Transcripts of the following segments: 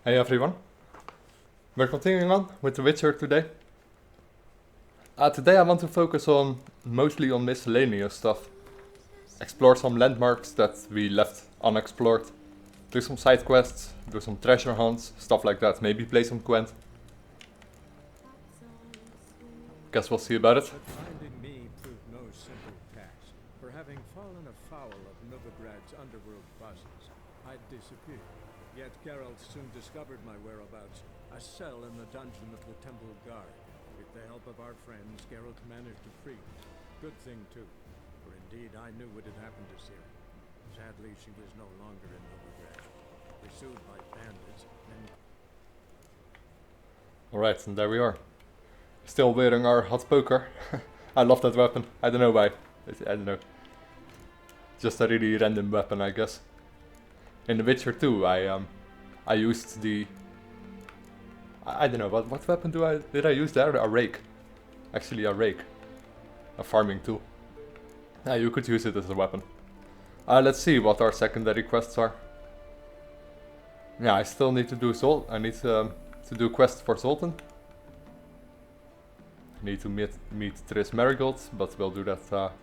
Hey everyone, we're continuing on with The Witcher today. Today I want to focus mostly on miscellaneous stuff. Explore some landmarks that we left unexplored. Do some side quests, do some treasure hunts, stuff like that. Maybe play some Gwent. Guess we'll see about it. But finding me proved no simple task. For having fallen afoul of Novigrad's underworld bosses, I'd disappeared. Yet Geralt soon discovered my whereabouts, a cell in the dungeon of the Temple Guard. With the help of our friends, Geralt managed to free me. Good thing too, for indeed I knew what had happened to Ciri. Sadly, she was no longer in Novigrad, pursued by bandits and... Alright, and there we are. Still wearing our hot poker. I love that weapon. I don't know why. I don't know. Just a really random weapon, I guess. In The Witcher 2, I used the... I don't know, what weapon did I use there? A rake. Actually a rake. A farming tool. Yeah, you could use it as a weapon. Let's see what our secondary quests are. Yeah, I still need to do I need to do quests for Zoltan. I need to meet Triss Marigold, but we'll do that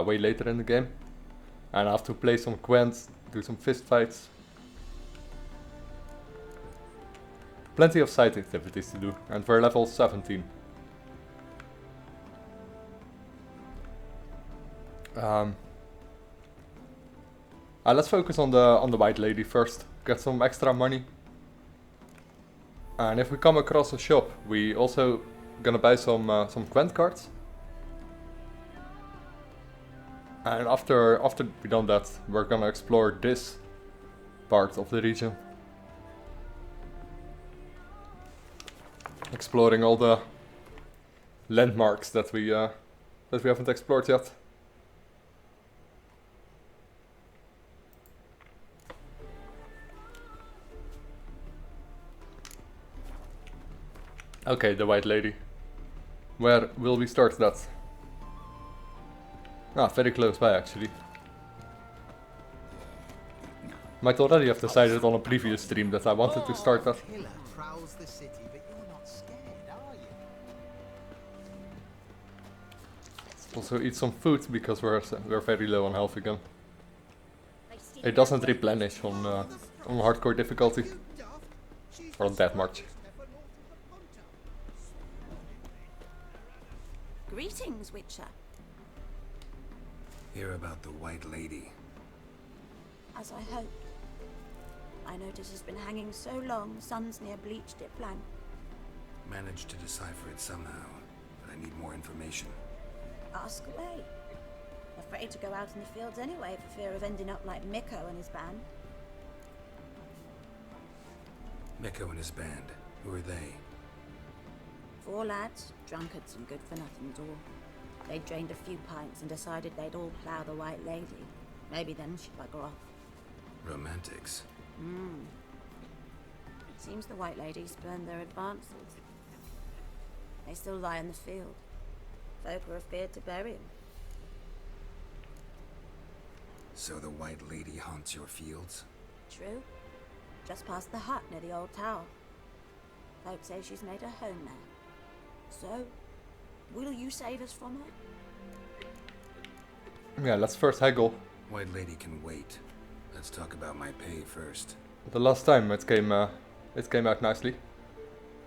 way later in the game. And I have to play some Gwent, do some fist fights. Plenty of side activities to do, and we're level 17. Let's focus on the White Lady first. Get some extra money. And if we come across a shop, we also gonna buy some Gwent cards. And after we done that, we're gonna explore this part of the region. Exploring all the landmarks that we haven't explored yet. Okay, the White Lady. Where will we start that? Very close by actually. Might already have decided on a previous stream that I wanted to start that. Also eat some food because we're very low on health again. It doesn't replenish on hardcore difficulty. Or on that much. Greetings, Witcher. Hear about the White Lady. As I hoped. I notice it's been hanging so long, sun's near bleached it blank. Managed to decipher it somehow, but I need more information. Ask away. Afraid to go out in the fields anyway for fear of ending up like Mikko and his band. Mikko and his band. Who are they? 4 lads, drunkards and good-for-nothings all. They drained a few pints and decided they'd all plough the White Lady. Maybe then she'd bugger off. Romantics. Seems the White Ladies burned their advances. They still lie in the field. Folk are afeard to bury them. So the White Lady haunts your fields? True. Just past the hut near the old tower. Folk say she's made a home there. So, will you save us from her? Yeah, let's first haggle. White Lady can wait. Let's talk about my pay first. The last time it came out nicely.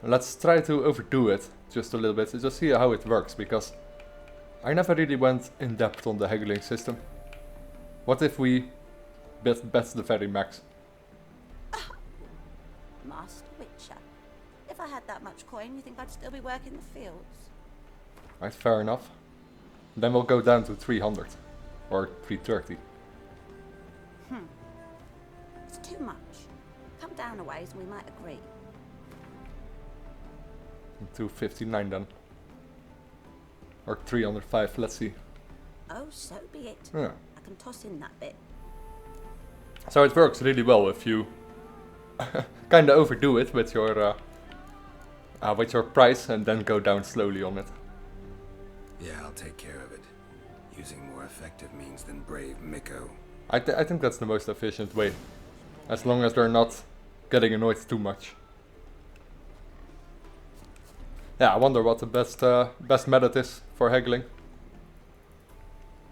Let's try to overdo it just a little bit to just see how it works, because I never really went in depth on the haggling system. What if we bet the very max? Master Witcher. If I had that much coin, you think I'd still be working the fields? Right, fair enough. Then we'll go down to 300. Or 330. It's too much. Come down a ways and we might agree. 259 then. Or 305, let's see. Oh, so be it. Yeah. I can toss in that bit. So it works really well if you kinda overdo it with your price and then go down slowly on it. Yeah, I'll take care of it. Using more effective means than brave Mikko. I think that's the most efficient way. As long as they're not getting annoyed too much. Yeah, I wonder what the best method is for haggling.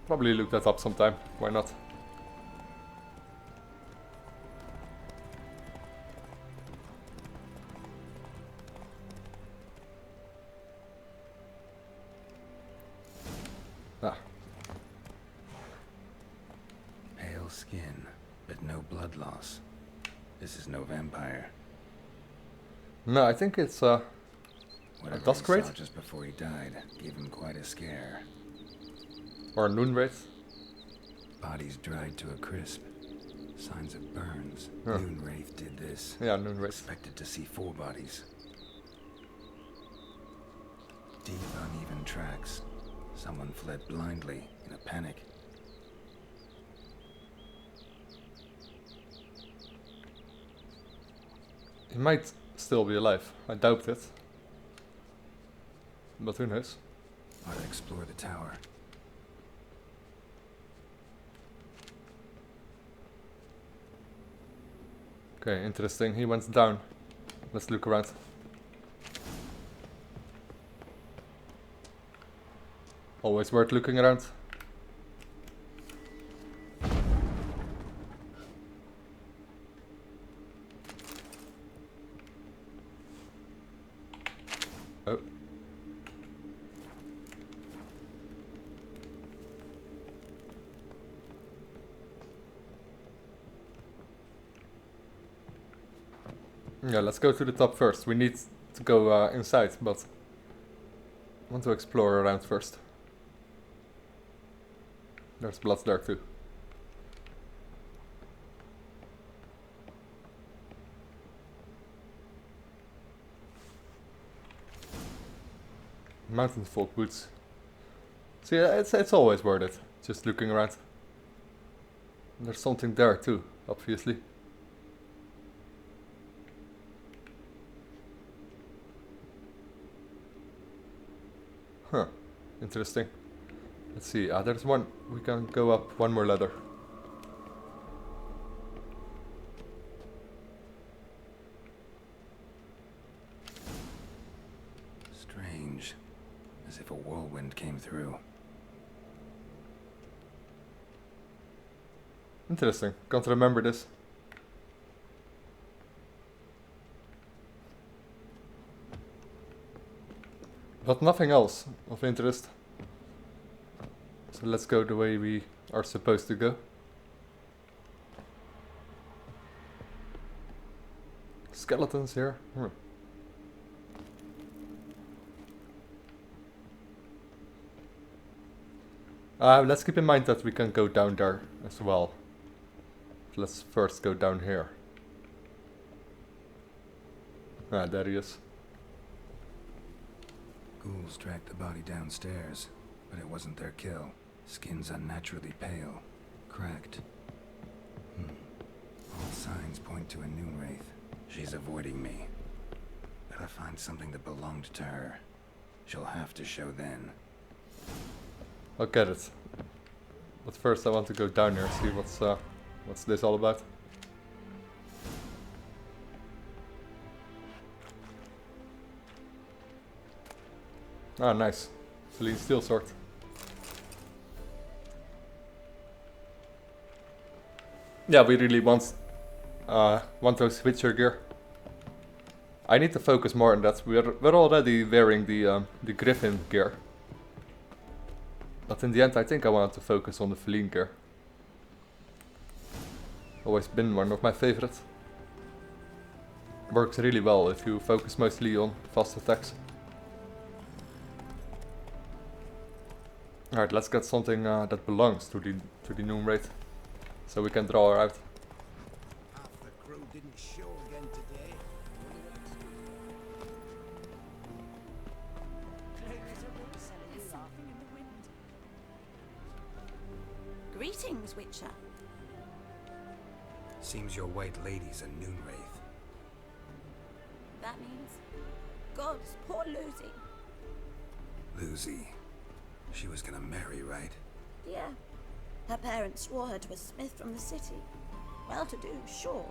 Probably look that up sometime. Why not? Ah. Pale skin, but no blood loss. This is no vampire. No, I think it's Whatever dust he crate? saw just before he died gave him quite a scare. Or a noon wraith. Bodies dried to a crisp. Signs of burns. Huh. Noon Wraith did this. Yeah, noon wraith. Expected to see 4 bodies. Deep, uneven tracks. Someone fled blindly in a panic. He might still be alive. I doubt it. But who knows? Ought to explore the tower. Okay, interesting. He went down. Let's look around. Always worth looking around. Oh. Yeah, let's go to the top first. We need to go inside, but I want to explore around first. There's blood there too. Mountain folk boots. See, it's always worth it, just looking around. And there's something there too, obviously. Huh, interesting. Let's see, there's one, we can go up one more ladder. Strange. As if a whirlwind came through. Interesting, can't remember this. But nothing else of interest. So let's go the way we are supposed to go. Skeletons here. Let's keep in mind that we can go down there as well. Let's first go down here. Ah, there he is. Ghouls dragged the body downstairs, but it wasn't their kill. Skin's unnaturally pale, cracked. All signs point to a noon wraith. She's avoiding me. Gotta find something that belonged to her. She'll have to show then. I'll get it. But first I want to go down here, see what's this all about. Ah, nice. Celine steel sword. Yeah, we really want those Witcher gear. I need to focus more on that. We're already wearing the Griffin gear. But in the end I think I want to focus on the Feline gear. Always been one of my favorites. Works really well if you focus mostly on fast attacks. Alright, let's get something that belongs to the Noon Wraith. So we can draw her out. Half the crew didn't show again today. Greetings, Witcher. Seems your white lady's a noon wraith. That means gods, poor Lucy. Lucy. She was gonna marry, right? Yeah. Her parents swore her to a smith from the city. Well-to-do, sure,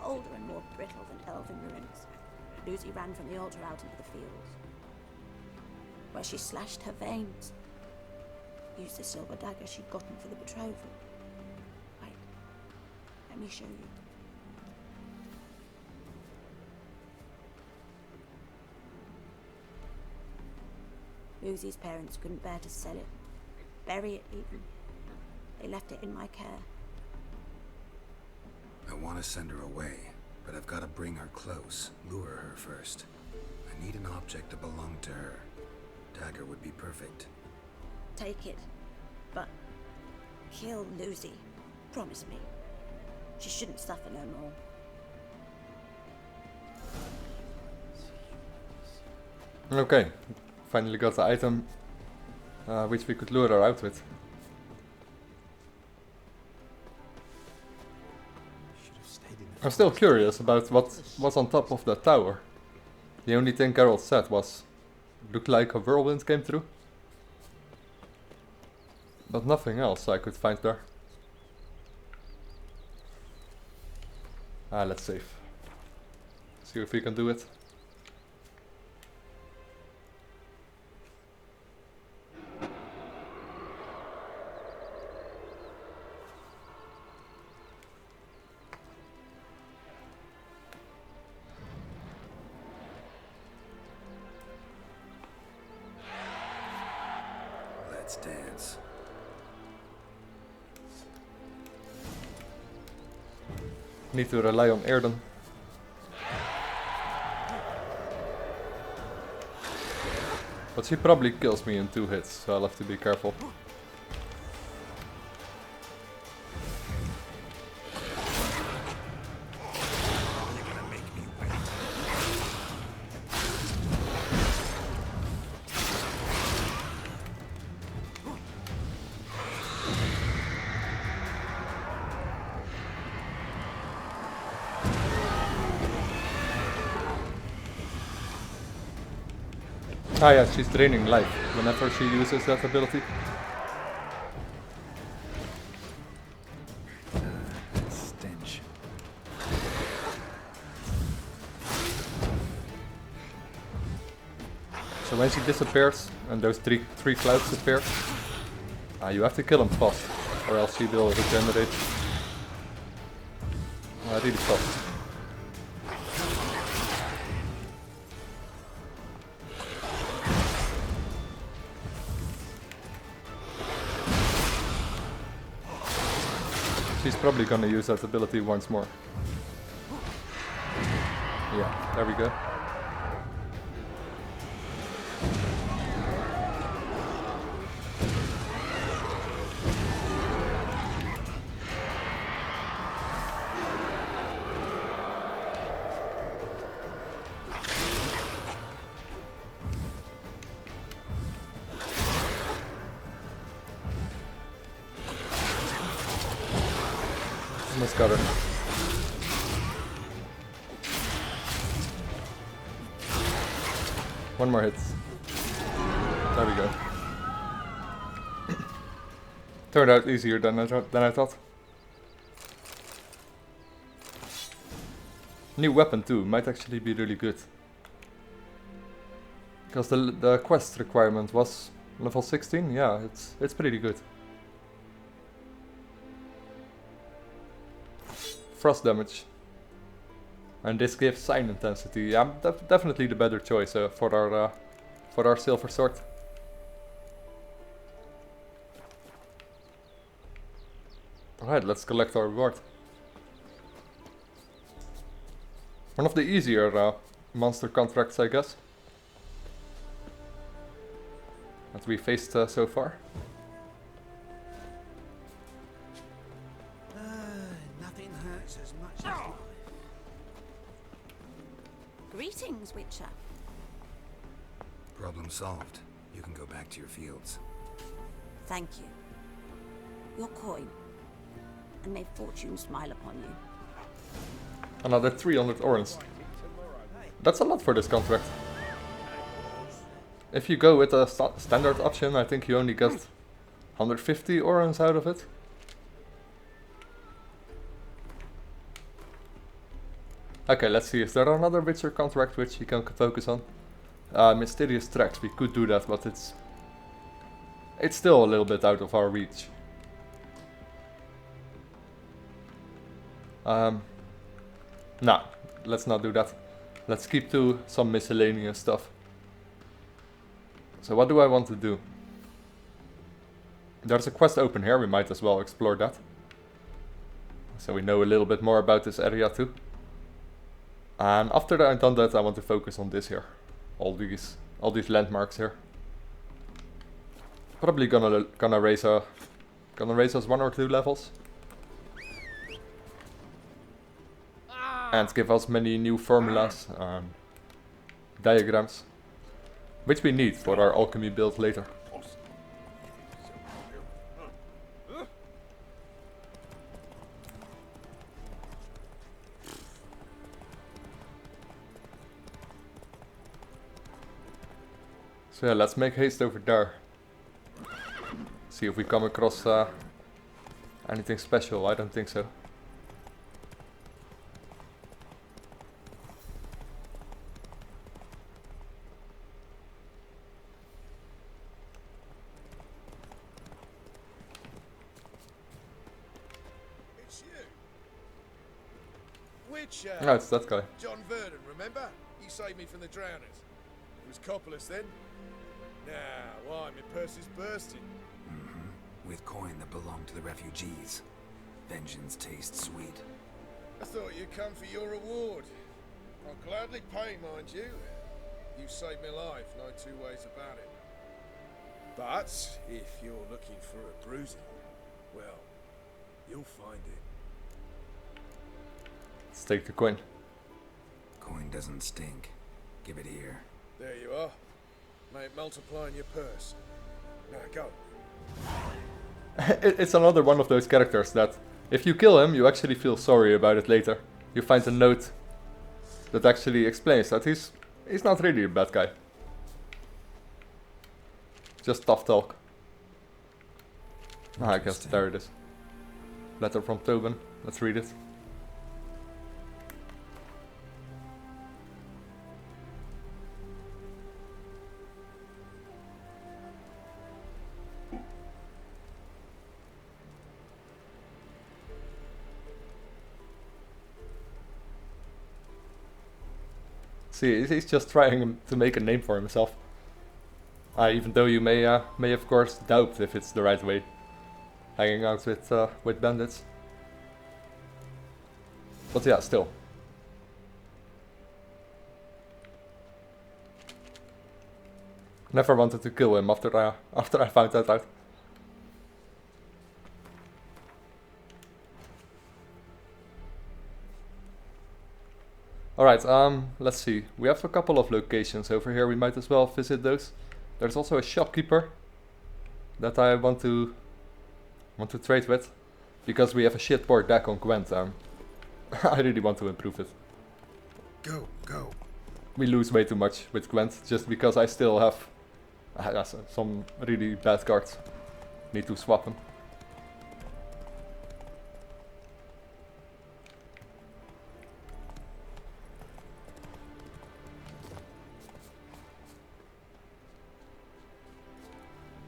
older and more brittle than elven ruins, Lucy ran from the altar out into the fields, where she slashed her veins, used the silver dagger she'd gotten for the betrothal. Wait, let me show you. Lucy's parents couldn't bear to sell it, bury it even. They left it in my care. I want to send her away, but I've got to bring her close, lure her first. I need an object that belonged to her. Dagger would be perfect. Take it, but kill Lucy. Promise me. She shouldn't suffer no more. Okay, finally got the item which we could lure her out with. I'm still curious about what was on top of that tower. The only thing Carol said was, looked like a whirlwind came through. But nothing else I could find there. Let's save. See if we can do it. Let's dance. Need to rely on Erden. But she probably kills me in 2 hits, so I'll have to be careful. Ah yeah, she's draining life whenever she uses that ability. Stench. So when she disappears and those three clouds appear, you have to kill them fast, or else she will regenerate really fast. She's probably gonna use that ability once more. Yeah, there we go. Almost got her. One more hit. There we go. Turned out easier than I thought. New weapon too, might actually be really good. Because the quest requirement was level 16, yeah, it's pretty good. Frost damage. And this gives sign intensity. Yeah, definitely the better choice for our silver sword. Alright, let's collect our reward. One of the easier monster contracts, I guess, that we faced so far. Nothing hurts as much as life. Greetings, Witcher. Problem solved. You can go back to your fields. Thank you. Your coin. And may fortune smile upon you. Another 300 orange. That's a lot for this contract. If you go with a standard option, I think you only get 150 orange out of it. Okay, let's see. Is there another Witcher contract which you can focus on? Mysterious tracks. We could do that, but it's still a little bit out of our reach. Nah, let's not do that. Let's keep to some miscellaneous stuff. So what do I want to do? There's a quest open here, we might as well explore that. So we know a little bit more about this area too. And after I've done that, I want to focus on this here. All these landmarks here. Probably gonna raise us 1 or 2 levels. And give us many new formulas and diagrams. Which we need for our alchemy build later. So yeah, let's make haste over there. See if we come across anything special. I don't think so. It's you. Which, No, it's that guy. John Verdon, remember? You saved me from the drowners. It was Coppolis then. Now, why, my purse is bursting. With coin that belonged to the refugees. Vengeance tastes sweet. I thought you'd come for your reward. I'll gladly pay, mind you. You saved my life, no 2 ways about it. But if you're looking for a bruising, well, you'll find it. Let's take the coin. Coin doesn't stink. Give it here. There you are. May it multiply in your purse. Now go. It's another one of those characters that if you kill him, you actually feel sorry about it later. You find a note that actually explains that he's not really a bad guy. Just tough talk. Ah, I guess there it is. Letter from Tobin. Let's read it. See, he's just trying to make a name for himself. Even though you may of course doubt if it's the right way. Hanging out with bandits. But yeah, still. Never wanted to kill him after I found that out. Alright, let's see. We have a couple of locations over here, we might as well visit those. There's also a shopkeeper that I want to trade with. Because we have a shitboard deck on Gwent. I really want to improve it. Go, go. We lose way too much with Gwent, just because I still have some really bad cards. Need to swap them.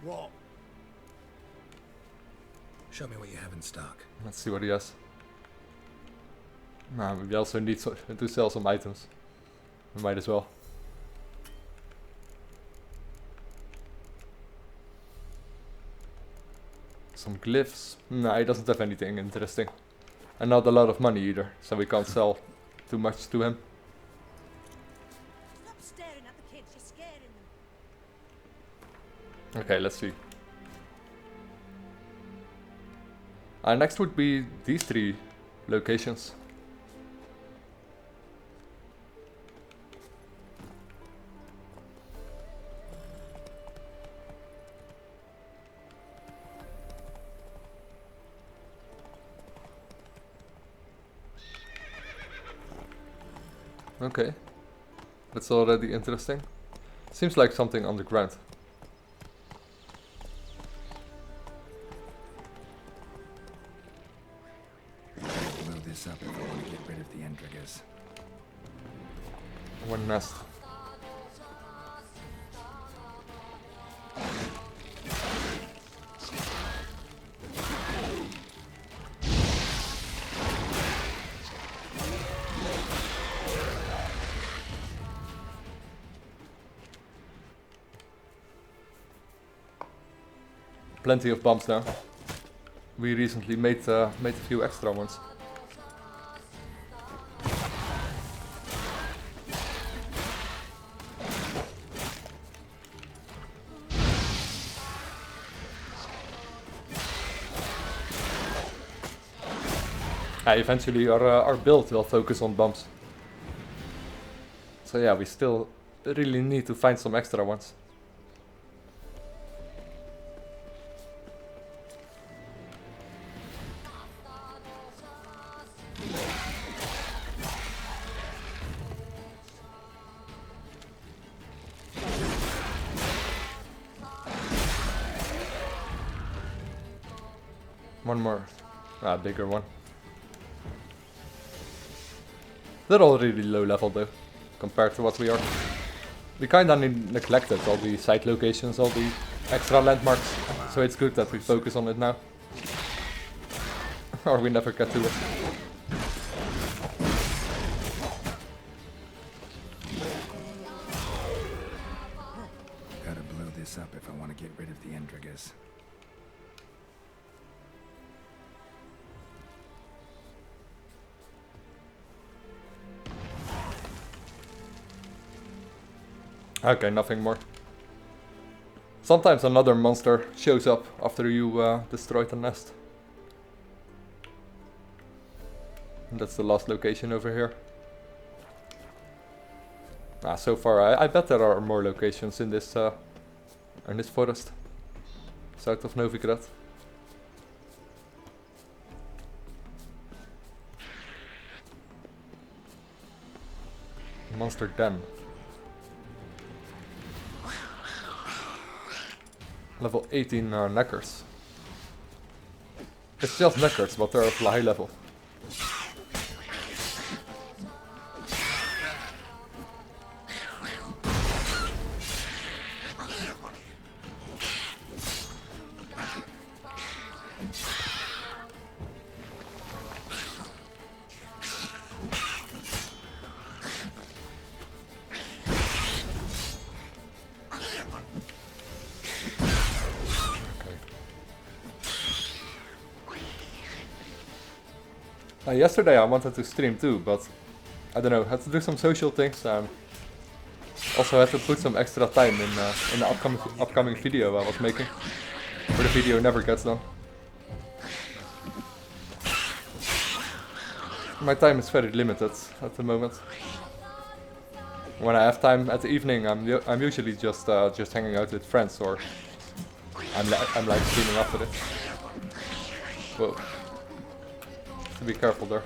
What? Show me what you have in stock. Let's see what he has. Nah, we also need to sell some items. We might as well. Some glyphs. Nah, he doesn't have anything interesting. And not a lot of money either, so we can't sell too much to him. Stop staring at the kids, you're scaring them. Okay, let's see. Next would be these 3 locations. Okay, that's already interesting. Seems like something on the ground. Blow this up if I want to get rid of the Endriggers. One nest. Plenty of bombs now. We recently made a few extra ones. Eventually our build will focus on bombs. So yeah, we still really need to find some extra ones. One more, bigger one. They're all really low level though, compared to what we are. We kinda neglected all the side locations, all the extra landmarks, so it's good that we focus on it now. Or we never get to it. Gotta blow this up if I want to get rid of the Endrigas. Okay, nothing more. Sometimes another monster shows up after you destroy the nest. And that's the last location over here. So far I bet there are more locations in this forest. South of Novigrad. Monster Den. Level 18 Neckers. It's just Neckers, but they're of high level. Yesterday I wanted to stream too, but I don't know, had to do some social things. Also had to put some extra time in the upcoming video I was making, or the video never gets done. My time is very limited at the moment. When I have time at the evening, I'm usually just hanging out with friends, or I'm like streaming after it. Whoa. Be careful there.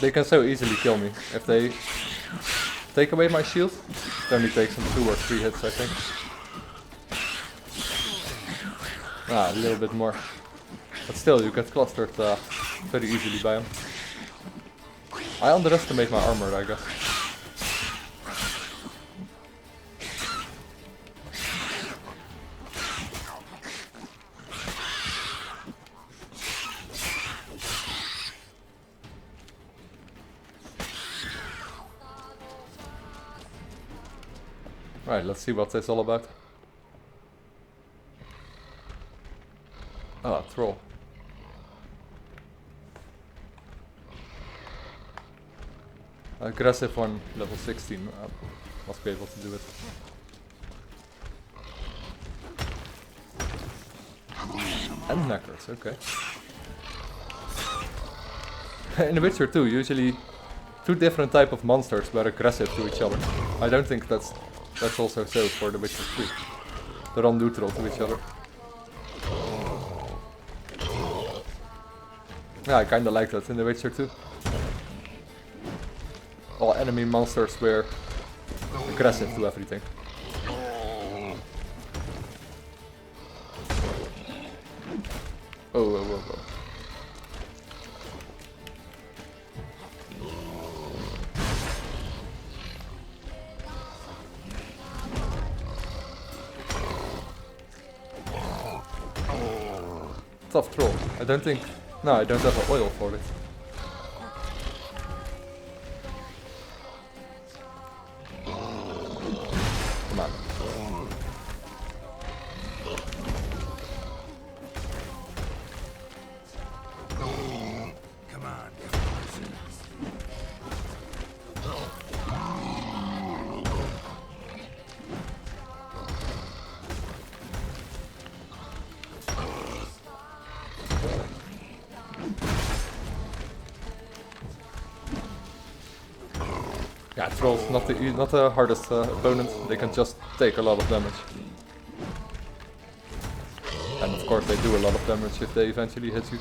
They can so easily kill me if they take away my shield. It only takes them 2 or 3 hits, I think. A little bit more. But still, you get clustered very easily by them. I underestimate my armor, I guess. Right, let's see what it's all about. Troll. Aggressive one, level 16. Must be able to do it. And Neckers, okay. In The Witcher 2, usually 2 different type of monsters were aggressive to each other. I don't think that's also so for The Witcher 3. They're all neutral to each other. Yeah, I kinda like that in The Witcher 2. All enemy monsters were aggressive to everything. Oh, whoa, whoa, whoa. Tough troll. I don't think... No, I don't have an oil for it. Come on. Come on. Yeah, trolls not the hardest opponent. They can just take a lot of damage. And of course they do a lot of damage if they eventually hit you.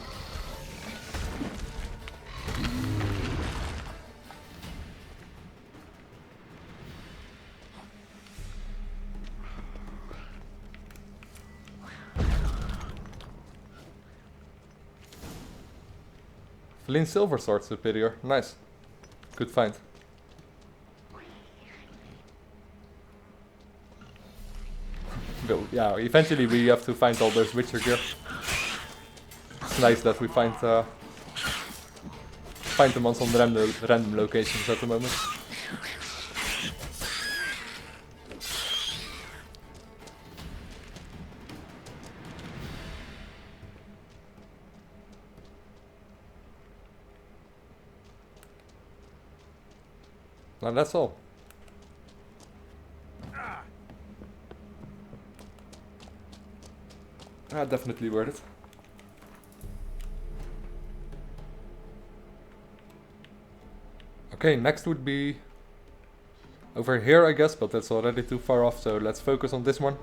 Feline Silver Sword Superior, nice. Good find. But yeah, eventually we have to find all those Witcher gear. It's nice that we find them on some random locations at the moment. Now that's all. Ah, definitely worth it. Okay, next would be over here, I guess, but that's already too far off, so let's focus on this one.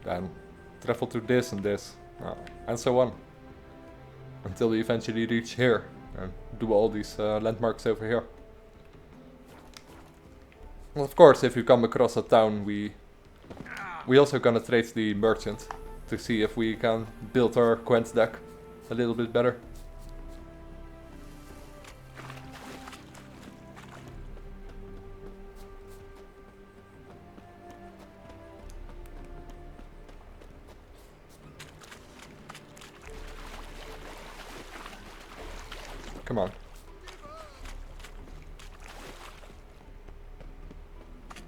Then travel to this and this, and so on. Until we eventually reach here and do all these landmarks over here. Well, of course, if you come across a town, we also gonna trade the merchant to see if we can build our Gwent deck a little bit better. Come on.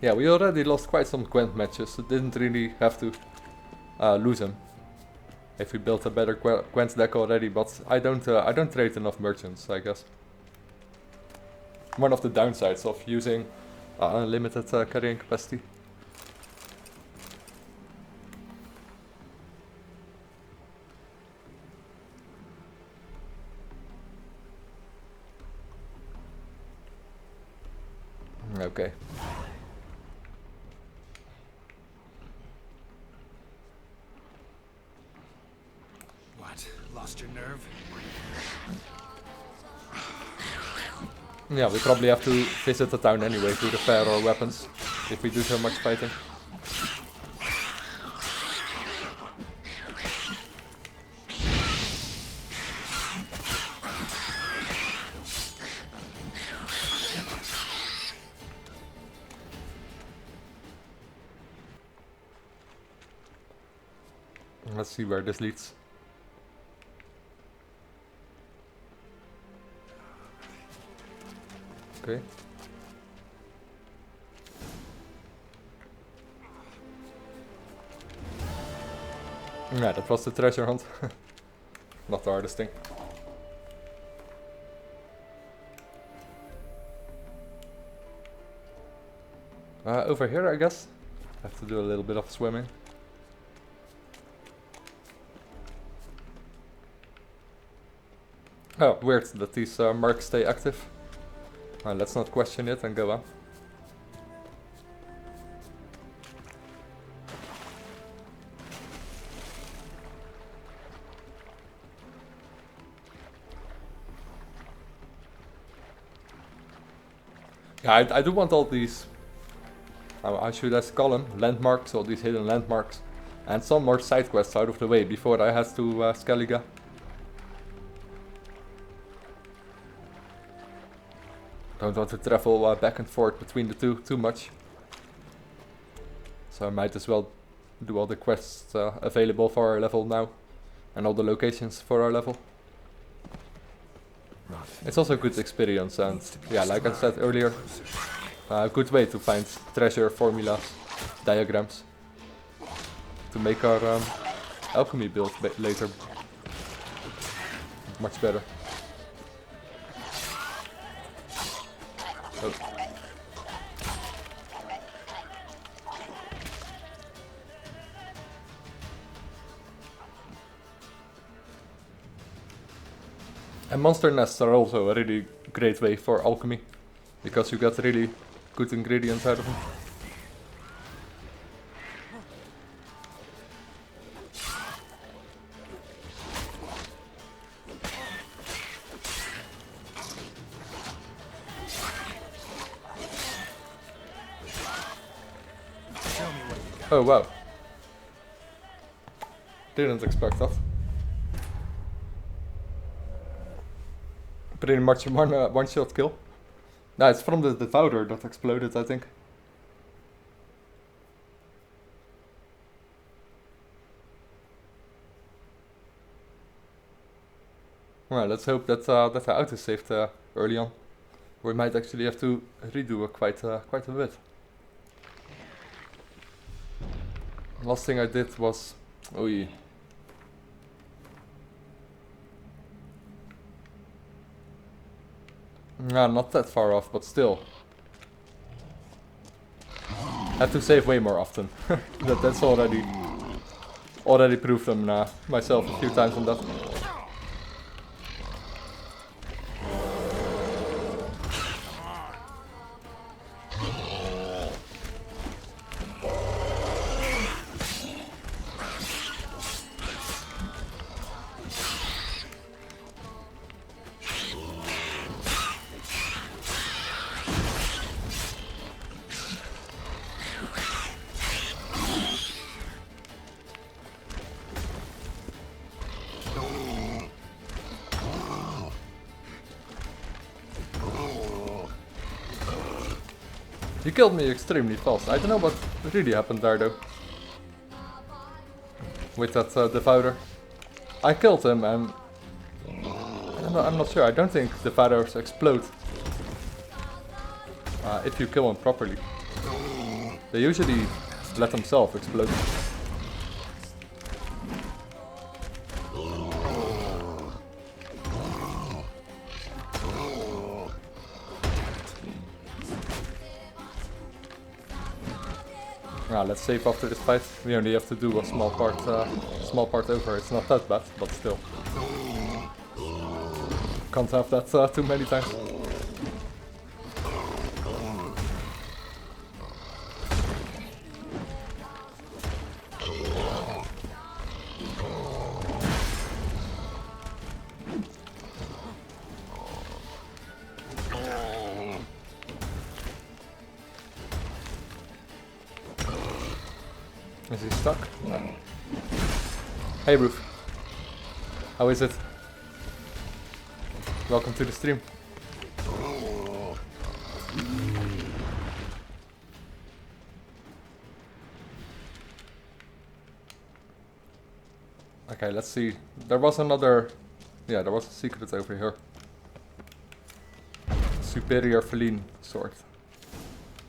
Yeah, we already lost quite some Gwent matches, so didn't really have to lose them. If we built a better Gwent deck already, but I don't trade enough merchants, I guess. One of the downsides of using unlimited carrying capacity. Okay. Lost your nerve? Yeah, we probably have to visit the town anyway to repair our weapons, if we do so much fighting. Let's see where this leads. Okay. Yeah, that was the treasure hunt. Not the hardest thing. Over here, I guess. Have to do a little bit of swimming. Oh, weird that these marks stay active. Let's not question it and go on. Yeah, I do want all these, how should I call them, landmarks, all these hidden landmarks, and some more side quests out of the way before I head to Skellige. Don't want to travel back and forth between the two too much. So I might as well do all the quests available for our level now, and all the locations for our level. It's also a good experience, and yeah, like I said earlier, a good way to find treasure formulas, diagrams, to make our alchemy build later much better. Oh. And monster nests are also a really great way for alchemy, because you get really good ingredients out of them. Oh wow. Didn't expect that. Pretty much one shot kill. No, it's from the Devourer that exploded, I think. Well, let's hope that that I autosaved early on. We might actually have to redo quite a bit. Last thing I did was, oh yeah. Nah, not that far off, but still. Have to save way more often. That's already proved them myself a few times on that. He killed me extremely fast. I don't know what really happened there though. With that Devourer. I killed him and I'm not sure. I don't think Devourers explode if you kill them properly. They usually let themselves explode. Let's save after this fight. We only have to do a small part over. It's not that bad, but still. Can't have that too many times. Is he stuck? No. Hey Roof. How is it? Welcome to the stream. Okay, let's see. There was another... Yeah, there was a secret over here. Superior Feline sword.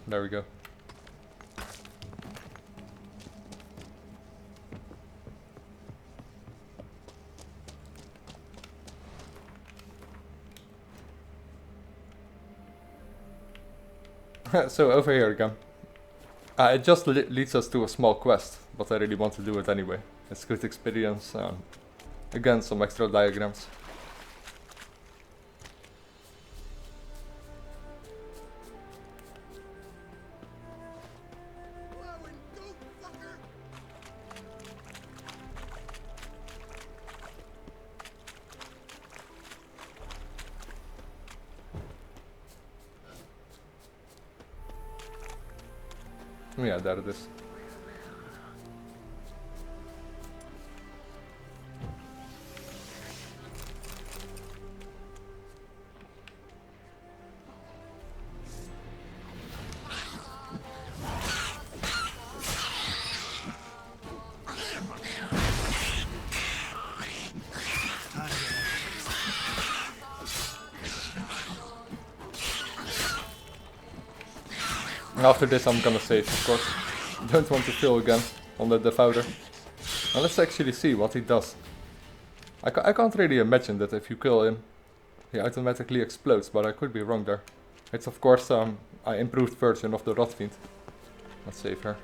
There we go. So over here again. It just leads us to a small quest, but I really want to do it anyway. It's good experience. Again, some extra diagrams. Yeah, there it is. After this I'm gonna save, of course. Don't want to kill again on the Devourer. Now let's actually see what he does. I can't really imagine that if you kill him, he automatically explodes, but I could be wrong there. It's of course an improved version of the Rotfiend. Let's save her.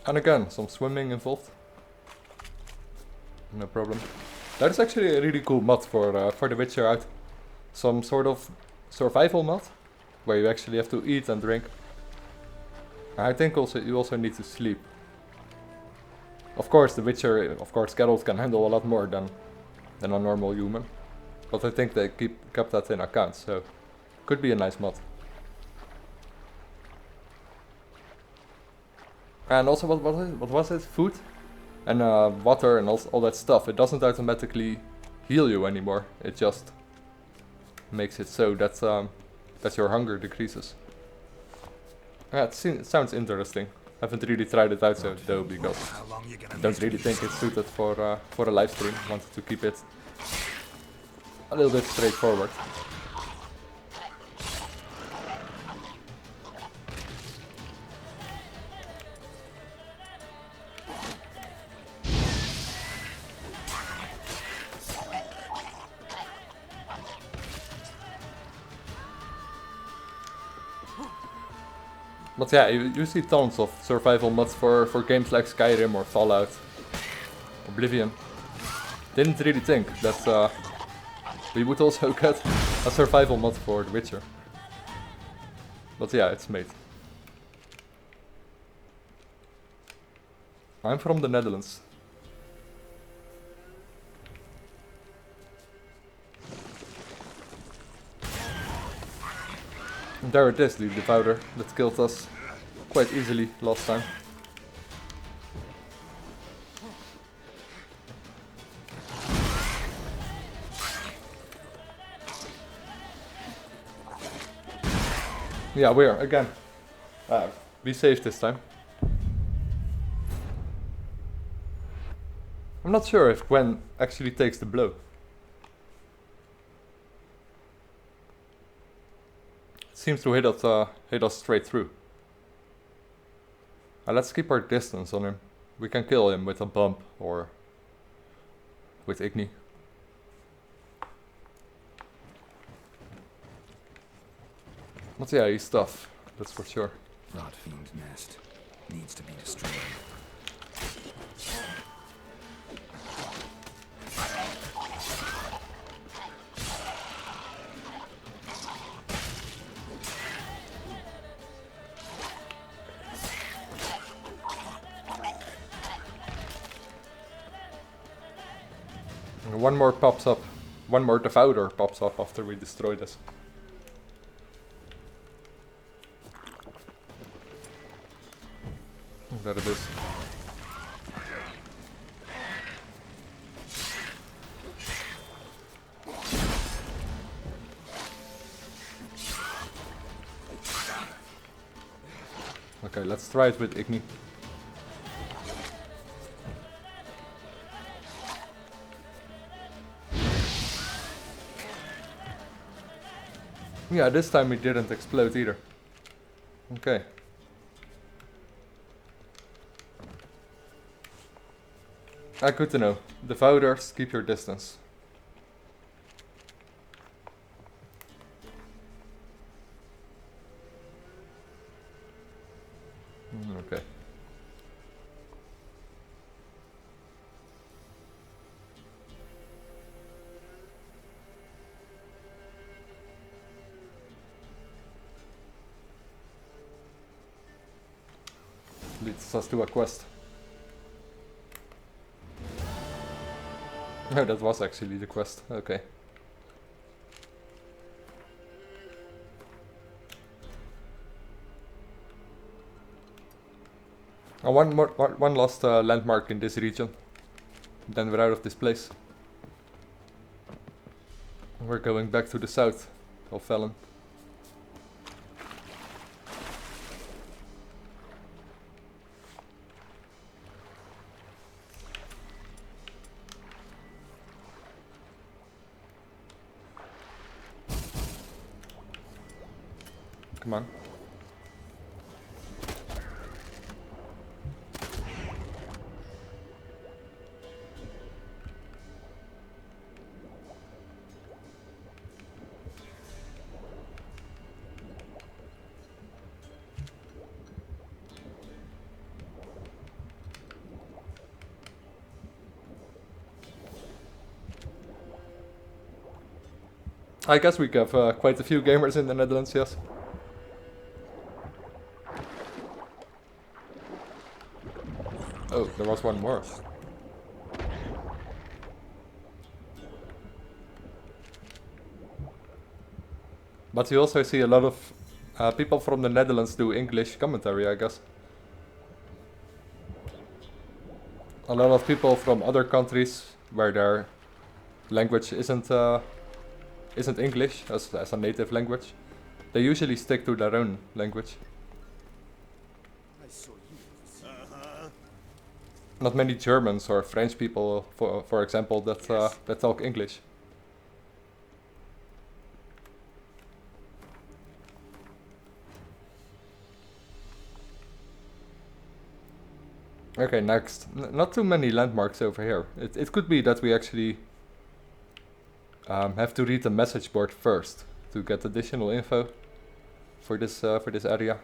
And again, some swimming involved. No problem. That is actually a really cool mod for The Witcher out. Some sort of survival mod, where you actually have to eat and drink. I think also you also need to sleep. Of course, The Witcher, Geralt can handle a lot more than a normal human. But I think they kept that in account, so could be a nice mod. And also, what was it? Food and water and all that stuff. It doesn't automatically heal you anymore. It just makes it so that your hunger decreases. Yeah, it sounds interesting. Haven't really tried it out though, because I don't really think it's suited for a live stream. Wanted to keep it a little bit straightforward. But yeah, you see tons of survival mods for games like Skyrim or Fallout, Oblivion. Didn't really think that we would also get a survival mod for The Witcher. But yeah, it's made. I'm from the Netherlands. And there it is, the Devourer that killed us quite easily last time. Yeah, we're again. We saved this time. I'm not sure if Gwen actually takes the blow. Seems to hit us straight through. Let's keep our distance on him. We can kill him with a bump or with Igni. But yeah, he's tough, that's for sure. Rotfiend nest needs to be destroyed. One more pops up. One more Devourer pops up after we destroy this. There it is. Okay, let's try it with Igni. Yeah, this time it didn't explode either. Okay. Good to know. Devourers, keep your distance. Okay. leads us to a quest. No, that was actually the quest. Okay. One last landmark in this region. Then we're out of this place. We're going back to the south of Velen. Come on. I guess we have quite a few gamers in the Netherlands, yes. Oh, there was one more. But you also see a lot of people from the Netherlands do English commentary, I guess. A lot of people from other countries where their language isn't English as a native language, they usually stick to their own language. Not many Germans or French people, for example, that talk English. Okay, next. Not too many landmarks over here. It could be that we actually have to read the message board first to get additional info for this area.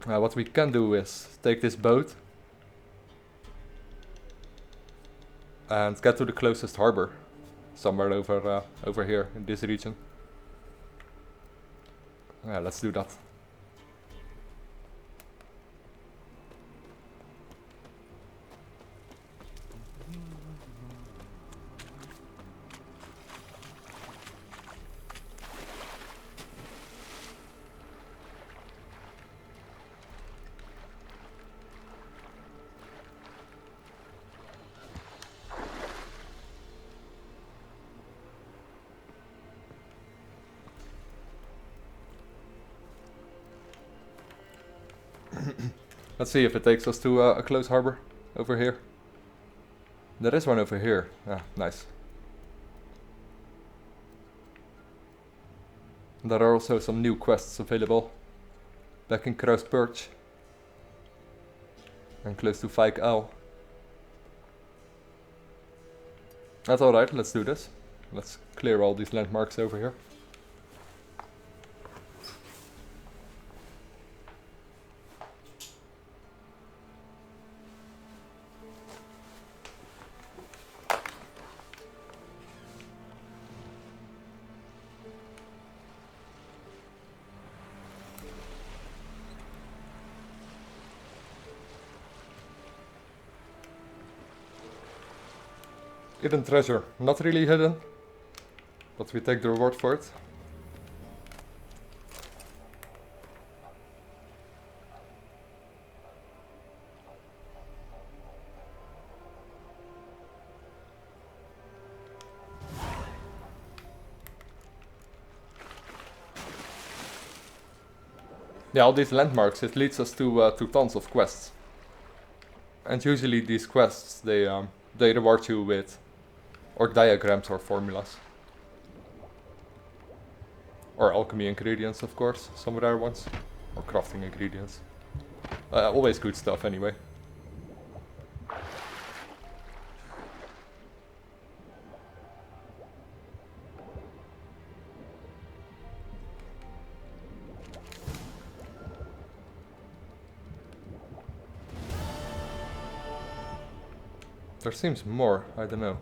What we can do is take this boat and get to the closest harbor, somewhere over here in this region. Yeah, let's do that. Let's see if it takes us to a close harbor over here. There is one over here. Ah, nice. There are also some new quests available back in Kraus Perch and close to Vike Isle. That's alright, let's do this. Let's clear all these landmarks over here. Hidden treasure. Not really hidden, but we take the reward for it. Yeah, all these landmarks, it leads us to tons of quests. And usually these quests, they reward you with or diagrams or formulas. Or alchemy ingredients, of course, some rare ones. Or crafting ingredients. Always good stuff anyway. There seems more, I don't know.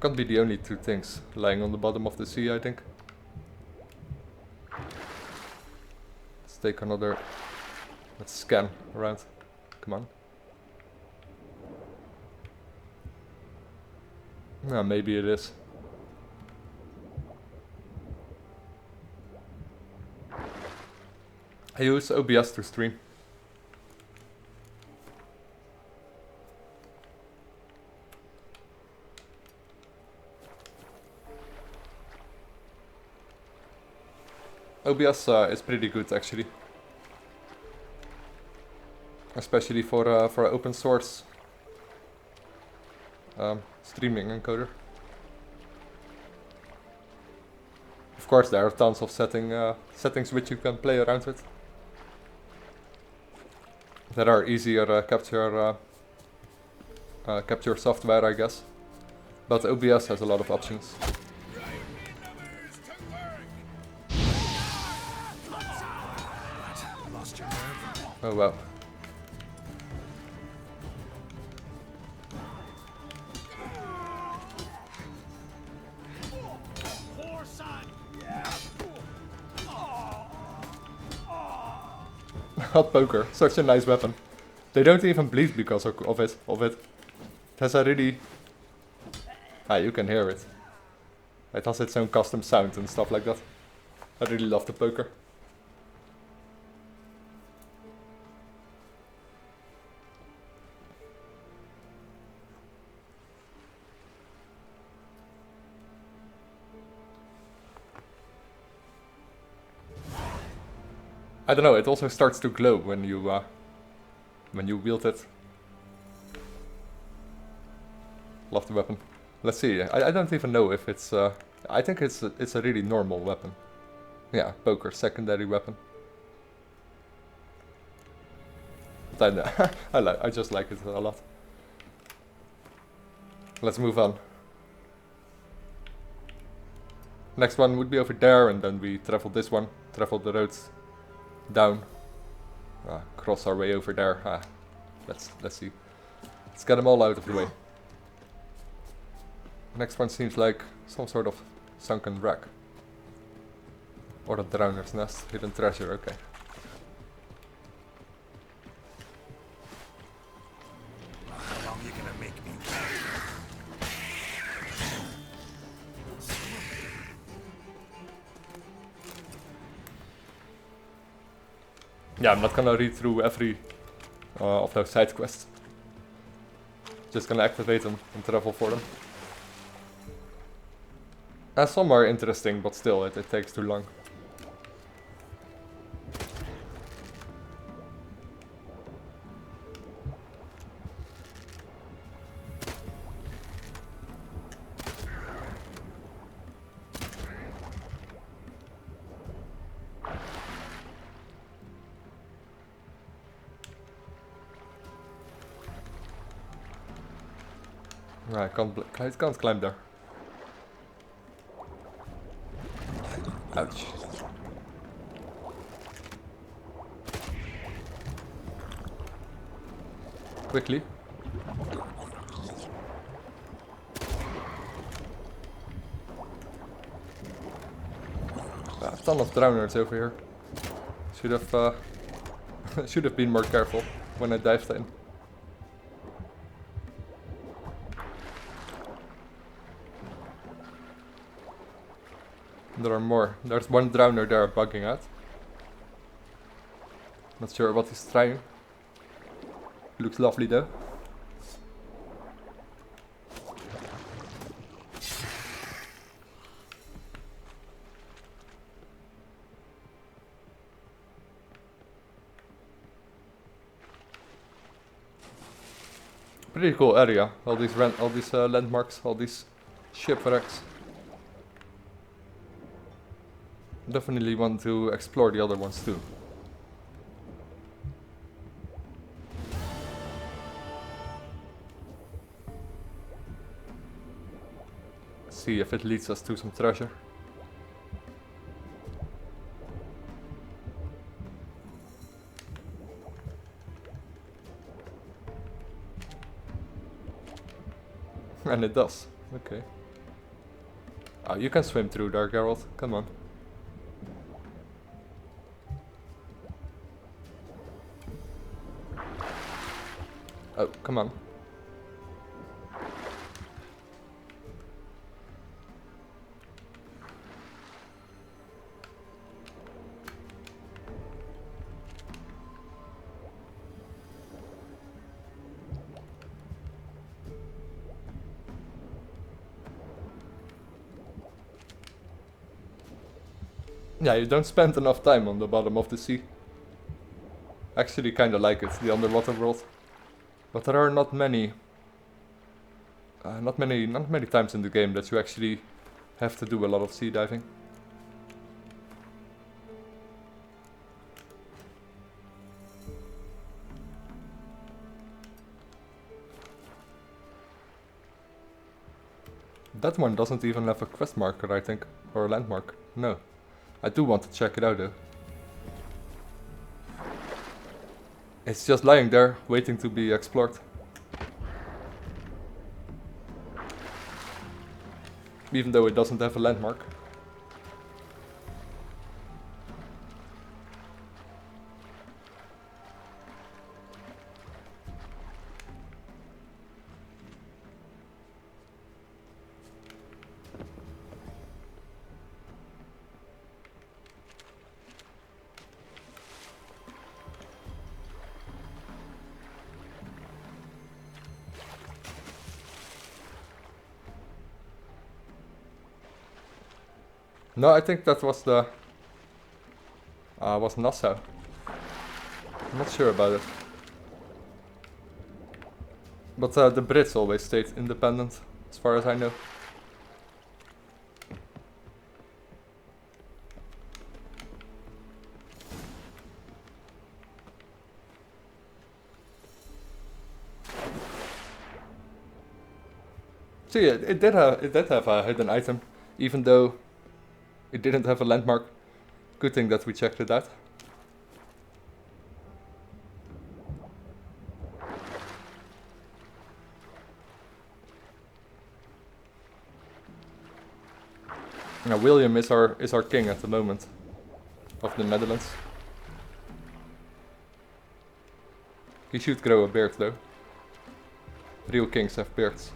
Can't be the only two things lying on the bottom of the sea, I think. take another... Let's scan around. Come on. Yeah, maybe it is. I use OBS to stream. OBS is pretty good actually, especially for open source streaming encoder. Of course, there are tons of settings which you can play around with. That are easier capture software, I guess. But OBS has a lot of options. Oh wow. Hot poker, such a nice weapon. They don't even bleed because of it. It has a really... Ah, you can hear it. It has its own custom sound and stuff like that. I really love the poker. I don't know, it also starts to glow when you wield it. Love the weapon. Let's see. I don't even know if it's. I think it's a really normal weapon. Yeah, poker secondary weapon. But I just like it a lot. Let's move on. Next one would be over there, and then we travel this one, travel the roads down, cross our way over there. Let's see. Let's get them all out of the way. Next one seems like some sort of sunken wreck. Or a drowner's nest, hidden treasure, okay. How long you gonna make me Yeah, I'm not gonna read through every of those side quests. Just gonna activate them and travel for them. Some are interesting, but still, it takes too long. Right, I can't climb there. Ouch. Quickly. A ton of drowners over here. Should have should have been more careful when I dived in. There are more. There's one drowner there bugging out. Not sure what he's trying. Looks lovely though. Pretty cool area. All these landmarks, all these shipwrecks. Definitely want to explore the other ones too. See if it leads us to some treasure. And it does. Okay. Oh, you can swim through there, Geralt. Come on. Oh, come on. Yeah, you don't spend enough time on the bottom of the sea. Actually kinda like it, the underwater world. But there are not many not many times in the game that you actually have to do a lot of sea diving. That one doesn't even have a quest marker, I think, or a landmark. No. I do want to check it out though. It's just lying there, waiting to be explored. Even though it doesn't have a landmark. No, I think that was the... was Nassau. I'm not sure about it. But the Brits always stayed independent, as far as I know. See, it did have a hidden item, even though it didn't have a landmark. Good thing that we checked it out. Now William is our king at the moment of the Netherlands. He should grow a beard though. Real kings have beards.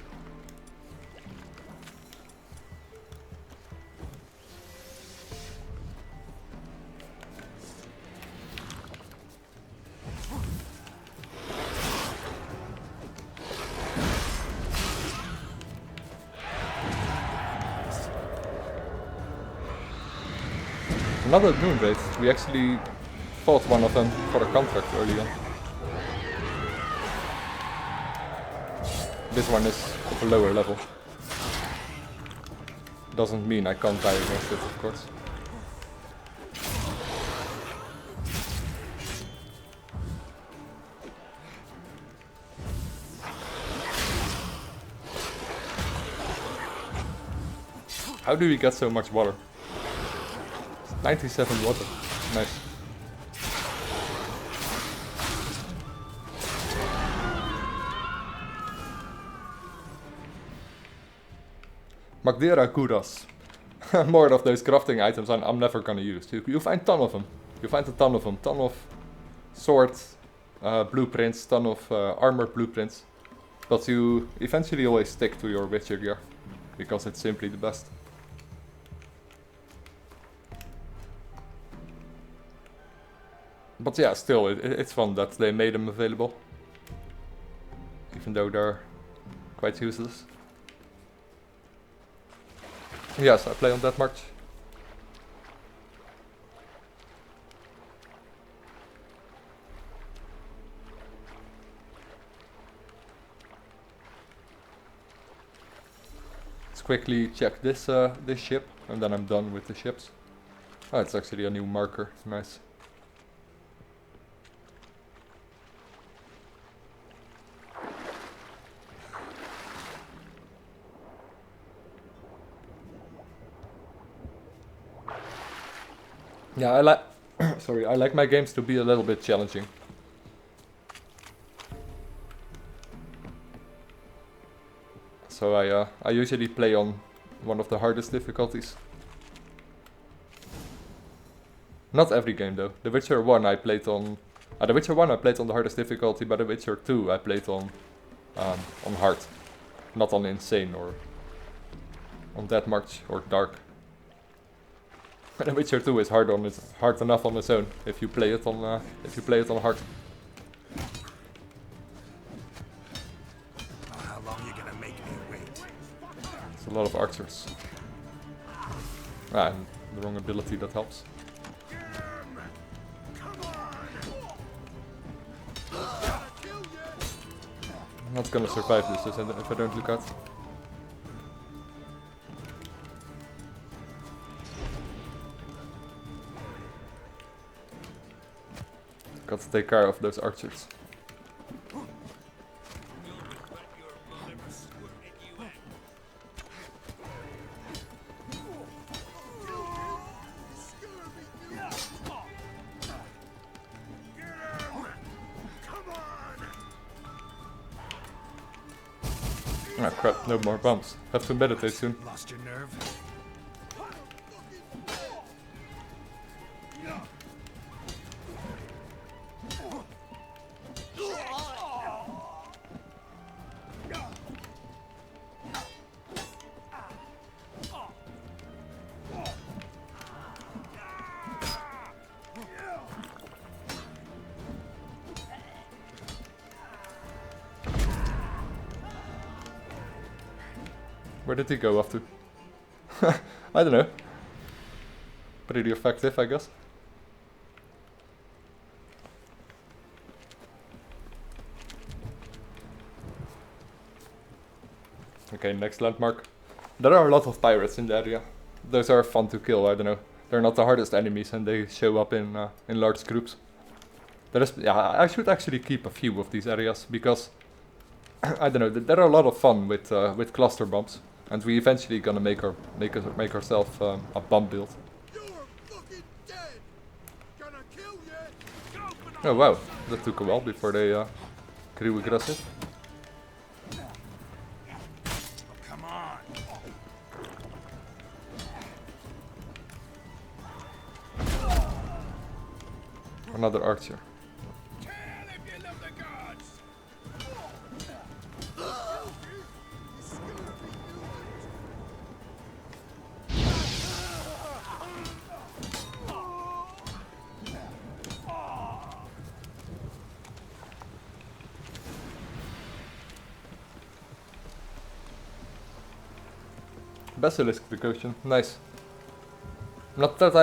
Another Moon Wraith. We actually fought one of them for a contract early on. This one is of a lower level. Doesn't mean I can't die against it, of course. How do we get so much water? 97 water. Nice. Magdera Kuras. More of those crafting items I'm never gonna use. You find a ton of them. You find a ton of them. Ton of sword blueprints, ton of armor blueprints. But you eventually always stick to your Witcher gear. Because it's simply the best. But yeah, still, it's fun that they made them available. Even though they're quite useless. Yes, I play on that much. Let's quickly check this this ship, and then I'm done with the ships. Oh, it's actually a new marker. Nice. Yeah, I like sorry, I like my games to be a little bit challenging. So I usually play on one of the hardest difficulties. Not every game though. The Witcher 1 I played on The Witcher 1 I played on the hardest difficulty, but The Witcher 2 I played on hard. Not on insane or on that much or dark. The Witcher 2 is hard enough on its own if you play it on hard. How long you gonna make me wait? It's a lot of archers. And the wrong ability that helps. I'm not gonna survive this if I don't look out. Got to take care of those archers. Ah crap, no more bombs. Have to meditate soon. Lost your nerve? Where did he go off to? I don't know. Pretty effective, I guess. Okay, next landmark. There are a lot of pirates in the area. Those are fun to kill, I don't know. They're not the hardest enemies and they show up in large groups. I should actually keep a few of these areas because I don't know, there are a lot of fun with cluster bombs. And we eventually gonna make ourselves a bomb build. You're fucking dead. Gonna kill you. Oh wow, that took a while before they grew aggressive. Come on. Another archer. Kill if you love the gods. Basilisk decoction, nice. Not that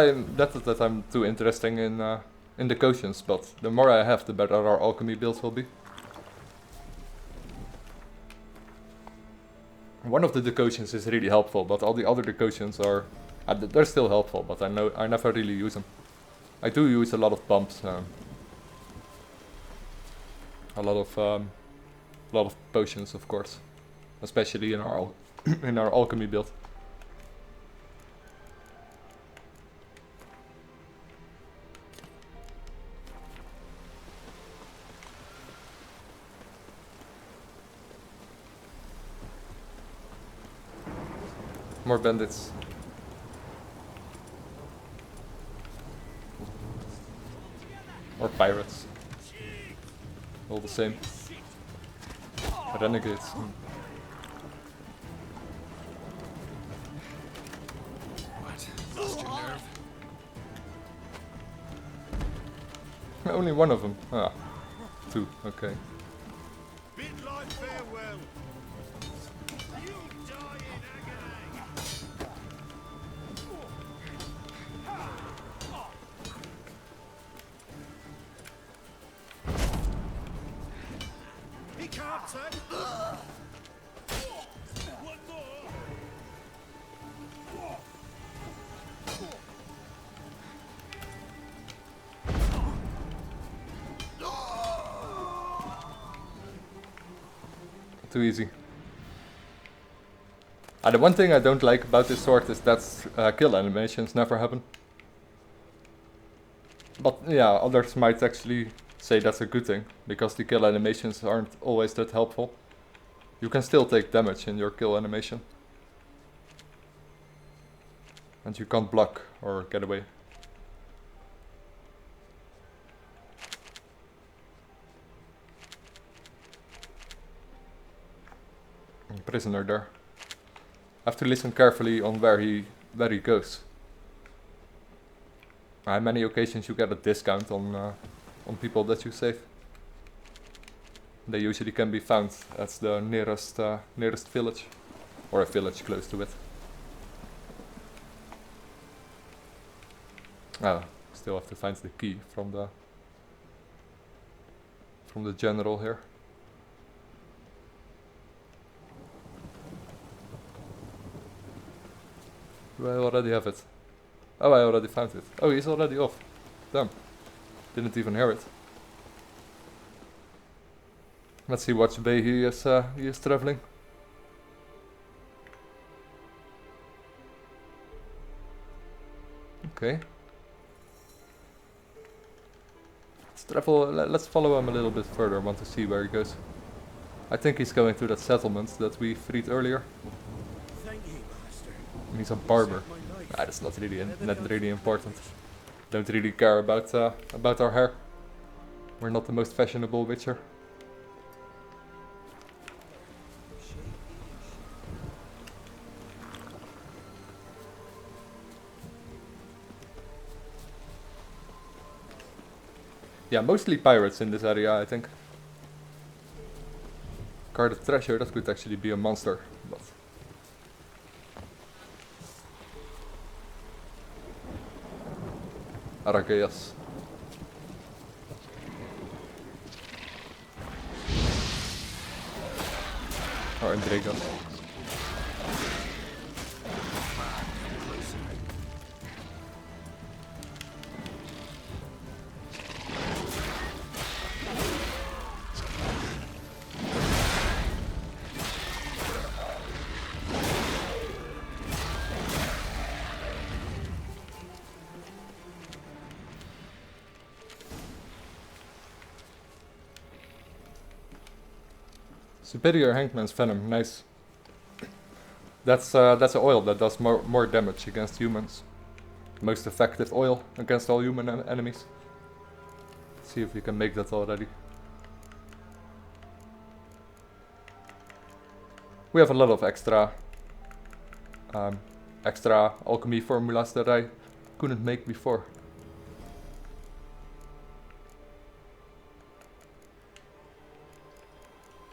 I'm too interesting in decotions, but the more I have, the better our alchemy builds will be. One of the decotions is really helpful, but all the other decotions are they're still helpful, but I never really use them. I do use a lot of bumps, a lot of potions, of course, especially in our in our alchemy build. More bandits. Or pirates. All the same. Renegades. What? Lost your nerve? Only one of them. Ah. Two, okay. Bit like farewell. You die in agony. He can't take. One more. Too easy. The one thing I don't like about this sword is that kill animations never happen. But yeah, others might actually say that's a good thing, because the kill animations aren't always that helpful. You can still take damage in your kill animation. And you can't block or get away. prisoner there. I have to listen carefully on where he goes. On many occasions you get a discount on people that you save. They usually can be found at the nearest village, or a village close to it. Oh, still have to find the key from the general here. Do I already have it? Oh, I already found it. Oh, he's already off. Damn. Didn't even hear it. Let's see which way he is traveling. Okay. Let's follow him a little bit further. I want to see where he goes. I think he's going to that settlement that we freed earlier. Thank you, Master. And he's a barber. That's not really important. Don't really care about our hair. We're not the most fashionable witcher. Yeah, mostly pirates in this area, I think. Guarded treasure, that could actually be a monster, but... Arageas. Or Andregas. Superior Hangman's Venom, nice. That's an oil that does more damage against humans. Most effective oil against all human enemies. Let's see if we can make that already. We have a lot of extra alchemy formulas that I couldn't make before.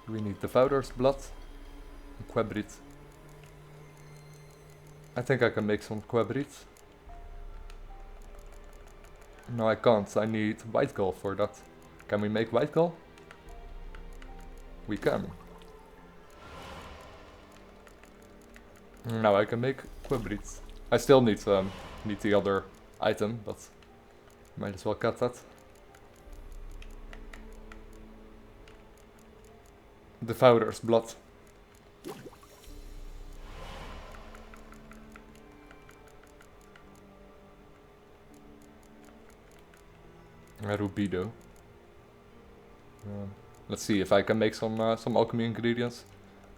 We need the Devoure's blood and Quebrit. I think I can make some Quebrit. No, I can't. I need white gall for that. Can we make white gall? We can. Now I can make Quebrit. I still need the other item, but might as well cut that. Devoure's blood. Rubido. Let's see if I can make some alchemy ingredients.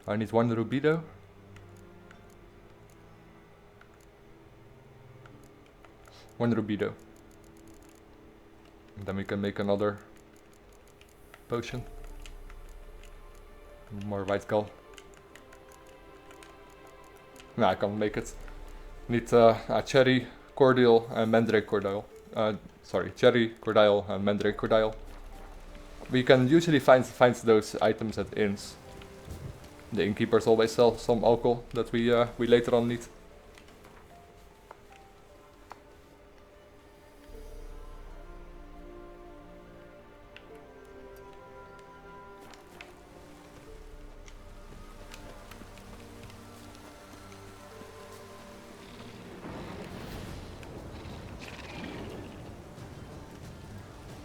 I need one Rubido. One Rubido. And then we can make another potion. More white gall. No, I can't make it. Need a cherry cordial and mandrake cordial. Sorry, cherry cordial and mandrake cordial. We can usually find those items at inns. The innkeepers always sell some alcohol that we later on need.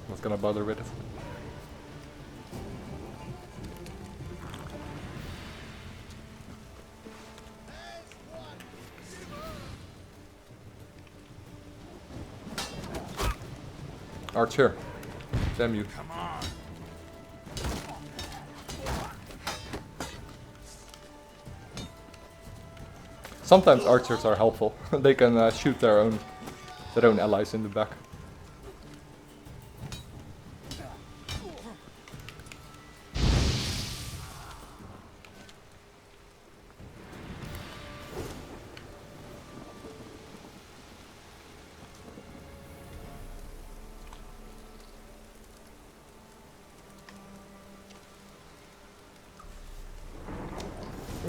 Not gonna bother with it. Archer. Damn you. Come on. Sometimes archers are helpful. They can shoot their own allies in the back.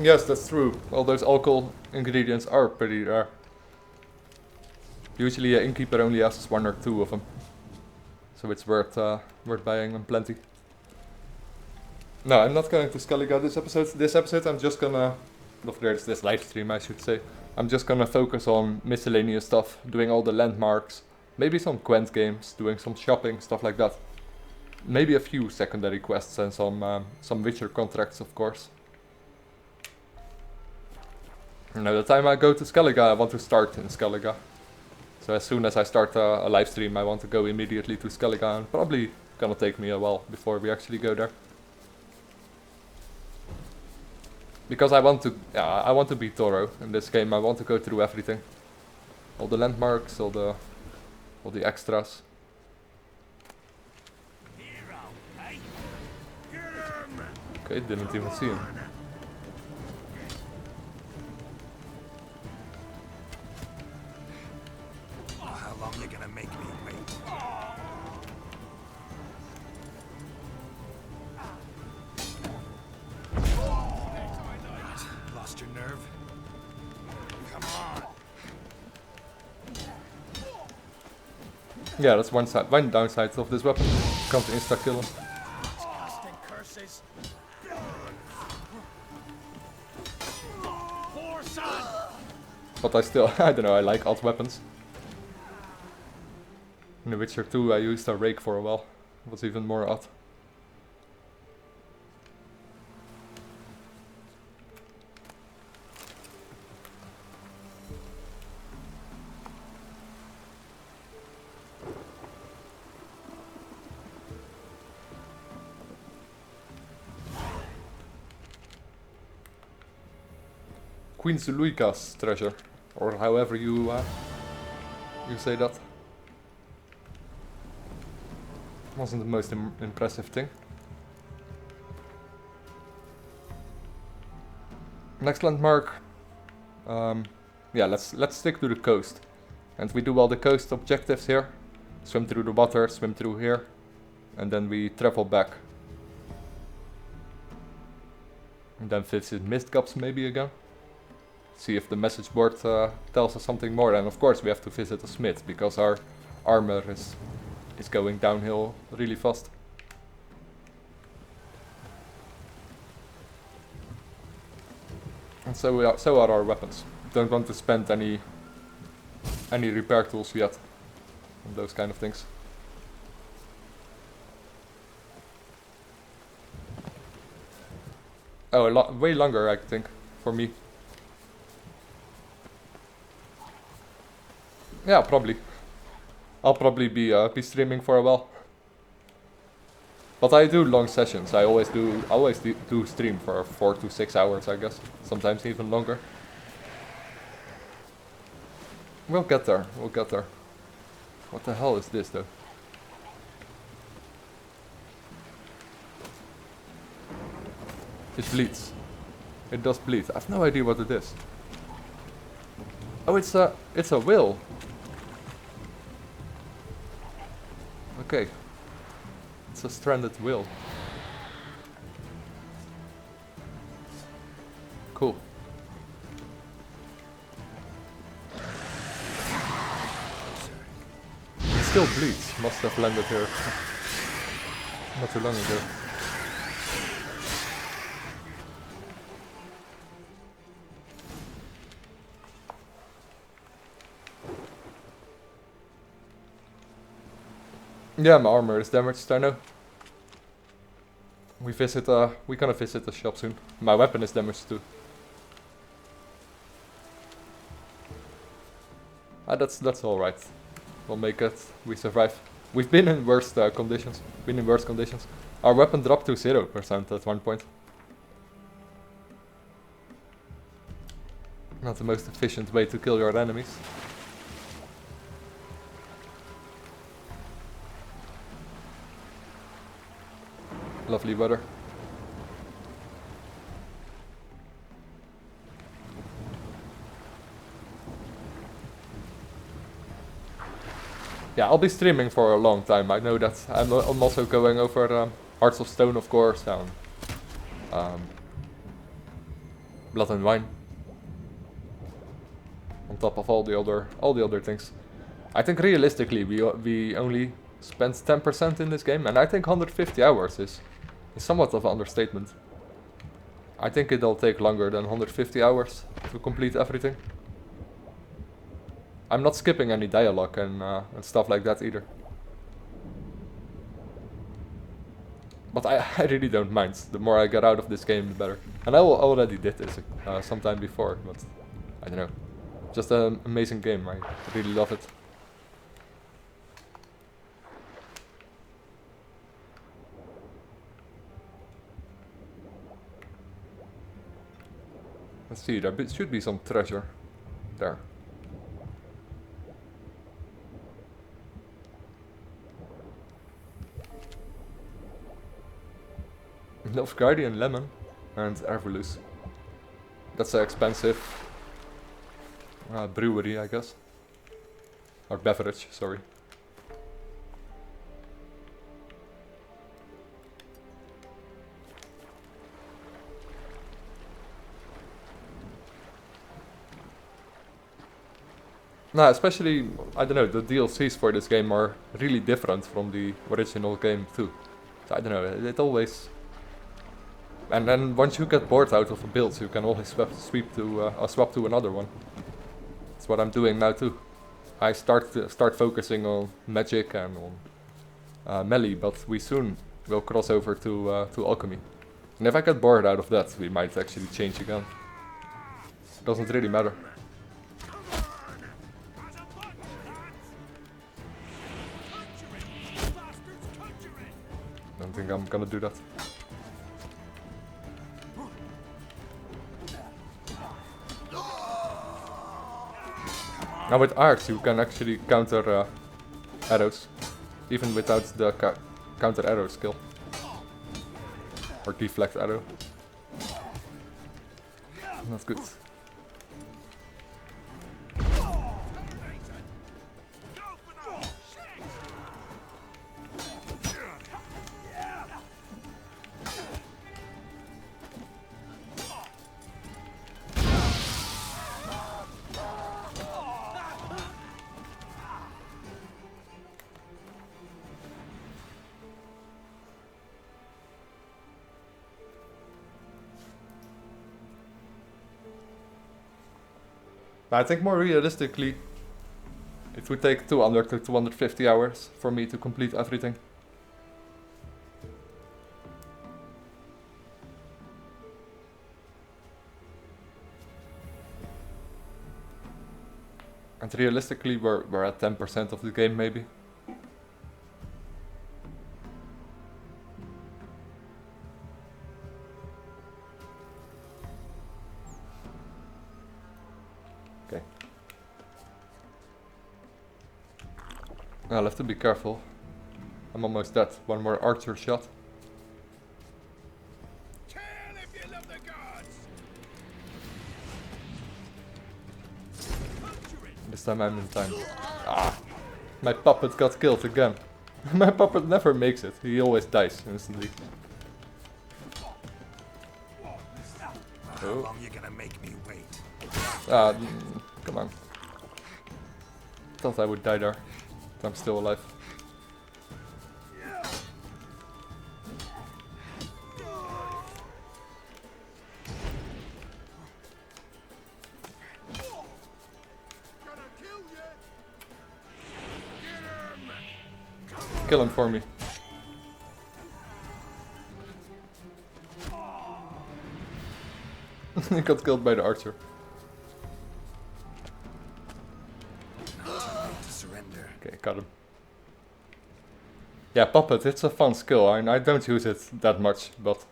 Yes, that's true. All those alcohol ingredients are pretty rare. Usually an innkeeper only has 1 or 2 of them. So it's worth buying them plenty. No, I'm not going to Skellige this episode. This episode I'm just gonna... There's this live stream, I should say. I'm just gonna focus on miscellaneous stuff, doing all the landmarks, maybe some Gwent games, doing some shopping, stuff like that. Maybe a few secondary quests and some Witcher contracts, of course. Now, the time I go to Skellige, I want to start in Skellige. So as soon as I start a live stream, I want to go immediately to Skellige, and probably gonna take me a while before we actually go there. Because I want to be thorough in this game. I want to go through everything, all the landmarks, all the extras. Okay, didn't even see him. How long are you gonna make me wait? Lost your nerve? Come on. Yeah, that's one downside of this weapon. Can't insta kill him. Disgusting curses. Poor son. But I still, I don't know, I like odd weapons. In The Witcher 2 I used a rake for a while. It was even more odd. Queen Zuluika's treasure, or however you say that. Wasn't the most impressive thing. Next landmark. Yeah, let's stick to the coast, and we do all the coast objectives here. Swim through the water, swim through here, and then we travel back. And then visit mist cups maybe again. See if the message board tells us something more, and of course we have to visit a smith because our armor is going downhill really fast. And so are our weapons. Don't want to spend any repair tools yet on those kind of things. Oh, way longer I think for me. Yeah, probably. I'll probably be streaming for a while. But I do long sessions. I always do stream for 4 to 6 hours, I guess. Sometimes even longer. We'll get there. We'll get there. What the hell is this, though? It bleeds. It does bleed. I have no idea what it is. Oh, it's a will. Okay. It's a stranded will. Cool. It still bleeds. Must have landed here not too long ago. Yeah, my armor is damaged, I know. We're gonna visit the shop soon. My weapon is damaged too. Ah, that's alright. We'll make it. We survive. We've been in worse conditions. Our weapon dropped to 0% at one point. Not the most efficient way to kill your enemies. Lovely weather. Yeah, I'll be streaming for a long time. I know that. I'm also going over Hearts of Stone, of course. Blood and Wine. On top of all the other things. I think realistically we only spent 10% in this game, and I think 150 hours is somewhat of an understatement. I think it'll take longer than 150 hours to complete everything. I'm not skipping any dialogue and stuff like that either. But I really don't mind. The more I get out of this game, the better. And I already did this sometime before, but I don't know. Just an amazing game. I really love it. Let's see, there should be some treasure there. Nilfgaardian Lemon and Ervelus. That's an expensive brewery, I guess. Or beverage, sorry. Nah, especially, I don't know, the DLCs for this game are really different from the original game too. So I don't know, it always... And then once you get bored out of a build, you can always swap to another one. That's what I'm doing now too. I start focusing on magic and on melee, but we soon will cross over to alchemy. And if I get bored out of that, we might actually change again. Doesn't really matter. Don't think I'm gonna do that. Now with arcs you can actually counter arrows, even without the counter arrow skill. Or deflect arrow. That's good. I think more realistically, it would take 200 to 250 hours for me to complete everything. And realistically, we're at 10% of the game maybe. Okay. I'll have to be careful. I'm almost dead. One more archer shot. Kill if you love the gods. This time I'm in time. Ah! My puppet got killed again. My puppet never makes it. He always dies instantly. How long you gonna make me wait? Ah, come on. Thought I would die there. But I'm still alive. Kill him for me. He got killed by the archer. Okay, got him. Yeah, puppet, it's a fun skill, and I don't use it that much, but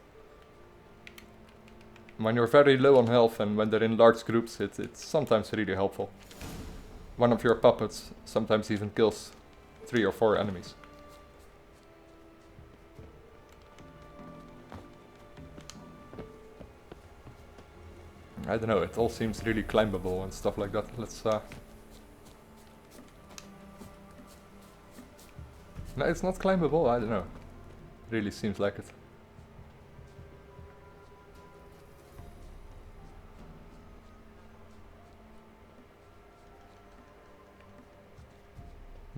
when you're very low on health and when they're in large groups, it's sometimes really helpful. One of your puppets sometimes even kills 3 or 4 enemies. I don't know, it all seems really climbable and stuff like that. Let's No, it's not climbable, I don't know. Really seems like it.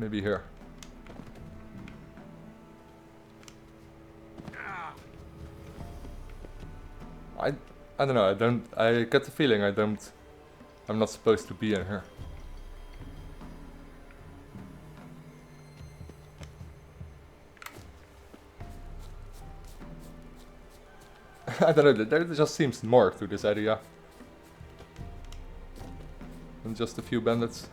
maybe here. I don't know, I get the feeling I'm not supposed to be in here. I don't know, there just seems more to this area than just a few bandits.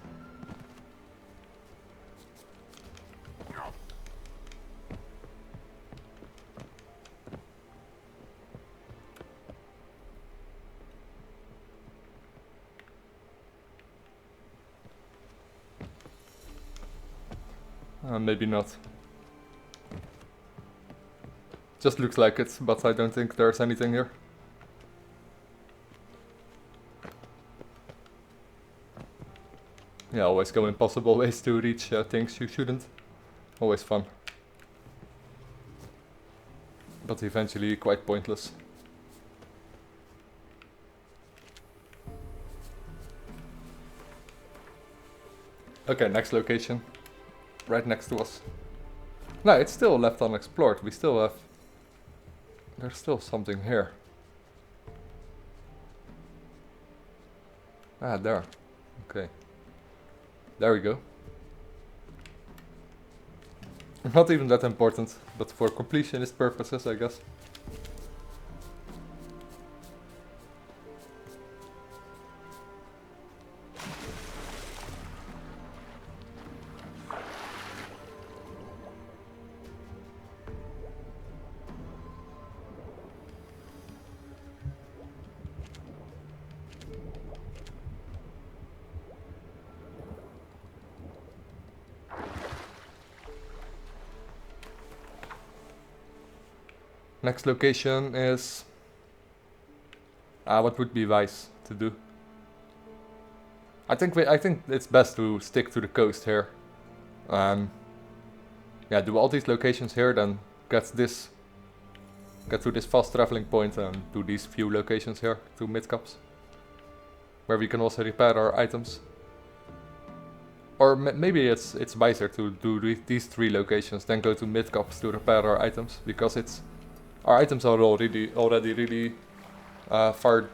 Maybe not. Just looks like it, but I don't think there's anything here. Yeah, always go impossible ways to reach things you shouldn't. Always fun. But eventually quite pointless. Okay, next location. Right next to us. No, it's still left unexplored. We still have... There's still something here. Ah, there. Okay. There we go. Not even that important, but for completionist purposes, I guess. Next location is... what would be wise to do? I think it's best to stick to the coast here. Yeah, do all these locations here, then get to this fast traveling point and do these few locations here to mid-caps, where we can also repair our items. Or maybe it's wiser to do these 3 locations, then go to mid-caps to repair our items, because our items are already really far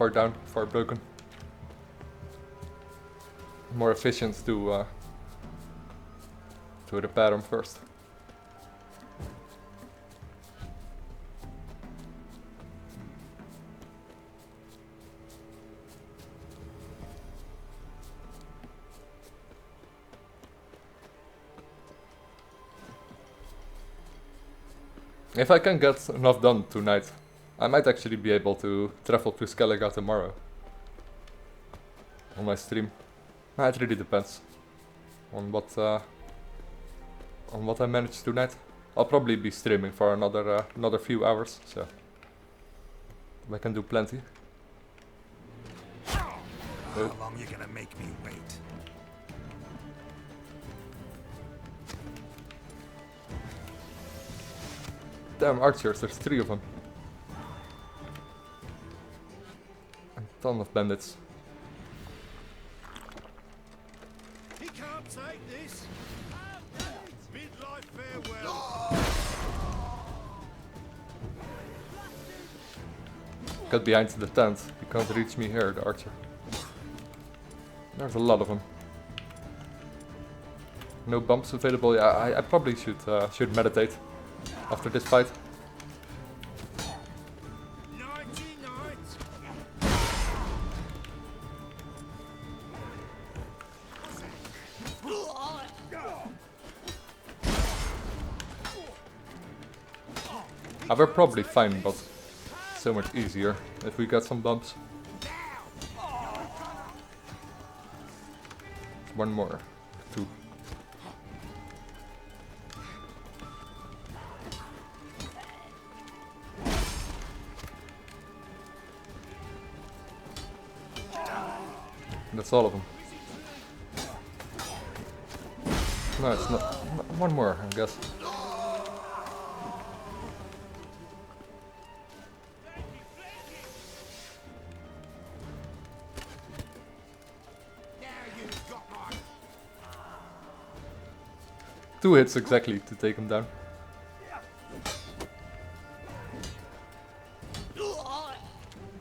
down, far broken. More efficient to repair them first. If I can get enough done tonight, I might actually be able to travel to Skellige tomorrow on my stream. It really depends on what I manage tonight. I'll probably be streaming for another few hours, so I can do plenty. How long you gonna make me wait? Damn archers, there's 3 of them. A ton of bandits. He can't take this. Midlife farewell. Got behind the tent. He can't reach me here, the archer. There's a lot of them. No bumps available. Yeah, I probably should meditate after this fight. We're probably fine, but so much easier if we get some bumps. One more. 2. That's all of them. No, it's not. One more, I guess. Now you 2 hits exactly to take him down.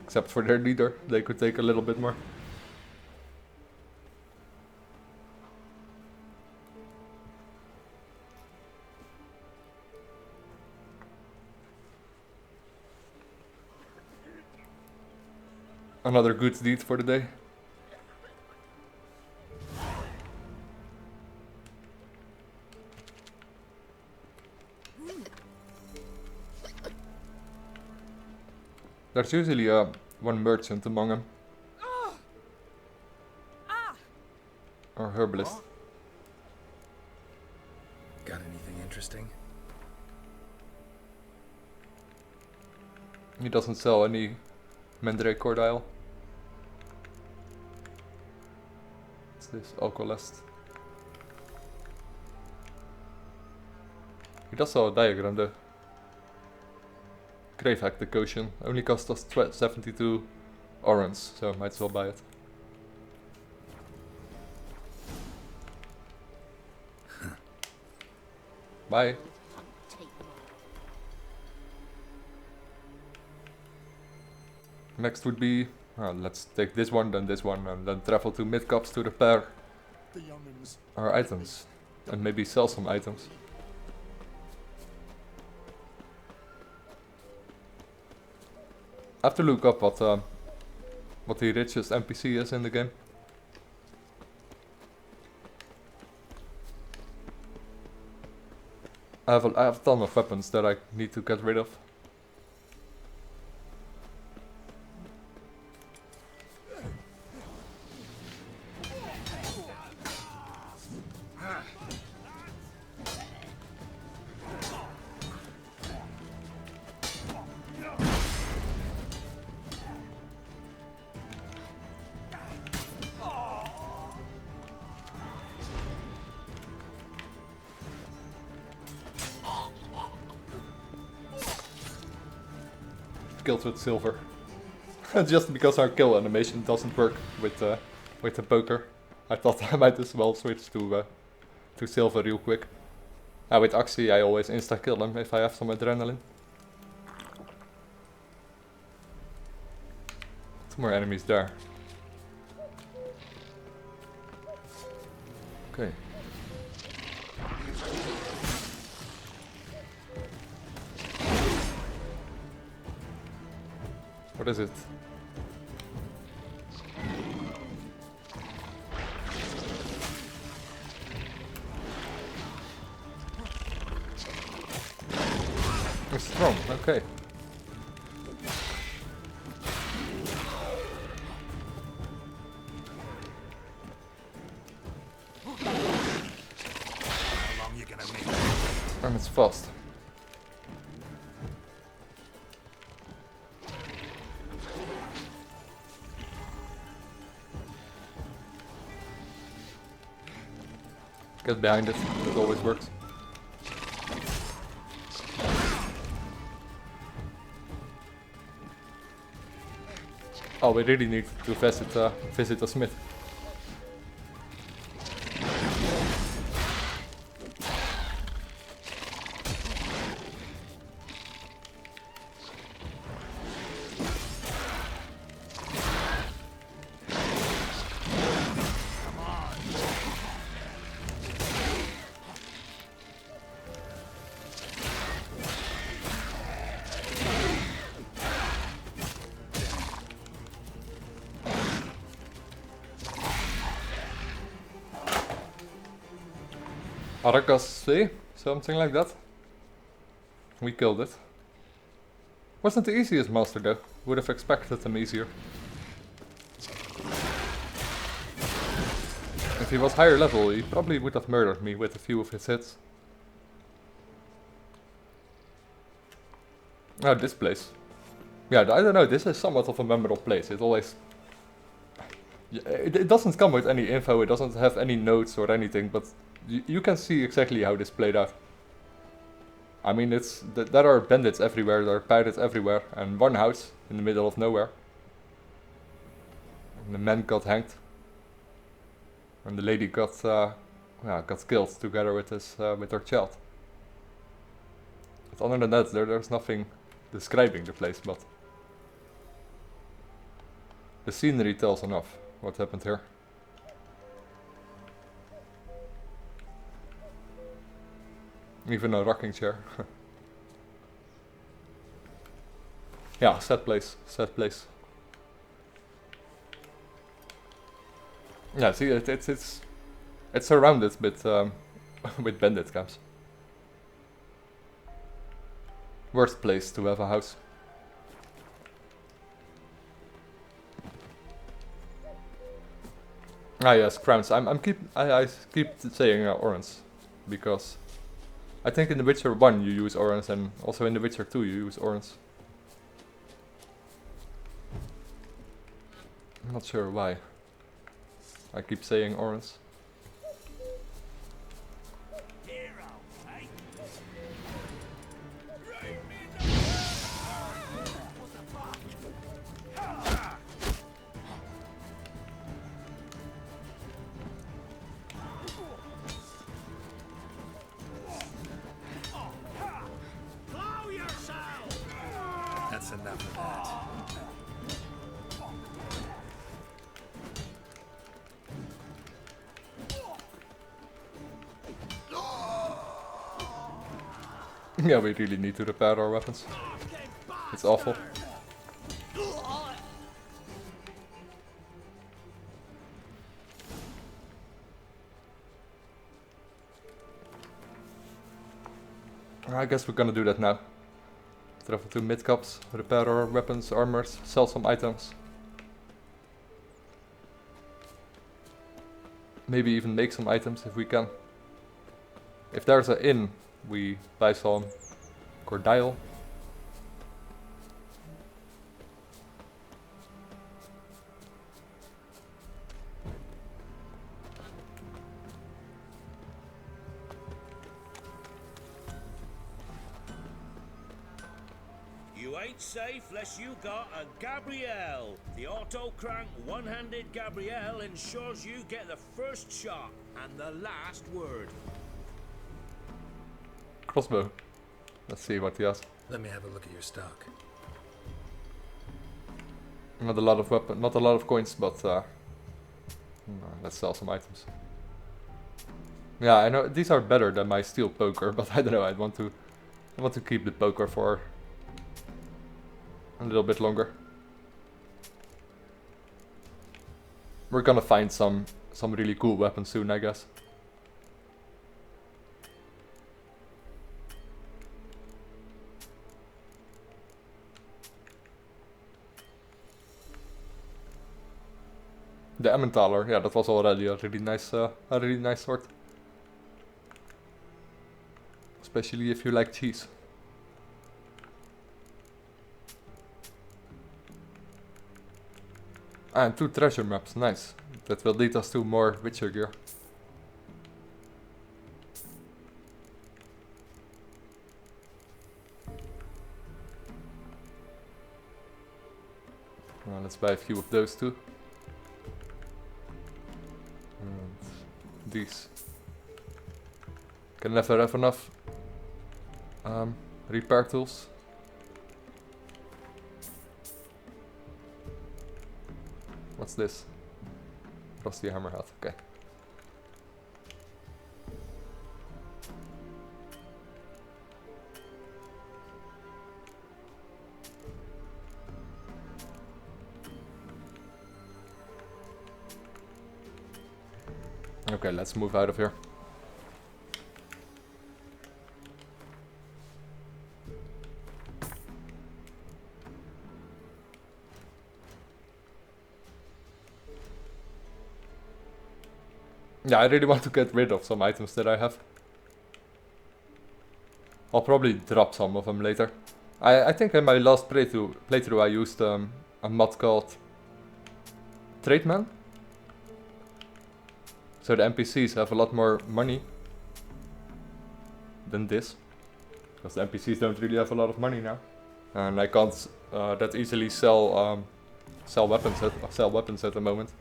Except for their leader, they could take a little bit more. Another good deed for the day. There's usually one merchant among them. Or herbalist. Got anything interesting? He doesn't sell any mandrake cordial. What's this? Alcoholist. He does sell a diagram though. Grave Hack Decoction. Only cost us 72 orange, so might as well buy it. Bye. Next would be, let's take this one, then this one, and then travel to Midcaps to repair our items. And maybe sell some items. I have to look up what the richest NPC is in the game. I have a ton of weapons that I need to get rid of. Killed with silver. Just because our kill animation doesn't work with the poker. I thought I might as well switch to silver real quick. With Axie I always insta kill him if I have some adrenaline. 2 more enemies there. Okay. What is it? It's strong, okay. How long you gonna make it? And it's fast. Get behind it, it always works. Oh, we really need to visit a smith. Arakasse, something like that. We killed it. Wasn't the easiest master though. Would have expected him easier. If he was higher level, he probably would have murdered me with a few of his hits. Oh, this place. Yeah, I don't know, this is somewhat of a memorable place. It always... It doesn't come with any info, it doesn't have any notes or anything, but you can see exactly how this played out. I mean, there are bandits everywhere, there are pirates everywhere, and one house in the middle of nowhere. And the man got hanged. And the lady got got killed together with his with her child. But other than that, there's nothing describing the place, but the scenery tells enough what happened here. Even a rocking chair. Yeah, sad place, sad place. Yeah, see, it's surrounded with with bandit camps. Worst place to have a house. Ah yes, crowns. I keep saying orange because I think in The Witcher 1 you use orange and also in The Witcher 2 you use orange. I'm not sure why. I keep saying orange. That's enough of that. Yeah, we really need to repair our weapons. It's awful. I guess we're gonna do that now. Travel to mid-caps, repair our weapons, armors, sell some items. Maybe even make some items if we can. If there's an inn, we buy some cordial. You ain't safe unless you got a Gabrielle. The auto-crank one-handed Gabrielle ensures you get the first shot and the last word. Crossbow. Let's see what he has. Let me have a look at your stock. Not a lot of not a lot of coins, but let's sell some items. Yeah, I know these are better than my steel poker, but I don't know. I want to keep the poker for a little bit longer. We're gonna find some really cool weapons soon, I guess. The Emmentaler, yeah, that was already a really nice sword. Especially if you like cheese. And 2 treasure maps, nice. That will lead us to more Witcher gear. Let's buy a few of those too. And these. Can never have enough repair tools. What's this? Rusty hammerhead, okay. Okay, let's move out of here. Yeah, I really want to get rid of some items that I have. I'll probably drop some of them later. I think in my last playthrough I used a mod called Trademan. So the NPCs have a lot more money than this. Because the NPCs don't really have a lot of money now. And I can't that easily sell weapons at the moment.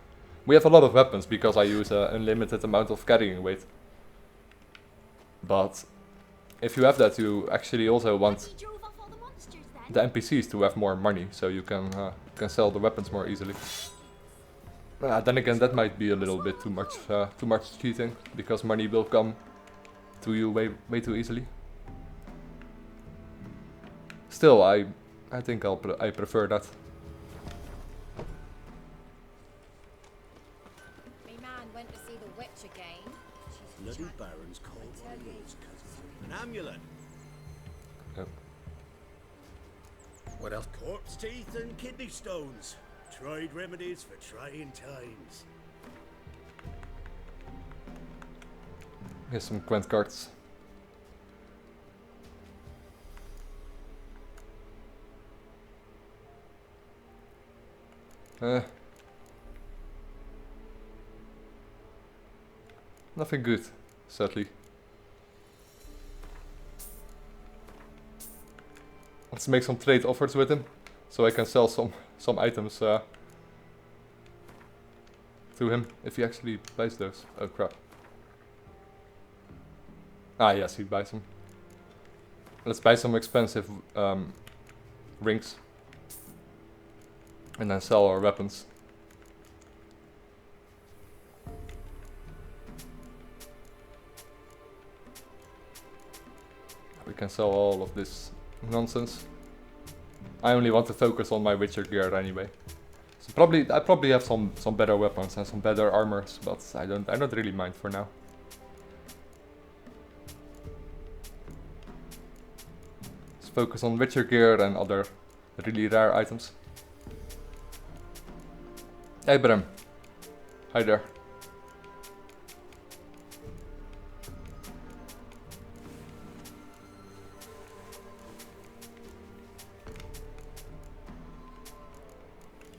We have a lot of weapons because I use an unlimited amount of carrying weight. But if you have that, you actually also want He drove off all the monsters the then? NPCs to have more money, so you can sell the weapons more easily. Then again, that might be a little bit too much cheating, because money will come to you way too easily. Still, I think I prefer that. My man went to see the witch again. She's Bloody chatting. Baron's called I tell what you. he is, cousin. An amulet. Yep. What else? Corpse teeth and kidney stones. Tried remedies for trying times. Here's some Gwent cards. Nothing good, sadly. Let's make some trade offers with him, so I can sell some items to him if he actually buys those. Oh crap. Ah yes, he buys them. Let's buy some expensive rings. And then sell our weapons. We can sell all of this nonsense. I only want to focus on my Witcher gear anyway. So I probably have some better weapons and some better armors, but I don't really mind for now. Let's focus on Witcher gear and other really rare items. Hey Bram. Hi there.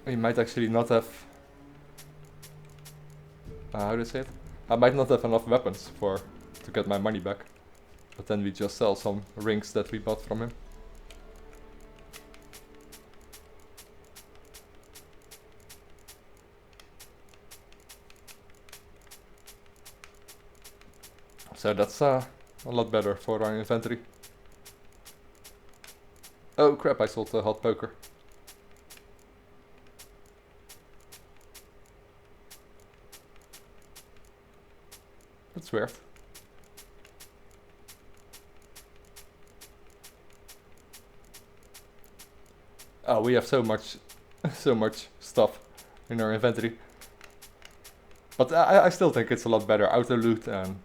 We might actually not have... how do you say it? I might not have enough weapons to get my money back. But then we just sell some rings that we bought from him. So that's a lot better for our inventory. Oh crap, I sold the hot poker. That's weird. Oh, we have so much stuff in our inventory. But I still think it's a lot better. Auto loot and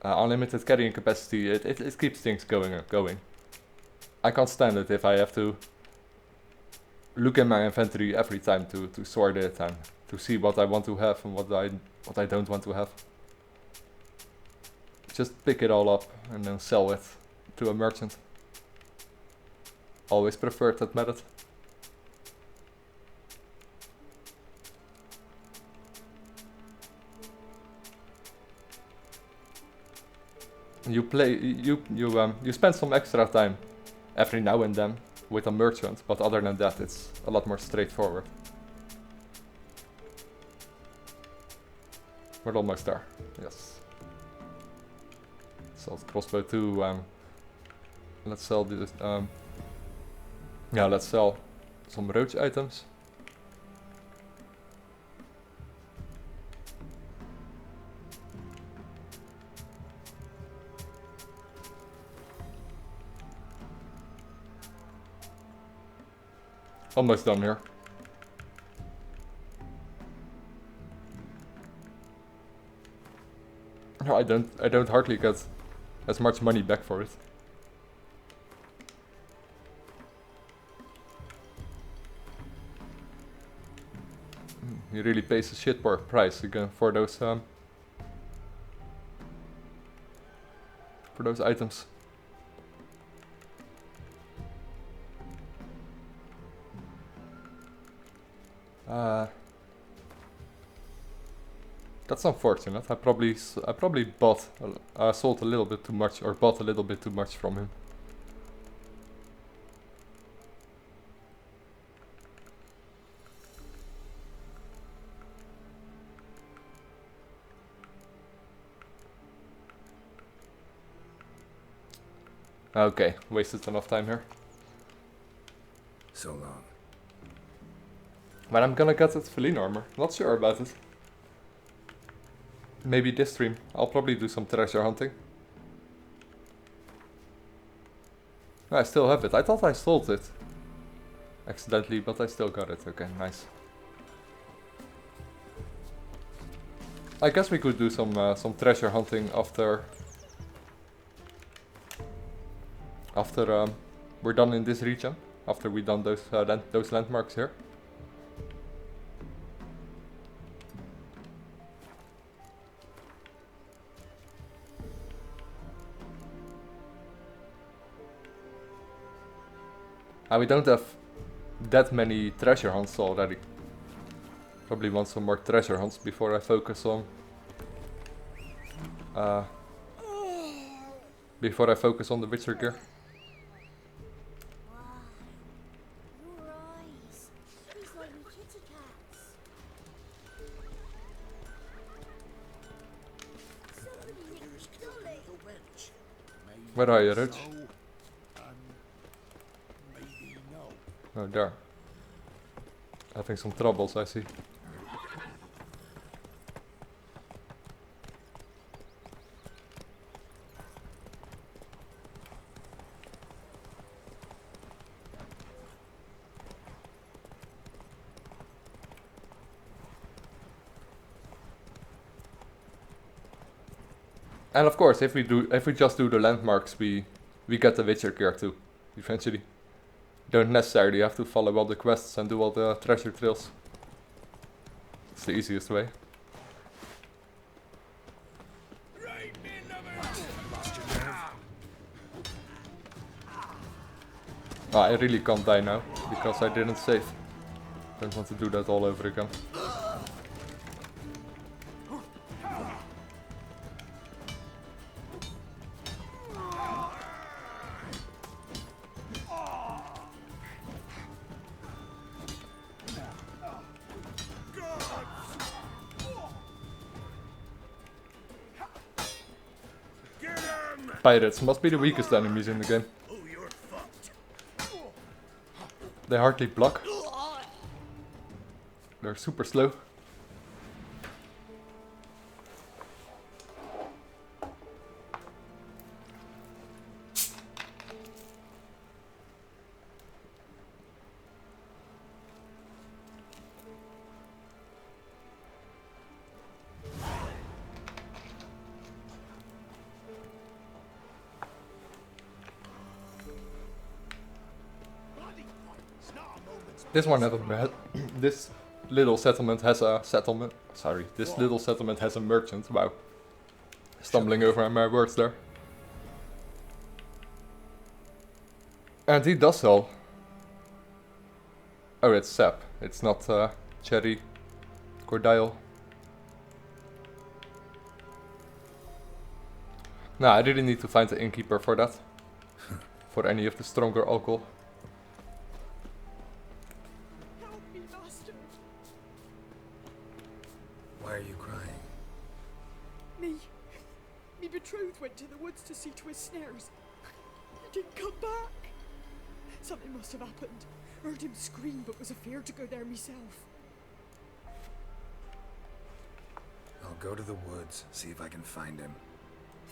unlimited carrying capacity, it keeps things going. I can't stand it if I have to look in my inventory every time to sort it and to see what I want to have and what I don't want to have. Just pick it all up and then sell it to a merchant. Always preferred that method. You spend some extra time every now and then with a merchant, but other than that it's a lot more straightforward. We're almost there, yes. Sell the crossbow too. Let's sell this. Yeah, let's sell some roach items. Almost done here. I don't hardly get as much money back for it. He really pays a shit poor price again for those items. That's unfortunate. I probably sold a little bit too much, or bought a little bit too much from him. Okay, wasted enough time here. So long. When I'm gonna get that Feline armor, not sure about it. Maybe this stream. I'll probably do some treasure hunting. I still have it. I thought I sold it accidentally, but I still got it. Okay, nice. I guess we could do some treasure hunting after we're done in this region. After we done those landmarks here. And we don't have that many treasure hunts already. Probably want some more treasure hunts before I focus on the Witcher gear. Wow. Your eyes. These like me kitty cats. Somebody nicked Dolly. Where are you, Rich? Oh, there. Having some troubles, I see. And of course, if we just do the landmarks, we get the Witcher gear too, eventually. Don't necessarily have to follow all the quests and do all the treasure trails. It's the easiest way. Ah, I really can't die now, because I didn't save. Don't want to do that all over again. Pirates must be the weakest enemies in the game. They hardly block. They're super slow. This one this little settlement has a settlement. Sorry, this little settlement has a merchant. Wow, stumbling over my words there. And he does sell. Oh, it's sap. It's not cherry, cordial. Nah, I really need to find the innkeeper for that. For any of the stronger alcohol. Why are you crying? Me betrothed went to the woods to see to his snares. He didn't come back. Something must have happened. Heard him scream, but was afeard to go there myself. I'll go to the woods, see if I can find him.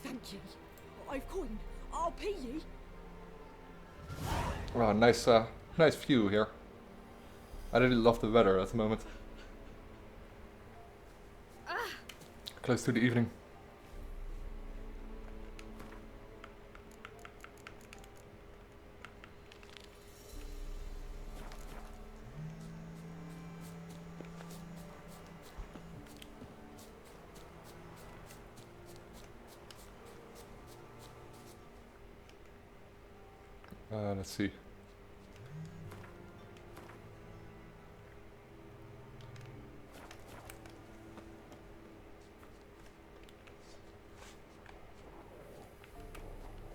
Thank ye. I've coin. I'll pay ye. Oh, nice view here. I really love the weather at the moment. Close to the evening. Let's see.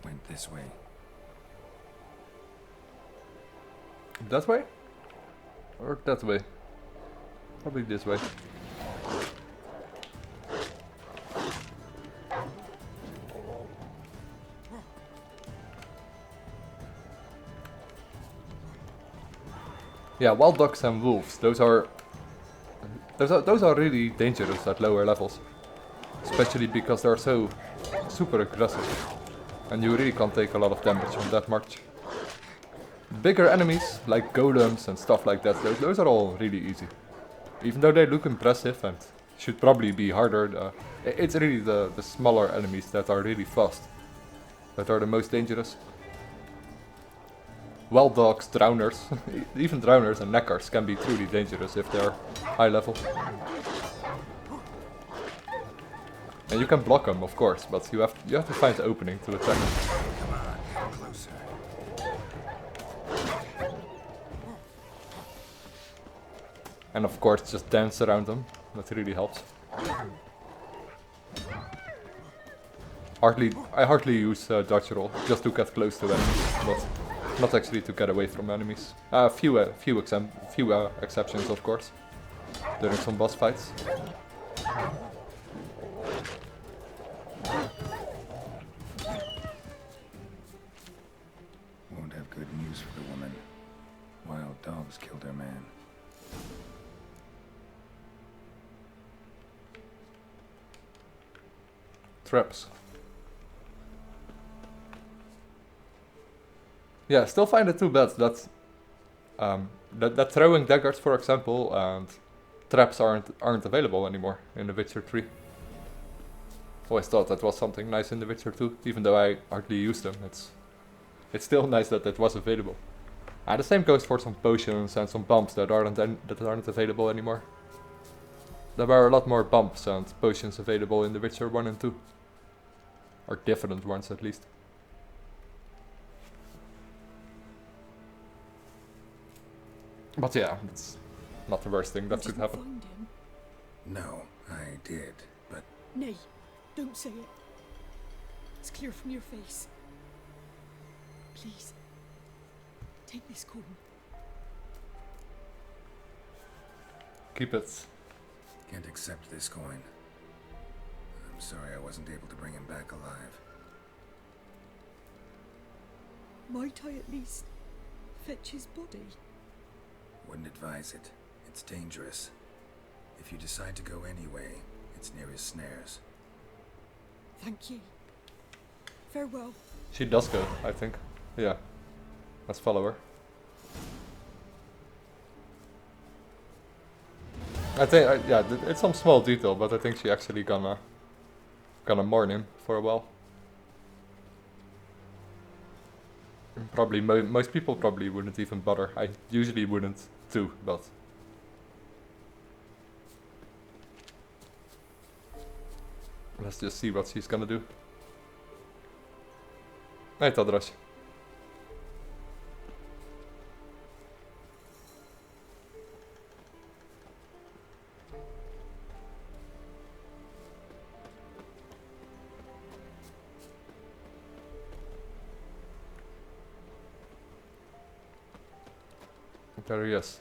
Went this way. That way? Or that way? Probably this way. Yeah, wild dogs and wolves. Those are really dangerous at lower levels, especially because they're so super aggressive, and you really can't take a lot of damage from that much. Bigger enemies like golems and stuff like that, those are all really easy. Even though they look impressive and should probably be harder, it's really the smaller enemies that are really fast that are the most dangerous. Wild dogs, drowners, even drowners and neckars can be truly dangerous if they're high level. And you can block them, of course, but you have to find the opening to attack them. Come on, closer. And of course, just dance around them. That really helps. I hardly use dodge roll just to get close to enemies, but not actually to get away from enemies. Few exceptions, of course, during some boss fights. Won't have good news for the woman. Wild dogs killed her man. Traps. Yeah, still find it too bad that that throwing daggers, for example, and traps aren't available anymore in The Witcher 3. Always thought that was something nice in The Witcher 2, even though I hardly used them. It's still nice that it was available. The same goes for some potions and some bumps that aren't available anymore. There were a lot more bumps and potions available in The Witcher 1 and 2. Or different ones, at least. But yeah, it's not the worst thing that could happen. Find him? No, I did, but Nay, don't say it. It's clear from your face. Please, take this coin. Keep it. can't accept this coin. I'm sorry I wasn't able to bring him back alive. Might I at least fetch his body? Wouldn't advise it. It's dangerous. If you decide to go anyway, it's near his snares. Thank ye. Farewell. She does go, I think. Yeah. Let's follow her. I think, yeah, it's some small detail, but I think she actually gonna mourn him for a while. Probably most people probably wouldn't even bother. I usually wouldn't too, but let's just see what she's gonna do. Hey, Tadras. There he is.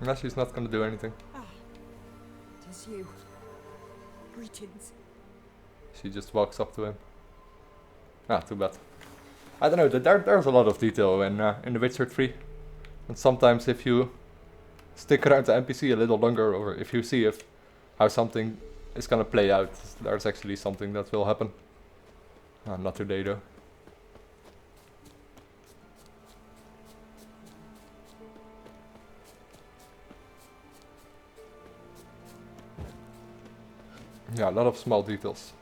No, she's not gonna do anything. Ah, it is you. Greetings. She just walks up to him. Ah, too bad. I don't know, there's a lot of detail in The Witcher 3. And sometimes if you stick around the NPC a little longer, or if you see how something is gonna play out, there's actually something that will happen. Not today though. Yeah, a lot of small details.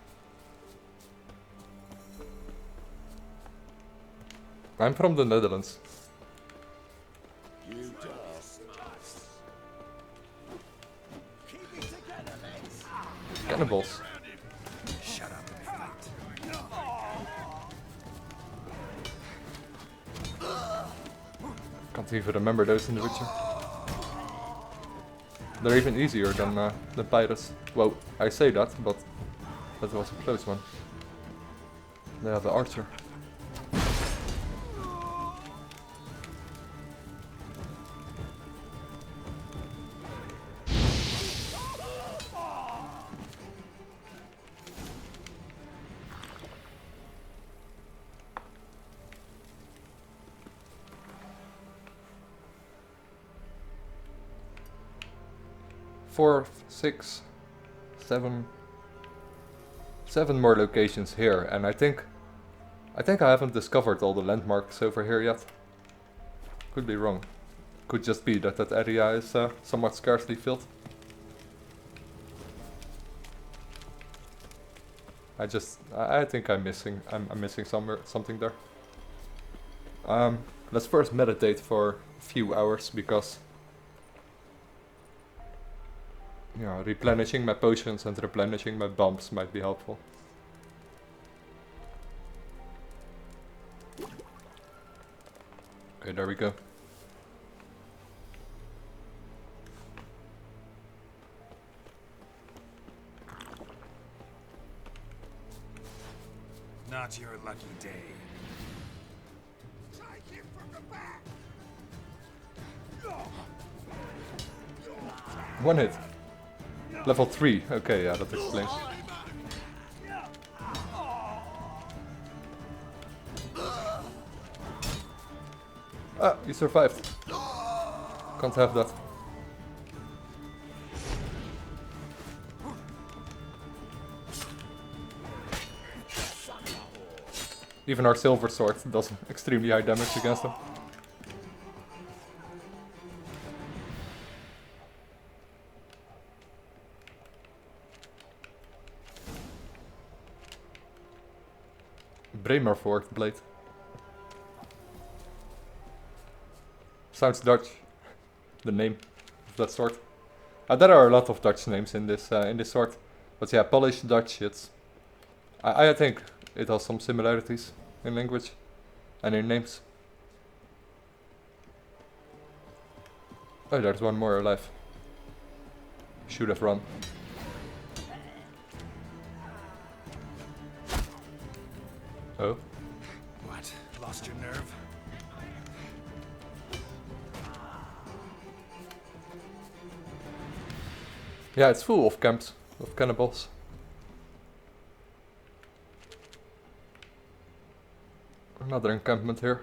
I'm from the Netherlands. Cannibals. Shut up and fight. Can't even remember those in The Witcher. They're even easier than pirates. Well, I say that, but that was a close one. They have the archer. 4, 6, 7, 7 more locations here, and I think I haven't discovered all the landmarks over here yet. Could be wrong. Could just be that that area is somewhat scarcely filled. I think I'm missing something there. Let's first meditate for a few hours because yeah, replenishing my potions and replenishing my bombs might be helpful. Okay, there we go. Not your lucky day. One hit. Level 3. Okay, yeah, that explains. Ah, you survived. Can't have that. Even our silver sword does extremely high damage against them. Bremervoort blade. Sounds Dutch. The name of that sword. There are a lot of Dutch names in this sword, but yeah, Polish, Dutch. I think it has some similarities in language and in names. Oh, there's one more alive. Should have run. Oh. What? Lost your nerve? Yeah, it's full of camps of cannibals. Another encampment here.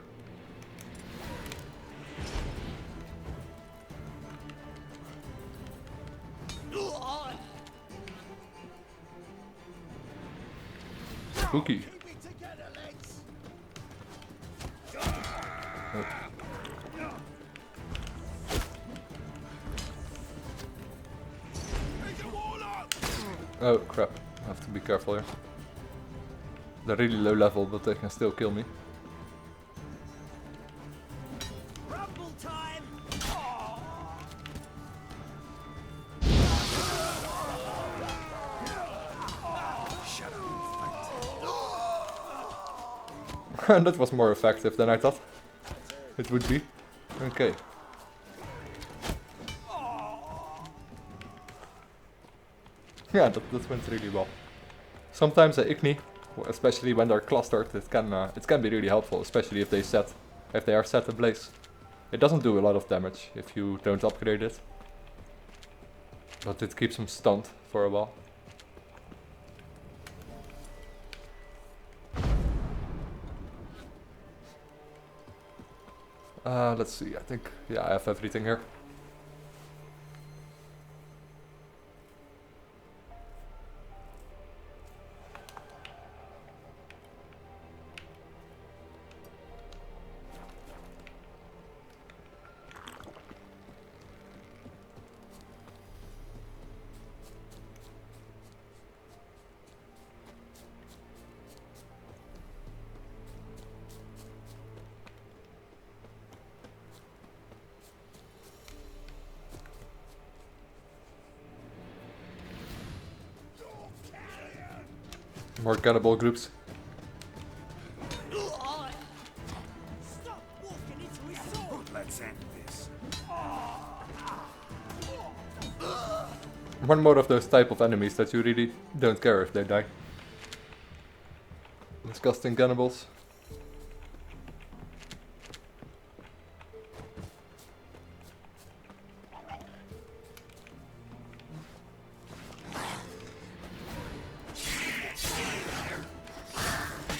Spooky. Oh crap, I have to be careful here. They're really low level, but they can still kill me. Rumble time! Shut up and fight. That was more effective than I thought it would be. Okay. Yeah, that went really well. Sometimes the Igni, especially when they're clustered, it can be really helpful, especially if they are set ablaze. It doesn't do a lot of damage if you don't upgrade it, but it keeps them stunned for a while. Let's see, I think, yeah, I have everything here. More cannibal groups. Let's end this. One more of those type of enemies that you really don't care if they die. Disgusting cannibals.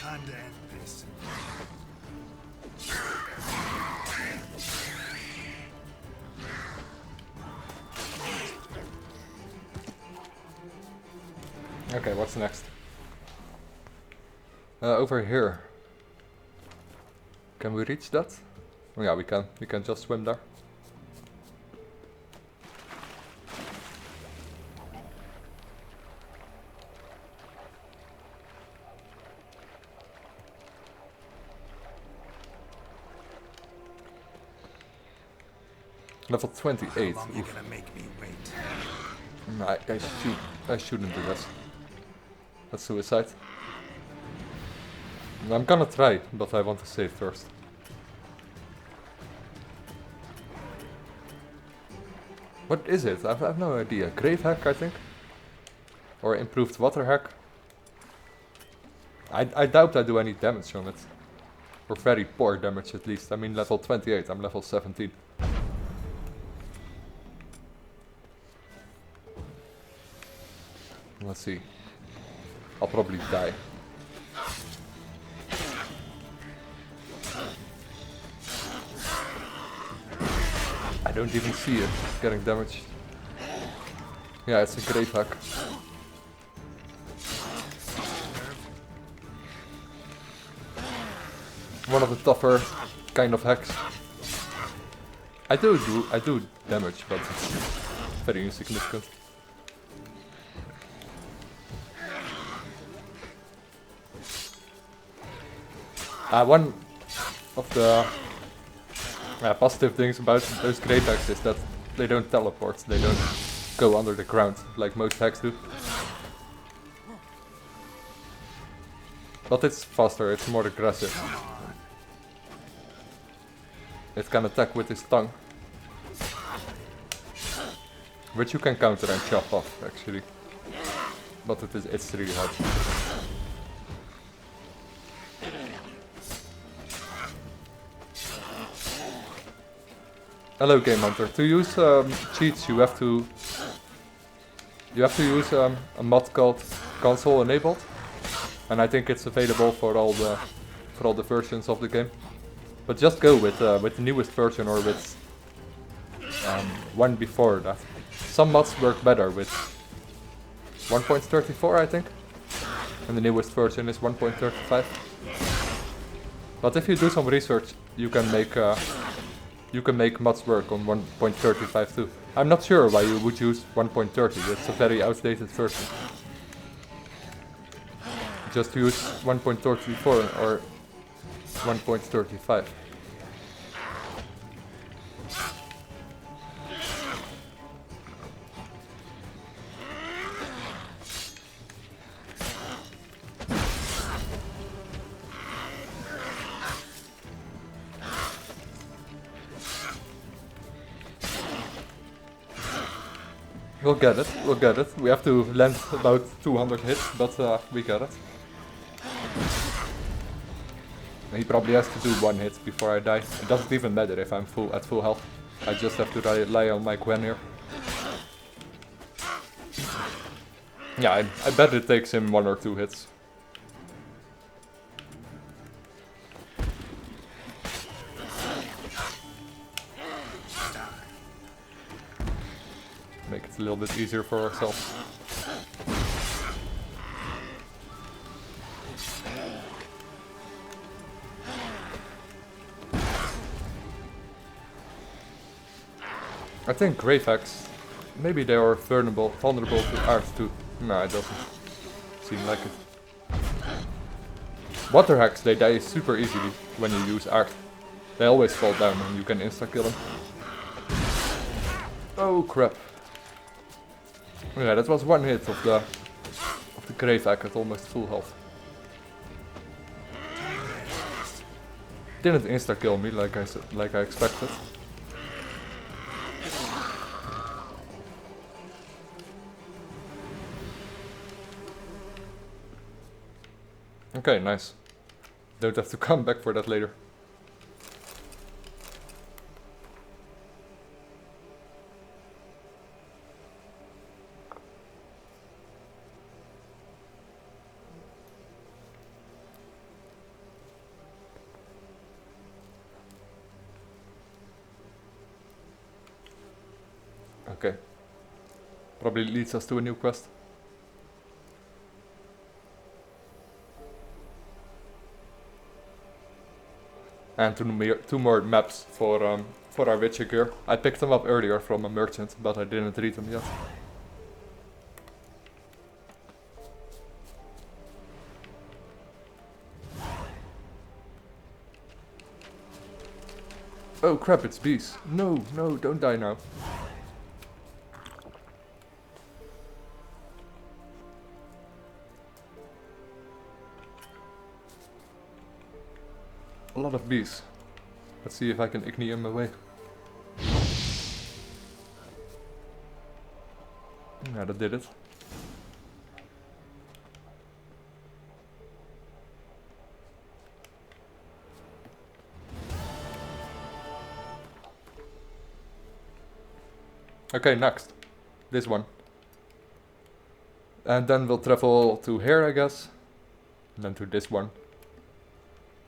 Time to end this. Okay, what's next? Over here. Can we reach that? Oh yeah, we can. We can just swim there. Level 28. How long you gonna make me wait? I shouldn't do this. That's suicide. I'm gonna try, but I want to save first. What is it? I have no idea. Grave hack, I think? Or improved water hack? I doubt I do any damage on it. Or very poor damage at least. I mean level 28, I'm level 17. Let's see. I'll probably die. I don't even see it getting damaged. Yeah, it's a grave hack. One of the tougher kind of hacks. I do damage, but it's very insignificant. One of the positive things about those grave hacks is that they don't teleport, they don't go under the ground like most hacks do. But it's faster, it's more aggressive. It can attack with its tongue. Which you can counter and chop off actually. But it's really hard. Hello Game Hunter. To use cheats you have to use a mod called console enabled, and I think it's available for all the versions of the game. But just go with the newest version or with one before that. Some mods work better with 1.34 I think, and the newest version is 1.35. But if you do some research, you can make mods work on 1.35 too. I'm not sure why you would use 1.30, it's a very outdated version. Just use 1.34 or 1.35. We'll get it, we'll get it. We have to land about 200 hits, but we get it. He probably has to do one hit before I die. It doesn't even matter if I'm at full health. I just have to rely on my Gwen here. Yeah, I bet it takes him 1 or 2 hits. Make it a little bit easier for ourselves. I think grave hacks, maybe they are vulnerable to art too. No, it doesn't seem like it. Water hacks, they die super easily when you use art. They always fall down and you can insta-kill them. Oh crap. Yeah, that was 1 hit of the grave hack at almost full health. Didn't insta-kill me like I expected. Okay, nice. Don't have to come back for that later. Okay. Probably leads us to a new quest. And two more maps for our Witcher gear. I picked them up earlier from a merchant, but I didn't read them yet. Oh crap, it's bees. No, no, don't die now. A lot of bees. Let's see if I can ignite them away. Yeah, that did it. Okay, next. This one. And then we'll travel to here, I guess. And then to this one.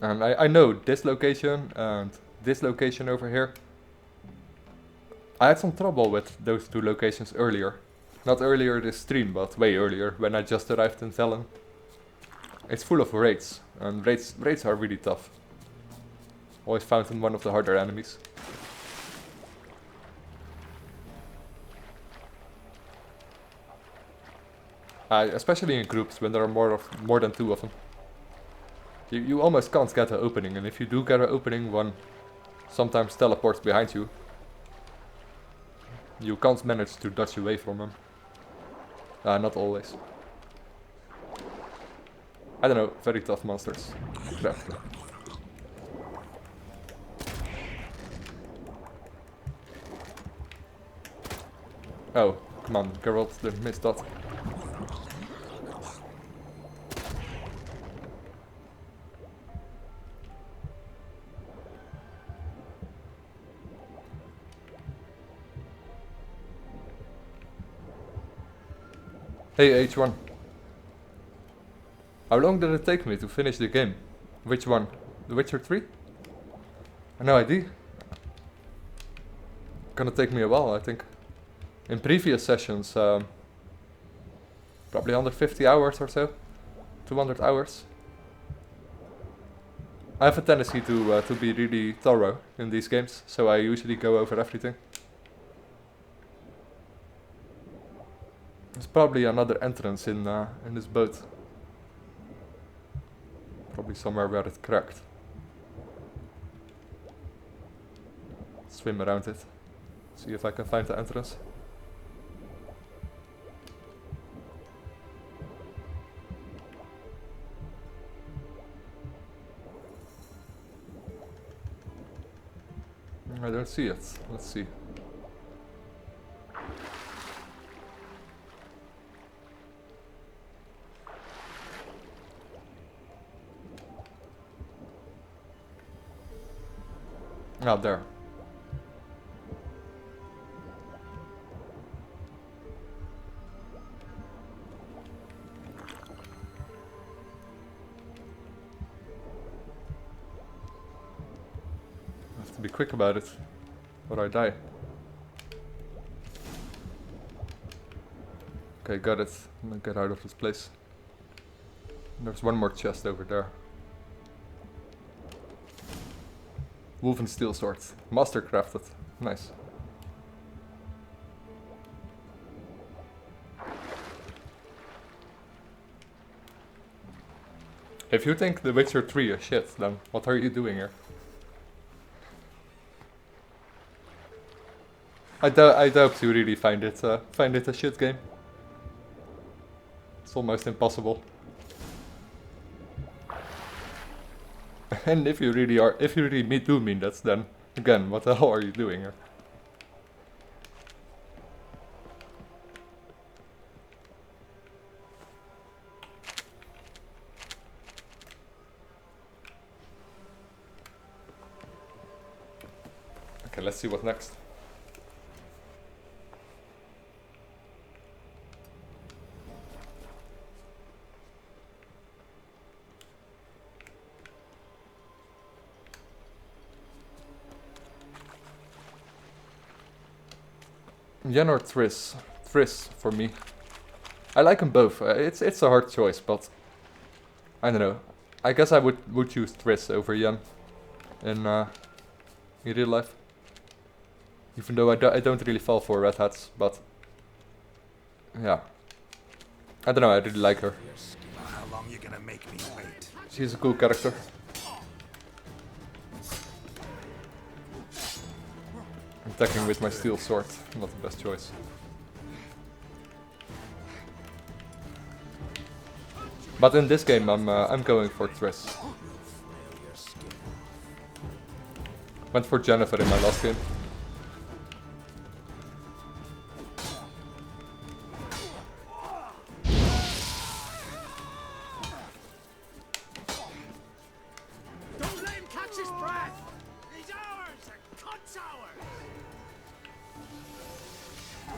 And I know this location and this location over here. I had some trouble with those two locations earlier. Not earlier this stream, but way earlier, when I just arrived in Velen. It's full of raids, and raids are really tough. Always found them one of the harder enemies. Especially in groups, when there are more than two of them. You almost can't get an opening, and if you do get an opening, one sometimes teleports behind you. You can't manage to dodge away from them. Not always. I don't know, very tough monsters. Crap. Oh, come on, Geralt, don't miss that. Hey H1. How long did it take me to finish the game? Which one? The Witcher 3? No idea. Gonna take me a while, I think. In previous sessions, probably 150 hours or so. 200 hours. I have a tendency to be really thorough in these games, so I usually go over everything. There's probably another entrance in this boat. Probably somewhere where it cracked. Swim around it. See if I can find the entrance. I don't see it. Let's see. Ah, there. I have to be quick about it, or I die. Okay, got it. I'm gonna get out of this place. There's one more chest over there. Woven steel sword. Master crafted. Nice. If you think The Witcher 3 is shit, then what are you doing here? I doubt you really find it a shit game. It's almost impossible. And if you really do mean that, then again, what the hell are you doing here? Okay, let's see what's next. Yen or Triss? Triss for me. I like them both. It's a hard choice, but I don't know. I guess I would choose Triss over Yen. in real life. Even though I don't really fall for red hats, but yeah. I don't know, I really like her. How long you gonna make me wait? She's a cool character. Attacking with my steel sword, not the best choice. But in this game I'm going for Triss. Went for Jennifer in my last game. Don't let him catch his breath! He's ours! A cunt's ours!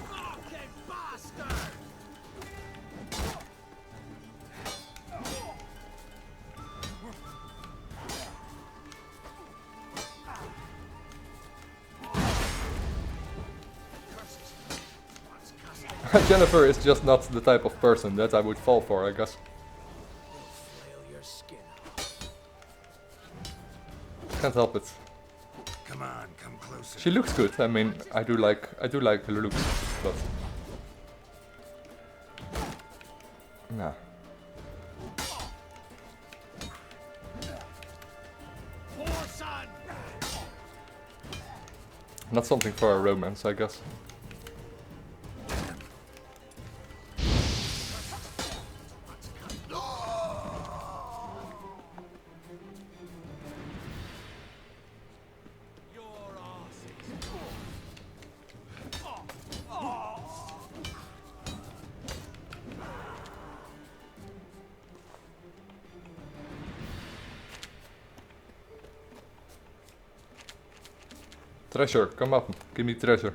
Fucking bastard! Jennifer is just not the type of person that I would fall for, I guess. Can't help it. Come on, come closer. She looks good. I mean, I do like her looks, but nah. Poor son! Not something for a romance, I guess. Treasure, come up, give me treasure.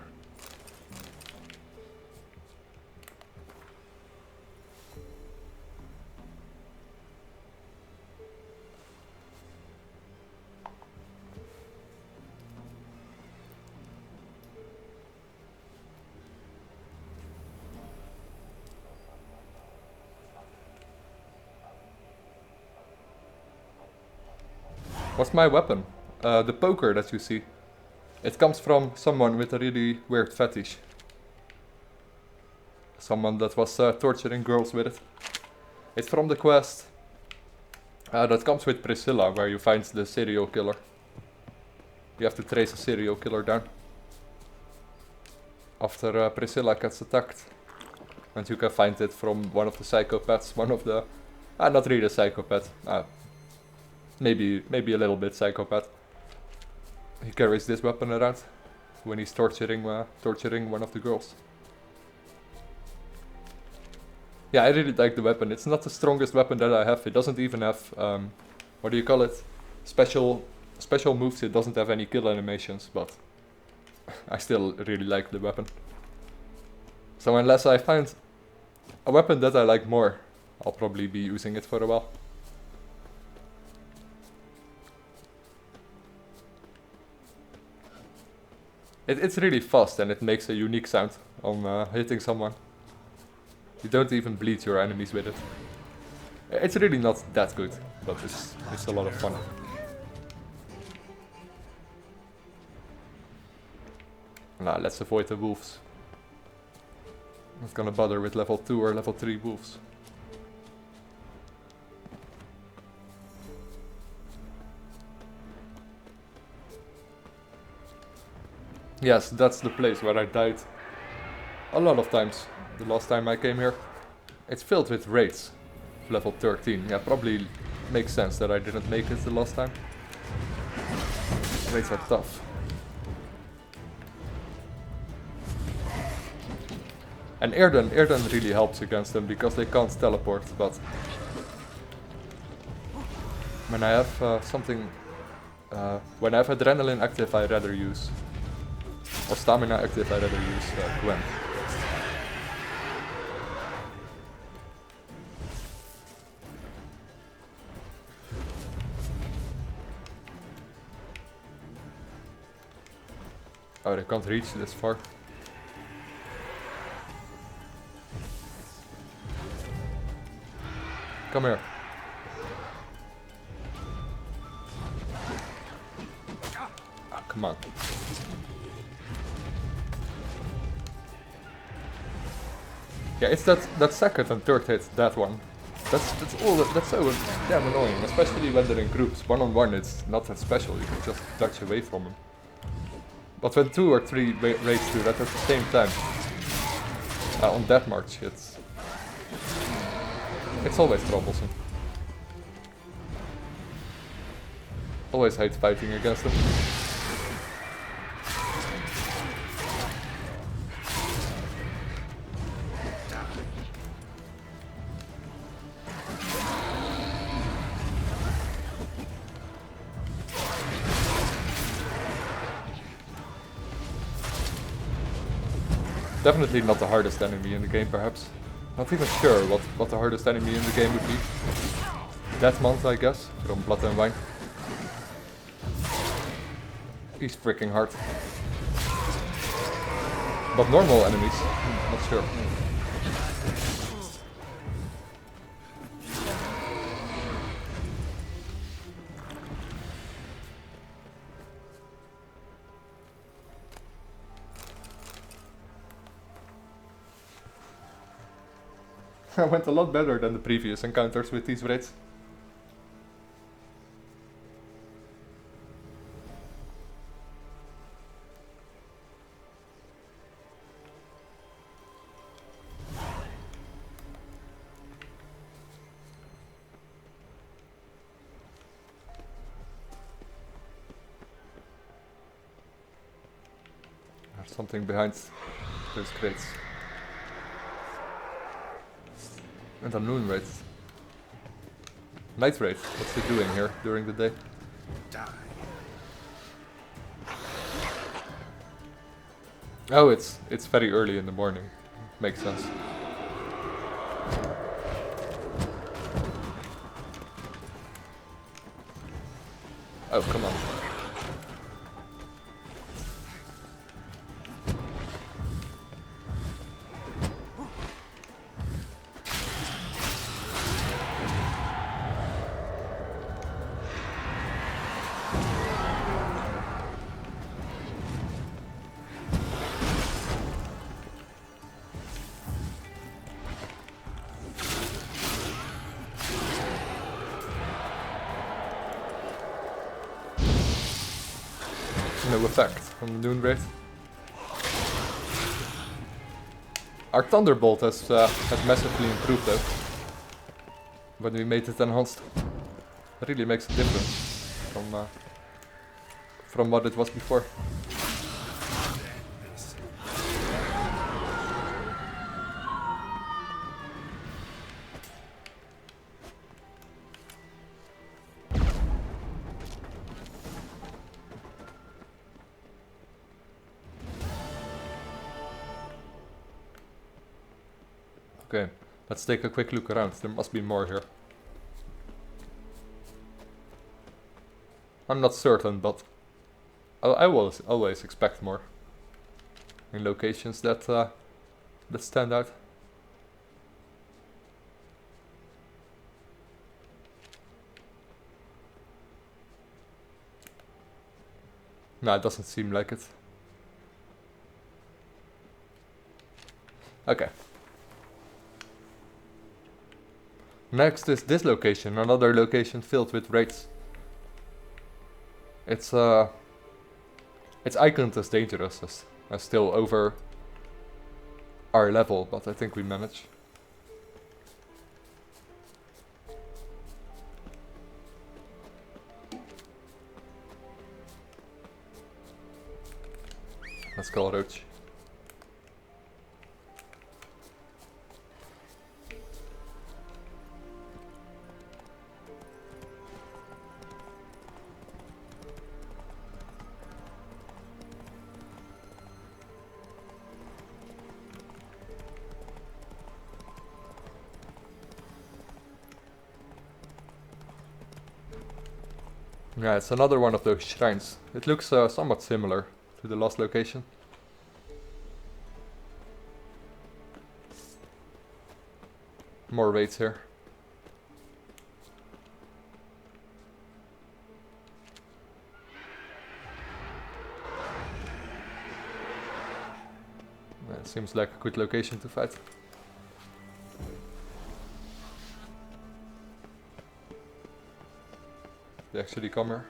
What's my weapon? The poker that you see. It comes from someone with a really weird fetish. Someone that was torturing girls with it. It's from the quest that comes with Priscilla, where you find the serial killer. You have to trace a serial killer down. After Priscilla gets attacked. And you can find it from one of the psychopaths, one of the... not really a psychopath. Maybe a little bit psychopath. He carries this weapon around when he's torturing one of the girls. Yeah, I really like the weapon. It's not the strongest weapon that I have. It doesn't even have, what do you call it? Special moves. It doesn't have any kill animations, but I still really like the weapon. So unless I find a weapon that I like more, I'll probably be using it for a while. It's really fast and it makes a unique sound on hitting someone. You don't even bleed your enemies with it. It's really not that good, but it's a lot of fun. Now let's avoid the wolves. Not gonna bother with level 2 or level 3 wolves. Yes, that's the place where I died a lot of times. The last time I came here. It's filled with raids. Level 13. Yeah, probably makes sense that I didn't make it the last time. Raids are tough. And Erden really helps against them because they can't teleport, but when I have when I have adrenaline active, I rather use, or stamina active, I rather use Gwen. Oh, they can't reach this far. Come here. Come on. Yeah, it's that second and third hit, that one. That's so damn annoying, especially when they're in groups. One-on-one, it's not that special. You can just dodge away from them. But when 2 or 3 raids do that at the same time, on that march, it's always troublesome. Always hate fighting against them. Definitely not the hardest enemy in the game, perhaps. Not even sure what the hardest enemy in the game would be. Deathmont, I guess, from Blood and Wine. He's freaking hard. But normal enemies, not sure. I went a lot better than the previous encounters with these raids. There's something behind those crates. And a noon raid. Night raid. What's he doing here during the day? Oh, it's very early in the morning. Makes sense. Oh, come on. No effect on the noon raid. Our Thunderbolt has massively improved though. When we made it enhanced. It really makes a difference from what it was before. Okay, let's take a quick look around. There must be more here. I'm not certain, but I will always expect more in locations that stand out. No, it doesn't seem like it. Okay. Next is this location, another location filled with raids. It's iconed as dangerous, as still over our level, but I think we manage. Let's call Roach. Yeah, it's another one of those shrines. It looks somewhat similar to the last location. More raids here. Seems like a good location to fight. They actually come here.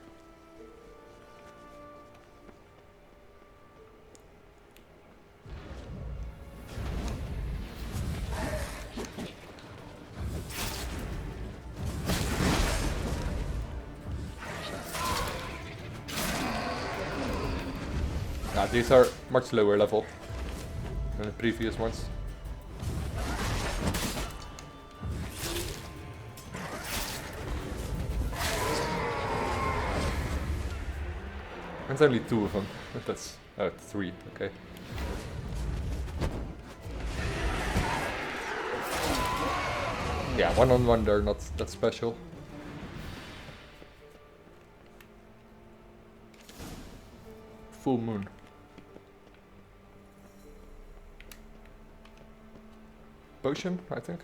These are much lower level than the previous ones. There's only 2 of them, but that's... oh, 3, okay. Yeah, 1-on-1 they're not that special. Full moon. Potion, I think.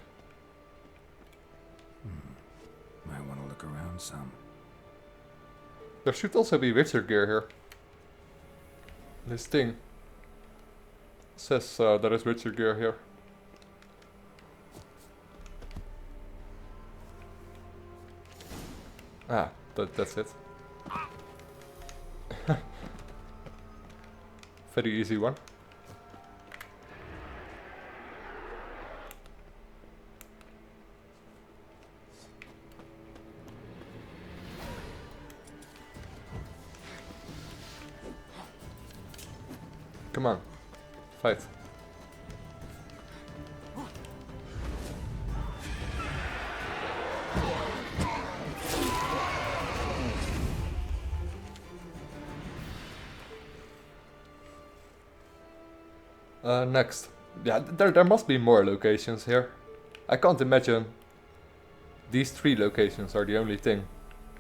Might want to look around some. There should also be witcher gear here. This thing says there is witcher gear here. Ah, that's it. Very easy one. Come on, fight. Next. Yeah, there must be more locations here. I can't imagine these 3 locations are the only thing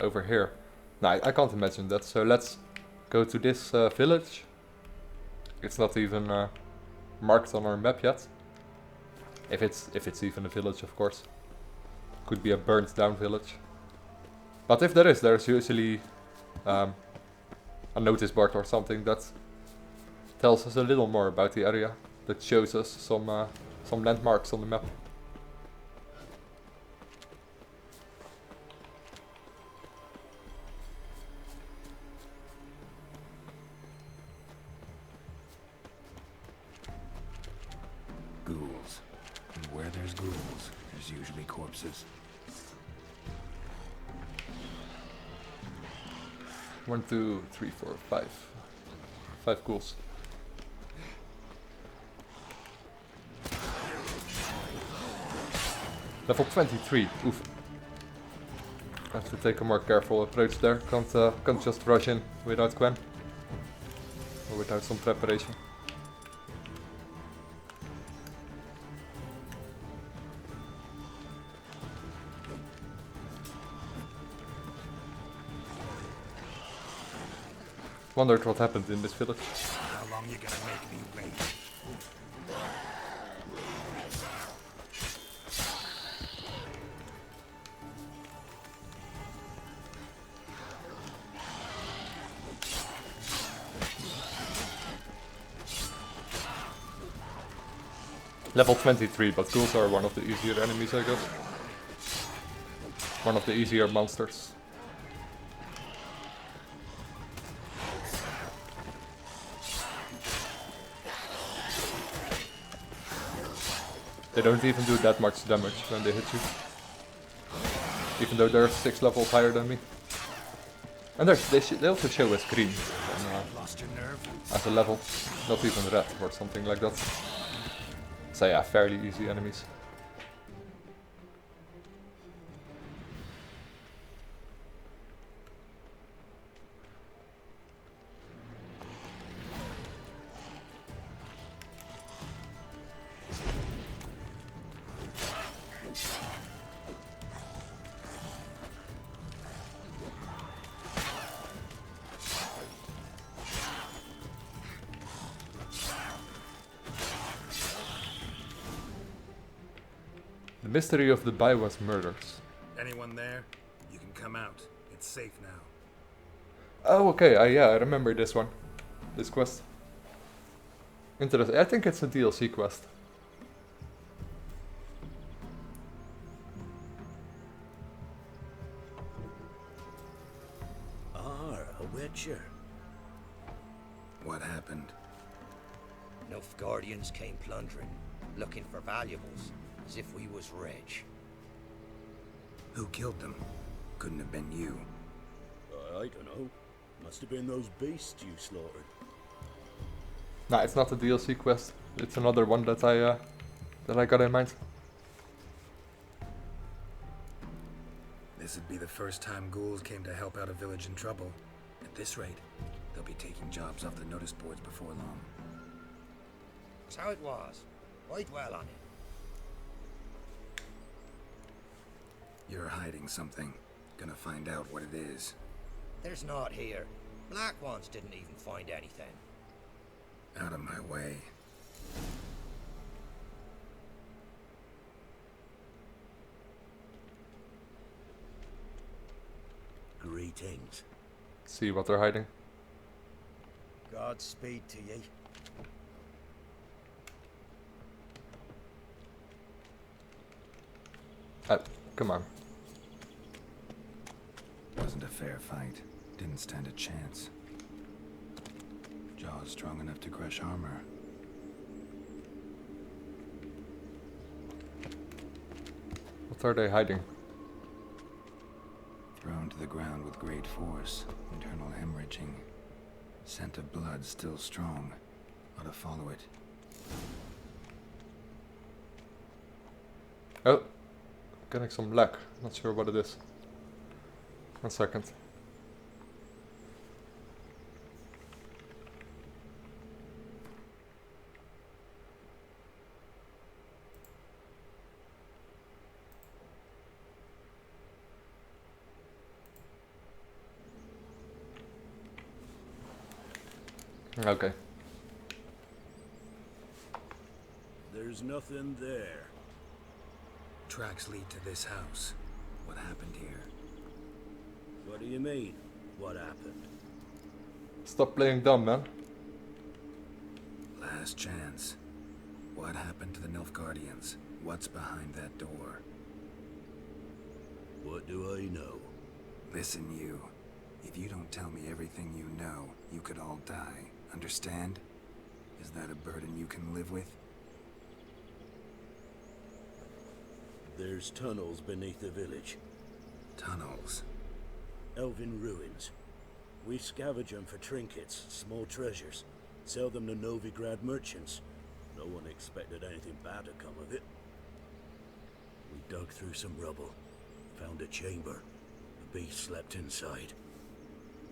over here. No, I can't imagine that. So let's go to this village. It's not even marked on our map yet. If it's even a village, of course. Could be a burnt down village. But if there is, there's usually a notice board or something that tells us a little more about the area. That shows us some landmarks on the map. Ghouls. And where there's ghouls, there's usually corpses. 1, 2, 3, 4, 5. 5 ghouls. Level 23. Oof. I have to take a more careful approach there. Can't just rush in without Gwen. Or without some preparation. Wondered what happened in this village. How long you gonna make me wait? Level 23, but ghouls are one of the easier enemies, I guess. One of the easier monsters. They don't even do that much damage when they hit you. Even though they're 6 levels higher than me. And they also show as green as a level, not even red or something like that. So yeah, fairly easy enemies. The mystery of the Baiwa's murders. Anyone there? You can come out. It's safe now. Oh, okay. Yeah, I remember this one. This quest. Interesting. I think it's a DLC quest. A witcher. What happened? Nilfgaardians came plundering, looking for valuables, as if we was rich. Who killed them? Couldn't have been you. I don't know. Must have been those beasts you slaughtered. Nah, it's not a DLC quest. It's another one that I got in mind. This would be the first time ghouls came to help out a village in trouble. At this rate, they'll be taking jobs off the notice boards before long. That's how it was. Why dwell on it? You're hiding something. Gonna find out what it is. There's naught here. Black ones didn't even find anything. Out of my way. Greetings. See what they're hiding. Godspeed to ye. Come on. Wasn't a fair fight. Didn't stand a chance. Jaws strong enough to crush armor. What are they hiding? Thrown to the ground with great force. Internal hemorrhaging. Scent of blood still strong. Ought to follow it. Oh, getting some lag. Not sure what it is. 1 second. Okay. There's nothing there. Tracks lead to this house. What happened here? What do you mean? What happened? Stop playing dumb, man. Last chance. What happened to the Nilfgaardians? What's behind that door? What do I know? Listen, you. If you don't tell me everything you know, you could all die. Understand? Is that a burden you can live with? There's tunnels beneath the village. Tunnels. Elven ruins. We scavenge them for trinkets, small treasures. Sell them to Novigrad merchants. No one expected anything bad to come of it. We dug through some rubble. Found a chamber. The beast slept inside.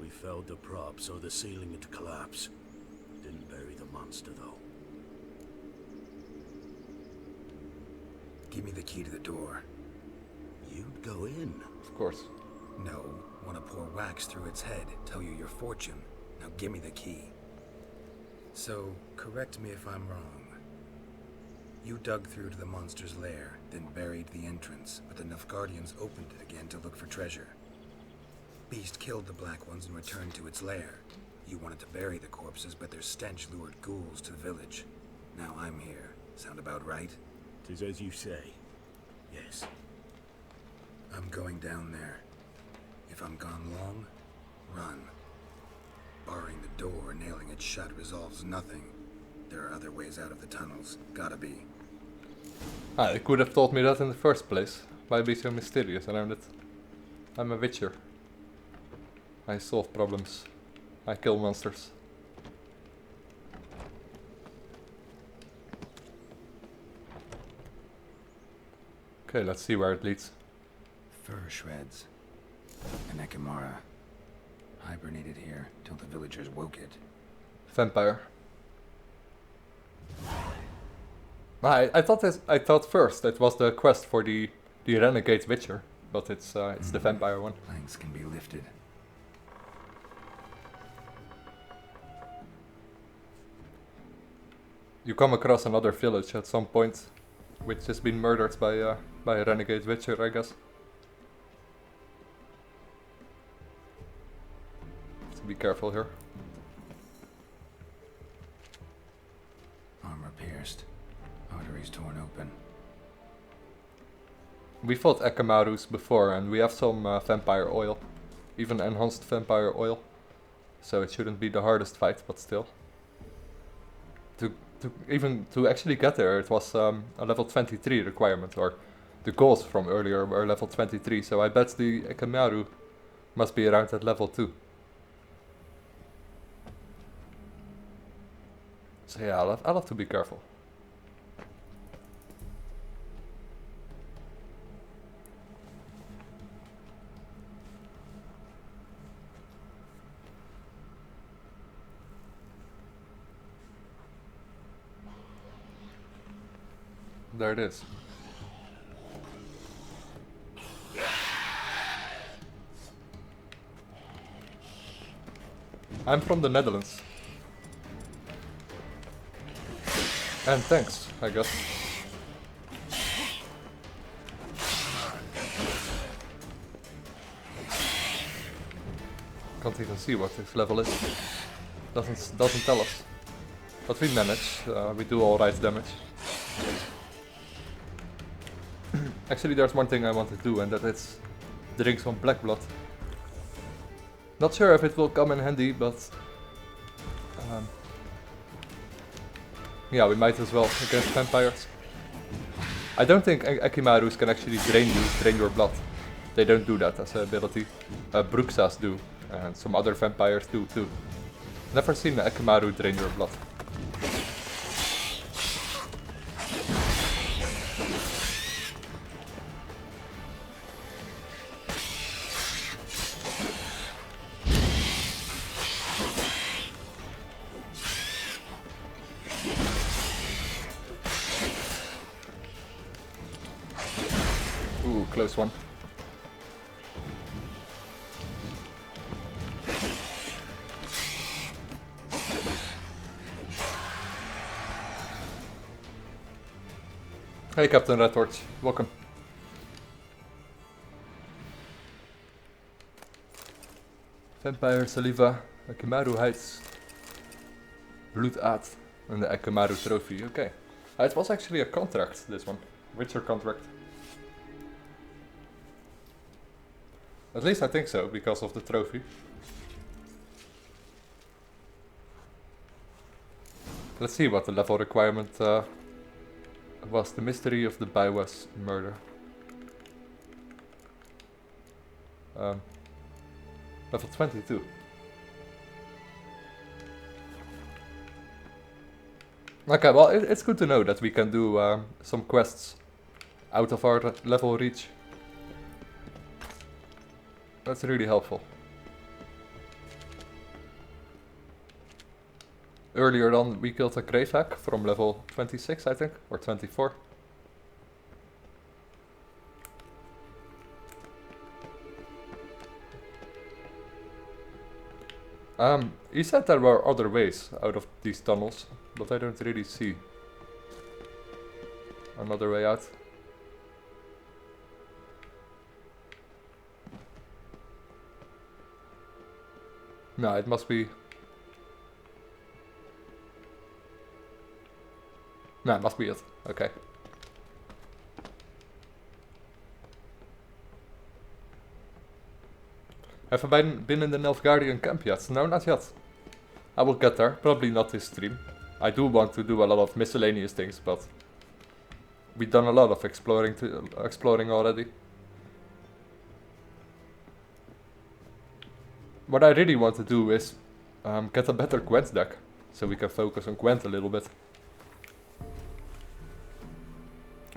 We felled the prop so the ceiling had collapsed. Didn't bury the monster, though. Give me the key to the door. You'd go in. Of course. No. Want to pour wax through its head. Tell you your fortune. Now give me the key. So, correct me if I'm wrong. You dug through to the monster's lair, then buried the entrance, but the Nilfgaardians opened it again to look for treasure. Beast killed the Black Ones and returned to its lair. You wanted to bury the corpses, but their stench lured ghouls to the village. Now I'm here. Sound about right? 'Tis as you say. Yes. I'm going down there. If I'm gone long, run. Barring the door, nailing it shut resolves nothing. There are other ways out of the tunnels. Gotta be. They could have told me that in the first place. Why be so mysterious around it? I'm a witcher. I solve problems. I kill monsters. Okay, let's see where it leads. Fur shreds. An Ekimara. Hibernated here till the villagers woke it. Vampire. I thought first it was the quest for the renegade witcher, but it's the vampire one. Planks can be lifted. You come across another village at some point, which has been murdered by a renegade witcher, I guess. So be careful here. arteries torn open. We fought Ekimarus before and we have some vampire oil. Even enhanced vampire oil. So it shouldn't be the hardest fight, but still. To actually get there, it was a level 23 requirement, or the goals from earlier were level 23, so I bet the Ekimaru must be around that level too. So yeah, I'll have to be careful. There it is. I'm from the Netherlands. And thanks, I guess. Can't even see what this level is. Doesn't tell us. But we manage. We do alright damage. Actually, there's one thing I want to do, and that is drink some black blood. Not sure if it will come in handy, but yeah, we might as well against vampires. I don't think Ekimarus can actually drain your blood. They don't do that as an ability. Bruxas do, and some other vampires do too. Never seen an Ekimaru drain your blood. Ooh, close one. Hey Captain Red Torch, welcome. Vampire Saliva, Ekimaru Heights, Bloedaad, and the Ekimaru Trophy. Okay. It was actually a contract, this one. Witcher contract. At least I think so, because of the trophy. Let's see what the level requirement was. The mystery of the Bywes murder. Level 22. Okay, well, it's good to know that we can do some quests out of our level reach. That's really helpful. Earlier on we killed a Gravehag from level 26, I think, or 24. He said there were other ways out of these tunnels, but I don't really see another way out. No, it must be... No, it must be it. Okay. Have I been in the Nilfgaardian camp yet? No, not yet. I will get there. Probably not this stream. I do want to do a lot of miscellaneous things, but... we've done a lot of exploring already. What I really want to do is get a better Gwent deck, so we can focus on Gwent a little bit.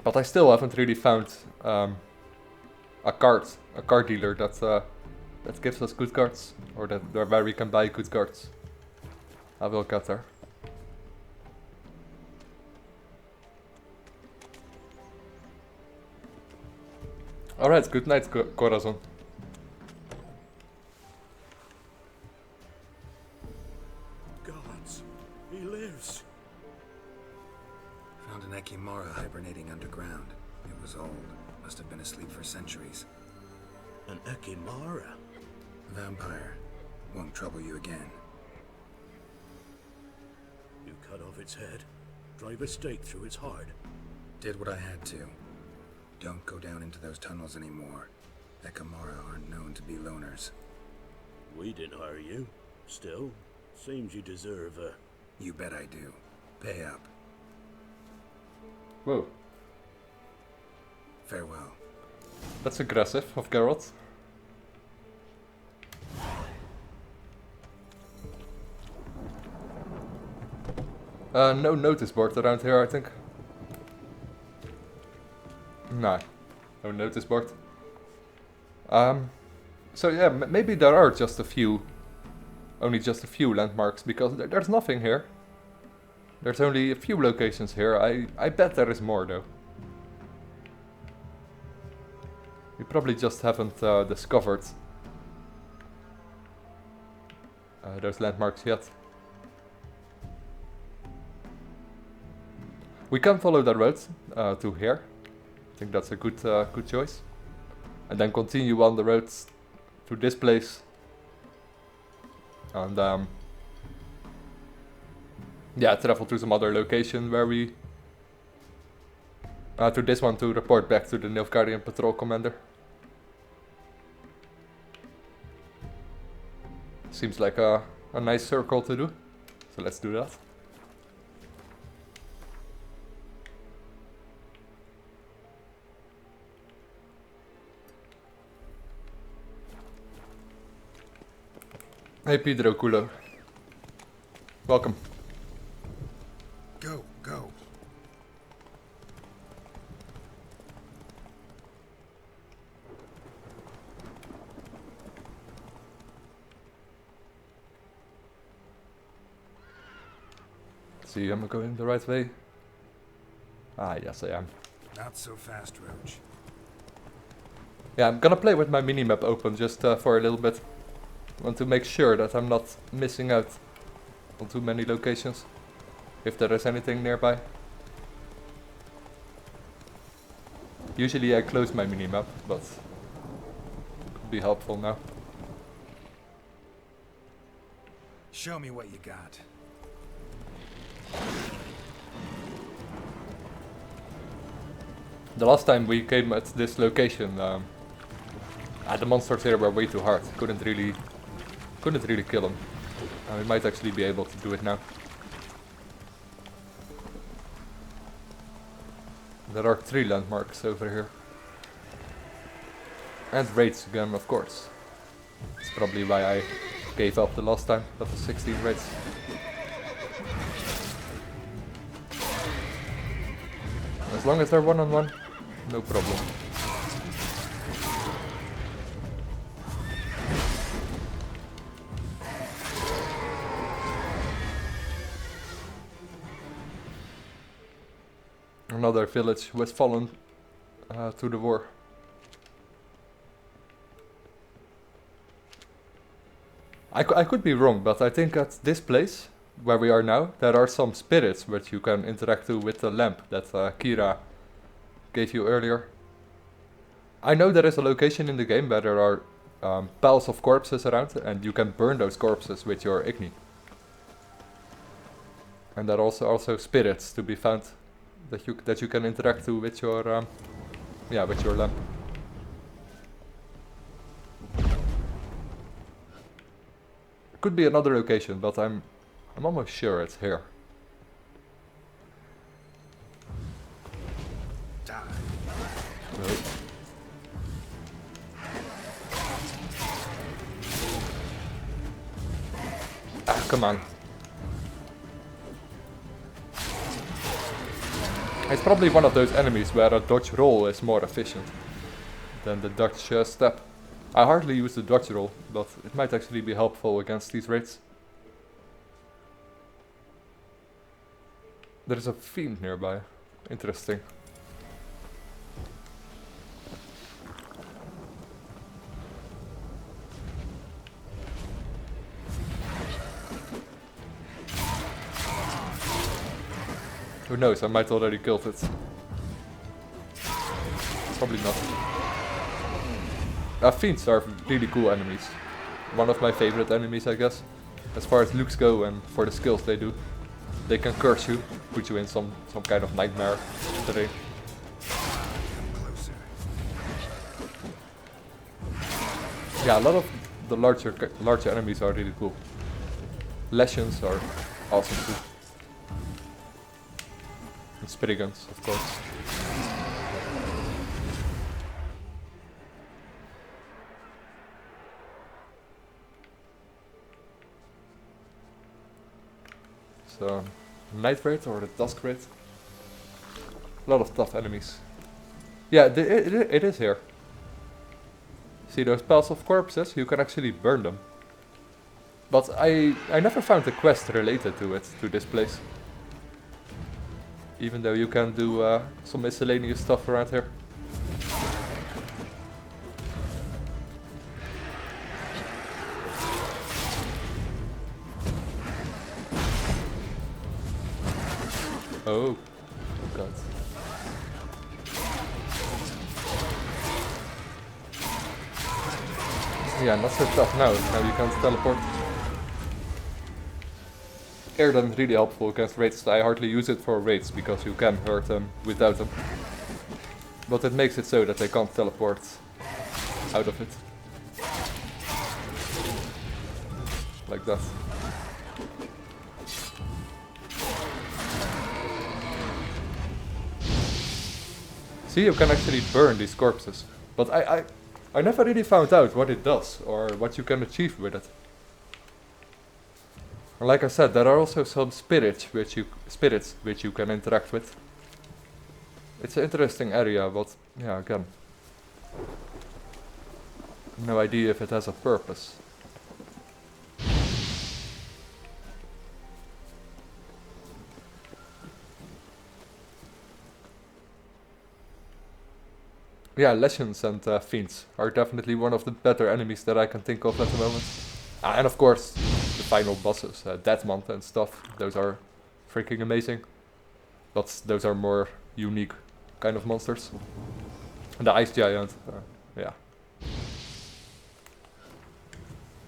But I still haven't really found a card dealer that gives us good cards, or where we can buy good cards. I will get there. Alright, good night, Corazon. Gods, he lives. Found an Ekimara hibernating underground. It was old. Must have been asleep for centuries. An Ekimara? Vampire. Won't trouble you again. You cut off its head, drive a stake through its heart. did what I had to. Don't go down into those tunnels anymore. Ekamara aren't known to be loners. We didn't hire you. Still, seems you deserve a... You bet I do. Pay up. Whoa. Farewell. That's aggressive of Geralt. No notice board around here, I think. No. No notice board. So yeah, maybe there are just a few... Only just a few landmarks, because there's nothing here. There's only a few locations here. I bet there is more though. We probably just haven't discovered those landmarks yet. We can follow the road to here. I think that's a good good choice. And then continue on the road to this place. And yeah, travel to some other location where we... to this one to report back to the Nilfgaardian patrol commander. Seems like a nice circle to do. So let's do that. Hey Pedro Culo. Welcome. Go, go. See, am I going the right way? Ah, yes I am. Not so fast, Roach. Yeah, I'm gonna play with my minimap open just for a little bit. Want to make sure that I'm not missing out on too many locations. If there is anything nearby. Usually I close my minimap, but could be helpful now. Show me what you got. The last time we came at this location, the monsters here were way too hard. Couldn't really kill them. We might actually be able to do it now. There are 3 landmarks over here. And raids again, of course. That's probably why I gave up the last time. That was 16 raids. As long as they're one-on-one, no problem. Another village was fallen to the war. I could be wrong, but I think at this place, where we are now, there are some spirits which you can interact to with the lamp that Kira gave you earlier. I know there is a location in the game where there are piles of corpses around, and you can burn those corpses with your Igni. And there are also spirits to be found that you can interact to with your with your lamp. Could be another location, but I'm almost sure it's here. No. Ah, come on. It's probably one of those enemies where a dodge roll is more efficient than the dodge step. I hardly use the dodge roll, but it might actually be helpful against these raids. There is a fiend nearby. Interesting. Who knows, I might already killed it. Probably not. Fiends are really cool enemies. One of my favorite enemies, I guess. As far as looks go and for the skills they do. They can curse you, put you in some kind of nightmare terrain. Yeah, a lot of the larger enemies are really cool. Lesions are awesome too. And spirit guns, of course. So, Night Raid or the Dusk Raid. A lot of tough enemies. Yeah, it is here. See those piles of corpses? You can actually burn them. But I never found a quest related to it, to this place. Even though you can do some miscellaneous stuff around here. Oh, god. Yeah, not so tough now. Now you can't teleport. Airden really helpful against raids. I hardly use it for raids because you can hurt them without them. But it makes it so that they can't teleport out of it. Like that. See, you can actually burn these corpses. But I never really found out what it does or what you can achieve with it. And like I said, there are also some spirits which you can interact with. It's an interesting area, but yeah, again, no idea if it has a purpose. Yeah, Lesions and Fiends are definitely one of the better enemies that I can think of at the moment. And of course, the final bosses, Deathmonth and stuff, those are freaking amazing. But those are more unique kind of monsters. And the Ice Giant, yeah.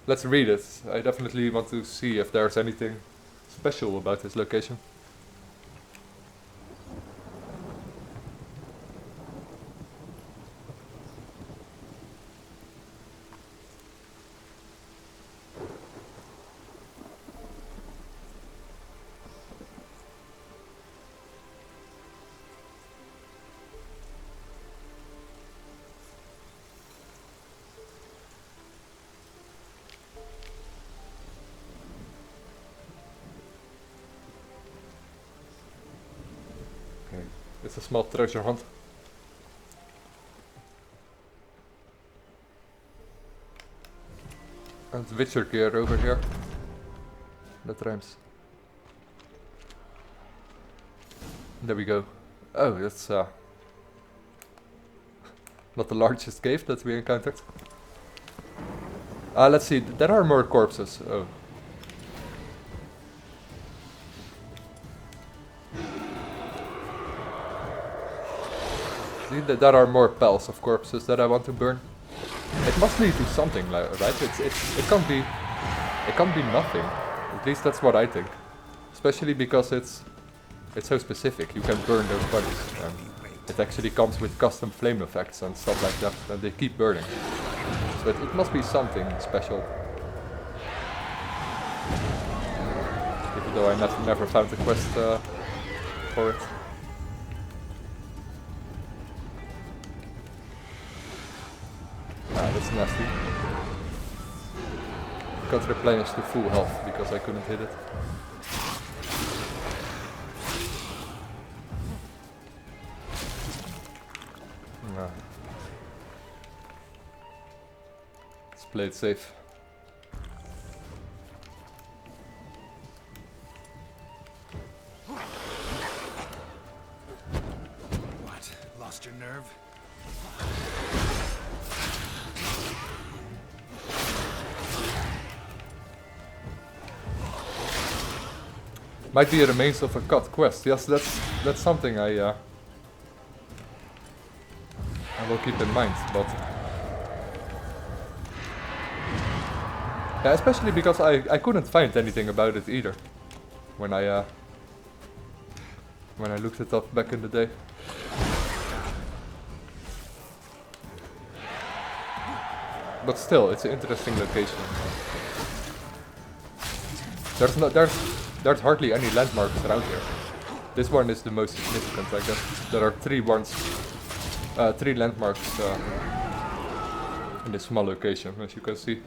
Let's read it. I definitely want to see if there's anything special about this location. It's a small treasure hunt. And Witcher gear over here. That rhymes. There we go. Oh, that's not the largest cave that we encountered. Let's see, there are more corpses. Oh. See, there are more piles of corpses that I want to burn. It must lead to something, right? It can't be nothing. At least that's what I think. Especially because it's so specific. You can burn those bodies. And it actually comes with custom flame effects and stuff like that, and they keep burning. So it must be something special. Even though I never found a quest for it. Ah, that's nasty. Got replenished to full health because I couldn't hit it. Nah. Let's play it safe. What? Lost your nerve? Might be a remains of a cut quest. Yes, that's something I will keep in mind. But yeah, especially because I couldn't find anything about it either when I looked it up back in the day. but still, it's an interesting location. There's hardly any landmarks around here. This one is the most significant, I guess. There are three landmarks in this small location, as you can see.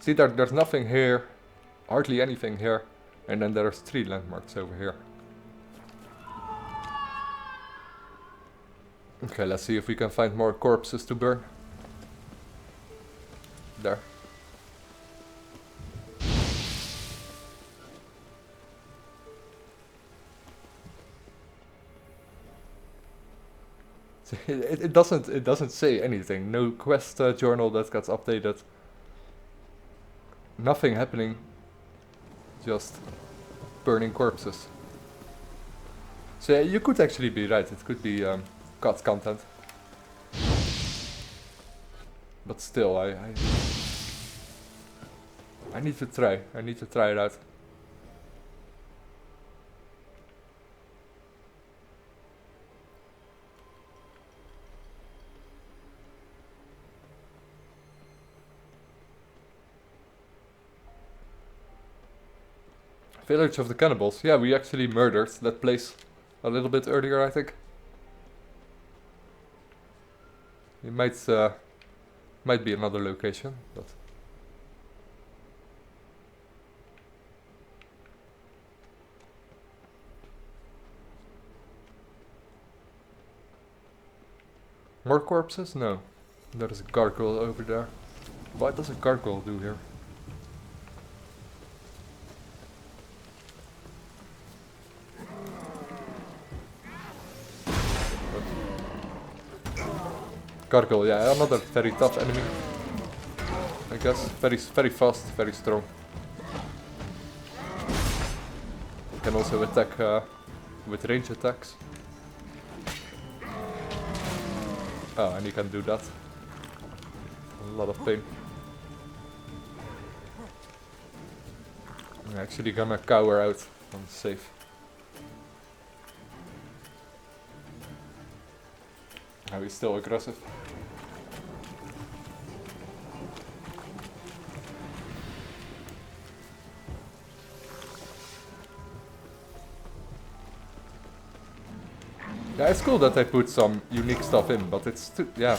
See, there's nothing here, hardly anything here, and then there's 3 landmarks over here. Okay, let's see if we can find more corpses to burn. There. It doesn't say anything. No quest journal that gets updated. Nothing happening. Just burning corpses. So yeah, you could actually be right. It could be cut content. But still, I need to try. I need to try it out. Village of the Cannibals. Yeah, we actually murdered that place a little bit earlier, I think. It might be another location, but more corpses? No. There is a gargoyle over there. What does a gargoyle do here? Gargoyle, yeah, another very tough enemy. I guess very fast, very strong. Can also attack with range attacks. Oh, and you can do that. A lot of pain. I'm actually gonna cower out on safe. Now he's still aggressive. Yeah, it's cool that they put some unique stuff in, but it's too, yeah.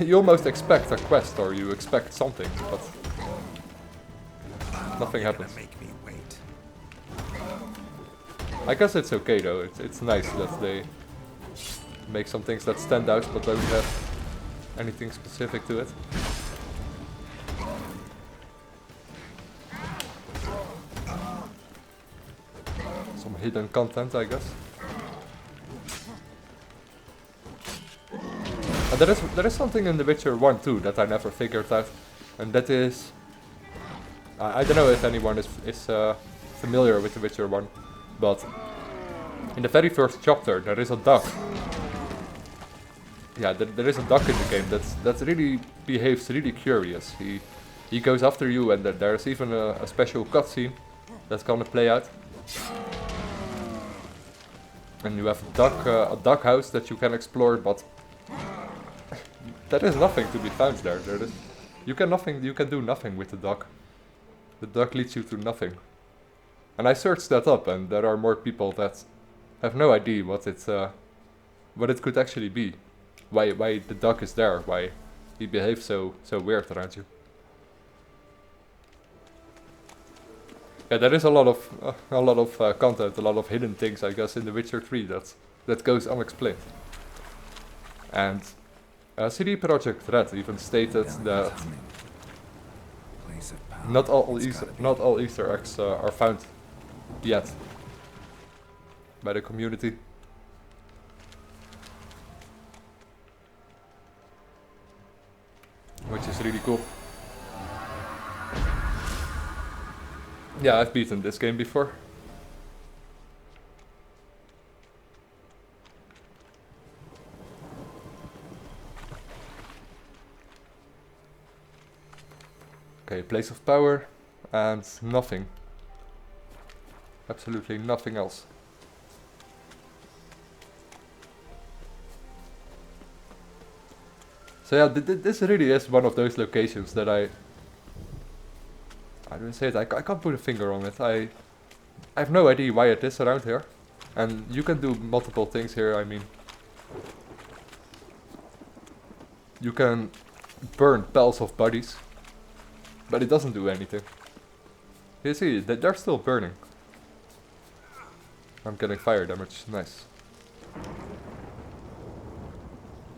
You almost expect a quest or you expect something, but nothing happens. Make me wait. I guess it's okay though. It's nice that they make some things that stand out but don't have anything specific to it. Some hidden content, I guess. And there is something in The Witcher 1 too that I never figured out, and that is I don't know if anyone is familiar with The Witcher 1, but in the very first chapter there is a duck. Yeah, there is a duck in the game that really behaves really curious. He goes after you, and there's even a special cutscene that's gonna play out. And you have a duck house that you can explore, but there is nothing to be found there. You can do nothing with the duck. The duck leads you to nothing. And I searched that up, and there are more people that have no idea what it could actually be. Why the duck is there? Why he behaves so weird around you? Yeah, there is a lot of content, a lot of hidden things, I guess, in The Witcher 3 that goes unexplained. And CD Projekt Red even stated that not all Easter eggs are found yet by the community. Which is really cool. Yeah, I've beaten this game before. Okay, place of power and nothing. Absolutely nothing else. So yeah, this really is one of those locations that I don't say it, I can't put a finger on it. I have no idea why it is around here. And you can do multiple things here, I mean. You can burn piles of bodies, but it doesn't do anything. You see, they're still burning. I'm getting fire damage, nice.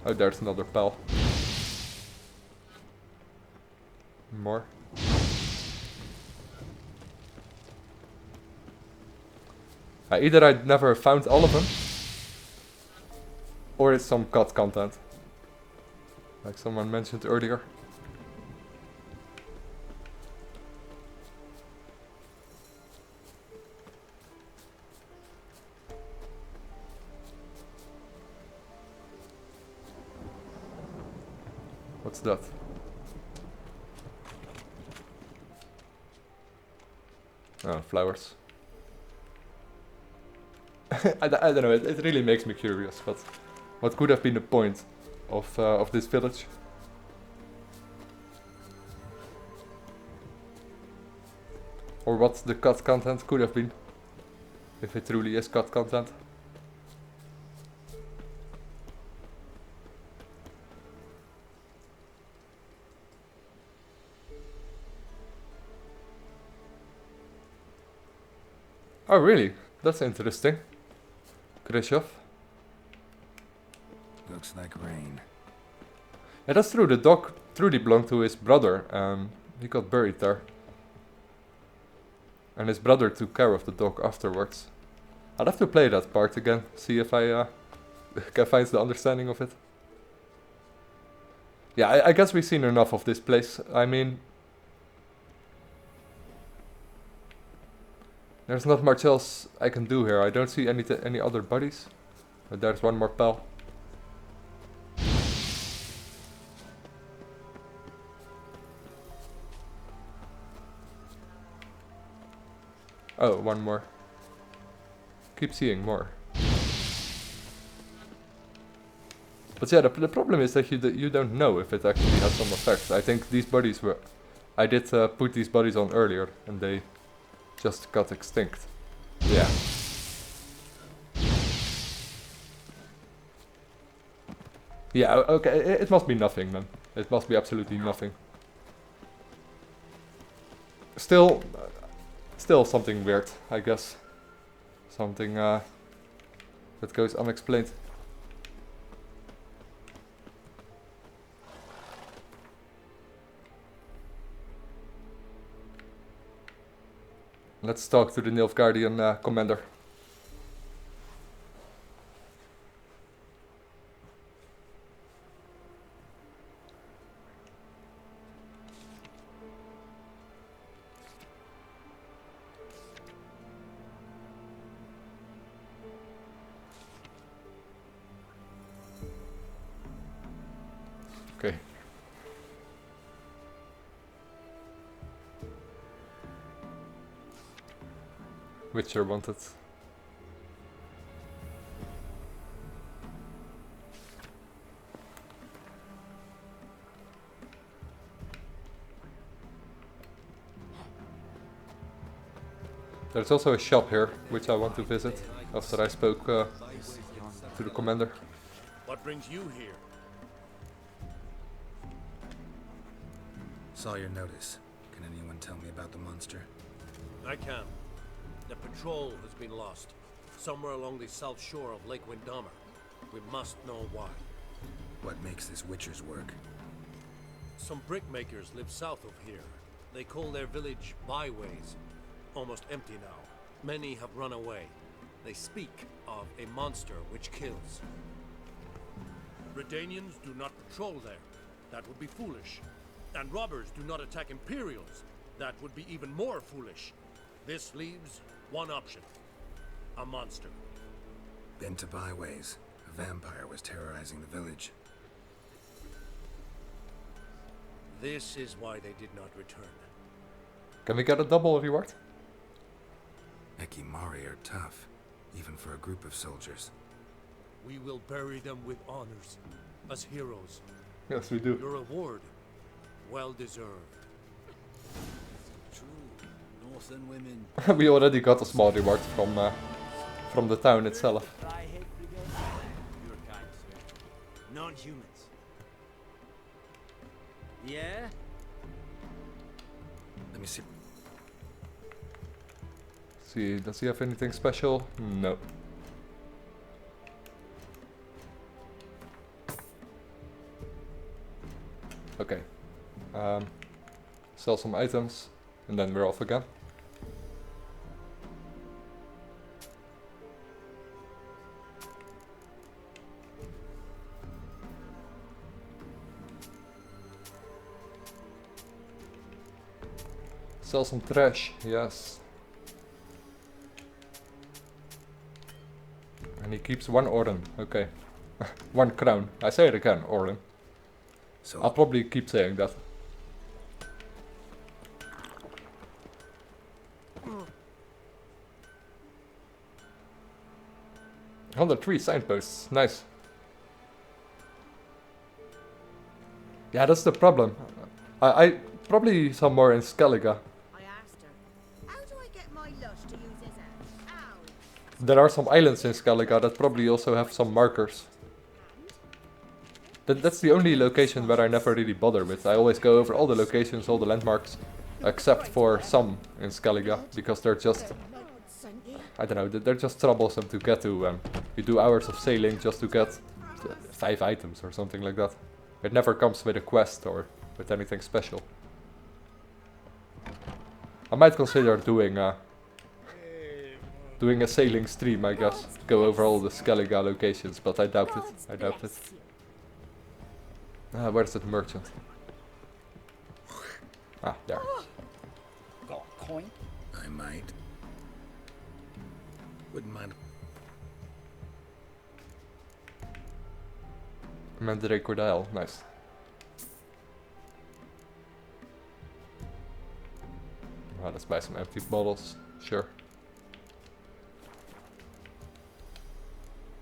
Oh, there's another pal. More. Either I never found all of them, or it's some cut content, like someone mentioned earlier. What's that? Oh, flowers. I don't know, it really makes me curious, but what could have been the point of this village? Or what the cut content could have been, if it truly is cut content. Oh really? That's interesting. Khrushchev. Looks like rain. Yeah, that's true. The dog truly belonged to his brother, and he got buried there. And his brother took care of the dog afterwards. I'd have to play that part again, see if I can find the understanding of it. Yeah, I guess we've seen enough of this place. I mean, there's not much else I can do here. I don't see any other bodies. But there's one more pal. Oh, one more. Keep seeing more. But yeah, the problem is that you don't know if it actually has some effect. I think these bodies were... I did put these bodies on earlier, and they just got extinct. Yeah. Yeah, okay, it must be nothing then. It must be absolutely nothing. Still something weird, I guess. Something that goes unexplained. Let's talk to the Nilfgaardian commander. Okay. Witcher wanted. There's also a shop here, which I want to visit after I spoke to the commander. What brings you here? Saw your notice. Can anyone tell me about the monster? I can. The patrol has been lost, somewhere along the south shore of Lake Windammer. We must know why. What makes this Witcher's work? Some brickmakers live south of here. They call their village byways. Almost empty now. Many have run away. They speak of a monster which kills. Redanians do not patrol there. That would be foolish. And robbers do not attack Imperials. That would be even more foolish. This leaves one option. A monster. Been to byways. A vampire was terrorizing the village. This is why they did not return. Can we get a double reward? Ekimari are tough, even for a group of soldiers. We will bury them with honors, as heroes. Yes, we do. Your reward, well deserved. True, northern women. We already got a small reward from the town itself. Your kind, sir. Non-humans. Yeah? Let me see. See, does he have anything special? No. Okay. Sell some items, and then we're off again. Sell some trash, yes. And he keeps 1 orden, okay. 1 crown. I say it again, orden. So I'll probably keep saying that. "103 signposts, nice." Yeah, that's the problem. I probably some more in Skellige. I asked her, how do I get my lush to use his hand? Ow. There are some islands in Skellige that probably also have some markers. That's the only location where I never really bother with. I always go over all the locations, all the landmarks, except for some in Skellige, because they're just, I don't know, they're just troublesome to get to. You do hours of sailing just to get 5 items or something like that. It never comes with a quest or with anything special. I might consider doing a sailing stream, I guess. Go over all the Skellige locations, but I doubt it. I doubt it. Where's that merchant? Ah, there. Got a coin? I might. Wouldn't mind. Mandrake Cordile, nice. Let's buy some empty bottles, sure.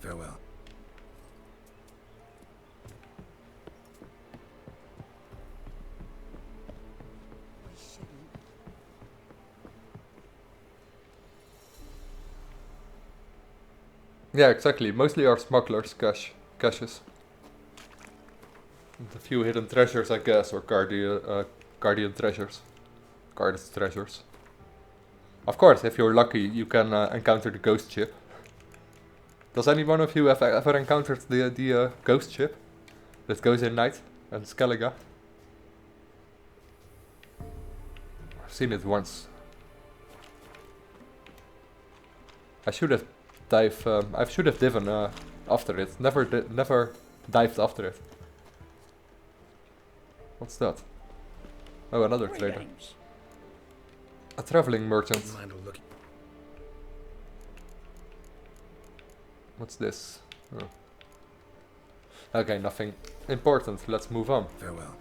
Farewell. Yeah, exactly. Mostly are smugglers' caches. And a few hidden treasures, I guess, or guardian treasures. Guarded treasures. Of course, if you're lucky, you can encounter the ghost ship. Does any one of you have ever encountered the ghost ship that goes in night and Skellige? I've seen it once. I should have driven after it. Never dived after it. What's that? Oh, another trader. A traveling merchant. Wouldn't mind a look. What's this? Oh. Okay, nothing important. Let's move on. Farewell.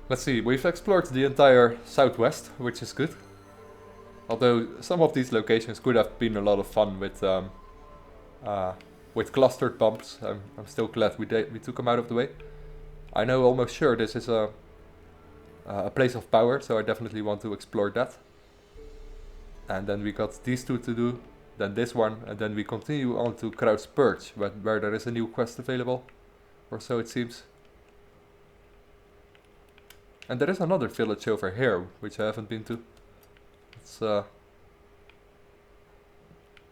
Let's see, we've explored the entire southwest, which is good. Although some of these locations could have been a lot of fun with clustered bumps. I'm still glad we took them out of the way. I know almost sure this is a place of power, so I definitely want to explore that. And then we got these 2 to do, then this one, and then we continue on to Kraut's Perch, where there is a new quest available, or so it seems. And there is another village over here, which I haven't been to.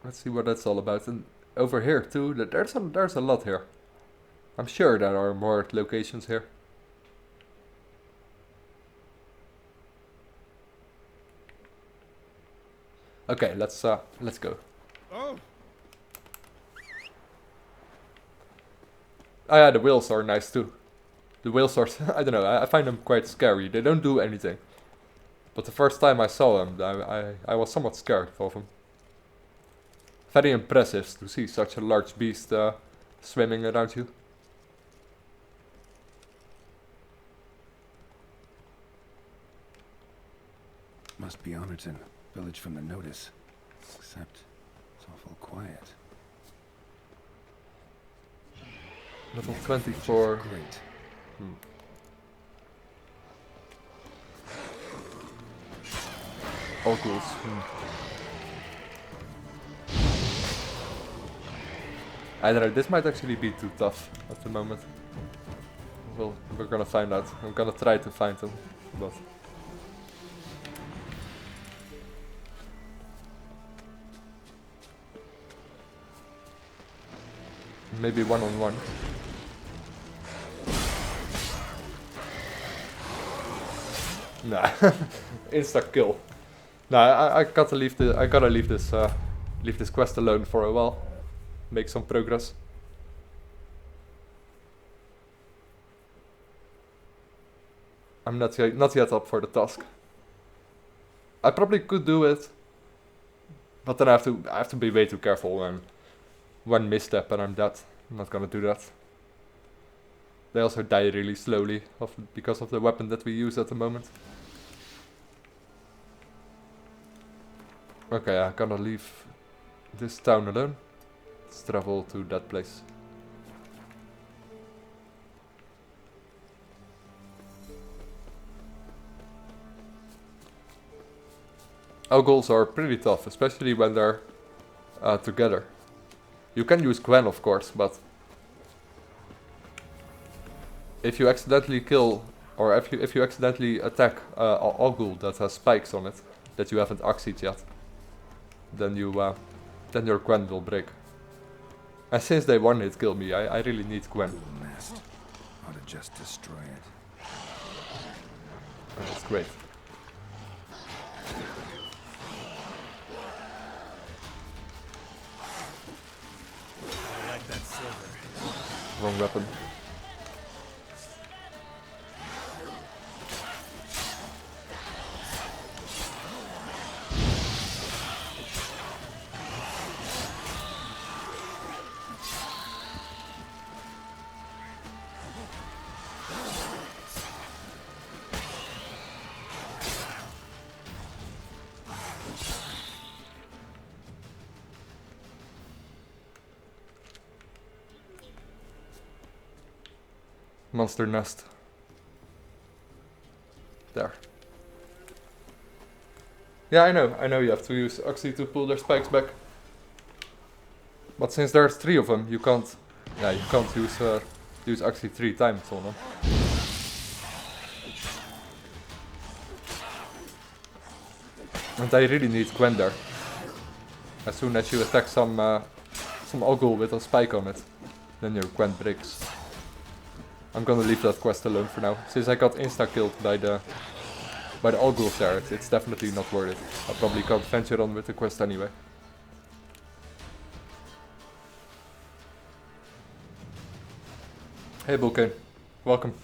Let's see what that's all about. And over here too, there's a lot here. I'm sure there are more locations here. Okay, let's go. Oh, Oh yeah, the whales are nice too. The whales are, I don't know, I find them quite scary. They don't do anything. But the first time I saw them, I was somewhat scared of them. Very impressive to see such a large beast swimming around you. Must be Honorton, village from the notice. Except it's awful quiet. Level 24. Great. All ghouls. I don't know, this might actually be too tough at the moment. Well, we're gonna find out. I'm gonna try to find them, but... Maybe one-on-one. Nah, insta kill. Nah, I gotta leave this quest alone for a while. Make some progress. I'm not yet up for the task. I probably could do it, but then I have to be way too careful, and one misstep and I'm dead. I'm not gonna do that. They also die really slowly because of the weapon that we use at the moment. Okay, I'm gonna leave this town alone. Let's travel to that place. Our goals are pretty tough, especially when they're together. You can use Gwen, of course, but if you accidentally kill, or if you accidentally attack an Ogul that has spikes on it, that you haven't axied yet, then then your Gwen will break. And since they one-hit kill me, I really need Gwen. Cool nest. Ought to just destroy it. Oh, that's great. I like that silver. Wrong weapon. Monster nest. There. Yeah, I know you have to use Oxy to pull their spikes back. But since there's 3 of them, you can't use Oxy 3 times on them. And I really need Gwen there. As soon as you attack some Ogul with a spike on it, then your Gwen breaks. I'm gonna leave that quest alone for now. Since I got insta-killed by the Ogul there, it's definitely not worth it. I probably can't venture on with the quest anyway. Hey Vulcan, welcome.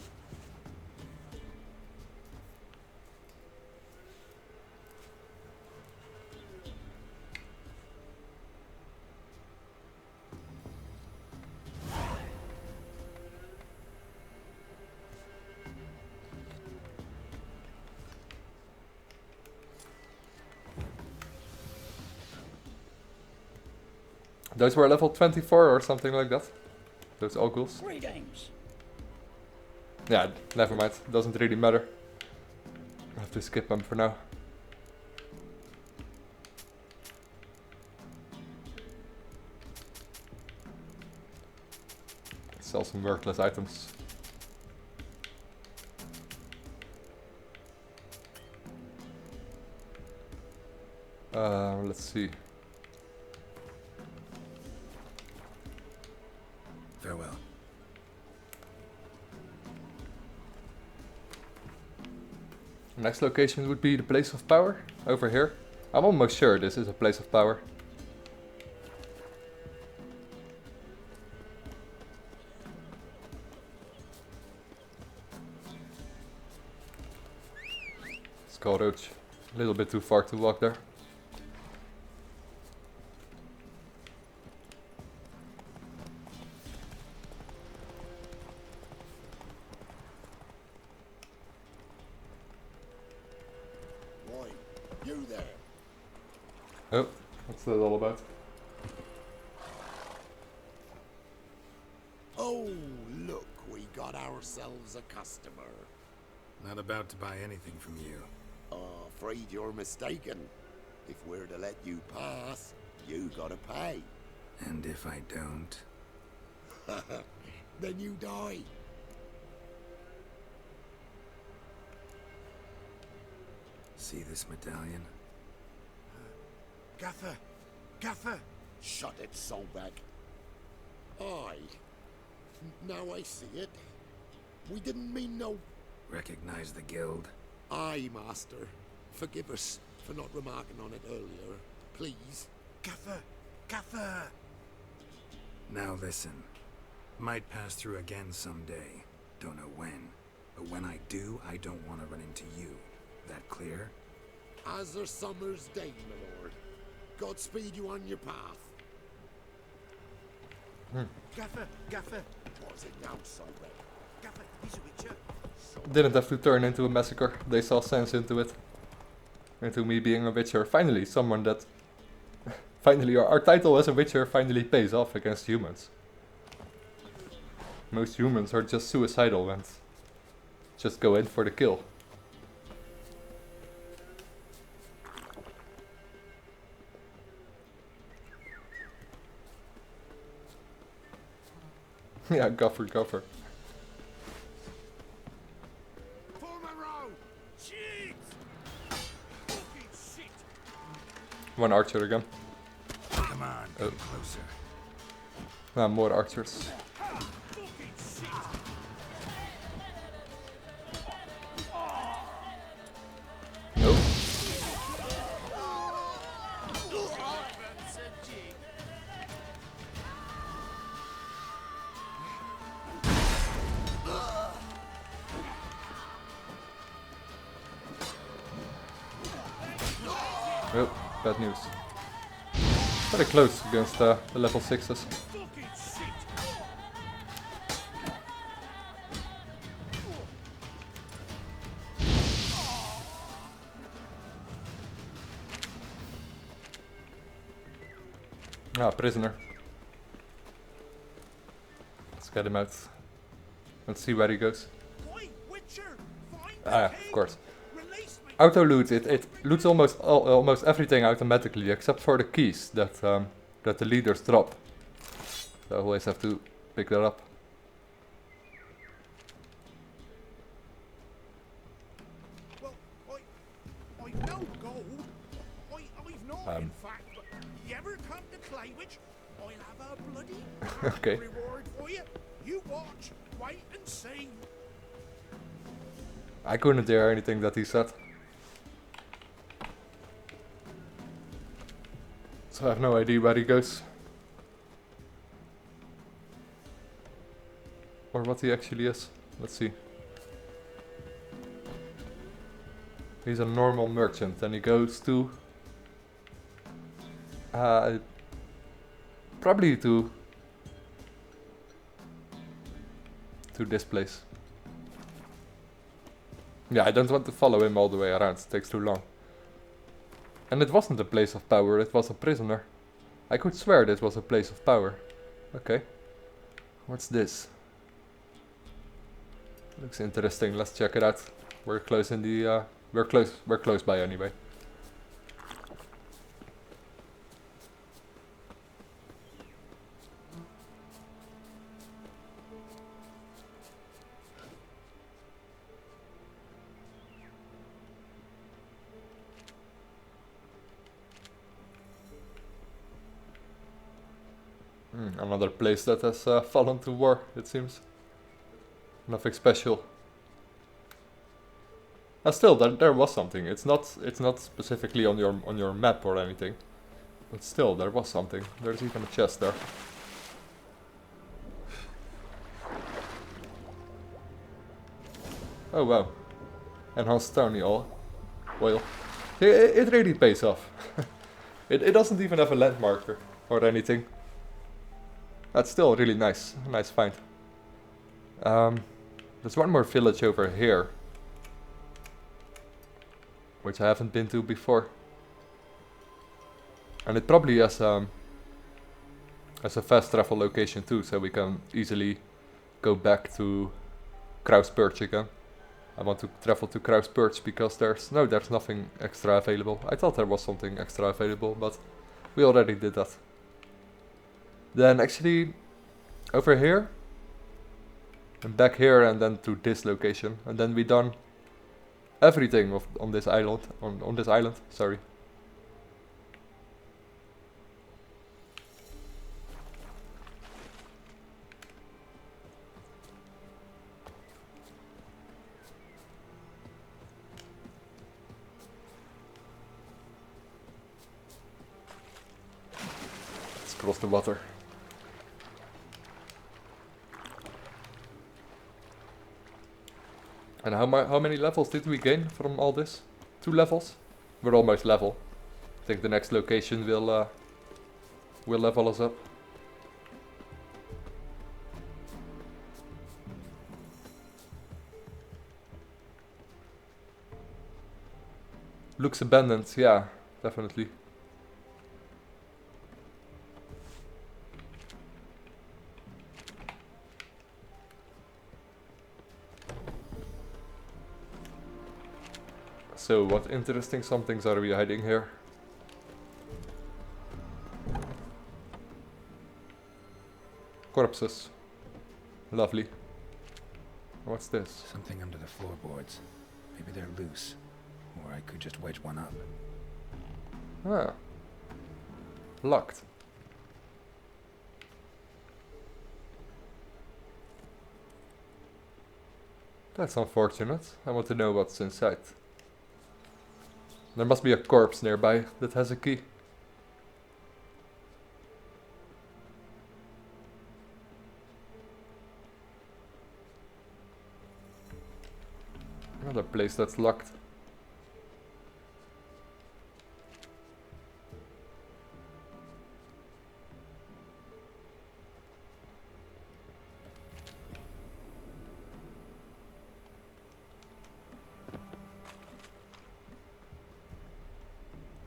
Those were level 24 or something like that. Those Oguls. Greetings. Yeah, never mind. Doesn't really matter. I have to skip them for now. Sell some worthless items. Let's see. Farewell. Next location would be the place of power, over here. I'm almost sure this is a place of power. Skull Roach, a little bit too far to walk there. You there. Oh, what's that all about? Holy yourselves a customer. Not about to buy anything from you. Afraid you're mistaken. If we're to let you pass, you gotta pay. And if I don't? Then you die. See this medallion? Gaffer! Gaffer! Shut it, Solbeck. Aye. Now I see it. We didn't mean no... Recognize the guild? Aye, Master. Forgive us for not remarking on it earlier. Please. Gaffer! Gaffer! Now listen. Might pass through again someday. Don't know when. But when I do, I don't want to run into you. That clear? As a summer's day, my lord. Godspeed you on your path. Gaffer! Gaffer! Was it now, Solbeck? Gaffer, he's a witcher. Didn't have to turn into a massacre. They saw sense into it. Into me being a witcher. Finally, someone that... finally, our title as a witcher finally pays off against humans. Most humans are just suicidal and just go in for the kill. Yeah, guffer, guffer. One archer again. Come on, come closer. Ah, more archers. Nope. Oh, bad news. Very close against the level 6s. Ah, prisoner. Let's get him out. Let's see where he goes. Ah, of course. Auto loot, it loots almost everything automatically except for the keys that that the leaders drop. So I always have to pick that up. Well, I've no gold. I've not, in fact, but you ever come to Claywich, I'll have a bloody Okay. reward for you. You watch, wait and see. I couldn't hear anything that he said. So I have no idea where he goes. Or what he actually is. Let's see. He's a normal merchant and he goes to... probably to this place. Yeah, I don't want to follow him all the way around, it takes too long. And it wasn't a place of power, it was a prisoner. I could swear this was a place of power. Okay. What's this? Looks interesting, let's check it out. We're close in the we're close by anyway. Another place that has fallen to war, it seems. Nothing special. Still, there was something. It's not specifically on your map or anything, but still, there was something. There's even a chest there. Oh wow, enhanced stony oil. It really pays off. it doesn't even have a landmarker or anything. That's still really nice find. There's one more village over here, which I haven't been to before, and it probably has a fast travel location too, so we can easily go back to Krauspurge again. I want to travel to Krauspurge because there's nothing extra available. I thought there was something extra available, but we already did that. Then actually over here and back here and then to this location, and then we done everything on this island. On this island, sorry. Let's cross the water. And how many levels did we gain from all this? 2 levels? We're almost level. I think the next location will level us up. Looks abandoned, yeah, definitely. So what interesting somethings are we hiding here? Corpses. Lovely. What's this? Something under the floorboards. Maybe they're loose. Or I could just wedge one up. Ah. Locked. That's unfortunate. I want to know what's inside. There must be a corpse nearby that has a key. Another place that's locked.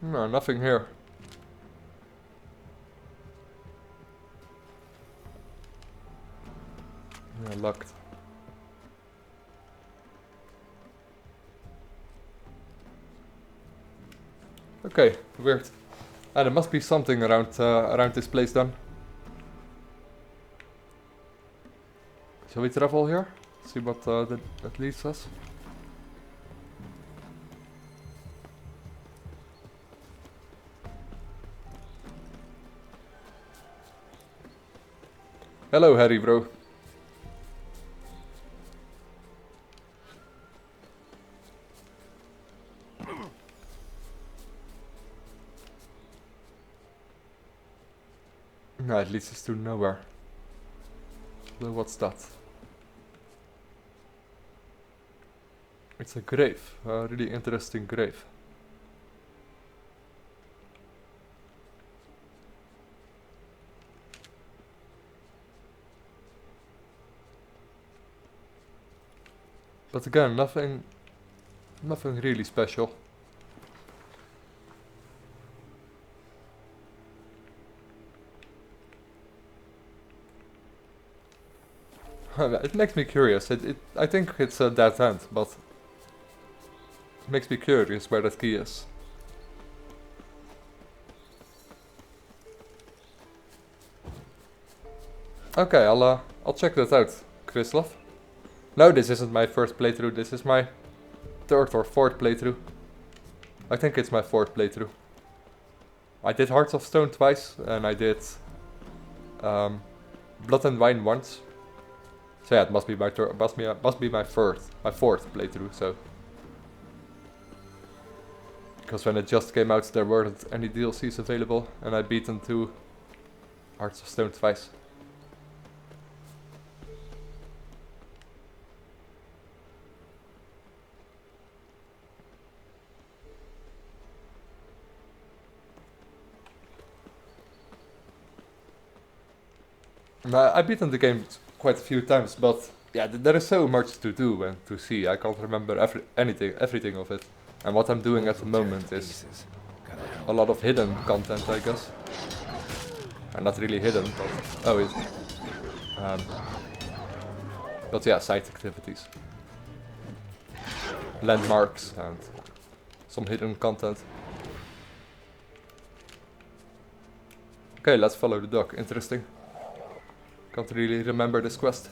No, nothing here. Yeah, locked. Okay, weird. Ah, there must be something around this place then. Shall we travel here? See what that leads us. Hello, Harry, bro. No, it leads us to nowhere. Well, what's that? It's a grave, a really interesting grave. But again, nothing really special. It makes me curious. I think it's a dead end, but it makes me curious where that key is. Okay, I'll check that out, Krislov. No, this isn't my first playthrough. This is my 3rd or 4th playthrough. I think it's my 4th playthrough. I did Hearts of Stone twice, and I did Blood and Wine once. So yeah, it must be my 4th playthrough. So because when it just came out, there weren't any DLCs available, and I beaten 2 Hearts of Stone twice. I've beaten the game quite a few times, but yeah, there is so much to do and to see. I can't remember everything of it. And what I'm doing at the moment is a lot of hidden content, I guess. And not really hidden, but oh, But yeah, side activities. Landmarks and some hidden content. Okay, let's follow the dog. Interesting. Can't really remember this quest.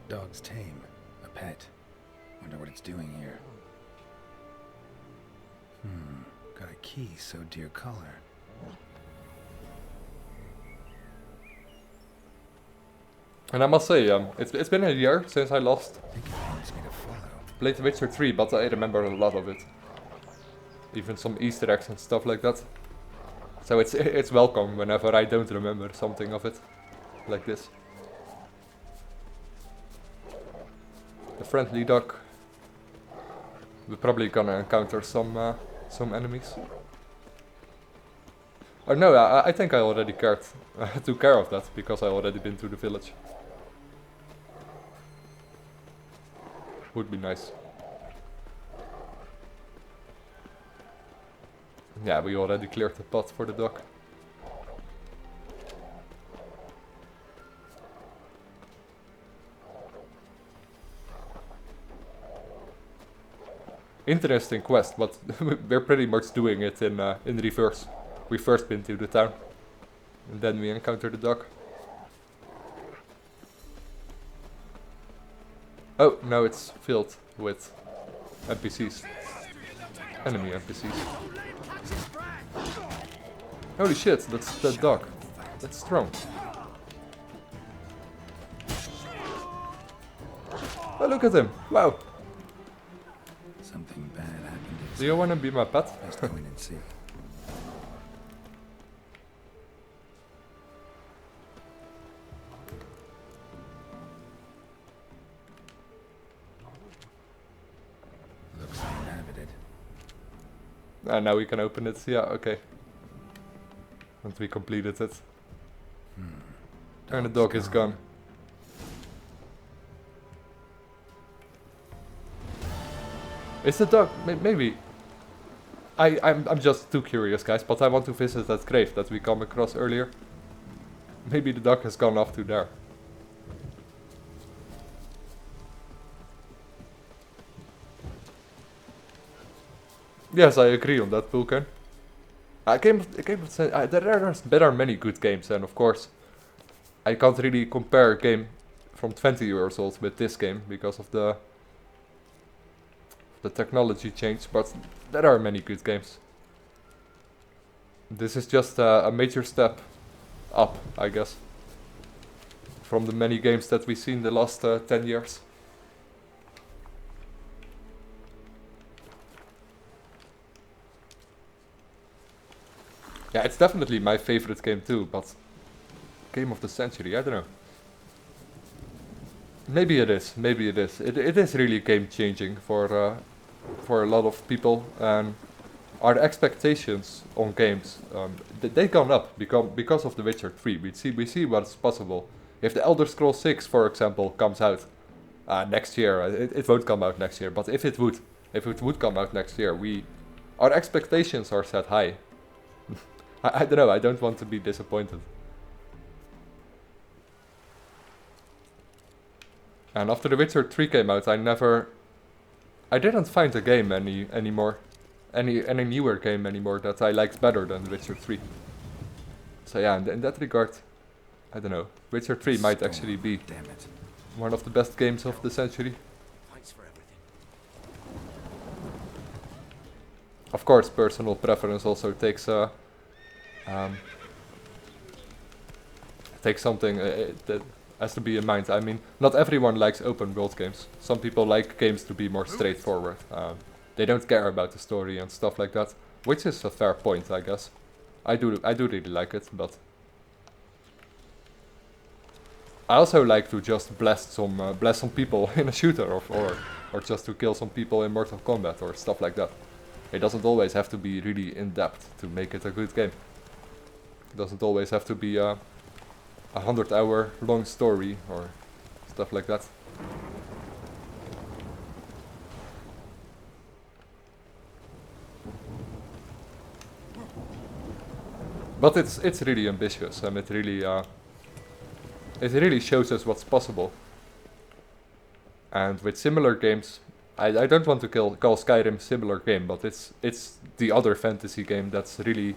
Dog's tame. A pet. Wonder what it's doing here. Got a key sewed to your collar. And I must say, it's been a year since I last I think it wants me to follow. played The Witcher 3, but I remember a lot of it. Even some Easter eggs and stuff like that. So it's welcome whenever I don't remember something of it. Like this. The friendly dog. We're probably gonna encounter some enemies. Oh no, I think I already took care of that, because I already been to the village. Would be nice. Yeah, we already cleared the path for the dog. Interesting quest, but we're pretty much doing it in reverse. We first been to the town, and then we encounter the dog. Oh, now it's filled with NPCs. Enemy NPCs. Holy shit, that's that dog. That's strong. Oh, look at him. Wow. Something bad happened. Do you want to be my pet? Let's go in and see. Looks inhabited. Ah, now we can open it. Yeah, okay. And we completed it. And the dog is gone. Is the dog... maybe... I'm just too curious, guys, but I want to visit that grave that we come across earlier. Maybe the dog has gone off to there. Yes, I agree on that, Vulcan. There are many good games, and of course, I can't really compare a game from 20 years old with this game because of the technology change, but there are many good games. This is just a major step up, I guess, from the many games that we've seen the last 10 years. Yeah, it's definitely my favorite game too, but game of the century, I don't know. Maybe it is, maybe it is. It is really game changing for a lot of people, and our expectations on games, they gone up because of The Witcher 3. We see what's possible. If the Elder Scrolls 6, for example, comes out next year, it won't come out next year, but if it would come out next year, our expectations are set high. I don't know, I don't want to be disappointed. And after The Witcher 3 came out, I didn't find a game anymore, any newer game anymore that I liked better than The Witcher 3. So yeah, in that regard, I don't know, Witcher 3 might actually be one of the best games of the century. Of course, personal preference also takes something that has to be in mind. I mean, not everyone likes open world games. Some people like games to be more straightforward. They don't care about the story and stuff like that, which is a fair point, I guess. I do really like it, but I also like to just blast some people in a shooter, or just to kill some people in Mortal Kombat or stuff like that. It doesn't always have to be really in depth to make it a good game. It doesn't always have to be a 100-hour long story or stuff like that. But it's really ambitious, and it really it really shows us what's possible. And with similar games, I don't want to call Skyrim similar game, but it's the other fantasy game that's really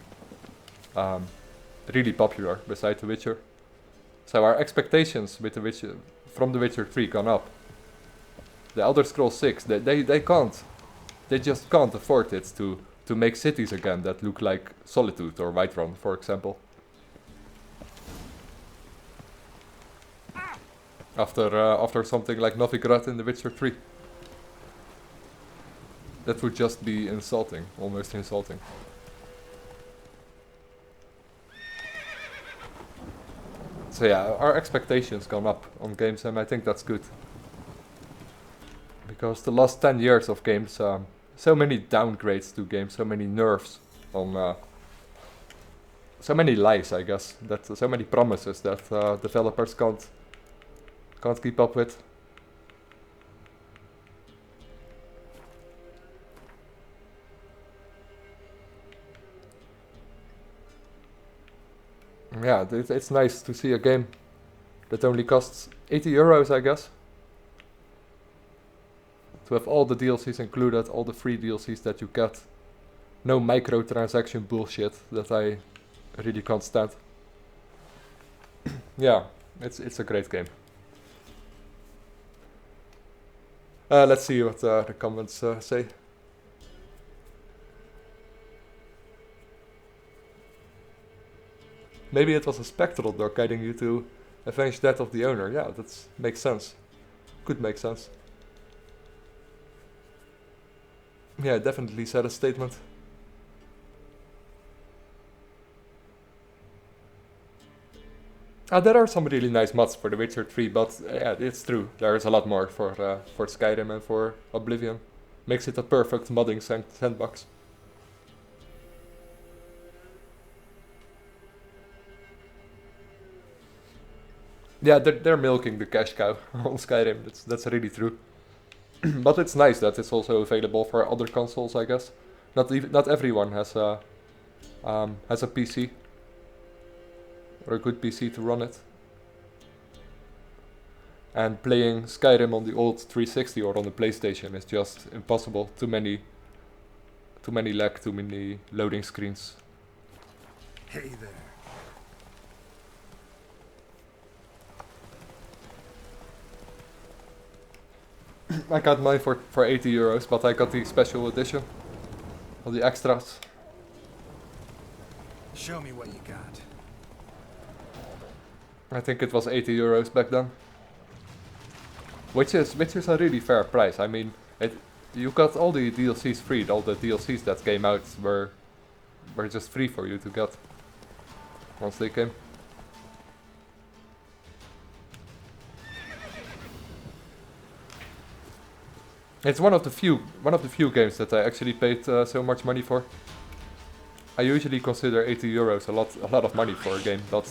really popular beside The Witcher. So our expectations with The Witcher from The Witcher 3 gone up. The Elder Scrolls 6, they just can't afford it to make cities again that look like Solitude or Whiterun, for example. After something like Novigrad in The Witcher 3. That would just be insulting, almost insulting. So yeah, our expectations gone up on games, and I think that's good. Because the last 10 years of games, so many downgrades to games, so many nerfs on, so many lies, I guess, that so many promises that developers can't keep up with. Yeah, it's nice to see a game that only costs 80 euros, I guess. To have all the DLCs included, all the free DLCs that you get. No microtransaction bullshit that I really can't stand. Yeah, it's a great game. Let's see what the comments say. Maybe it was a spectral dog guiding you to avenge death of the owner. Yeah, that makes sense. Could make sense. Yeah, it definitely said a statement. There are some really nice mods for The Witcher 3, but yeah, it's true. There is a lot more for Skyrim and for Oblivion. Makes it a perfect modding sandbox. Yeah, they're milking the cash cow on Skyrim. That's really true. But it's nice that it's also available for other consoles, I guess. Not everyone has a PC or a good PC to run it. And playing Skyrim on the old 360 or on the PlayStation is just impossible. Too many lag, too many loading screens. Hey there. I got mine for 80 euros, but I got the special edition. All the extras. Show me what you got. I think it was 80 euros back then. Which is a really fair price. I mean, you got all the DLCs free. All the DLCs that came out were just free for you to get once they came. It's one of the few games that I actually paid so much money for. I usually consider 80 euros a lot of money for a game, but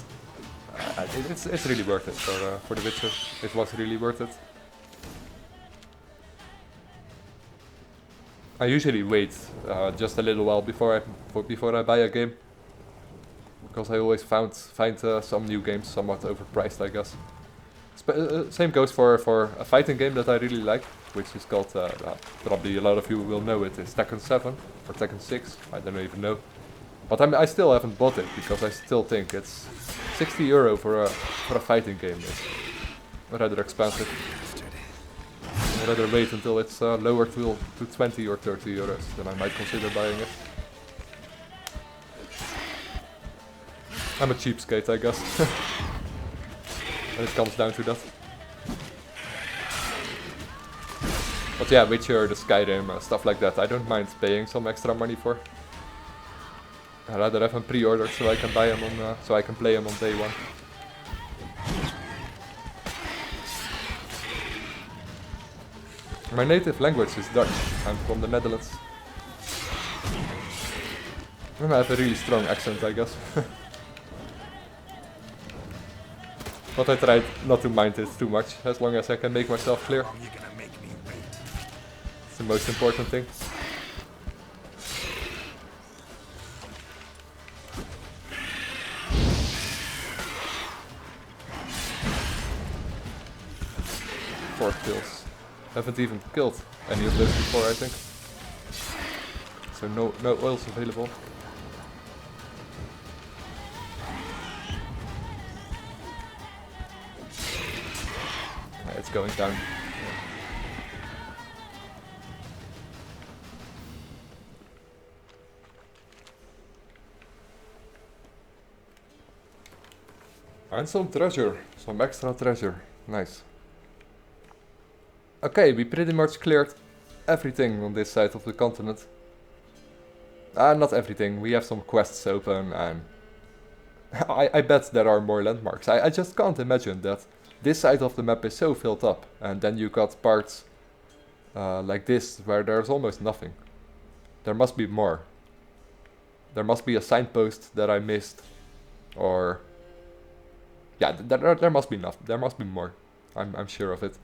it's really worth it for The Witcher. It was really worth it. I usually wait just a little while before I buy a game, because I always find some new games somewhat overpriced, I guess. Same goes for a fighting game that I really like, which is called, probably a lot of you will know it, is Tekken 7 or Tekken 6, I don't even know. But I still haven't bought it, because I still think it's 60 euro for a fighting game. It's rather expensive. I'd rather wait until it's lower to 20 or 30 euros, then I might consider buying it. I'm a cheapskate, I guess. When it comes down to that. But yeah, Witcher, the Skyrim, stuff like that, I don't mind paying some extra money for. I'd rather have them pre-ordered so I can buy them on, so I can play them on day one. My native language is Dutch. I'm from the Netherlands. And I have a really strong accent, I guess. But I tried not to mind it too much, as long as I can make myself clear. It's the most important thing. Haven't even killed any of those before, I think. So no oils available. It's going down. And some treasure, some extra treasure, nice. Okay, we pretty much cleared everything on this side of the continent. Not everything, we have some quests open and I bet there are more landmarks. I just can't imagine that this side of the map is so filled up and then you got parts like this where there's almost nothing. There must be more. There must be a signpost that I missed, or yeah, there must be enough. There must be more. I'm sure of it.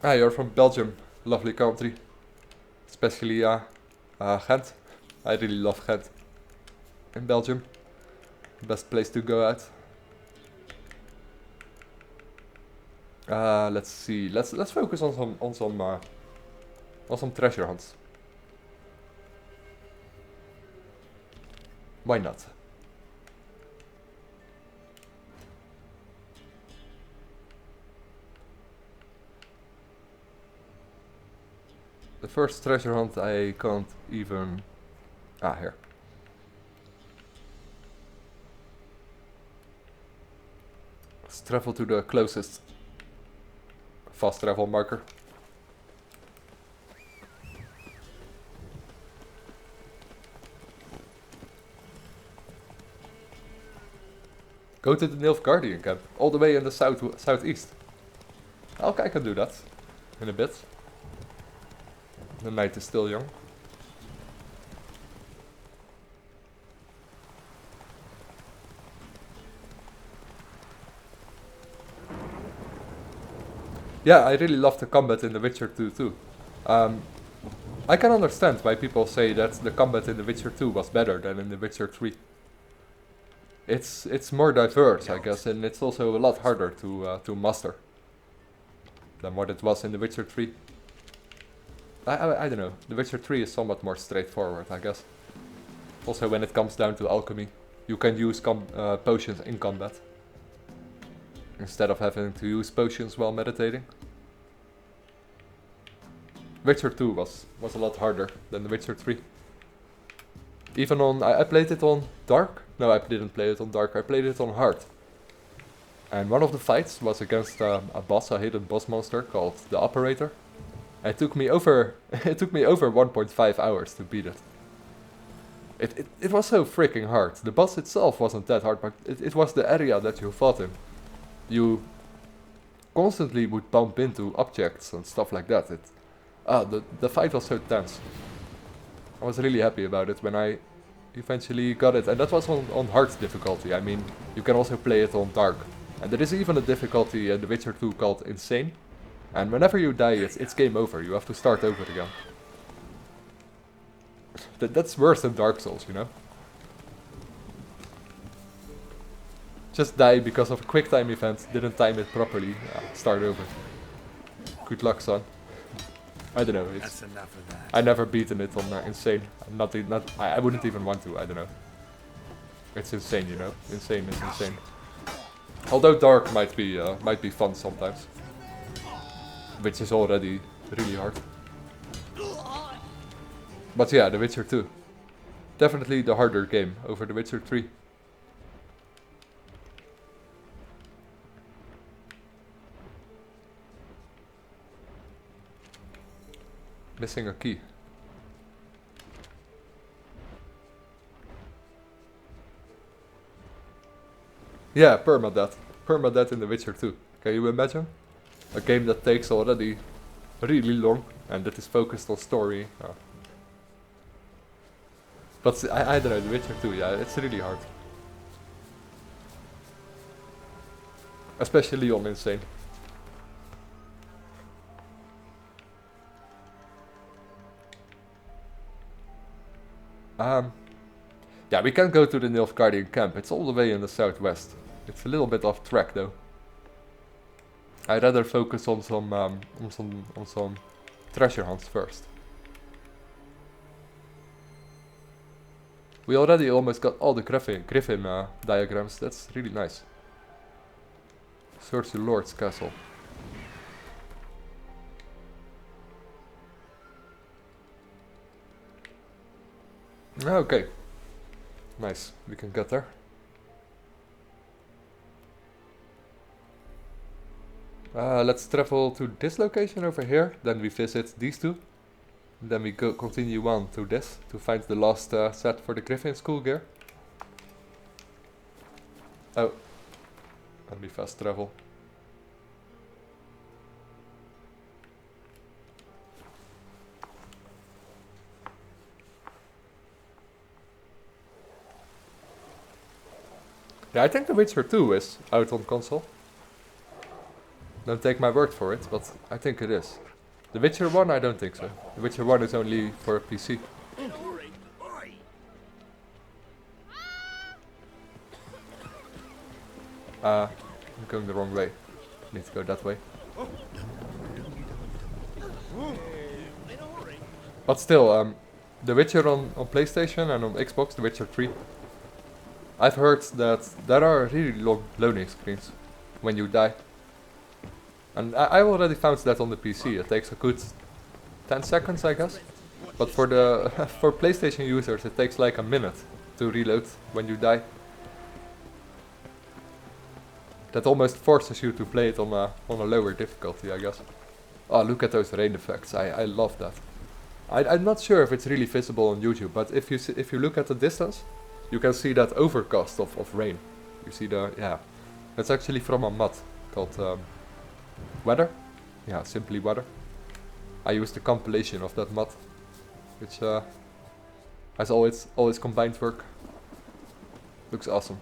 Ah, you're from Belgium, lovely country. Especially Ghent. I really love Ghent. In Belgium, best place to go out. Let's see. Let's focus on some treasure hunts. Why not? The first treasure hunt I can't even... here. Let's travel to the closest fast travel marker. Go to the Nilfgaardian camp, all the way in the southeast. Okay, I can do that in a bit. The night is still young. Yeah, I really love the combat in The Witcher 2 too. I can understand why people say that the combat in The Witcher 2 was better than in The Witcher 3. It's more diverse, I guess, and it's also a lot harder to master than what it was in The Witcher 3. I don't know, The Witcher 3 is somewhat more straightforward, I guess. Also, when it comes down to alchemy, you can use potions in combat instead of having to use potions while meditating. Witcher 2 was a lot harder than The Witcher 3. Even on, I played it on Dark. No, I didn't play it on Dark, I played it on Hard. And one of the fights was against a boss, a hidden boss monster called the Operator. It took me over, it took me over 1.5 hours to beat it. It was so freaking hard. The boss itself wasn't that hard, but it was the area that you fought in. You constantly would bump into objects and stuff like that. The fight was so tense. I was really happy about it when I eventually got it. And that was on hard difficulty. I mean, you can also play it on dark. And there is even a difficulty in The Witcher 2 called Insane. And whenever you die, it's game over. You have to start over again. That's worse than Dark Souls, you know? Just die because of a quick time event, didn't time it properly. Start over. Good luck, son. I don't know. That's enough of that. I never beaten it on Insane. I wouldn't even want to. I don't know. It's insane, you know. Insane is insane. Although Dark might be fun sometimes, which is already really hard. But yeah, The Witcher 2. Definitely the harder game over The Witcher 3. Missing a key. Yeah, permadeath. Permadeath in The Witcher 2. Can you imagine? A game that takes already really long and that is focused on story. But I don't know, The Witcher 2, yeah, it's really hard. Especially on Insane. Yeah, we can't go to the Nilfgaardian camp. It's all the way in the southwest. It's a little bit off track though. I'd rather focus on some treasure hunts first. We already almost got all the Griffin diagrams. That's really nice. Search the Lord's castle. Okay. Nice. We can get there. Let's travel to this location over here. Then we visit these two. Then we go continue on to this to find the last set for the Griffin school gear. Oh. Let me fast travel. Yeah, I think The Witcher 2 is out on console. Don't take my word for it, but I think it is. The Witcher 1, I don't think so. The Witcher 1 is only for PC. I'm going the wrong way. Need to go that way. But still, The Witcher on PlayStation and on Xbox, The Witcher 3. I've heard that there are really long loading screens when you die. And I already found that on the PC. It takes a good 10 seconds, I guess. But for the for PlayStation users, it takes like a minute to reload when you die. That almost forces you to play it on a lower difficulty, I guess. Oh, look at those rain effects! I love that. I'm not sure if it's really visible on YouTube, but if you look at the distance, you can see that overcast of rain. You see yeah, that's actually from a mod called Weather. Yeah, simply Weather. I used the compilation of that mod, which has always combined work. Looks awesome.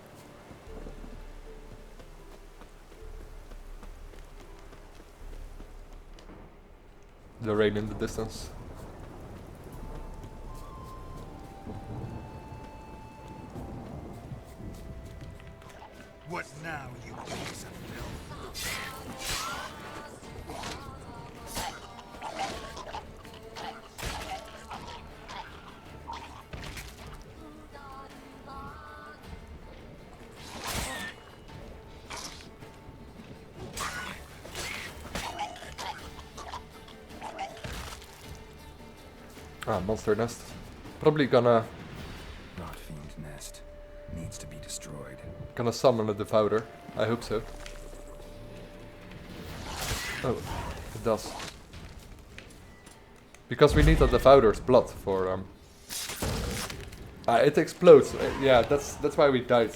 The rain in the distance. What now, you piece of filth? Ah, monster nest. Probably gonna Rotfiend nest needs to be destroyed. gonna summon a devourer. I hope so. Oh, it does. Because we need a devourer's blood for it explodes. Yeah, that's why we died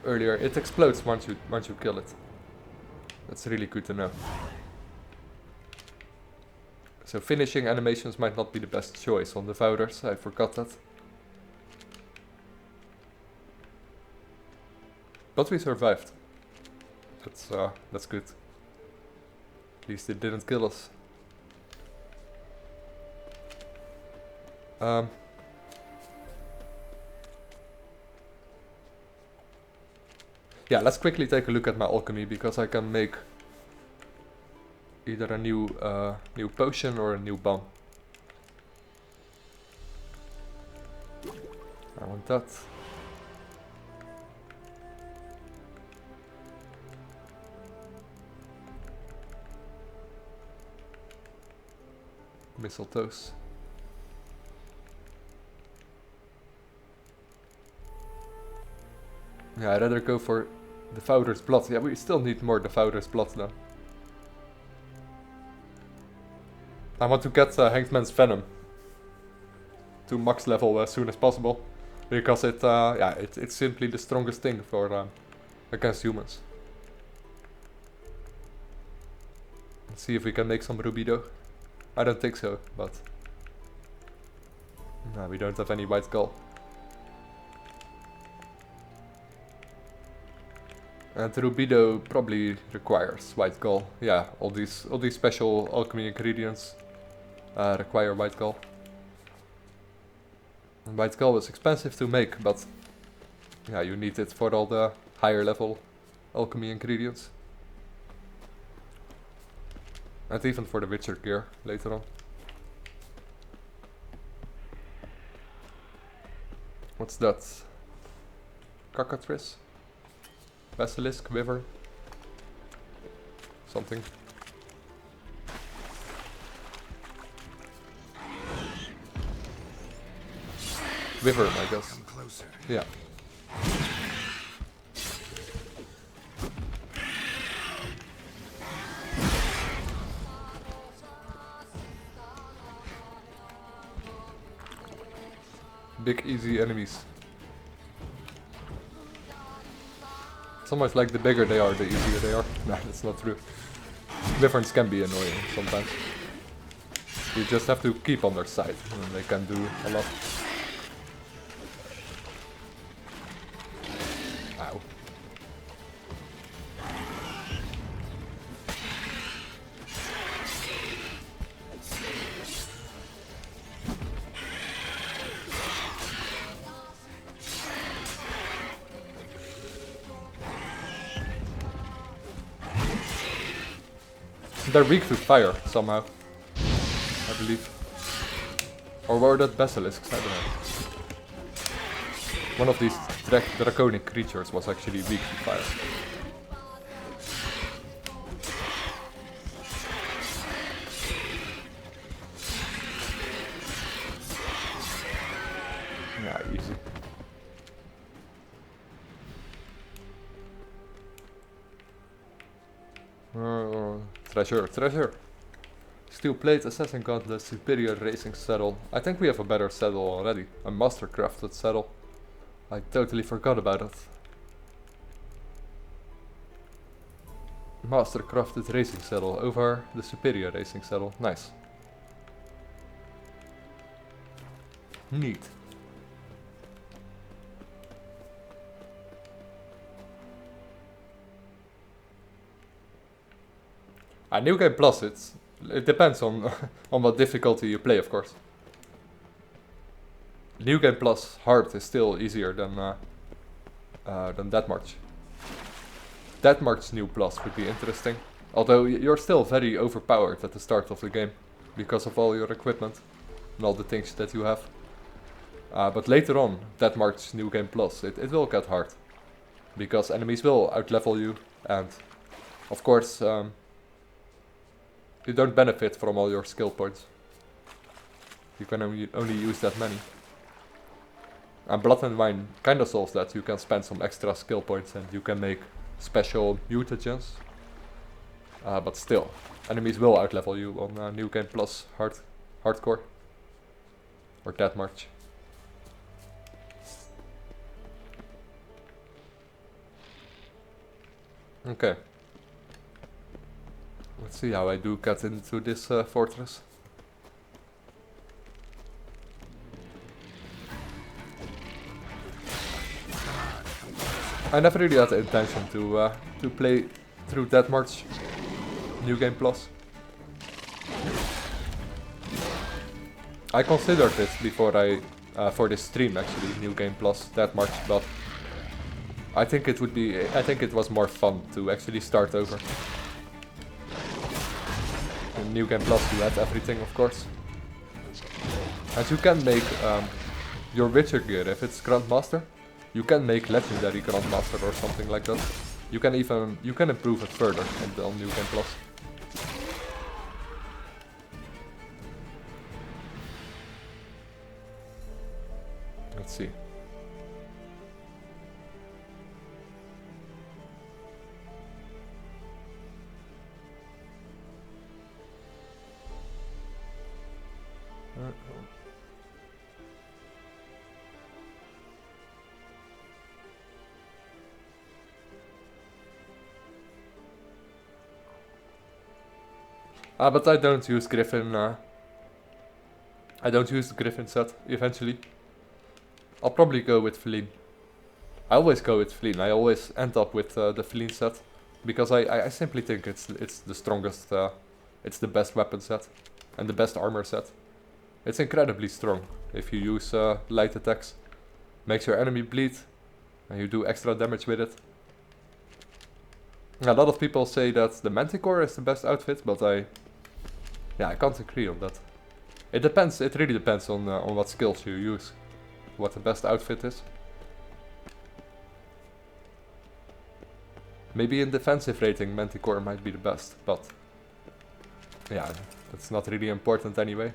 earlier. It explodes once you kill it. That's really good to know. So finishing animations might not be the best choice on devourers. I forgot that. But we survived. That's good. At least it didn't kill us. Yeah, let's quickly take a look at my alchemy, because I can make either a new potion or a new bomb. I want that. Mistletoes. Yeah, I'd rather go for Devourer's Blood. Yeah, we still need more Devourer's Blood then. I want to get Hangman's Venom to max level as soon as possible, because it's simply the strongest thing for against humans. Let's see if we can make some rubido. I don't think so, but no, we don't have any white skull. And rubido probably requires white skull. Yeah, all these special alchemy ingredients require white skull. White skull is expensive to make, but yeah, you need it for all the higher level alchemy ingredients. And even for the Witcher gear later on. What's that? Cockatrice? Basilisk? Wyvern? Something. Wyvern, I guess. Come closer. Yeah. Big easy enemies. It's almost like the bigger they are, the easier they are. No, that's not true. Wyverns can be annoying sometimes. You just have to keep on their side and they can do a lot. Ow. They're weak to fire, somehow. I believe. Or were that basilisks? I don't know. One of these draconic creatures was actually weak to fire. Yeah, easy. Treasure. Steel plate, assassin gauntlet, superior racing saddle. I think we have a better saddle already. A master crafted saddle. I totally forgot about it. Master crafted racing saddle over the superior racing saddle. Nice. Neat. New Game Plus, it depends on on what difficulty you play, of course. New Game Plus hard is still easier than that much. That much new plus would be interesting. Although you're still very overpowered at the start of the game because of all your equipment and all the things that you have. But later on, that much New Game Plus, it will get hard because enemies will outlevel you, and of course. You don't benefit from all your skill points. You can only use that many. And Blood and Wine kinda solves that. You can spend some extra skill points and you can make special mutagens. But still, enemies will outlevel you on New Game Plus hardcore. Or that much. Okay. Let's see how I do get into this fortress. I never really had the intention to play through that much New Game Plus. I considered it before for this stream actually, New Game Plus that much, but I think it was more fun to actually start over. In New Game Plus you had everything, of course. And you can make your Witcher gear, if it's Grandmaster, you can make Legendary Grandmaster or something like that. You can improve it further on New Game Plus. Let's see. But I don't use Griffin. I don't use the Griffin set eventually. I'll probably go with Feline. I always go with Feline. I always end up with the Feline set because I simply think it's the strongest. It's the best weapon set and the best armor set. It's incredibly strong. if you use light attacks. Makes your enemy bleed, and you do extra damage with it. A lot of people say that the Manticore is the best outfit, but I can't agree on that. It depends, it really depends on what skills you use, what the best outfit is. Maybe in defensive rating Manticore might be the best, but yeah, that's not really important anyway.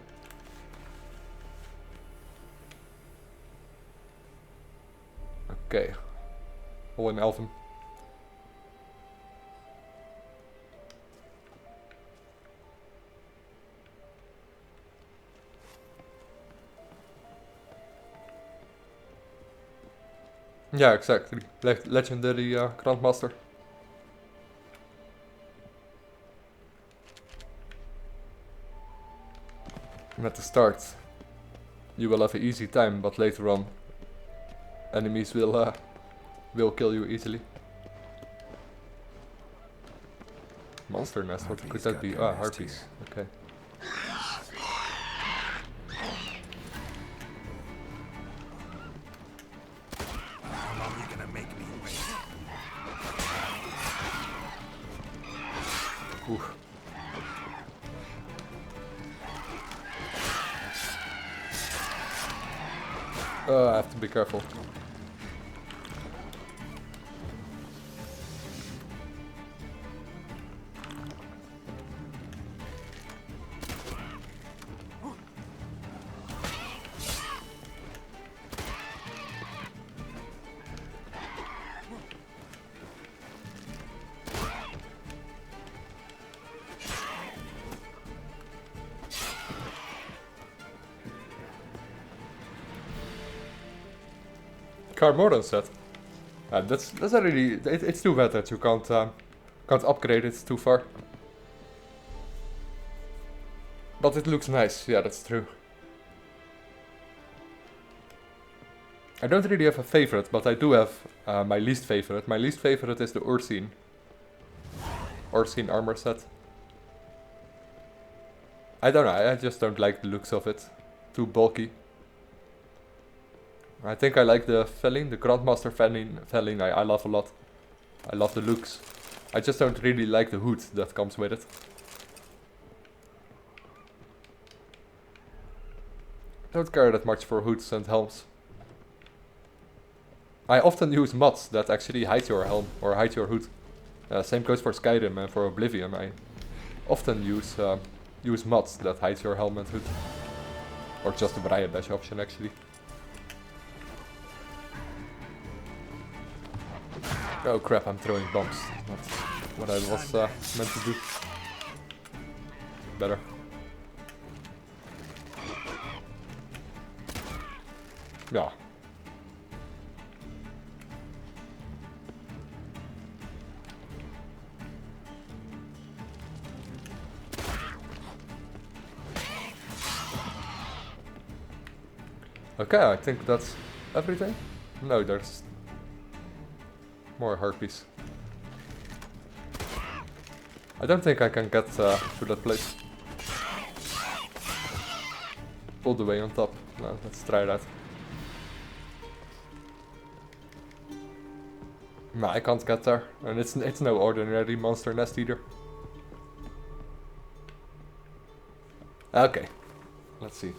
Okay, all in Elven. Yeah, exactly. Legendary Grandmaster. And at the start, you will have an easy time, but later on, enemies will kill you easily. Monster nest, what could that be? Ah, harpies. Okay. How long are you gonna make me wait? Oof. I have to be careful. More than set. That's a really it's too bad that you can't upgrade it too far. But it looks nice. Yeah, that's true. I don't really have a favorite, but I do have my least favorite. My least favorite is the Ursine armor set. I don't know. I just don't like the looks of it. Too bulky. I think I like the Felling, the Grandmaster Felling I love a lot. I love the looks. I just don't really like the hood that comes with it. Don't care that much for hoods and helms. I often use mods that actually hide your helm or hide your hood. Same goes for Skyrim and for Oblivion. I often use mods that hide your helm and hood. Or just the Brian Dash option actually. Oh crap, I'm throwing bombs. Not what I was meant to do. Better. Yeah. Okay, I think that's everything. No, there's more harpies. I don't think I can get to that place. All the way on top. No, let's try that. No, I can't get there. And it's no ordinary monster nest either. Okay. Let's see.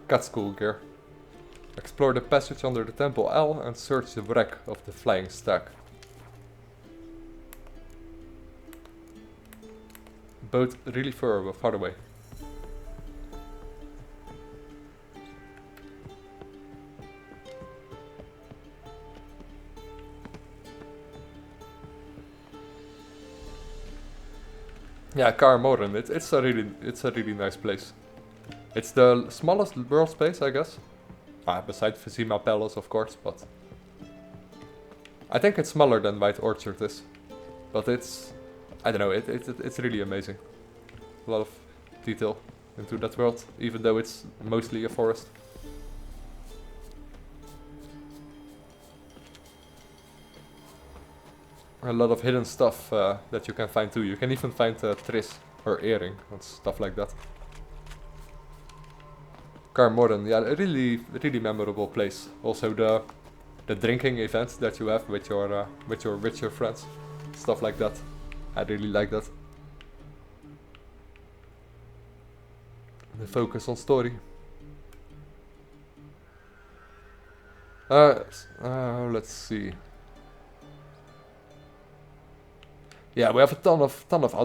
Cat school gear. Explore the passage under the Temple L and search the wreck of the flying stag. Both really far away. Yeah, Kaer Morhen, it's a really nice place. It's the smallest world space, I guess. Besides Vizima Palace, of course, but I think it's smaller than White Orchard is. But it's, I don't know, it's really amazing. A lot of detail into that world, even though it's mostly a forest. A lot of hidden stuff that you can find too. You can even find Triss or earring and stuff like that. Kaer Morhen, yeah, a really memorable place. Also the drinking events that you have with your richer friends, stuff like that. I really like that. The focus on story. Let's see. Yeah, we have a ton of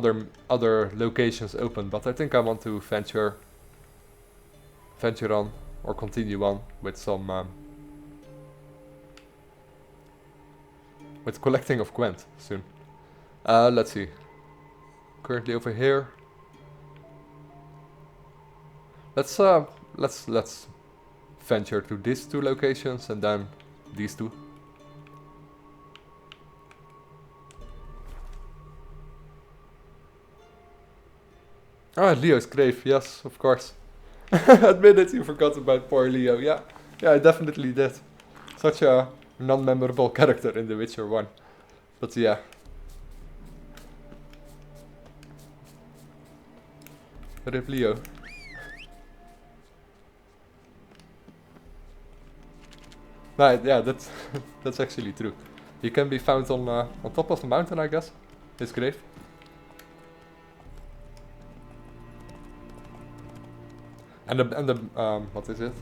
other locations open, but I think I want to venture on or continue on with some with collecting of Gwent soon. Let's see. Currently over here. Let's venture to these two locations and then these two. Ah, Leo's grave, yes, of course. Admit it, you forgot about poor Leo. Yeah, I definitely did. Such a non-memorable character in The Witcher 1. But yeah. Rip Leo. Right, yeah, that's that's actually true. He can be found on top of the mountain, I guess. His grave. And the what is it?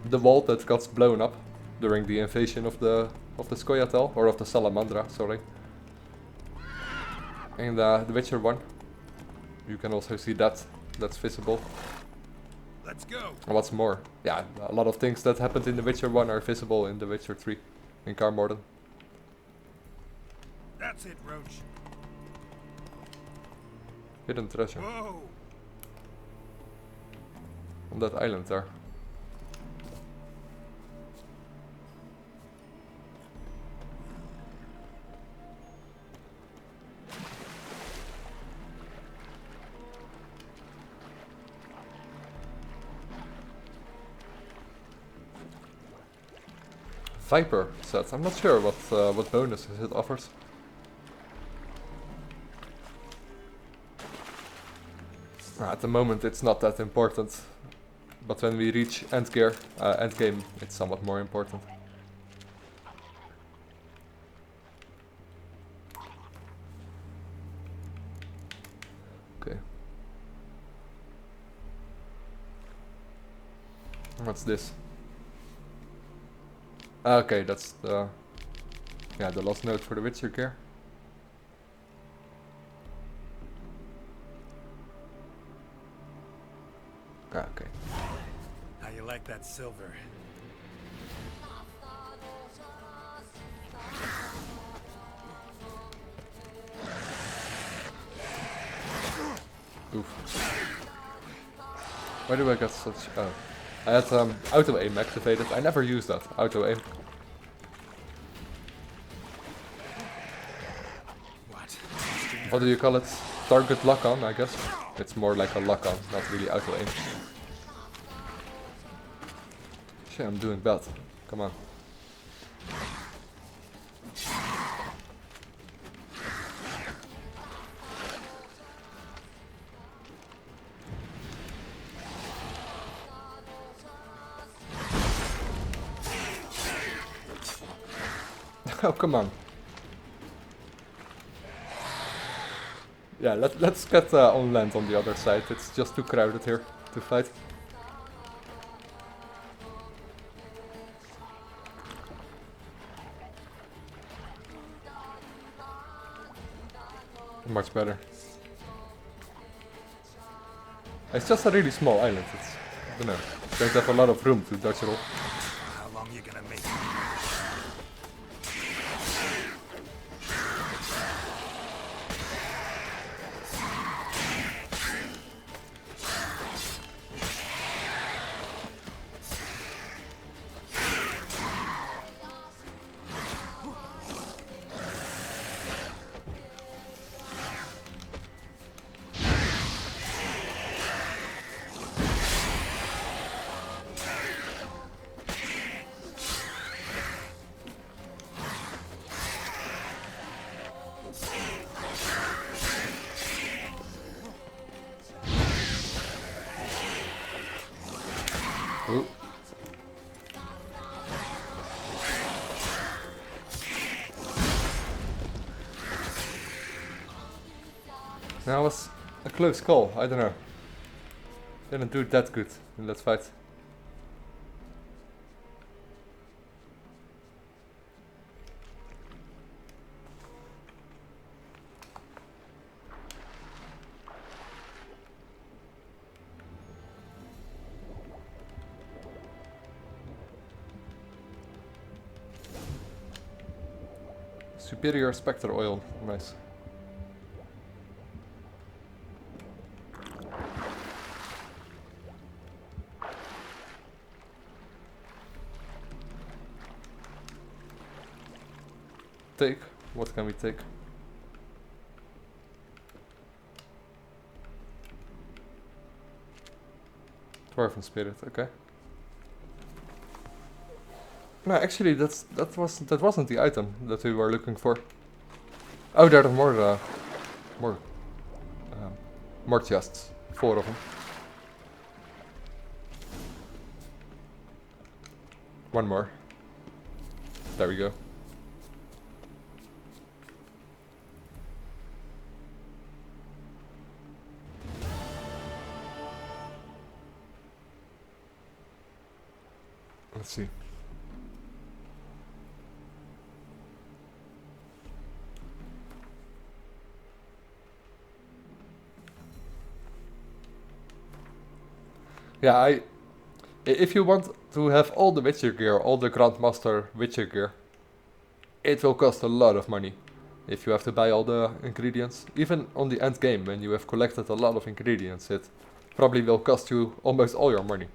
The wall that got blown up during the invasion of the Scoia'tael, or of the Salamandra, sorry. In the Witcher 1, you can also see that. That's visible. Let's go. And what's more, yeah, a lot of things that happened in The Witcher 1 are visible in The Witcher 3, in Kaer Morhen. That's it, Roach. Hidden treasure. Whoa. On that island there. Viper set. I'm not sure what bonuses it offers. At the moment it's not that important, but when we reach endgame, it's somewhat more important. Okay. What's this? Okay, that's the last note for the Witcher gear. Okay. How you like that silver? Oof. Why do I get such... Oh. I had auto aim activated. I never use that, auto aim. What do you call it? Target lock on, I guess. It's more like a lock on, not really auto aim. Shit, I'm doing bad. Come on. Oh, come on. Yeah, let's get on land on the other side. It's just too crowded here to fight. Much better. It's just a really small island. It's, I don't know, don't have a lot of room to dodge roll. How long you gonna make it? Ooh. That was a close call, I don't know. Didn't do that good in that fight. Superior Spectre oil, nice. Take? What can we take? Dwarven Spirit, okay. No, actually that wasn't the item that we were looking for. Oh, there are more chests. 4 of them. One more. There we go. Let's see. Yeah, if you want to have all the Witcher gear, all the Grandmaster Witcher gear, it will cost a lot of money. If you have to buy all the ingredients, even on the end game, when you have collected a lot of ingredients, it probably will cost you almost all your money.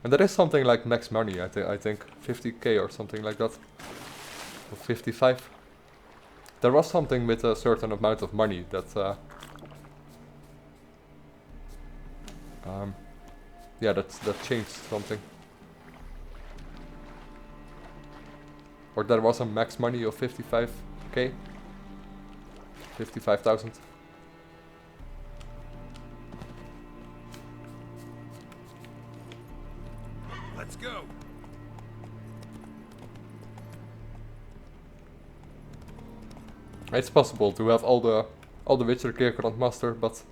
And there is something like max money, I think 50k or something like that, or 55. There was something with a certain amount of money that yeah, that changed something. Or there was a max money of 55k? 55,000. Let's go. It's possible to have all the Witcher gear Grandmaster, but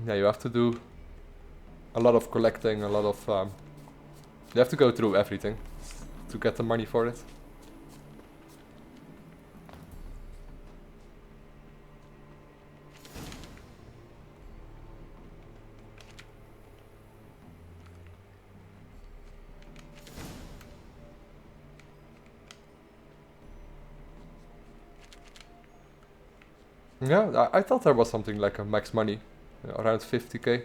yeah, you have to do a lot of collecting, a lot of you have to go through everything to get the money for it. Yeah, I thought there was something like a max money, around 50k,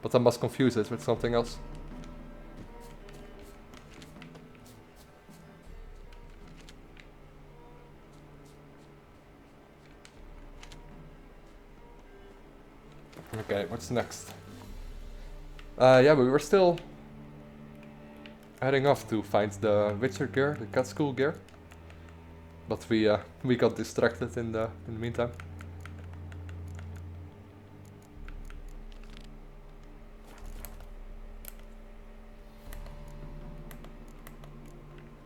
but I must confuse it with something else. Okay, what's next? Yeah, we were still heading off to find the Witcher gear, the cat school gear, but we got distracted in the meantime.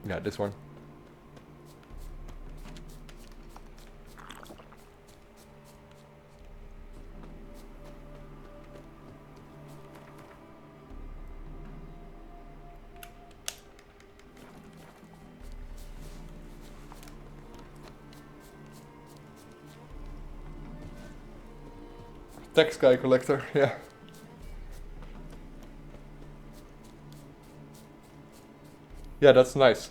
Yeah, this one. Tech Sky Collector, yeah. Yeah, that's nice.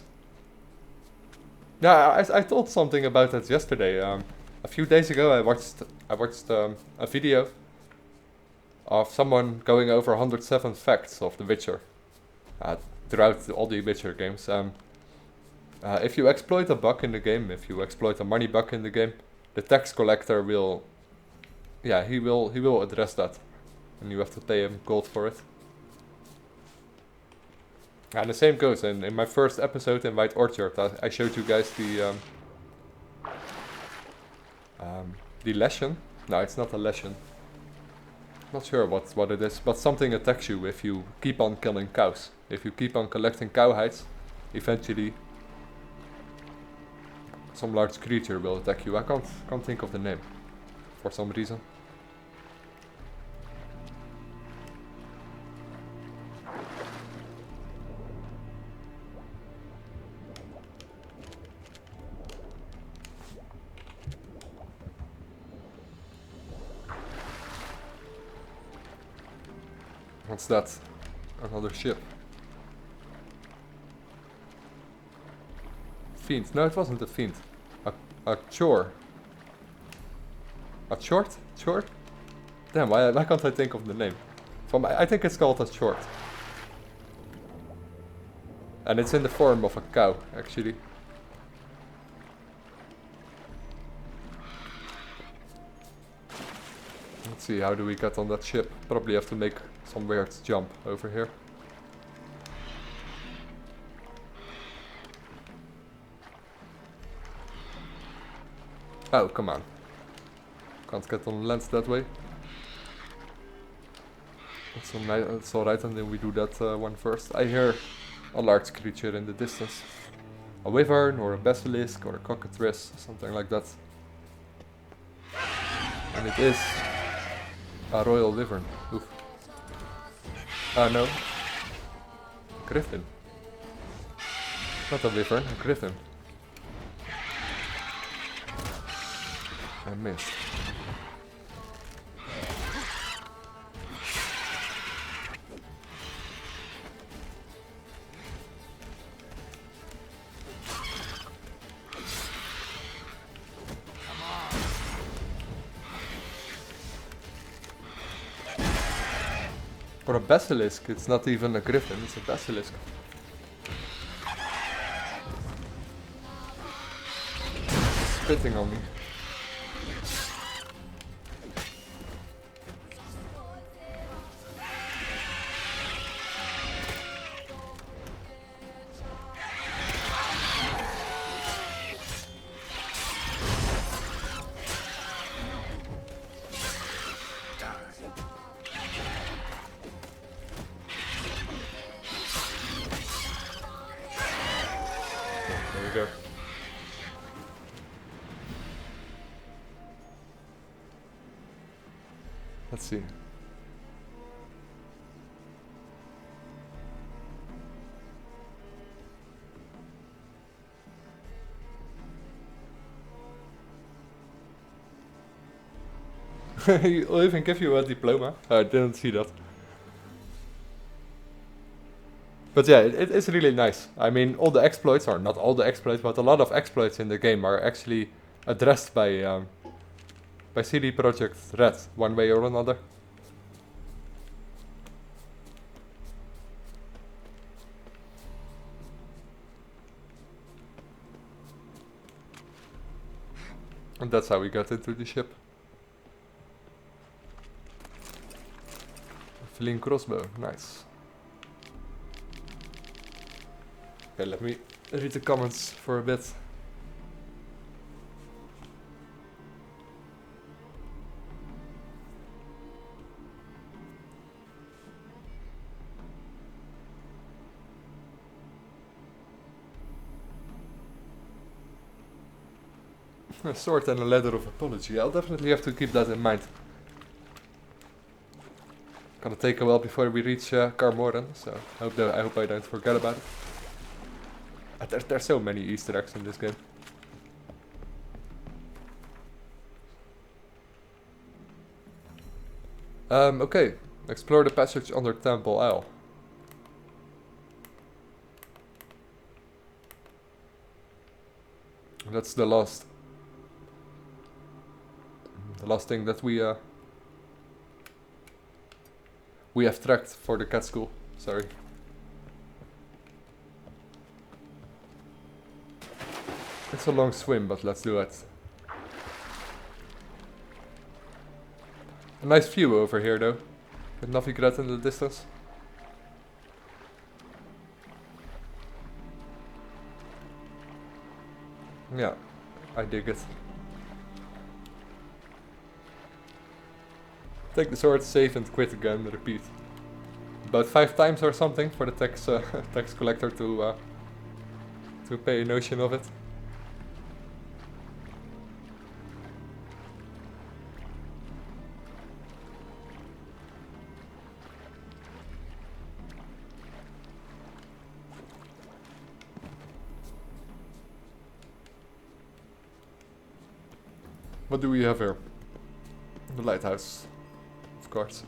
Yeah, I thought something about that yesterday. A few days ago, I watched a video of someone going over 107 facts of The Witcher throughout all the Witcher games. If you exploit a bug in the game, if you exploit a money bug in the game, the tax collector will, yeah, he will address that, and you have to pay him gold for it. And the same goes in my first episode in White Orchard. I showed you guys the lesson. No, it's not a lesson. Not sure what it is, but something attacks you if you keep on killing cows. If you keep on collecting cow hides, eventually some large creature will attack you. I can't think of the name for some reason. What's that? Another ship. Fiend. No, it wasn't a fiend. A chore. A short? Short? Damn, why can't I think of the name? I think it's called a short. And it's in the form of a cow, actually. Let's see, how do we get on that ship? Probably have to make some weird jump over here. Oh, come on. Can't get on land that way. It's alright, and then we do that one first. I hear a large creature in the distance. A wyvern, or a basilisk, or a cockatrice, something like that. And it is a royal wyvern. Oof. No. Griffin. Not a wyvern, a griffin. I missed. For a basilisk, it's not even a griffin, it's a basilisk. Spitting on me. Let's see. He'll even give you a diploma. I didn't see that. But yeah, it is really nice. I mean, all the exploits, or not all the exploits, but a lot of exploits in the game are actually addressed by CD Projekt Red, one way or another. And that's how we got into the ship. Fleeing crossbow, nice. Okay, let me read the comments for a bit. A sword and a letter of apology. I'll definitely have to keep that in mind. Gonna take a while before we reach Carmoran, so I hope I don't forget about it. There's so many Easter eggs in this game. Okay, explore the passage under Temple Isle. That's the last thing that we have tracked for the cat school. Sorry. It's a long swim, but let's do it. A nice view over here though, with Novigrad in the distance. Yeah, I dig it. Take the sword, save and quit again, repeat. About 5 times or something for the tax tax collector to pay a notion of it. What do we have here? The lighthouse, of course.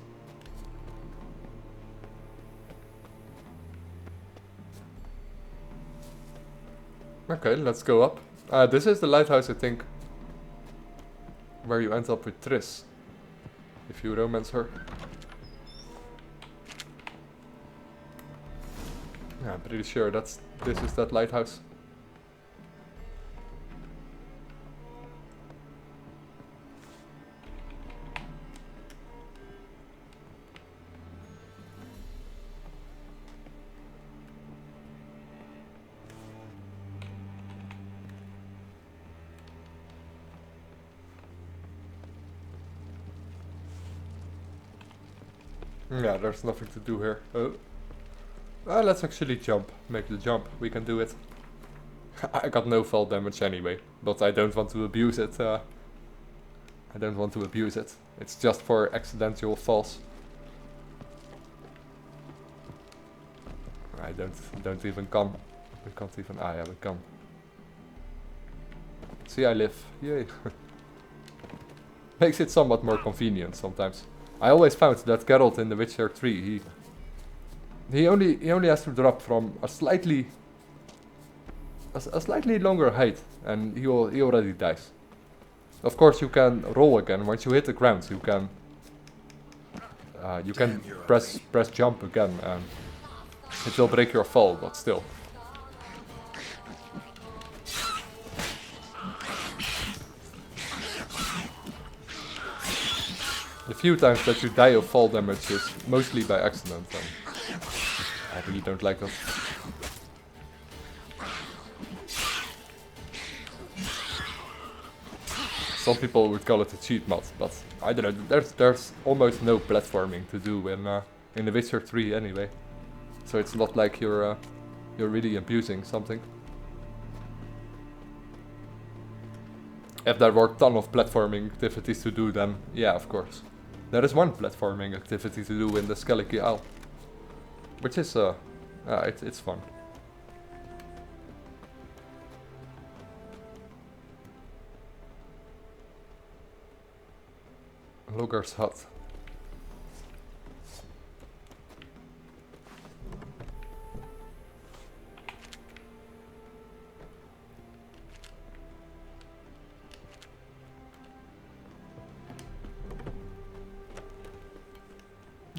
Okay, let's go up. This is the lighthouse, I think, where you end up with Triss, if you romance her. Yeah, I'm pretty sure this is that lighthouse. Yeah, there's nothing to do here. Oh. Let's actually jump. Make the jump. We can do it. I got no fall damage anyway, but I don't want to abuse it. I don't want to abuse it. It's just for accidental falls. I don't even come. We can't even. I haven't come. See, I live. Yay. Makes it somewhat more convenient sometimes. I always found that Geralt in The Witcher 3, he only has to drop from a slightly longer height, and he already dies. Of course, you can roll again once you hit the ground. You can press jump again, and it will break your fall, but still. The few times that you die of fall damage is mostly by accident, and I really don't like that. Some people would call it a cheat mod, but I don't know. There's almost no platforming to do in The Witcher 3 anyway, so it's not like you're really abusing something. If there were a ton of platforming activities to do, then yeah, of course. There is one platforming activity to do in the Skellige Isle, which is it's fun. Logger's hut.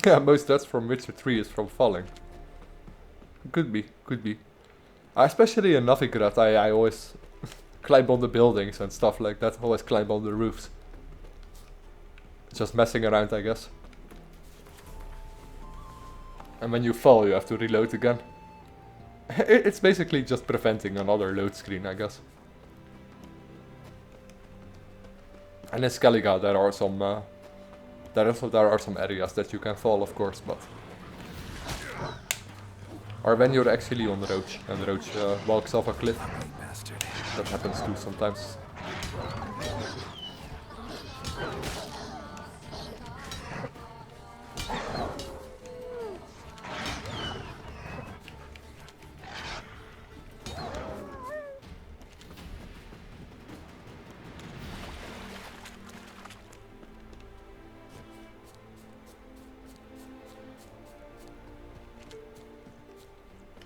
Yeah, most deaths from Witcher 3 is from falling. Could be. Especially in Novigrad, I always climb on the buildings and stuff like that. Always climb on the roofs. Just messing around, I guess. And when you fall, you have to reload again. It's basically just preventing another load screen, I guess. And in Skellige there are some there are some areas that you can fall, of course, but or when you're actually on Roach and Roach walks off a cliff. That happens too sometimes.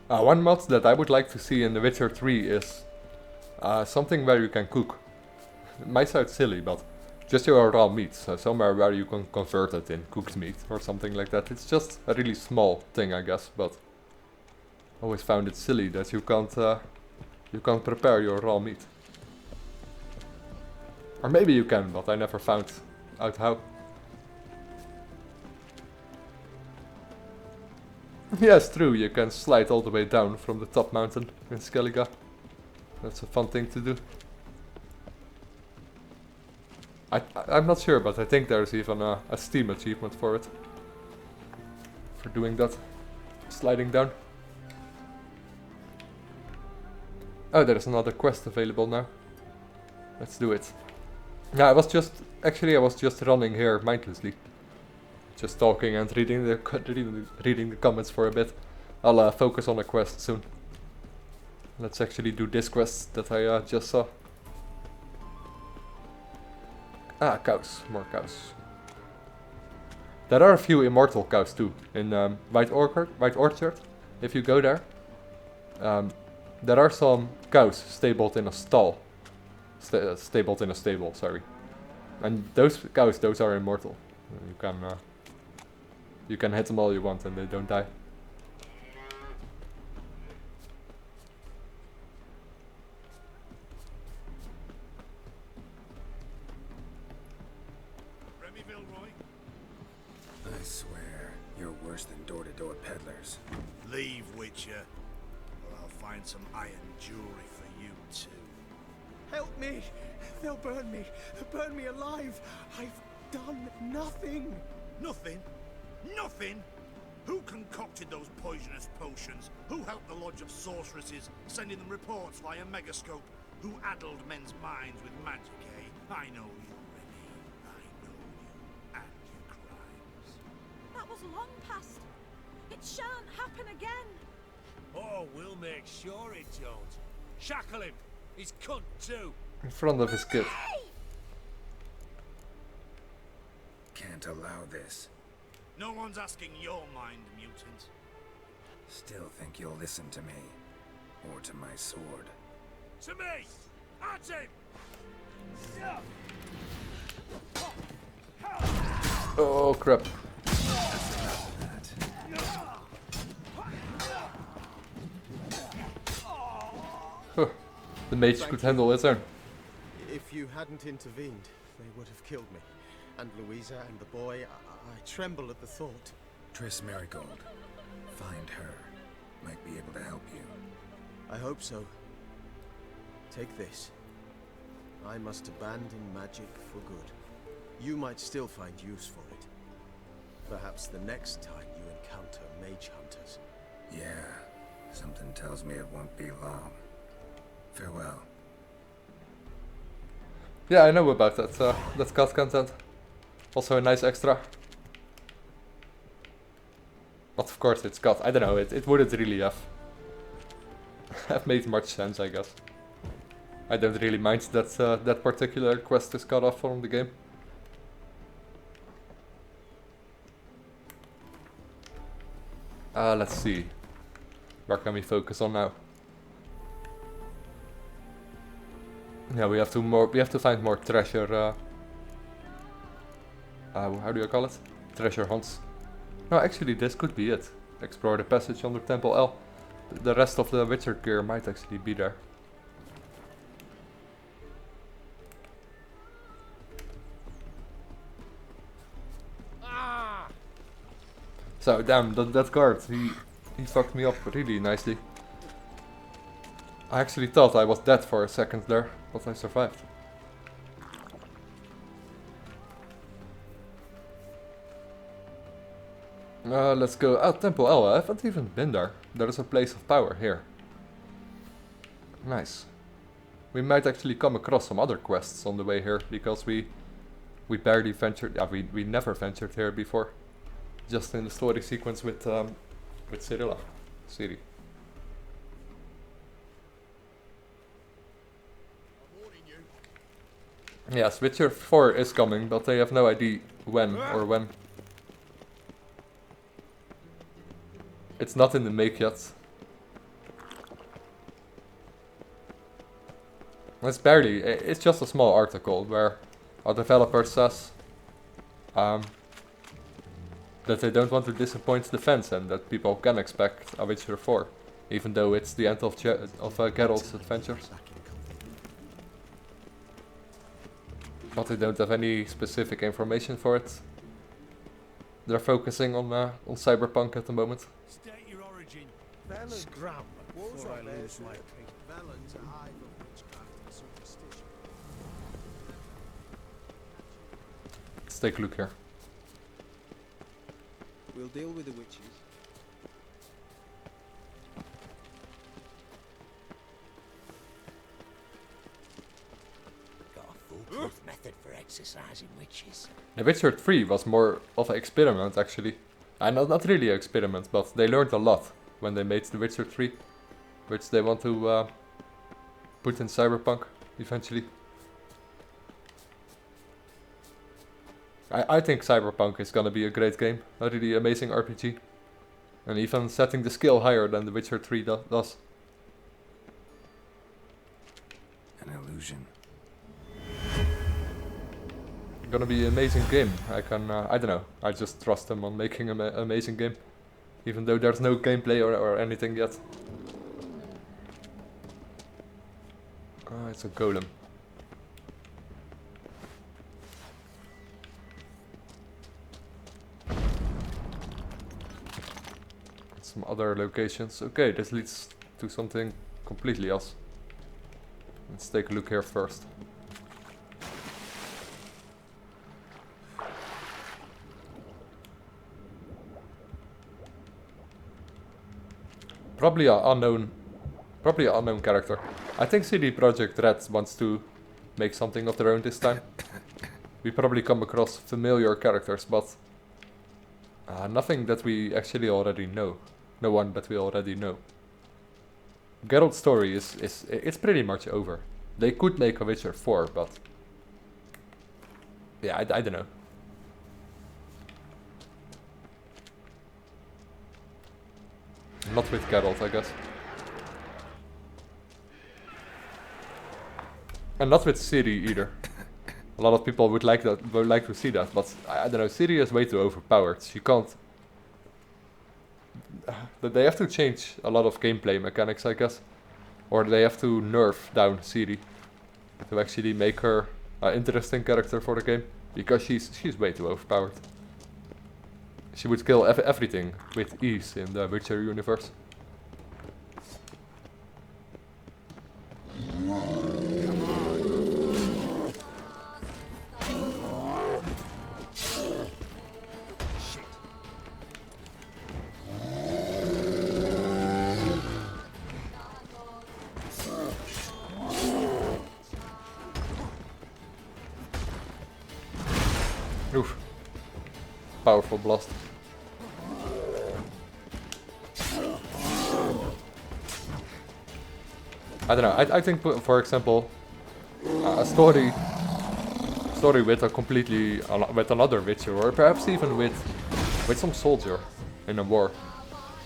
One mod that I would like to see in The Witcher 3 is something where you can cook. It might sound silly, but just your raw meat, so somewhere where you can convert it in cooked meat or something like that. It's just a really small thing, I guess, but I always found it silly that you can't prepare your raw meat. Or maybe you can, but I never found out how. Yes, true, you can slide all the way down from the top mountain in Skellige. That's a fun thing to do. I'm not sure, but I think there's even a Steam achievement for it. For doing that. Sliding down. Oh, there's another quest available now. Let's do it. Yeah, I was just running here mindlessly. Just talking and reading the comments for a bit. I'll focus on a quest soon. Let's actually do this quest that I just saw. Ah, cows. More cows. There are a few immortal cows too in White Orchard. If you go there, there are some cows stabled in a stall. Stabled in a stable, sorry. And those cows, those are immortal. You can hit them all you want and they don't die. I swear, you're worse than door-to-door peddlers. Leave, Witcher, or I'll find some iron jewelry for you too. Help me! They'll burn me! Burn me alive! I've done nothing! Nothing? Nothing? Who concocted those poisonous potions? Who helped the Lodge of Sorceresses, sending them reports via Megascope? Who addled men's minds with magic, eh? I know you, Rennie. I know you and your crimes. That was long past. It shan't happen again. Oh, we'll make sure it don't. Shackle him. He's cunt too. In front of his kid. Can't allow this. No one's asking your mind, mutant. Still think you'll listen to me. Or to my sword. To me! At him! Oh crap. The mage could handle his own. If you hadn't intervened, they would have killed me. And Louisa and the boy, I tremble at the thought. Triss Marigold. Find her. Might be able to help you. I hope so. Take this. I must abandon magic for good. You might still find use for it. Perhaps the next time you encounter mage hunters. Yeah, something tells me it won't be long. Farewell. Yeah, I know about that. That's cut content. Also a nice extra. But of course it's cut. I don't know, it wouldn't really have made much sense, I guess. I don't really mind that that particular quest is cut off from the game. Let's see. Where can we focus on now? Yeah, we have to find more treasure. How do you call it? Treasure hunts. No, actually, this could be it. Explore the passage under Temple L. The rest of the Witcher gear might actually be there. So damn, that guard, he fucked me up really nicely. I actually thought I was dead for a second there, but I survived. Let's go out Temple L. I haven't even been there. There is a place of power here. Nice. We might actually come across some other quests on the way here, because we barely ventured. We never ventured here before. Just in the story sequence with Ciri. Yes, Witcher 4 is coming, but they have no idea when or when. It's not in the make yet. It's just a small article where a developer says that they don't want to disappoint the fans and that people can expect a Witcher 4, even though it's the end of Geralt's adventures. But they don't have any specific information for it. They're focusing on Cyberpunk at the moment. State your origin. Scram before I lose my opinion. Valen's a hive of witchcraft and superstition. Let's take a look here. We'll deal with the witches. Got a foolproof method for exercising witches. The Witcher 3 was more of an experiment actually. Not really an experiment, but they learned a lot when they made The Witcher 3. Which they want to put in Cyberpunk eventually. I think Cyberpunk is gonna be a great game. A really amazing RPG. And even setting the skill higher than The Witcher 3 does. An illusion. Gonna be an amazing game. I don't know. I just trust them on making an amazing game. Even though there's no gameplay or anything yet. Ah, it's a golem. Some other locations. Okay, this leads to something completely else. Let's take a look here first. Probably an unknown character. I think CD Projekt Red wants to make something of their own this time. We probably come across familiar characters, but nothing that we actually already know. No one that we already know. Geralt's story it's pretty much over. They could make a Witcher 4, but yeah, I don't know. Not with Geralt, I guess. And not with Ciri either. A lot of people would like to see that, but I don't know. Ciri is way too overpowered. She can't. They have to change a lot of gameplay mechanics, I guess, or they have to nerf down Ciri to actually make her an interesting character for the game, because she's way too overpowered. She would kill everything with ease in the Witcher universe. Oof. Powerful blast. I don't know. I think, for example, a story with a completely with another Witcher, or perhaps even with some soldier in a war,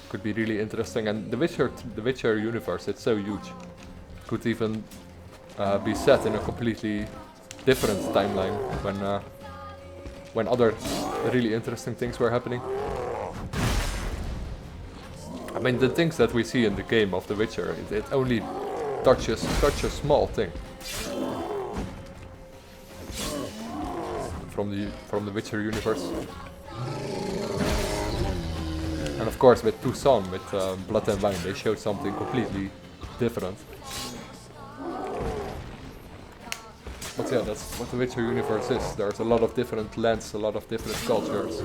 could be really interesting. And the Witcher universe, it's so huge. Could even be set in a completely different timeline when other really interesting things were happening. I mean, the things that we see in the game of The Witcher, it only touches such a small thing from the Witcher universe. And of course, with Toussaint, with Blood and Wine, they showed something completely different. But yeah, that's what the Witcher universe is. There's a lot of different lands, a lot of different cultures,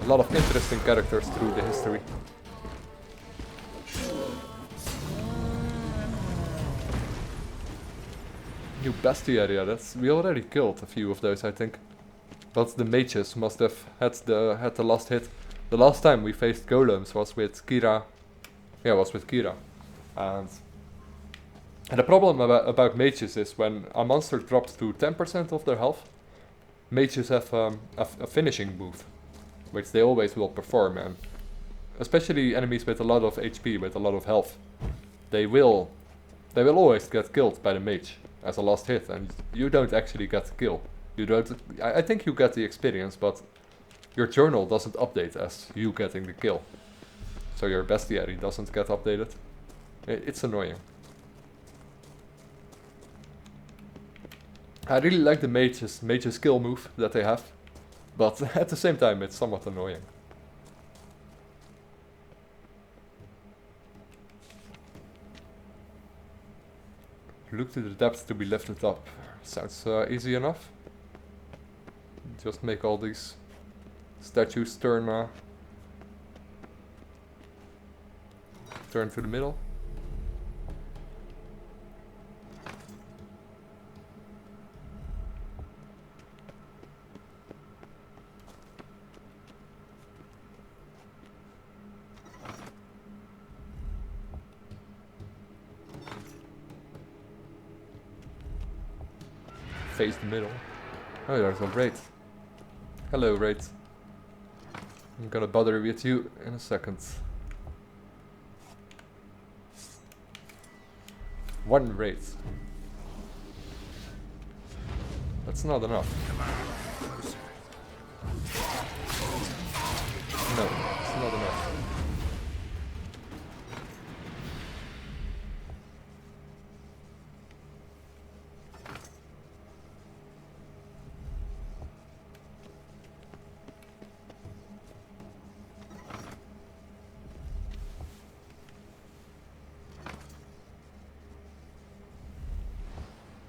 a lot of interesting characters through the history. New bestiaria, we already killed a few of those, I think. But the mages must have had the last hit. The last time we faced golems was with Kira. Yeah, was with Kira. And the problem about mages is when a monster drops to 10% of their health, mages have a finishing move, which they always will perform, and especially enemies with a lot of HP, with a lot of health, they will always get killed by the mage as a last hit, and you don't actually get the kill. You don't. I think you get the experience, but your journal doesn't update as you getting the kill, so your bestiary doesn't get updated. It's annoying. I really like the mage's kill move that they have, but at the same time it's somewhat annoying. Look to the depths to be lifted up. Sounds easy enough. Just make all these statues turn to the middle. Face the middle. Oh, there's a raid. Hello, raid. I'm gonna bother with you in a second. One raid. That's not enough. No, it's not enough.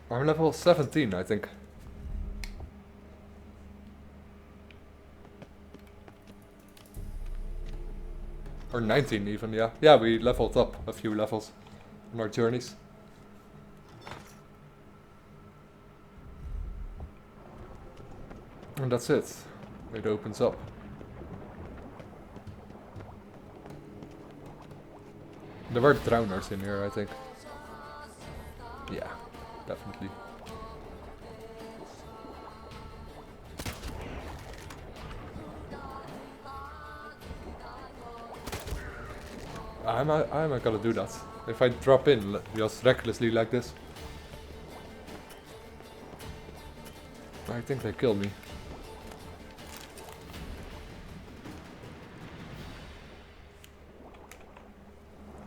I'm level 17, I think. Or 19 even, yeah. Yeah, we leveled up a few levels on our journeys. And that's it. It opens up. There were drowners in here, I think. Yeah, definitely. I'm not gonna do that. If I drop in just recklessly like this, I think they kill me.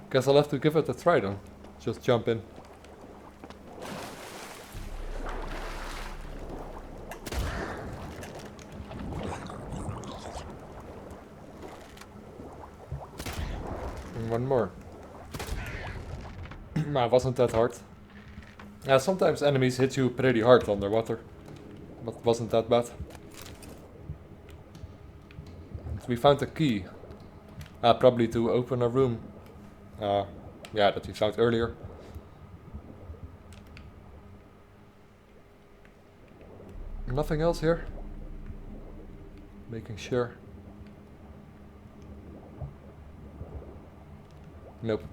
Guess I'll have to give it a try then. Just jump in. And one more. Nah, wasn't that hard. Yeah, sometimes enemies hit you pretty hard underwater. But wasn't that bad. And we found a key. Probably to open a room. Yeah, that we found earlier. Nothing else here? Making sure. Nope.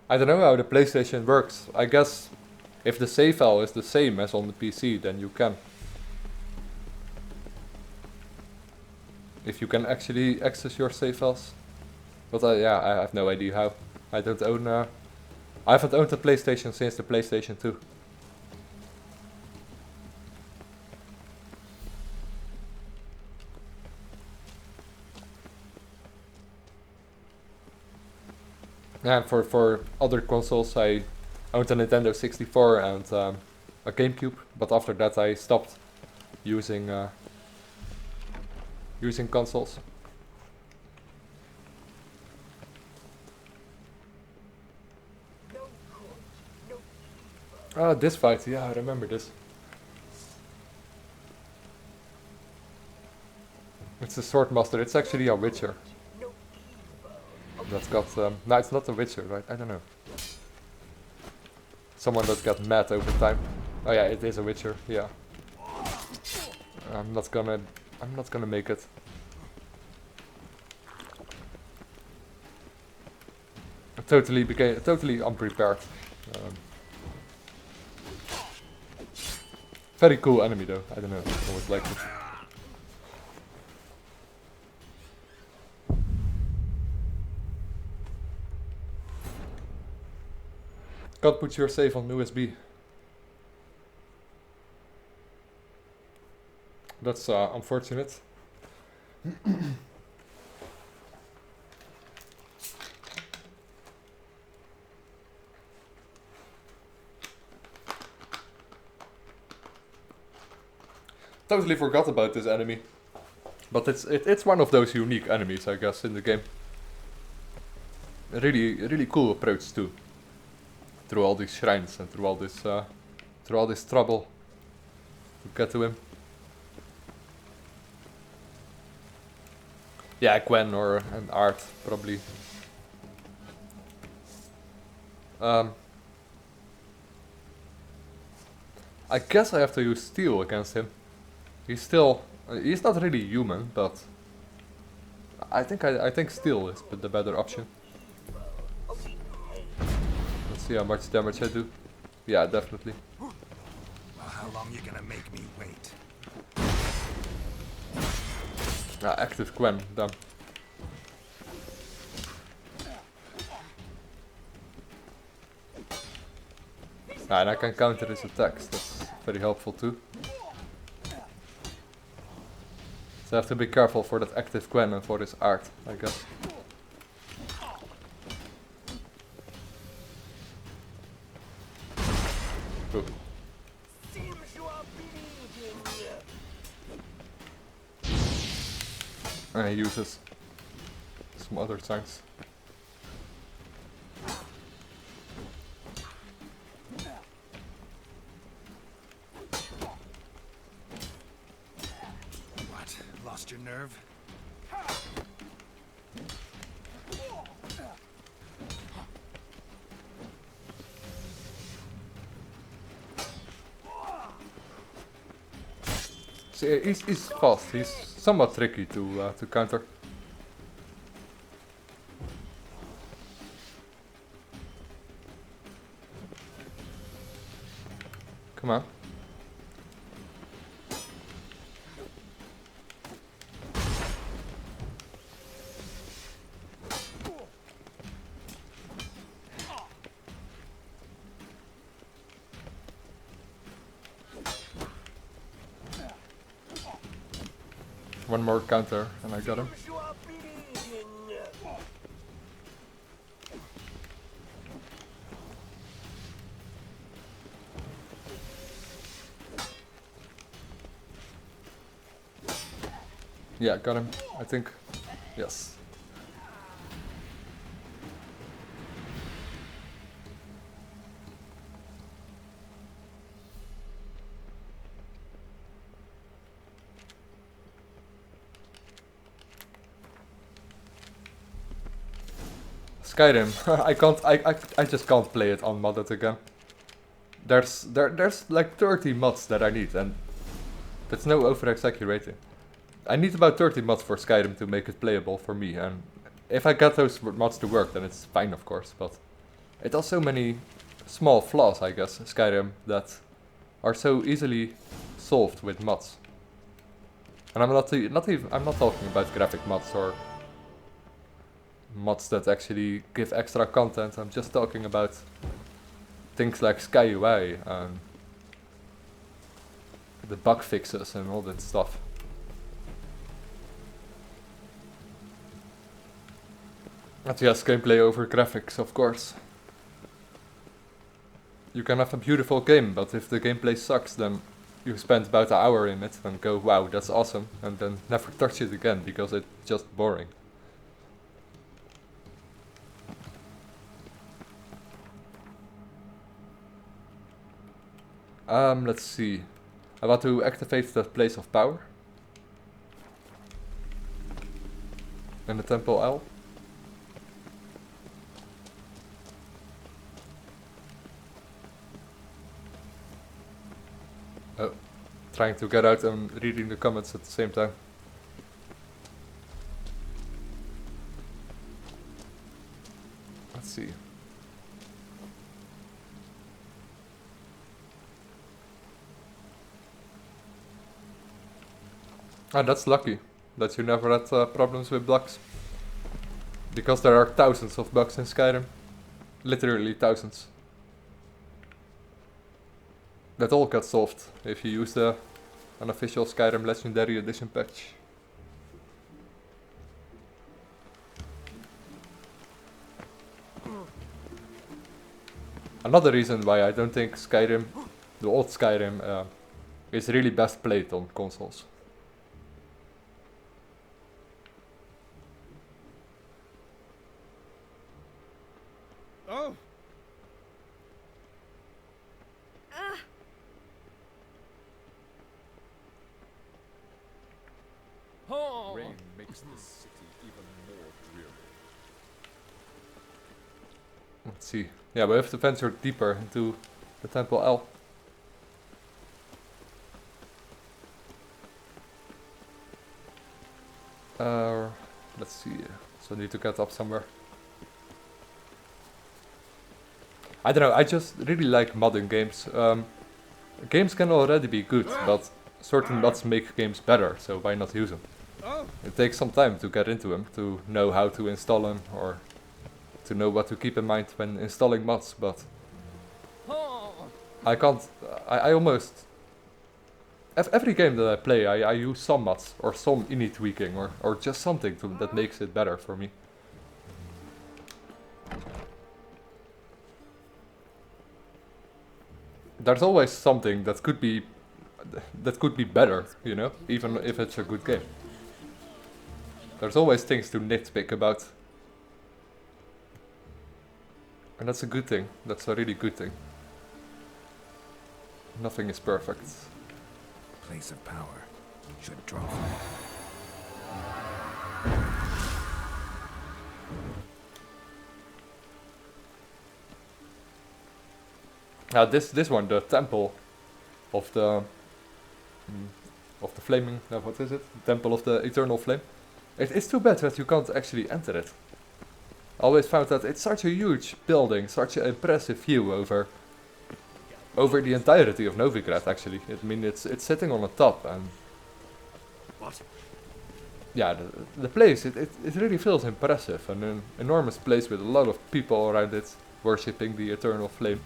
I don't know how the PlayStation works. I guess if the save file is the same as on the PC, then you can. If you can actually access your save files. But yeah, I have no idea how. I don't own I haven't owned a PlayStation since the PlayStation 2. Yeah, for other consoles I owned a Nintendo 64 and a GameCube, but after that I stopped using using consoles. Ah, this fight, yeah, I remember this. It's a Swordmaster, it's actually a Witcher. That's got, no, it's not a Witcher, right? I don't know. Someone that got mad over time. Oh yeah, it is a Witcher, yeah. I'm not gonna make it. I totally unprepared. Very cool enemy though, I don't know, I always liked it. God put your save on USB. That's unfortunate. Totally forgot about this enemy. But it's one of those unique enemies, I guess, in the game. A really cool approach too. Through all these shrines and through all this trouble to get to him. Yeah, Gwen or an Art probably. I guess I have to use Steel against him. He's not really human, but I think Steel is the better option. Let's see how much damage I do. Yeah, definitely. Well, how long you gonna make me wait? Active Gwen, damn. And I can counter his attacks, that's very helpful too. So I have to be careful for that active Gwen and for this Art, I guess. Ooh. And he uses some other signs. What? Lost your nerve? See, he's fast. He's somewhat tricky to counter. Come on. One more counter and I got him. Yeah, got him, I think. Yes. Skyrim. I just can't play it unmodded again. There's like 30 mods that I need, and that's no over exaggerating. I need about 30 mods for Skyrim to make it playable for me, and if I get those mods to work, then it's fine, of course. But it has so many small flaws, I guess, Skyrim, that are so easily solved with mods. And I'm not talking about graphic mods or mods that actually give extra content. I'm just talking about things like Sky UI and the bug fixes and all that stuff. But yes, gameplay over graphics, of course. You can have a beautiful game, but if the gameplay sucks, then you spend about an hour in it and go, wow, that's awesome, and then never touch it again because it's just boring. Let's see. I want to activate the place of power. In the temple L. Oh, trying to get out and reading the comments at the same time. Let's see. Ah, that's lucky that you never had problems with bugs. Because there are thousands of bugs in Skyrim. Literally thousands. That all got solved if you use the unofficial Skyrim Legendary Edition patch. Another reason why I don't think Skyrim, the old Skyrim, is really best played on consoles. Oh! Rain makes the city even more dreary. Let's see. Yeah, we have to venture deeper into the Temple L. Let's see. So I need to get up somewhere. I don't know, I just really like modding games. Games can already be good, but certain mods make games better, so why not use them? It takes some time to get into them, to know how to install them, or to know what to keep in mind when installing mods, but I can't, I almost, every game that I play, I use some mods, or some ini tweaking, or just something that makes it better for me. There's always something that could be better, you know, even if it's a good game. There's always things to nitpick about. And that's a good thing. That's a really good thing. Nothing is perfect. Place of power should draw from it. Now this one, the temple of the flaming, what is it? The temple of the eternal flame. It's too bad that you can't actually enter it. I always found that it's such a huge building, such an impressive view over the entirety of Novigrad. Actually, I mean it's sitting on the top, and yeah, the place it really feels impressive, and an enormous place with a lot of people around it worshipping the eternal flame.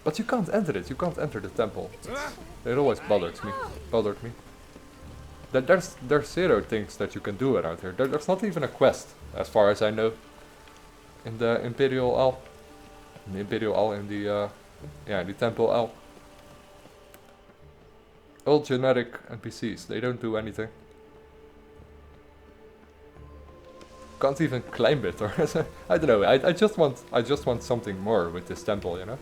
But you can't enter it. You can't enter the temple. It always bothered me. There's zero things that you can do around here. There's not even a quest, as far as I know. In the Imperial Al. In the Imperial Al, in the the Temple Al. All generic NPCs. They don't do anything. Can't even climb it, or I don't know. I just want something more with this temple, you know.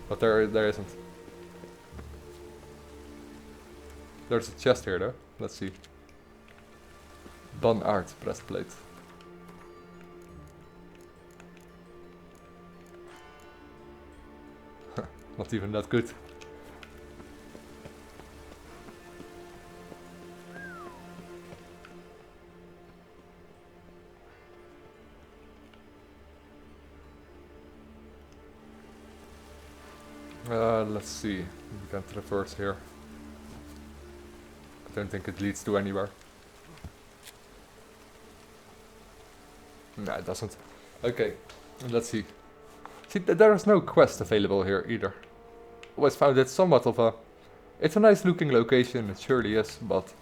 But there isn't. There's a chest here though. Let's see. Bon Art breastplate. Not even that good. Let's see. We can traverse here. I don't think it leads to anywhere. No, it doesn't. Okay, let's see. See, there is no quest available here either. Always found it somewhat of a... It's a nice looking location, it surely is, but...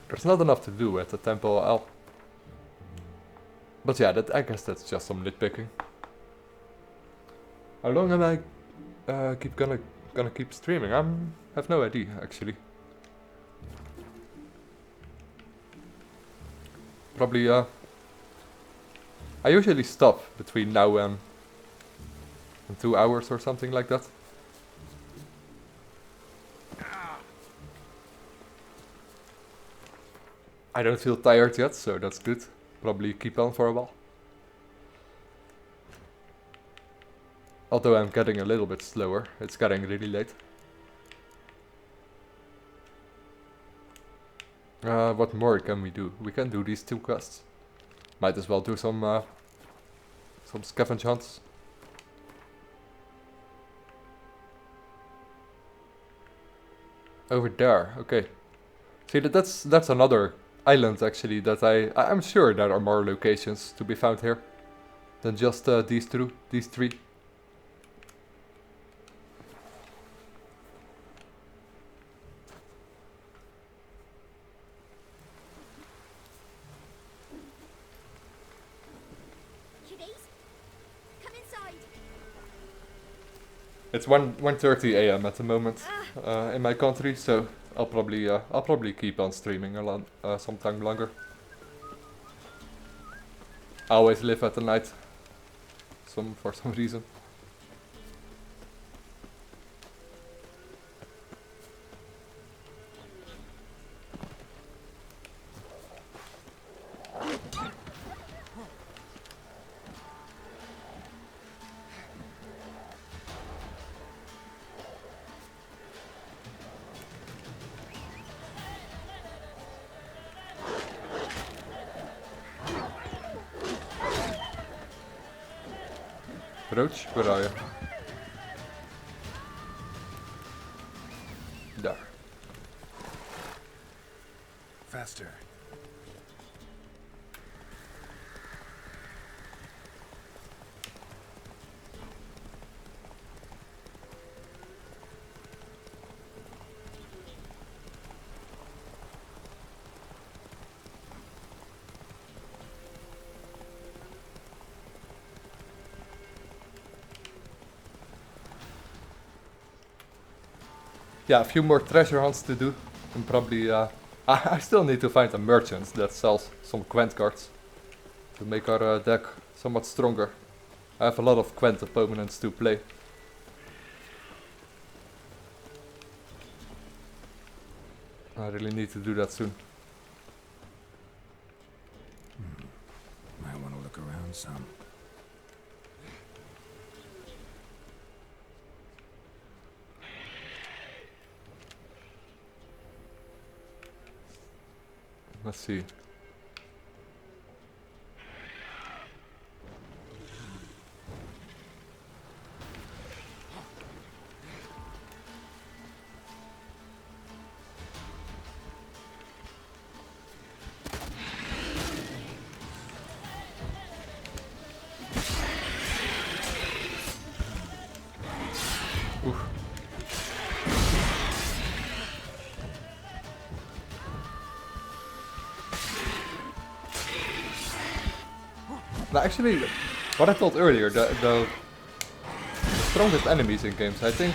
There's not enough to do at the Temple Al. But yeah, I guess that's just some nitpicking. How long am I gonna keep streaming? I have no idea actually. Probably I usually stop between now and 2 hours or something like that. I don't feel tired yet, so that's good. Probably keep on for a while. Although I'm getting a little bit slower, it's getting really late. What more can we do? We can do these 2 quests. Might as well do some scavenge hunts. Over there, okay. See, that's another island actually that I'm sure there are more locations to be found here than just these 3. It's 1:30 a.m. at the moment in my country, so I'll probably keep on streaming a lot some time longer. I always live at the night, for some reason. Roach, where are you? There. Faster. Yeah, a few more treasure hunts to do, and probably I still need to find a merchant that sells some Gwent cards to make our deck somewhat stronger. I have a lot of Gwent opponents to play. I really need to do that soon. Might want to look around some. Let's see. Now, actually, what I told earlier, the strongest enemies in games, I think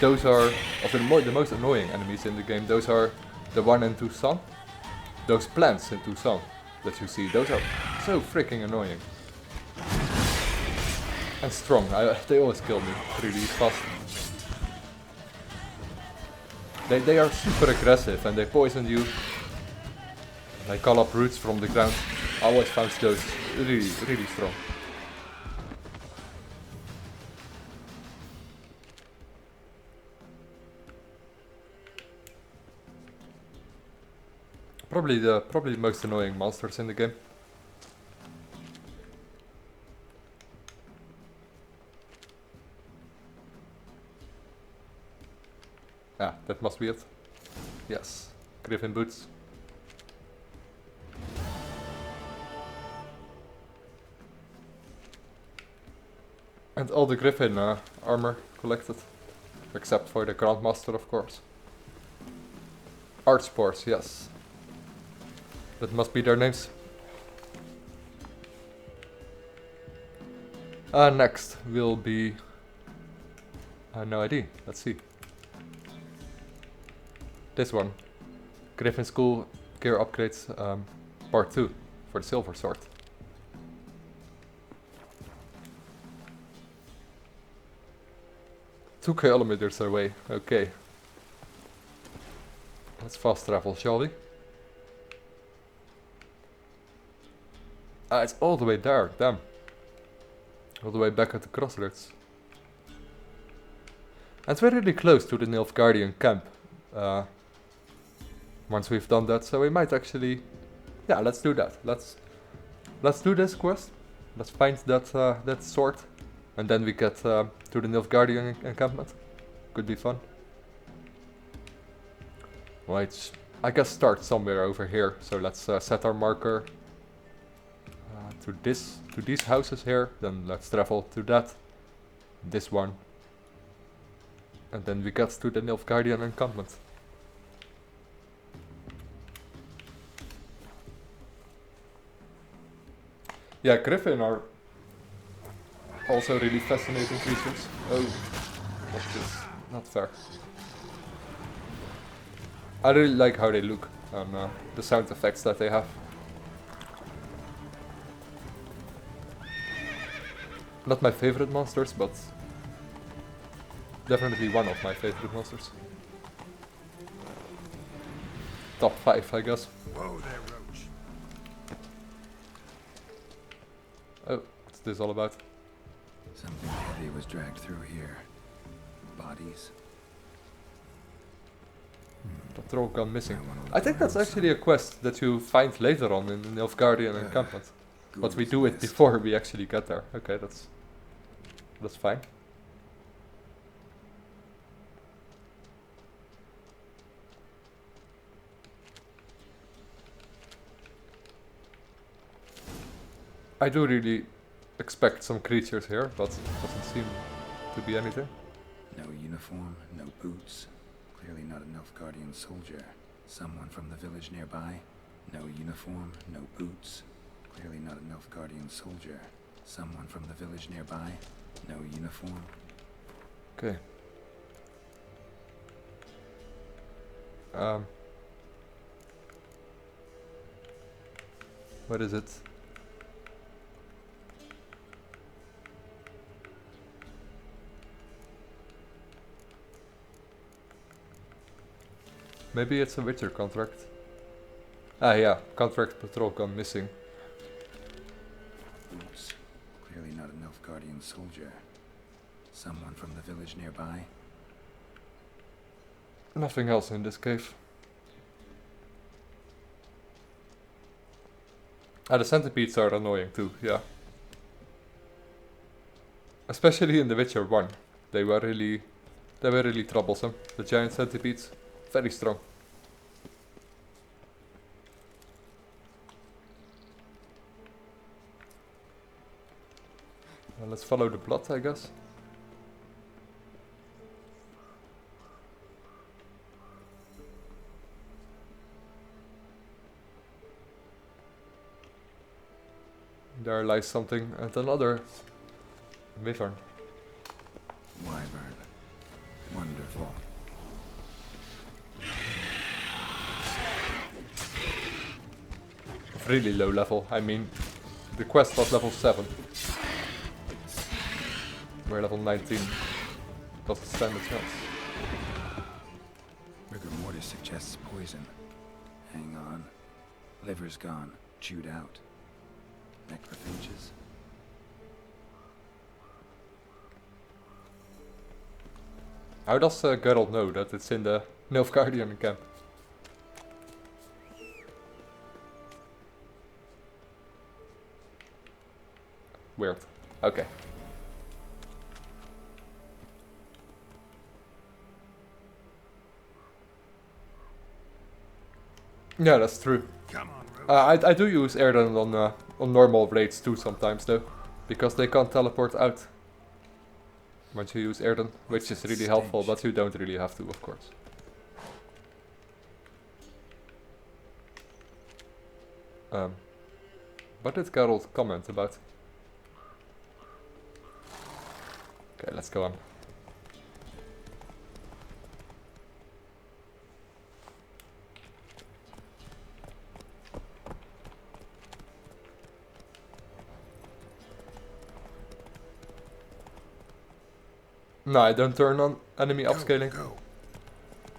those are, of the most annoying enemies in the game, those are the one in Tucson. Those plants in Tucson that you see, those are so freaking annoying. And strong, they always kill me really fast. They are super aggressive and they poison you. They call up roots from the ground. I always found those really strong. Probably the most annoying monsters in the game. Ah, that must be it. Yes, Griffin boots. And all the Griffin armor collected. Except for the Grandmaster, of course. Archspores, yes. That must be their names. Next will be... no idea, let's see. This one. Griffin School Gear Upgrades Part 2 for the Silver Sword. Two kilometers away, okay. Let's fast travel, shall we? Ah, it's all the way there, damn. All the way back at the crossroads. And we're really close to the Nilfgaardian camp. Once we've done that, so we might actually... Yeah, let's do that. Let's do this quest. Let's find that sword. And then we get to the Nilfgaardian encampment. Could be fun. Right, I guess start somewhere over here. So let's set our marker to these houses here. Then let's travel to that. This one. And then we get to the Nilfgaardian encampment. Yeah, Griffin are also really fascinating creatures. Oh, which is not fair. I really like how they look and the sound effects that they have. Not my favorite monsters, but definitely one of my favorite monsters. Top 5, I guess. Whoa there, Roach. Oh, what's this all about? Something heavy was dragged through here. Bodies. The troll gone missing. I think that's actually a quest that you find later on in the Nilfgaardian encampment. But we do it before we actually get there. Okay, that's fine. I do really expect some creatures here, but it doesn't seem to be anything. No uniform, no boots. Clearly not a Nilfgaardian soldier. Someone from the village nearby. No uniform, no boots. Clearly not a Nilfgaardian soldier. Someone from the village nearby. No uniform. Okay. What is it? Maybe it's a Witcher contract. Ah yeah, contract patrol gone missing. Boots. Clearly not a Nilfgaardian soldier. Someone from the village nearby. Nothing else in this cave. Ah, the centipedes are annoying too, yeah. Especially in The Witcher 1. They were really troublesome. The giant centipedes. Very strong. Well, let's follow the blood, I guess. There lies something and another wyvern. Wyvern. Wonderful. Really low level. I mean, the quest was level 7. We're level 19. Doesn't stand a chance. Rigor mortis suggests poison. Hang on. Liver's gone. Chewed out. Necrophages. How does Geralt know that it's in the Nilfgaardian camp? Weird. Okay. Yeah, that's true. Come on, I do use Erden on normal raids too sometimes though, because they can't teleport out once you use Erden, which is really helpful, but you don't really have to, of course. What did Geralt comment about? Okay, let's go on. No, I don't turn on enemy upscaling. Go.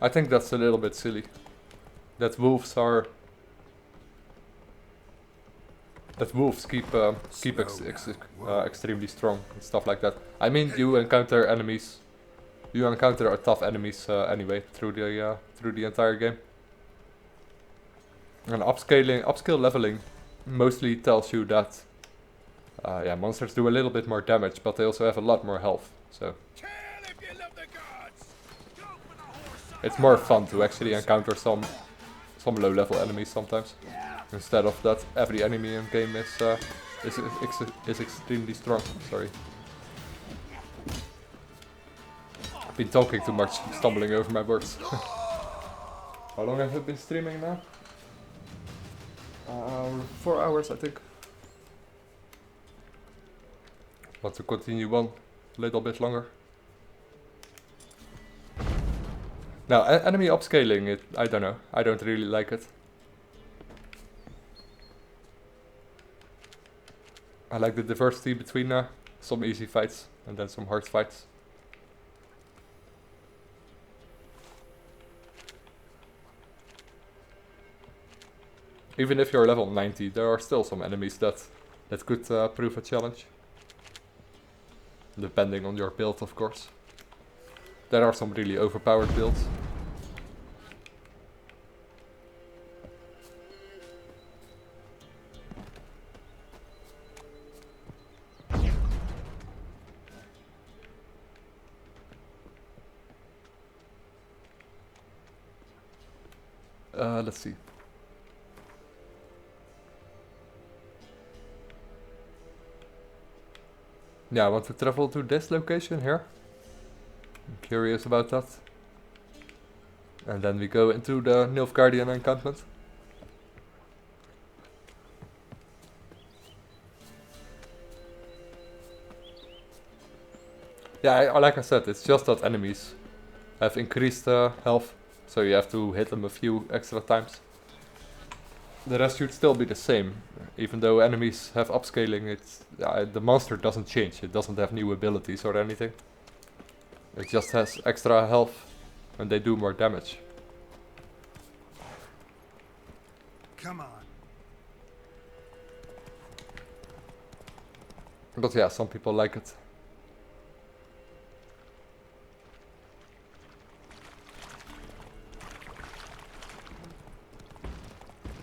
I think that's a little bit silly. That wolves keep extremely strong and stuff like that. I mean, you encounter enemies. You encounter tough enemies anyway through the entire game. And upscale leveling mostly tells you that yeah, monsters do a little bit more damage, but they also have a lot more health. So it's more fun to actually encounter some low level enemies sometimes, instead of that every enemy in game is extremely strong. Sorry. I've been talking too much, stumbling over my words. How long have I been streaming now? 4 hours, I think. Want to continue on a little bit longer. Now, enemy upscaling, I don't know. I don't really like it. I like the diversity between some easy fights and then some hard fights. Even if you're level 90, there are still some enemies that could prove a challenge. Depending on your build, of course. There are some really overpowered builds. Let's see. Yeah, I want to travel to this location here. I'm curious about that. And then we go into the Nilfgaardian encampment. Yeah, like I said, it's just that enemies have increased health, so you have to hit them a few extra times. The rest should still be the same, even though enemies have upscaling. The monster doesn't change, it doesn't have new abilities or anything. It just has extra health and they do more damage. Come on. But yeah, some people like it.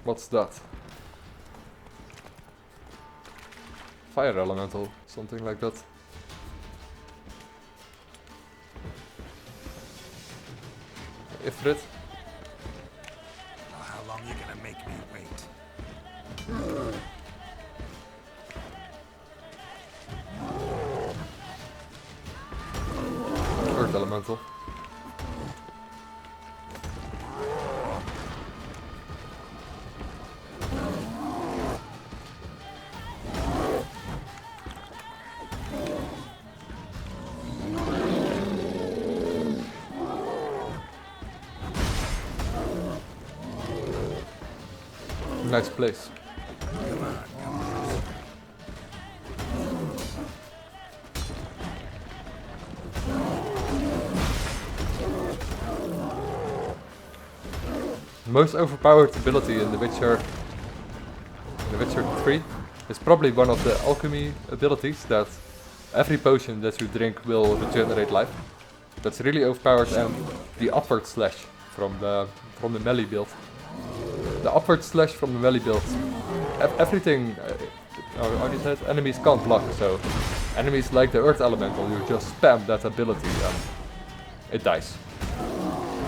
What's that? Fire elemental, something like that. Ifrit. Oh, how long you gonna make me wait? Earth elemental. Nice place. Come on, come on. The most overpowered ability in The Witcher 3 is probably one of the alchemy abilities that every potion that you drink will regenerate life. That's really overpowered, and the upward slash from the melee build. The upward slash from the melee build, everything, how do you say it? Enemies can't block, so enemies like the earth elemental, you just spam that ability and it dies.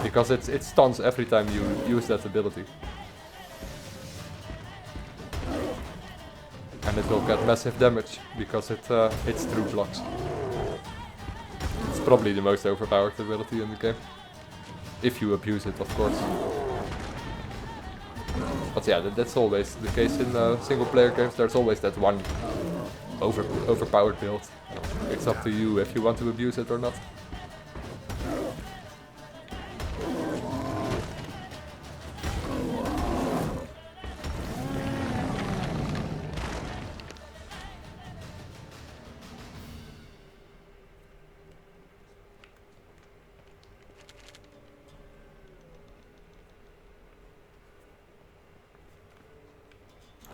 Because it stuns every time you use that ability. And it will get massive damage, because it's through blocks. It's probably the most overpowered ability in the game. If you abuse it, of course. But yeah, that's always the case in single player games. There's always that one overpowered build. It's up to you if you want to abuse it or not.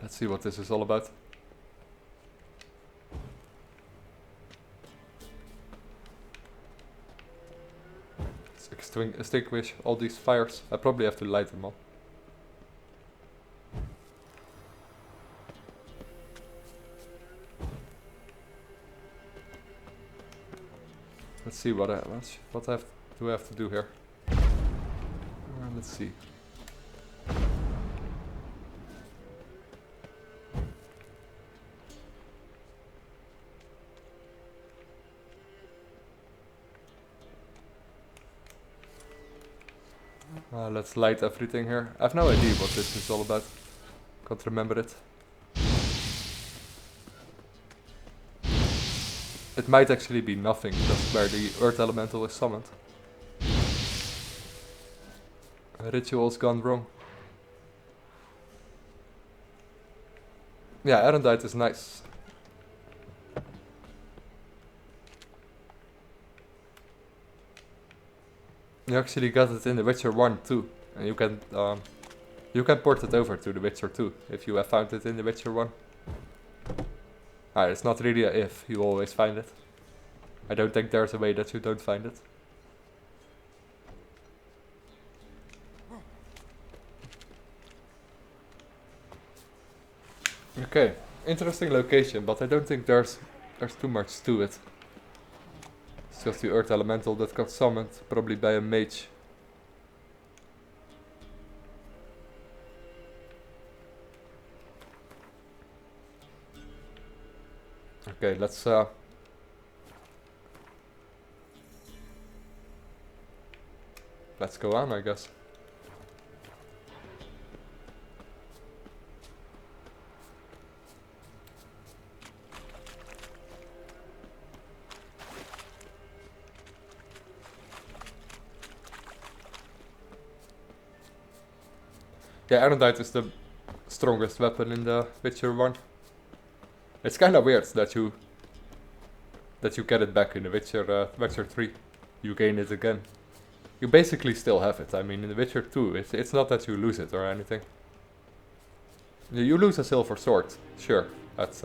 Let's see what this is all about. Let's extinguish all these fires. I probably have to light them all. Let's see what do I have to do here. Let's see. Let's light everything here. I have no idea what this is all about. Can't remember it. It might actually be nothing, just where the earth elemental is summoned. Rituals gone wrong. Yeah, Erendite is nice. You actually got it in The Witcher 1 too, and you can port it over to The Witcher 2 if you have found it in The Witcher 1. It's not really a if, you always find it. I don't think there's a way that you don't find it. Okay, interesting location, but I don't think there's too much to it. It's just the earth elemental that got summoned, probably by a mage. Okay, let's go on, I guess. Yeah, Erendite is the strongest weapon in The Witcher 1. It's kind of weird that you get it back in The Witcher 3. You gain it again. You basically still have it. I mean, in The Witcher 2, it's not that you lose it or anything. You lose a silver sword, sure. That's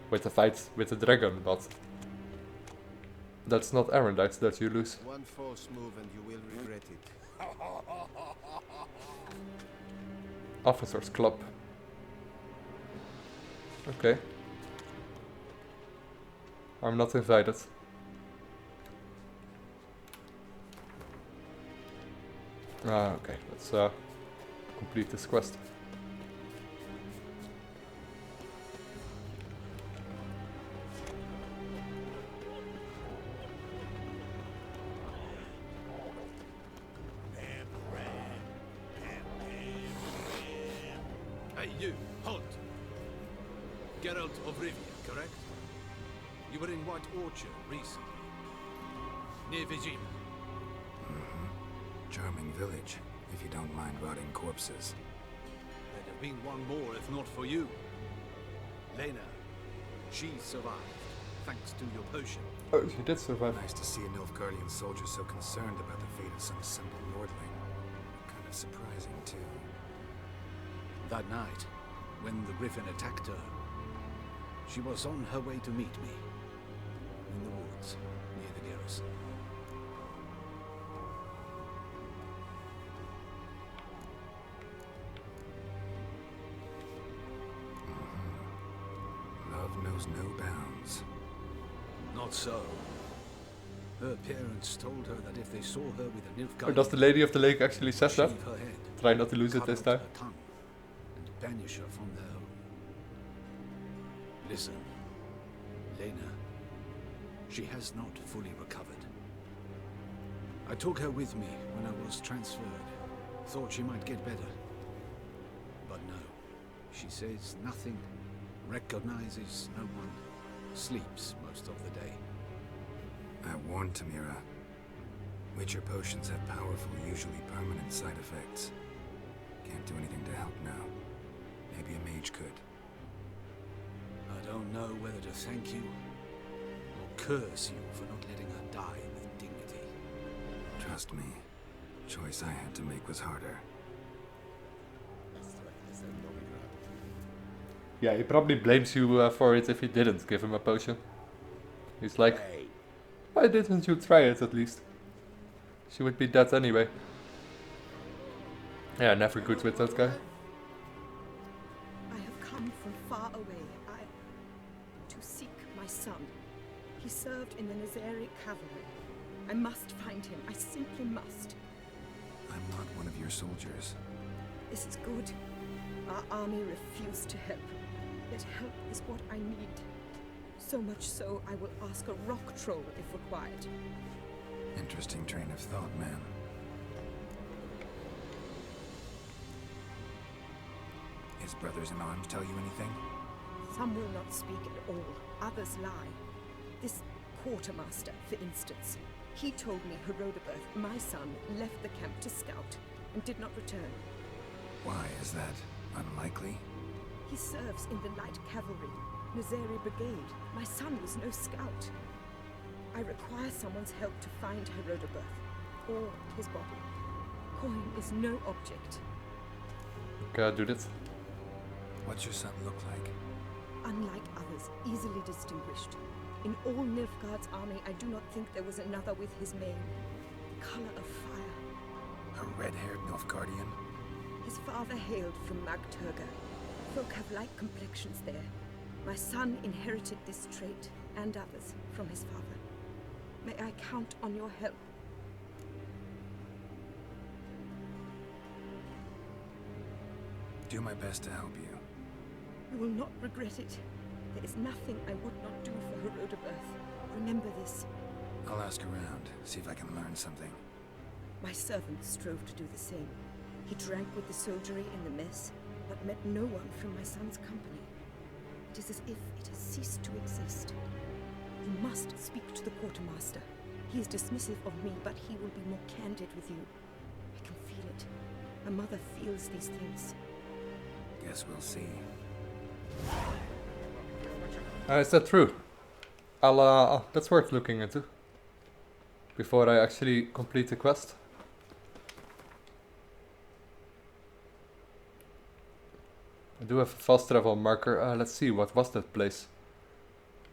with the fight with the dragon, but that's not Erendite that you lose. One false move and you will regret it. Officers Club. Okay. I'm not invited. Okay, let's complete this quest. Hey, you, halt! Geralt of Rivia, correct? You were in White Orchard recently, near Vizima. Charming village, if you don't mind rotting corpses. There'd have been one more if not for you. Lena, she survived, thanks to your potion. Oh, she did survive. Nice to see a Nilfgaardian soldier so concerned about the fate of some simple Nordling. Kind of surprising, too. That night, when the griffin attacked her, she was on her way to meet me. In the woods, near the garrison. Love knows no bounds. Not so. Her parents told her that if they saw her with a Nilfgaardian... Oh, does the Lady of the Lake actually say that? shave her head, Try not to lose it this cut out time. her tongue, and banish her from their home. Listen, Lena, she has not fully recovered. I took her with me when I was transferred. Thought she might get better. But no. She says nothing, recognizes no one, sleeps most of the day. I warned Tamira. Witcher potions have powerful, usually permanent side effects. Can't do anything to help now. Maybe a mage could. I don't know whether to thank you or curse you for not letting her die with dignity. Trust me, the choice I had to make was harder. Yeah, he probably blames you for it if you didn't give him a potion. He's like, why didn't you try it at least? She would be dead anyway. Yeah, never good with that guy. I have come from far away. To seek my son. He served in the Nazaric cavalry. I must find him. I simply must. I'm not one of your soldiers. This is good. Our army refused to help. Yet help is what I need. So much so, I will ask a rock troll if required. Interesting train of thought, ma'am. His brothers in arms tell you anything? Some will not speak at all, others lie. This quartermaster, for instance, he told me Herodoberth, my son, left the camp to scout. and did not return. Why is that unlikely? He serves in the light cavalry, Nazari Brigade. My son was no scout. I require someone's help to find Herodoberth, or his body. Coin is no object. Okay, I'll do this. What's your son look like? Unlike others, easily distinguished. In all Nilfgaard's army, I do not think there was another with his mane. Color of fire. A red-haired Nilfgaardian? His father hailed from Magturga. Folk have light complexions there. My son inherited this trait, and others, from his father. May I count on your help? Do my best to help you. You will not regret it. There is nothing I would not do for Herodoberth. Remember this. I'll ask around, see if I can learn something. My servant strove to do the same. He drank with the soldiery in the mess, but met no one from my son's company. It is as if it has ceased to exist. You must speak to the quartermaster. He is dismissive of me, but he will be more candid with you. I can feel it. My mother feels these things. Guess we'll see. Is that true? That's worth looking into. Before I actually complete the quest. I do have a fast travel marker. Let's see, what was that place?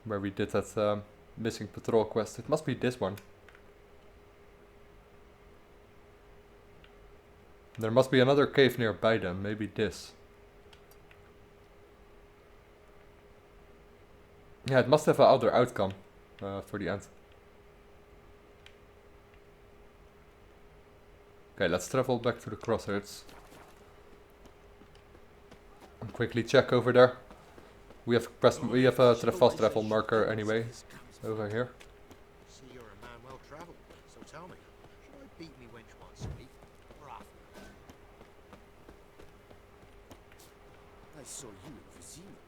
Where we did that missing patrol quest. It must be this one. There must be another cave nearby then, maybe this. Yeah, it must have another outcome for the end. Okay, let's travel back to the crossroads. And quickly check over there. We have a fast travel marker anyway, over here. See, you're a man well travelled, so tell me, should I beat me wench once a week, or often? I saw you in Vizima.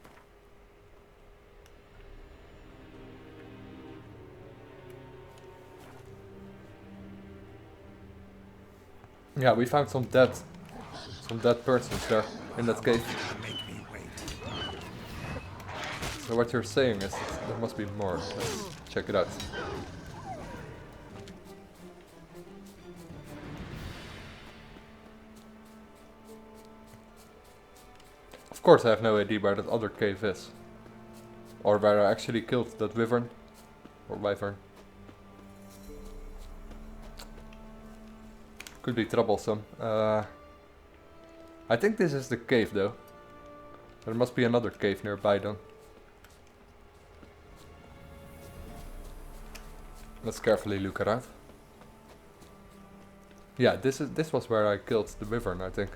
Yeah, we found some dead persons there in that cave. So what you're saying is that there must be more. Let's check it out. Of course I have no idea where that other cave is. Or where I actually killed that wyvern. Or wyvern. Could be troublesome. I think this is the cave though. There must be another cave nearby then. Let's carefully look around. Yeah, this was where I killed the wyvern, I think.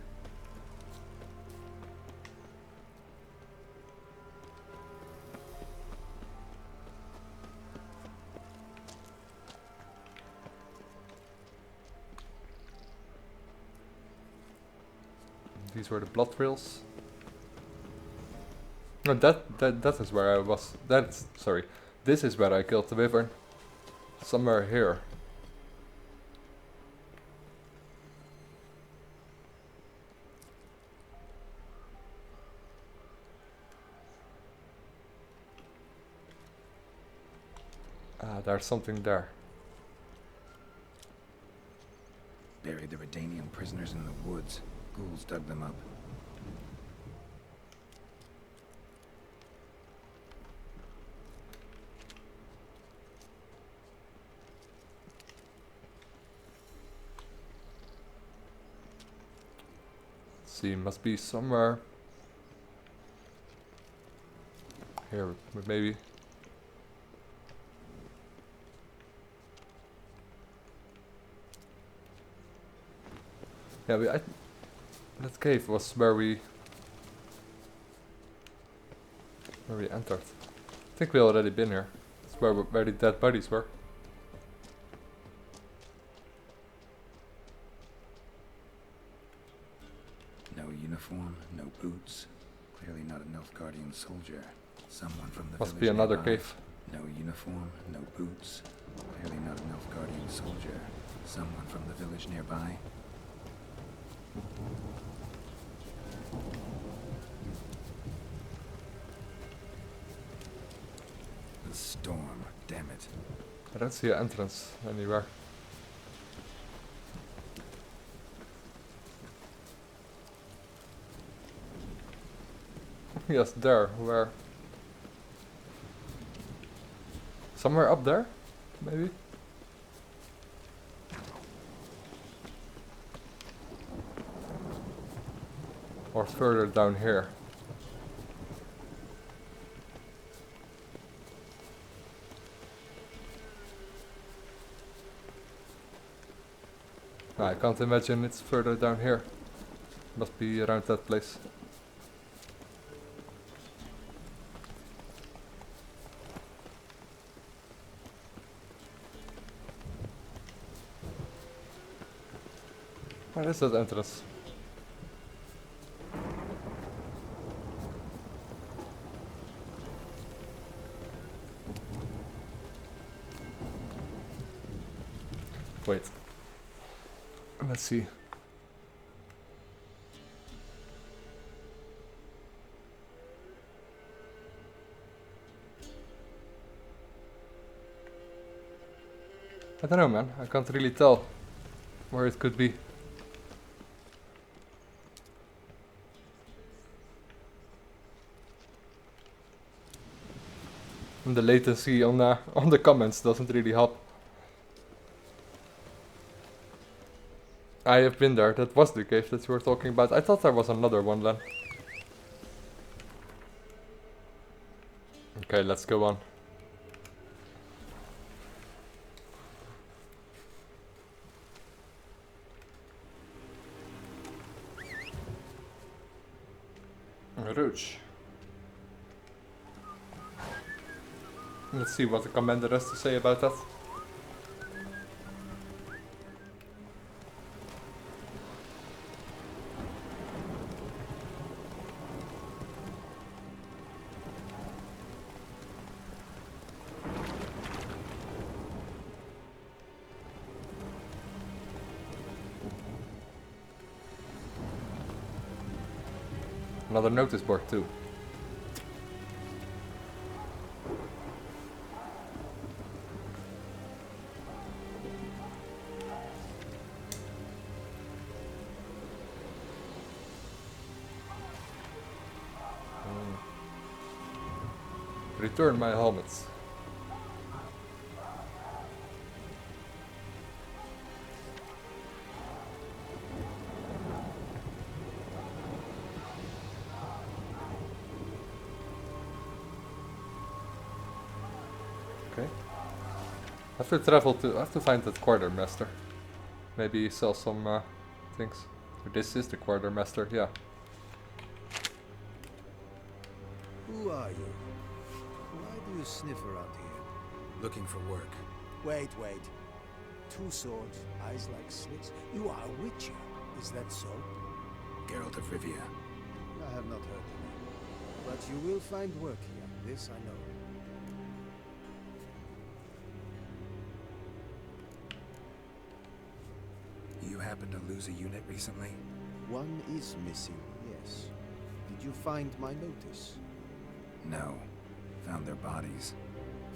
These were the blood trails. No, that is where I was. Sorry. This is where I killed the wyvern. Somewhere here. Ah, there's something there. Buried the Redanian prisoners in the woods. Ghouls dug them up. See, must be somewhere here, maybe. Yeah, that cave was where we entered. I think we already been here. It's where the dead bodies were. No uniform, no boots. Clearly not a Nilfgaardian soldier. Someone from the Must village be another nearby. cave. No uniform, no boots. Clearly not a Nilfgaardian soldier. Someone from the village nearby. The storm, damn it. I don't see an entrance anywhere. Yes, there, where? Somewhere up there? Maybe? Or further down here. I can't imagine it's further down here. Must be around that place. Where is that entrance? Wait. Let's see. I don't know, man. I can't really tell where it could be. And the latency on the comments doesn't really help. I have been there. That was the cave that you were talking about. I thought there was another one then. Okay, let's go on. Rouge. Let's see what the commander has to say about that. Another notice board too. Return my helmets. Okay. I have to travel to. I have to find that quartermaster. Maybe sell some things. This is the quartermaster, yeah. Who are you? Why do you sniff around here? Looking for work. Wait. 2 swords, eyes like slits. You are a witcher, is that so? Geralt of Rivia. I have not heard the name. But you will find work here, this I know. You happen to lose a unit recently? One is missing, yes. Did you find my notice? No. Found their bodies.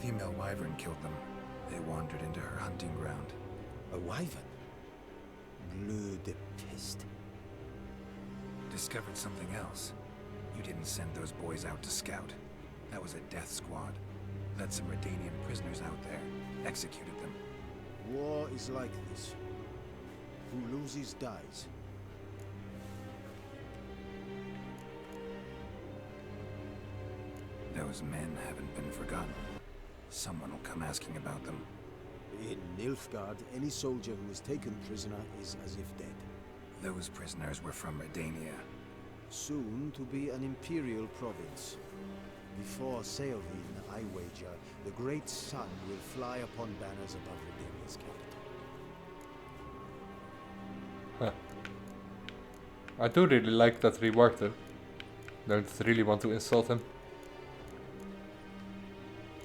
Female wyvern killed them. They wandered into her hunting ground. A wyvern? Bleu de peste. Discovered something else. You didn't send those boys out to scout. That was a death squad. Led some Redanian prisoners out there. Executed them. War is like this. Who loses dies. Those men haven't been forgotten. Someone will come asking about them. In Nilfgaard, any soldier who is taken prisoner is as if dead. Those prisoners were from Redania. Soon to be an imperial province. Before Seovin, I wager, the great sun will fly upon banners above Redania's capital. Huh. I do really like that reward though. Don't really want to insult him.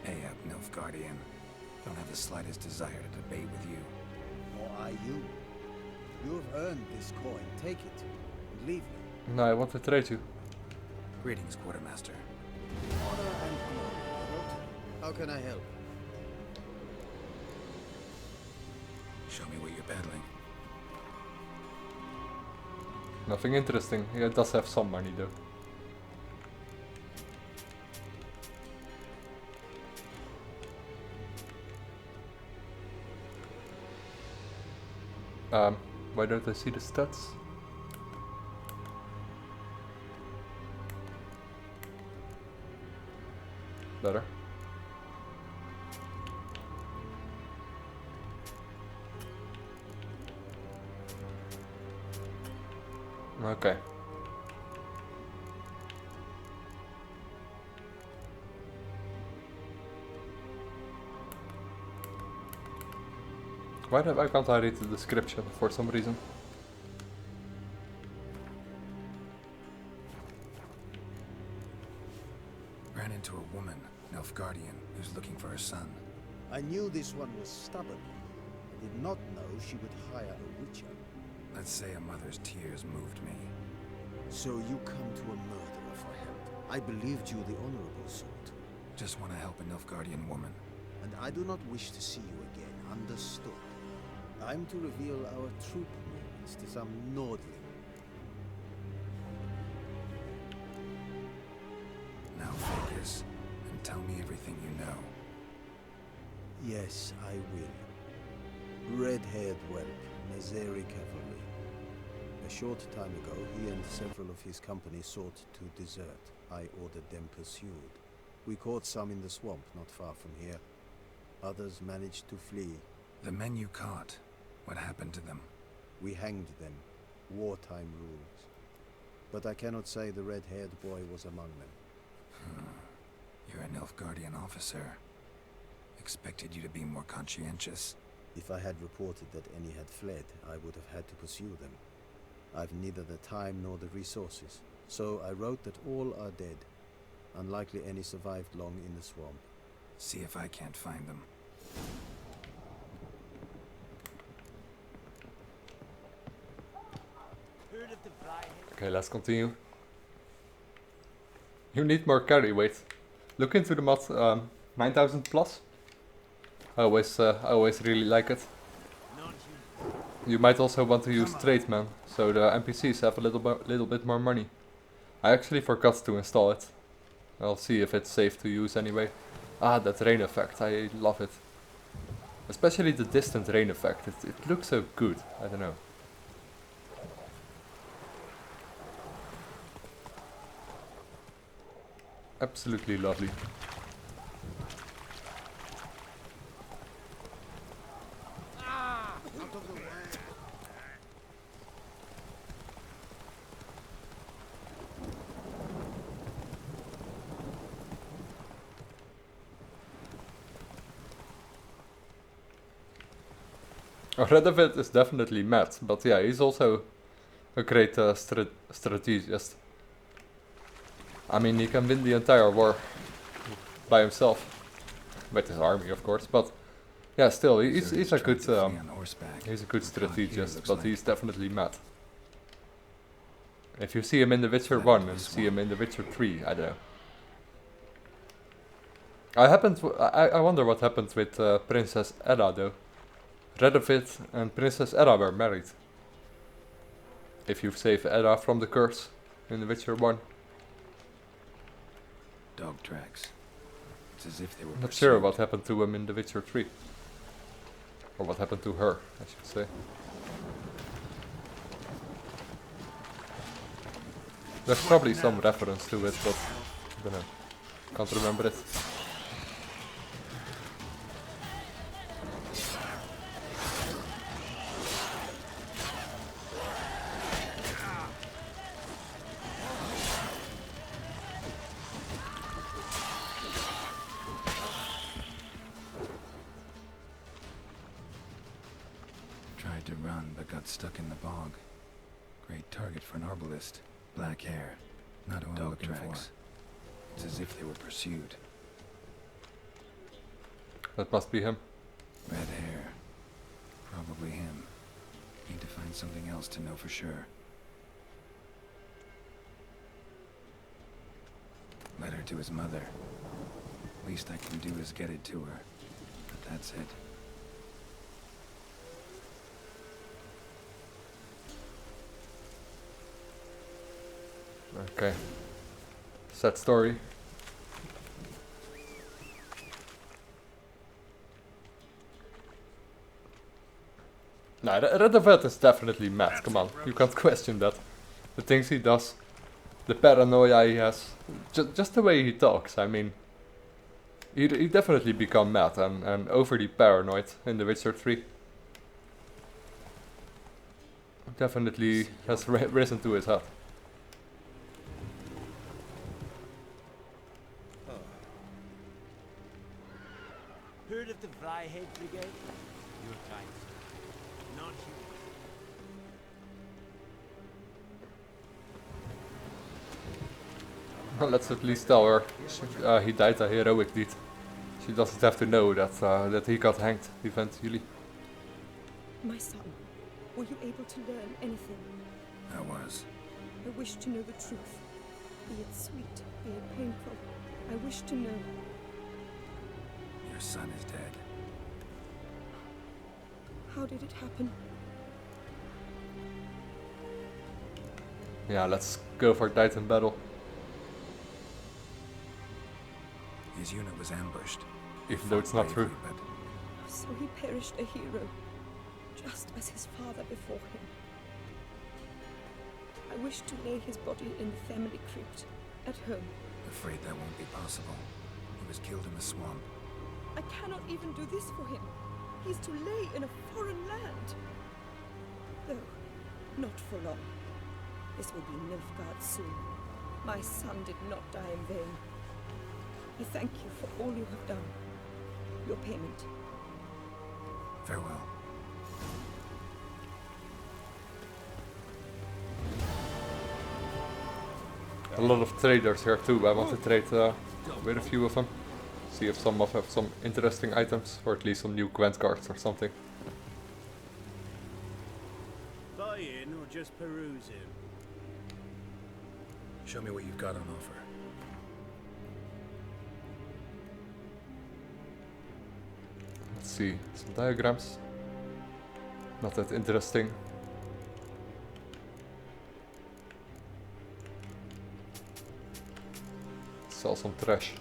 Hey up, Nilfgaardian. Don't have the slightest desire to debate with you. Nor I you. You've earned this coin. Take it and leave me. No, I want to trade you. Greetings, Quartermaster. Honor and glory. How can I help? Show me what you're peddling. Nothing interesting. He does have some money though. Why don't I see the stats? Better. Okay. Why can't I read the description for some reason? Ran into a woman, an elf guardian, who's looking for her son. I knew this one was stubborn. I did not know she would hire a witcher. Let's say a mother's tears moved me. So you come to a murderer for help. I believed you the honorable sort. Just want to help an elf guardian woman. And I do not wish to see you again, understood? I'm to reveal our troop movements to some Nordling. Now focus, and tell me everything you know. Yes, I will. Red-haired whelp, Nazeri cavalry. A short time ago, he and several of his company sought to desert. I ordered them pursued. We caught some in the swamp not far from here. Others managed to flee. The men you caught, what happened to them? We hanged them. Wartime rules. But I cannot say the red-haired boy was among them. You're an elf guardian officer. Expected you to be more conscientious. If I had reported that any had fled, I would have had to pursue them. I've neither the time nor the resources. So I wrote that all are dead. Unlikely any survived long in the swamp. See if I can't find them. Okay, let's continue. You need more carry weight. Look into the mod 9000 plus. I always really like it. You might also want to use tradesman, so the NPCs have a little bit more money. I actually forgot to install it. I'll see if it's safe to use anyway. Ah, that rain effect, I love it. Especially the distant rain effect, it looks so good, I don't know. Absolutely lovely. Redevit is definitely mad, but yeah, he's also a great strategist. I mean, he can win the entire war by himself, with his army, of course. But yeah, still, he's a good strategist, but he's definitely mad. If you see him in The Witcher 1 and see him in The Witcher 3, I don't know. I wonder what happened with Princess Edda though. Redevit and Princess Edda were married. If you save Edda from the curse in The Witcher 1. Dog tracks. It's as if they were Not sure what happened to him in The Witcher 3. Or what happened to her, I should say. There's probably some reference to it, but I don't know. Can't remember it. Tried to run, but got stuck in the bog. Great target for an arbalist. Black hair. Not who I'm looking for. It's as if they were pursued. That must be him. Red hair. Probably him. Need to find something else to know for sure. Letter to his mother. Least I can do is get it to her. But that's it. Okay. Sad story. No, Red Vet is definitely mad. Come on, you can't question that. The things he does, the paranoia he has, just the way he talks. I mean, he definitely become mad and overly paranoid in The Witcher 3. Definitely has risen to his head. Heard of the Flyhead Brigade? Your kind, sir. Not you. Well, let's at least tell her he died a heroic deed. She doesn't have to know that that he got hanged eventually. My son, were you able to learn anything? I was. I wish to know the truth. Be it sweet, be it painful. I wish to know. Your son is dead. How did it happen? Yeah, let's go for Titan battle. His unit was ambushed. Even though it's not true. But So he perished a hero, just as his father before him. I wish to lay his body in the family crypt at home. afraid that won't be possible. He was killed in the swamp. I cannot even do this for him. He's to lay in a foreign land. Though, not for long. This will be Nilfgaard soon. My son did not die in vain. I thank you for all you have done. Your payment. Farewell. A lot of traders here too. I want to trade with a few of them. See if some of them have some interesting items, or at least some new Gwent cards or something. Buy in or just peruse in? Show me what you've got on offer. Let's see, some diagrams. Not that interesting. Sell some trash.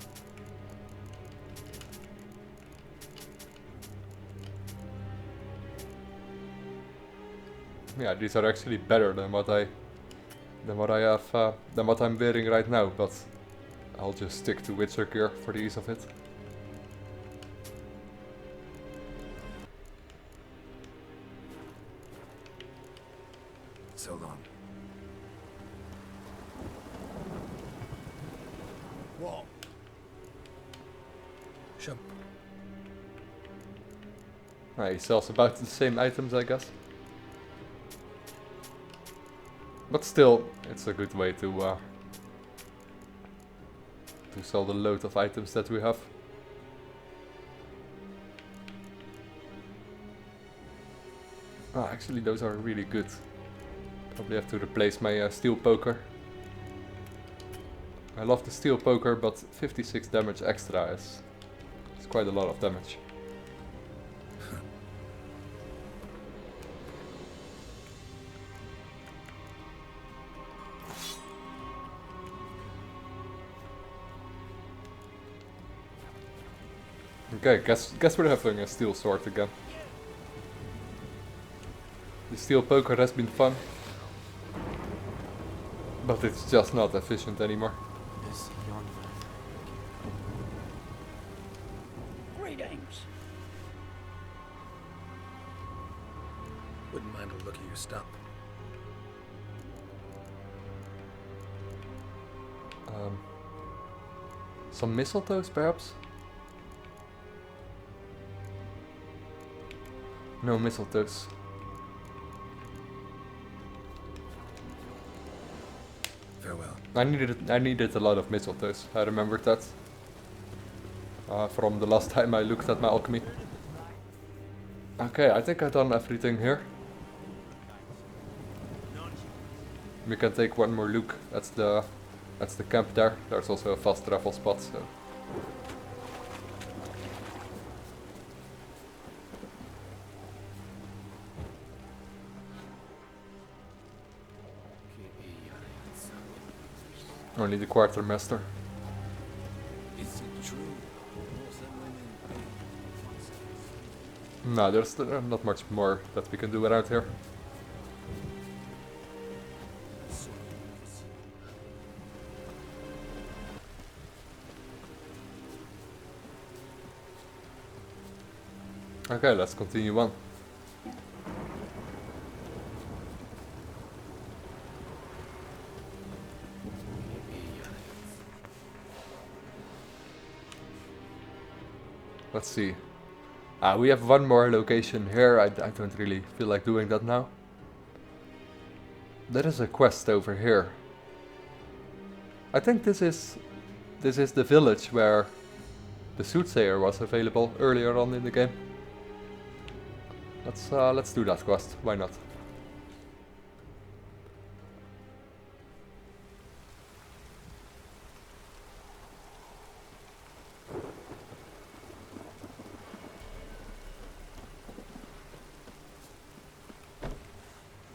Yeah, these are actually better than what I have than what I'm wearing right now, but I'll just stick to Witcher gear for the ease of it. So long. What? Show. He sells about the same items, I guess. But still, it's a good way to sell the load of items that we have. Ah, actually, those are really good. Probably have to replace my steel poker. I love the steel poker, but 56 damage extra is quite a lot of damage. Okay, guess we're having a steel sword again. The steel poker has been fun, but it's just not efficient anymore. Greetings. Wouldn't mind a look at your stuff. Some mistletoes, perhaps? No mistletoes. Farewell. I needed a lot of mistletoes. I remembered that from the last time I looked at my alchemy. Okay, I think I've done everything here. We can take one more look. That's the camp there. There's also a fast travel spot, so. Only the quartermaster. Is it true? No, there's not much more that we can do around here. Okay, let's continue on. Let's see. We have one more location here. I don't really feel like doing that now. There is a quest over here. I think this is the village where the soothsayer was available earlier on in the game. Let's do that quest. Why not?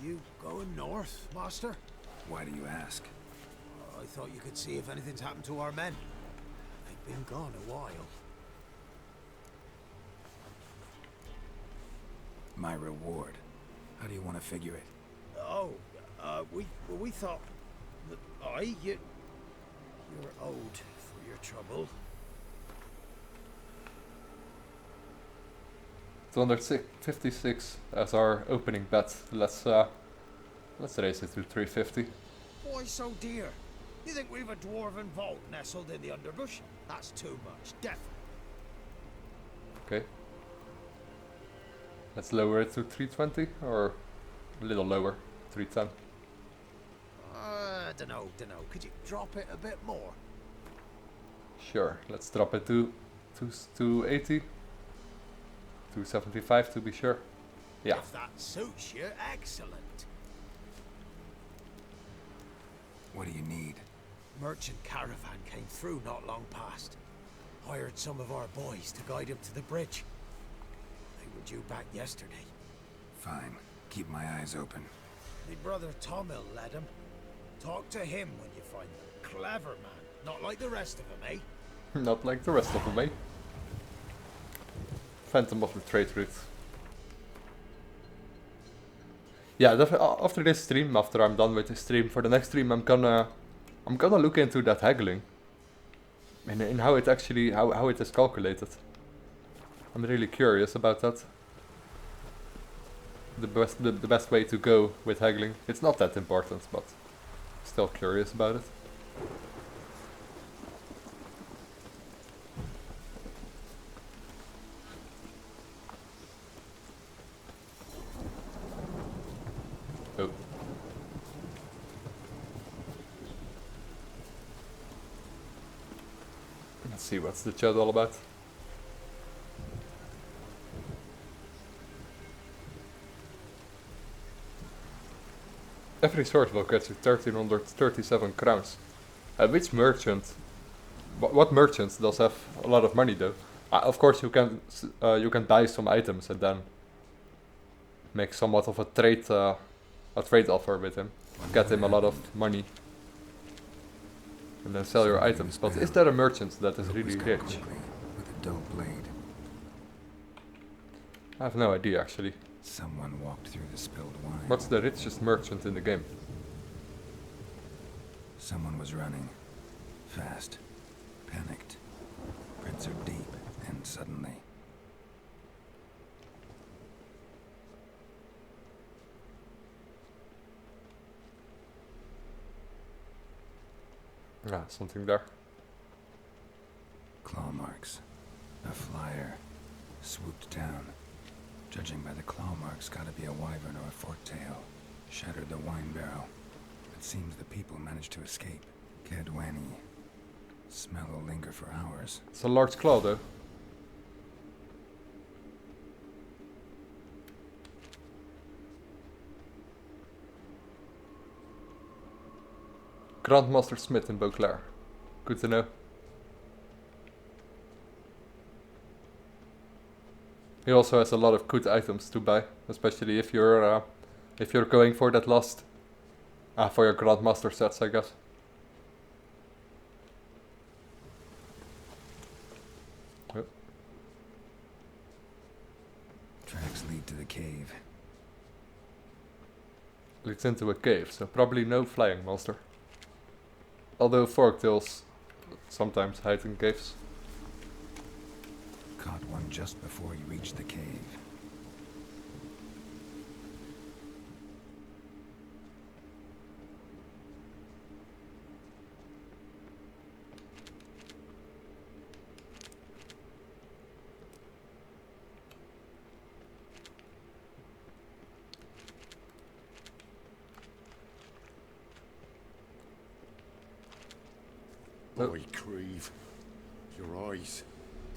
You going north, Master? Why do you ask? I thought you could see if anything's happened to our men. They've been gone a while. My reward. How do you want to figure it? Oh, we thought that you're owed for your trouble. 256 as our opening bet. Let's raise it to 350. Why so dear? You think we've a dwarven vault nestled in the underbrush? That's too much, definitely. Okay. Let's lower it to 320 or a little lower, 310. Dunno. Could you drop it a bit more? Sure, let's drop it to 280. 275 to be sure. Yeah. If that suits you, excellent. What do you need? Merchant caravan came through not long past. Hired some of our boys to guide him to the bridge. They were due back yesterday. Fine. Keep my eyes open. My brother Tomil led him. Talk to him when you find him. Clever man. Not like the rest of them, eh? Not like the rest of them, eh? Phantom of the Trade Route. Yeah, after this stream, after I'm done with this stream, for the next stream I'm gonna look into that haggling. And how it actually, how it is calculated. I'm really curious about that. The best way to go with haggling. It's not that important, but still curious about it. Oh. Let's see, what's the chat all about? Every sword will get you 1337 crowns. Which merchant? What merchant does have a lot of money though? Of course you can buy some items and then make somewhat of a trade offer with him. Get him a lot of money. And then sell your items. But is there a merchant that is really rich? With a dull blade. I have no idea actually. Someone walked through the spilled wine. What's the richest merchant in the game? Someone was running. Fast. Panicked. Prints are deep. And suddenly... Ah, something there. Claw marks. A flyer. Swooped down. Judging by the claw marks, gotta be a wyvern or a fork-tail. Shattered the wine barrel. It seems the people managed to escape. Kedwani. Smell will linger for hours. It's a large claw though. Grandmaster Smith in Beauclair. Good to know. He also has a lot of good items to buy, especially if you're going for that last for your Grandmaster sets, I guess. Yep. Tracks lead to the cave. Leads into a cave, so probably no flying monster. Although forktails sometimes hide in caves. Caught one just before you reached the cave. Boy, Creve, your eyes,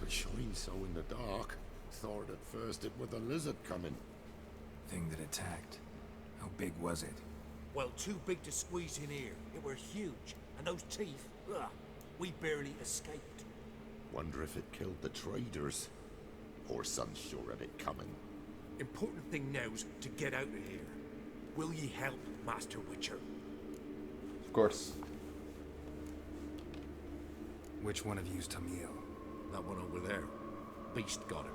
they shine so in the dark. Thought at first it was a lizard coming. Thing that attacked. How big was it? Well, too big to squeeze in here. It were huge, and those teeth, ugh, we barely escaped. Wonder if it killed the traders. Poor son's sure of it coming. Important thing now's to get out of here. Will ye help, Master Witcher? Of course. Which one of you's Tamil? That one over there. Beast got her.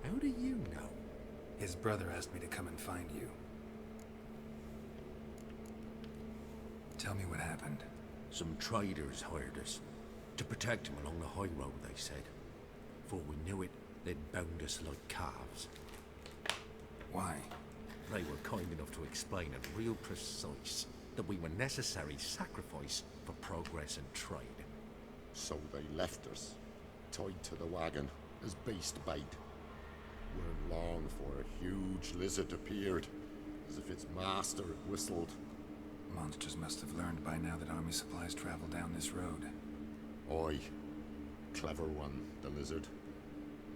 How do you know? His brother asked me to come and find you. Tell me what happened. Some traders hired us. To protect him along the high road, they said. Before we knew it, they'd bound us like calves. Why? They were kind enough to explain it real precise. That we were necessary sacrifice for progress and trade. So they left us, tied to the wagon, as beast bait. Weren't long for a huge lizard appeared, as if its master had whistled. Monsters must have learned by now that army supplies travel down this road. Oi. Clever one, the lizard.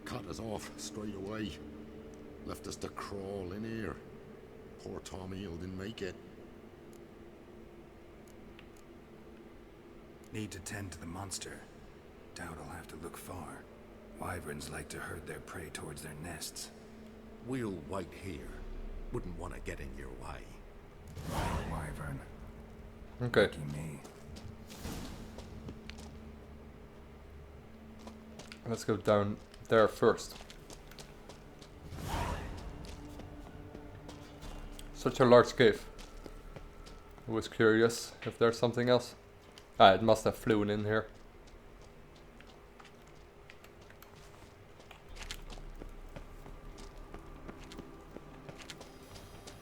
Cut us off straight away. Left us to crawl in here. Poor Tommy didn't make it. Need to tend to the monster. Doubt I'll have to look far. Wyverns like to herd their prey towards their nests. We'll wait here. Wouldn't want to get in your way. Wyvern. Okay. Lucky me. Let's go down there first. Such a large cave. I was curious if there's something else. Ah, it must have flown in here.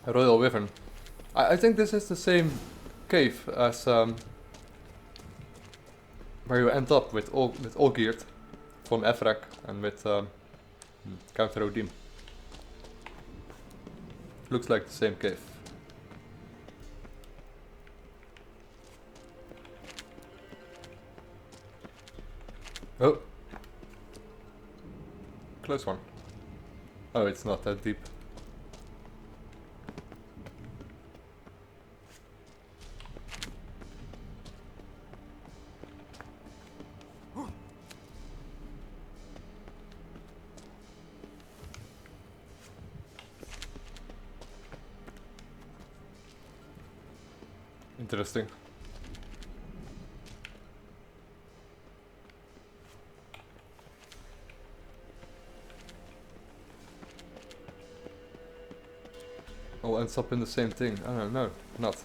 A royal wyvern. I think this is the same cave as where you end up with Olgierd from Evrak and with Count Rodim. Looks like the same cave. Oh! Close one. Oh, it's not that deep. Interesting. All ends up in the same thing. I don't know, not.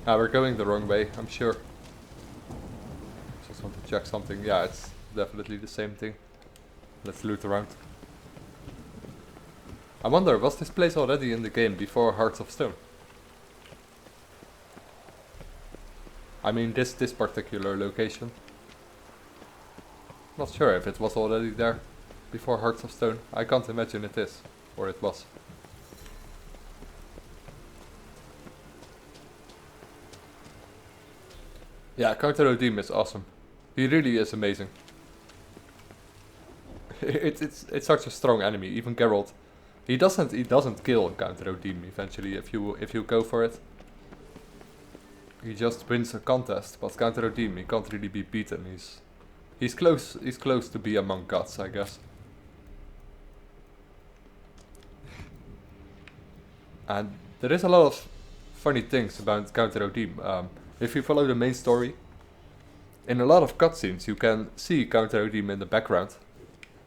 Ah, we're going the wrong way, I'm sure. Just want to check something. Yeah, it's definitely the same thing. Let's loot around. I wonder, was this place already in the game before Hearts of Stone? I mean this particular location. Not sure if it was already there before Hearts of Stone. I can't imagine it is, or it was. Yeah, Count Rodim is awesome. He really is amazing. it's such a strong enemy. Even Geralt, he doesn't kill Count Rodim eventually if you go for it. He just wins a contest, but Count Rodim, he can't really be beaten. He's close to be among gods, I guess. And there is a lot of funny things about Count Rodim. If you follow the main story, in a lot of cutscenes you can see Count Rodim in the background,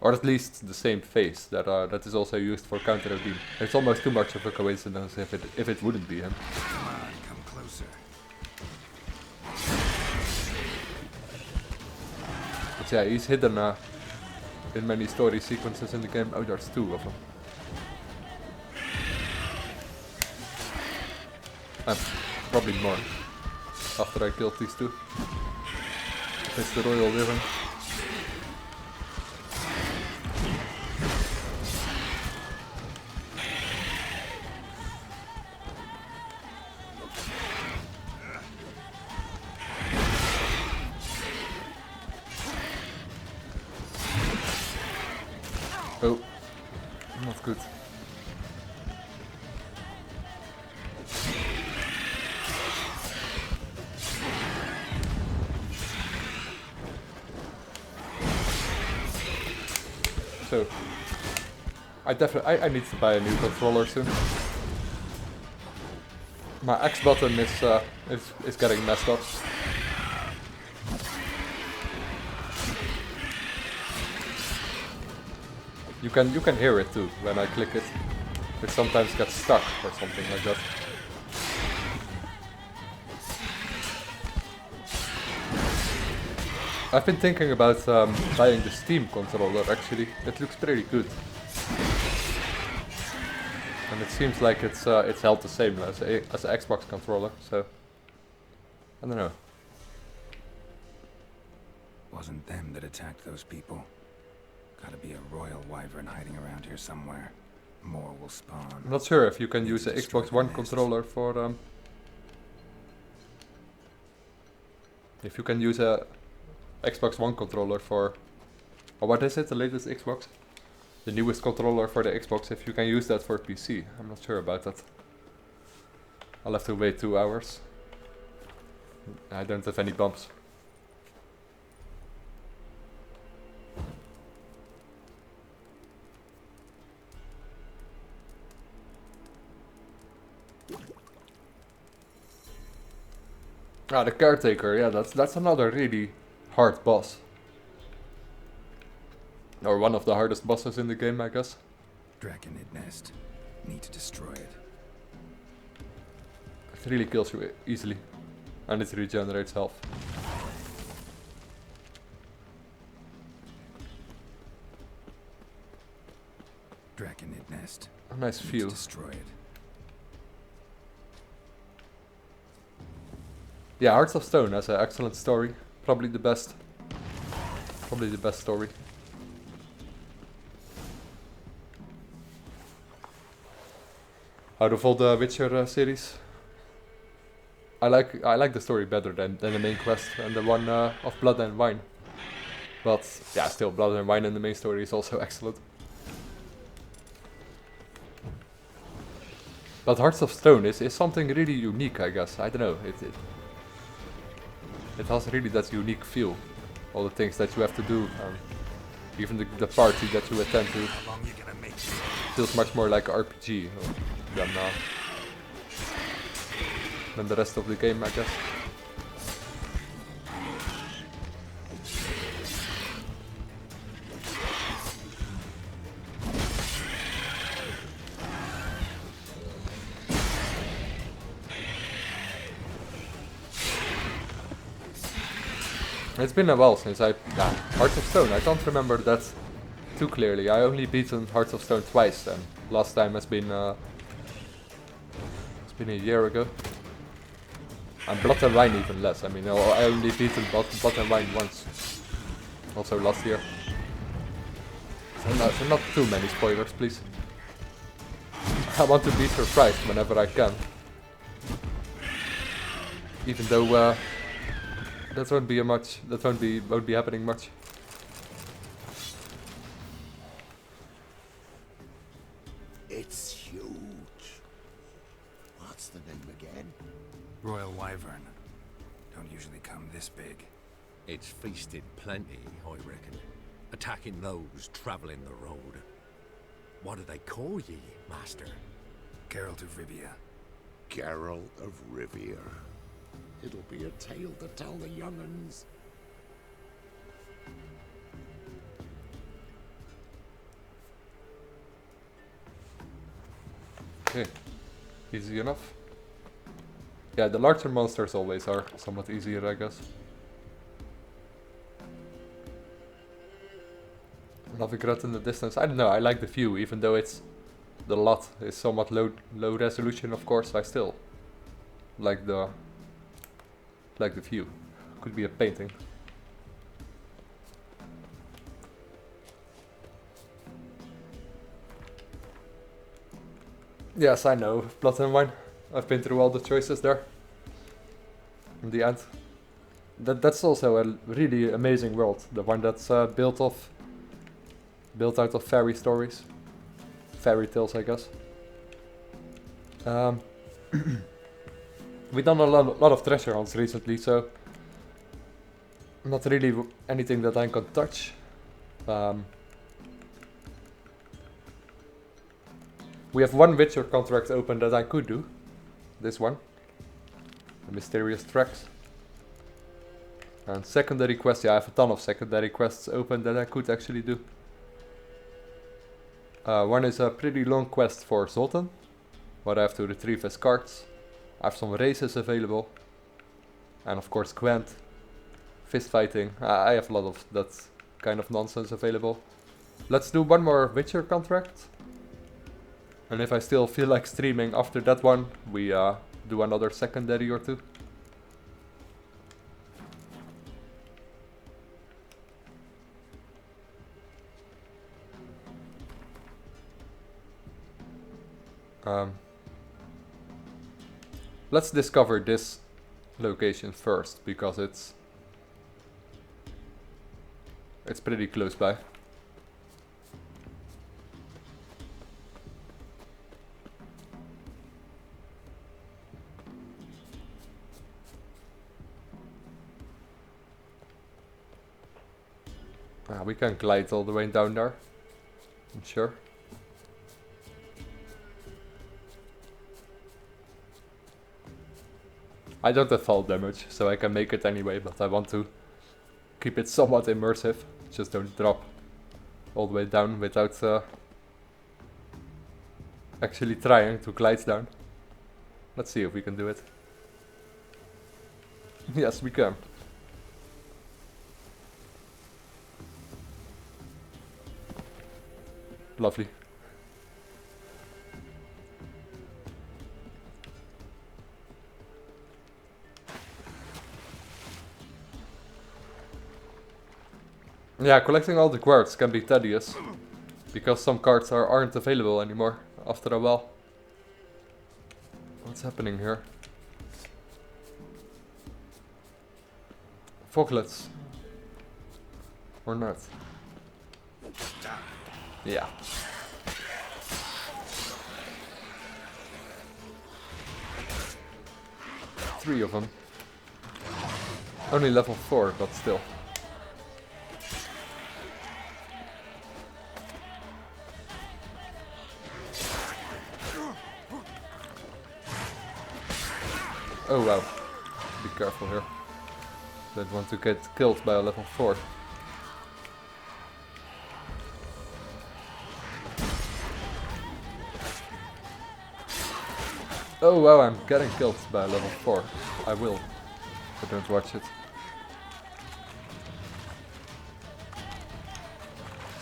or at least the same face that is also used for Count Rodim. It's almost too much of a coincidence if it wouldn't be him. Come on, come closer. But yeah, he's hidden in many story sequences in the game. Oh, there's 2 of them. And probably more after I killed these 2. It's the Royal Wyvern. Oh, not good. So, I need to buy a new controller soon. My X button is getting messed up. You can hear it too when I click it. It sometimes gets stuck or something like that. I've been thinking about buying the Steam controller actually. It looks pretty good. And it seems like it's held the same as an Xbox controller, so I don't know. Wasn't them that attacked those people. Gotta be a royal wyvern hiding around here somewhere. More will spawn. I'm not sure if you can use the Xbox One controller for if you can use a Xbox One controller for, or what is it, the latest Xbox? The newest controller for the Xbox, if you can use that for PC. I'm not sure about that. I'll have to wait 2 hours. I don't have any bumps. Ah, the caretaker, yeah, that's another really hard boss. Or one of the hardest bosses in the game, I guess. Draconid nest. Need to destroy it. It really kills you easily. And it regenerates health. Draconid nest. A nice view. Destroy it. Yeah, Hearts of Stone has an excellent story. Probably the best story. Out of all the Witcher series, I like the story better than the main quest and the one of Blood and Wine. But yeah, still Blood and Wine and the main story is also excellent. But Hearts of Stone is something really unique, I guess. I don't know. It has really that unique feel. All the things that you have to do, even the party that you attend to, feels much more like an RPG than the rest of the game, I guess. It's been a while since Hearts of Stone, I can't remember that too clearly. I only beaten Hearts of Stone twice, and last time has been a year ago. And Blood and Wine even less. I mean, I only beaten Blood and Wine once, also last year. So not too many spoilers, please. I want to be surprised whenever I can, even though that won't be happening much. It's huge. What's the name again? Royal Wyvern. Don't usually come this big. It's feasted plenty, I reckon. Attacking those travelling the road. What do they call ye, Master? Geralt of Rivia. Geralt of Rivia. It'll be a tale to tell the young'uns. Okay, easy enough. Yeah, the larger monsters always are somewhat easier, I guess. Novigrad in the distance. I don't know, I like the view, even though it's the lot is somewhat low resolution, of course. I still like the view. Could be a painting. Yes, I know, Blood and Wine. I've been through all the choices there. In the end. That's also a really amazing world. The one that's built out of fairy stories. Fairy tales, I guess. We've done a lot of treasure hunts recently, so not really anything that I can touch. We have one Witcher contract open that I could do. This one. The Mysterious Tracks. And secondary quests, yeah, I have a ton of secondary quests open that I could actually do. One is a pretty long quest for Zoltan, where I have to retrieve his cards. I have some races available. And of course Gwent. Fist fighting. I have a lot of that kind of nonsense available. Let's do one more Witcher contract. And if I still feel like streaming after that one, we do another secondary or two. Let's discover this location first, because it's pretty close by. We can glide all the way down there, I'm sure. I don't have fall damage, so I can make it anyway, but I want to keep it somewhat immersive. Just don't drop all the way down without actually trying to glide down. Let's see if we can do it. Yes, we can. Lovely. Yeah, collecting all the cards can be tedious, because some cards aren't available anymore after a while. What's happening here? Foglets. Or not? Yeah. Three of them. Only level 4, but still. Oh wow. Be careful here. Don't want to get killed by a level 4. Oh wow, I'm getting killed by level 4. I will. If I don't watch it.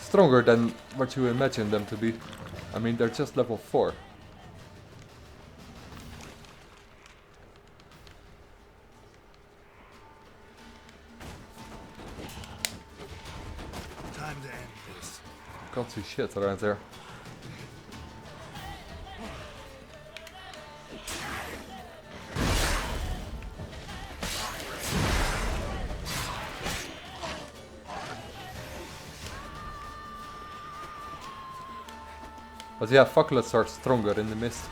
Stronger than what you imagine them to be. I mean, they're just level 4. Time to end this. Can't see shit around there. But yeah, Fucklets are stronger in the mist.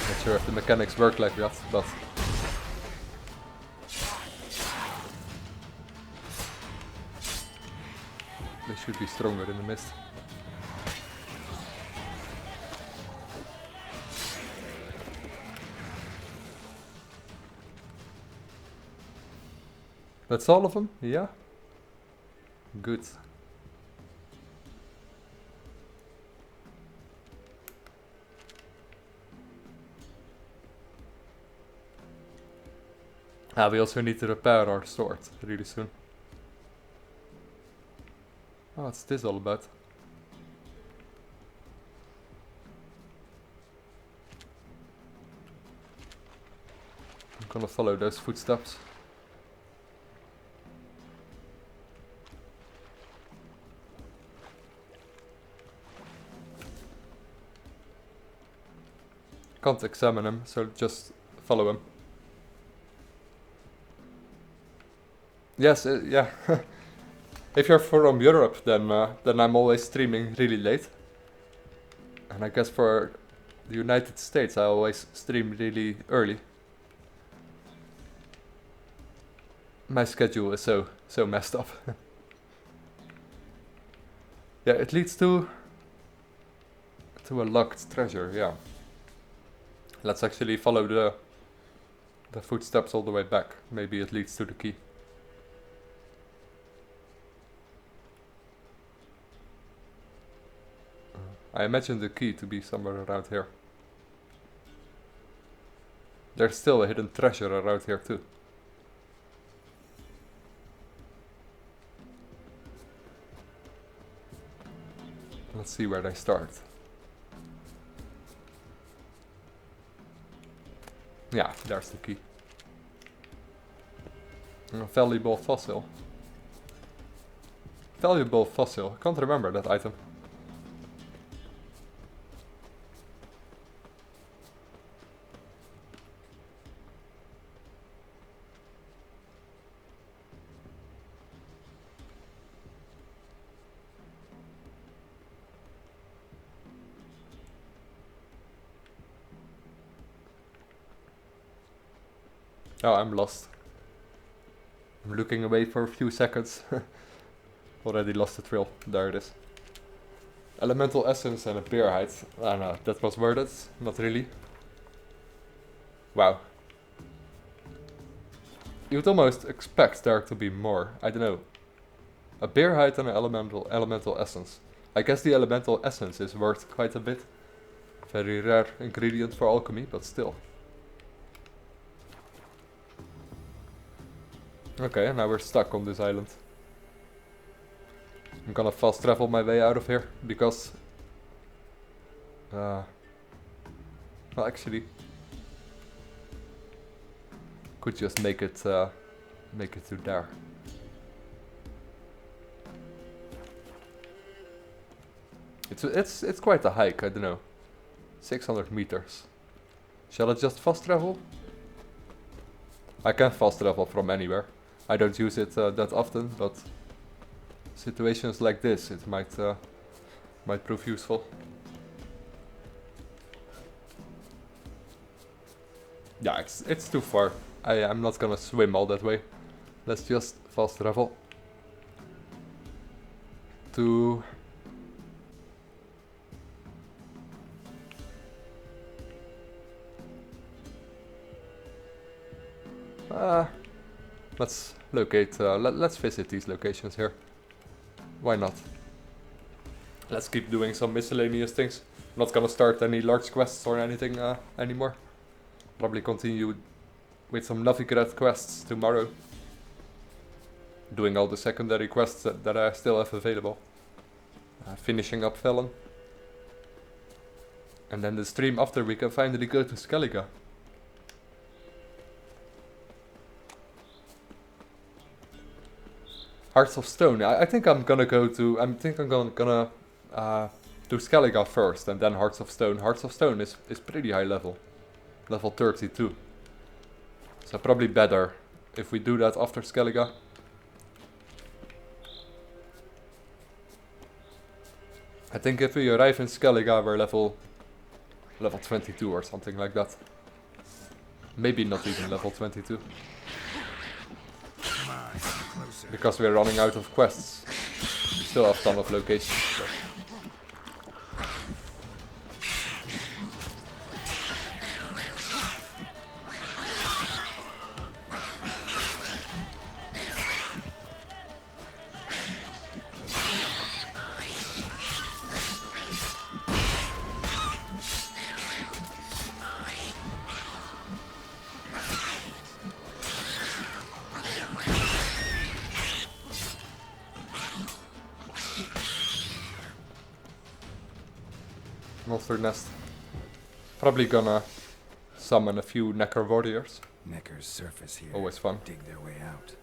Not sure if the mechanics work like that, but... they should be stronger in the mist. That's all of them? Yeah? Good. We also need to repair our sword really soon. Oh, what's this all about? I'm gonna follow those footsteps. Can't examine him, so just follow him. Yes, yeah. If you're from Europe, then I'm always streaming really late. And I guess for the United States, I always stream really early. My schedule is so messed up. Yeah, it leads to a locked treasure. Yeah. Let's actually follow the footsteps all the way back. Maybe it leads to the key. I imagine the key to be somewhere around here. There's still a hidden treasure around here too. Let's see where they start. Yeah, there's the key. A valuable fossil. Valuable fossil. I can't remember that item. Oh, I'm lost. I'm looking away for a few seconds. Already lost the trail. There it is. Elemental essence and a bear hide. I don't know, that was worth it. Not really. Wow. You'd almost expect there to be more. I don't know. A bear hide and an elemental essence. I guess the elemental essence is worth quite a bit. Very rare ingredient for alchemy, but still. Okay, now we're stuck on this island. I'm gonna fast travel my way out of here, because... well, actually... could just make it to there. It's quite a hike, I don't know. 600 meters. Shall I just fast travel? I can fast travel from anywhere. I don't use it that often, but situations like this, it might prove useful. Yeah, it's too far. I'm not gonna swim all that way. Let's just fast travel to... let's locate, let's visit these locations here. Why not? Let's keep doing some miscellaneous things. Not gonna start any large quests or anything anymore. Probably continue with some Novigrad quests tomorrow. Doing all the secondary quests that I still have available. Finishing up Felon. And then the stream after we can finally go to Skellige. Hearts of Stone. I think I'm gonna go to... I think I'm gonna do Skellige first and then Hearts of Stone. Hearts of Stone is pretty high level. Level 32. So probably better if we do that after Skellige. I think if we arrive in Skellige we're level 22 or something like that. Maybe not even level 22. Because we're running out of quests. We still have a ton of locations. So. Monster nest. Probably gonna summon a few Necker warriors. Necker's surface here. Always fun. Dig their way out.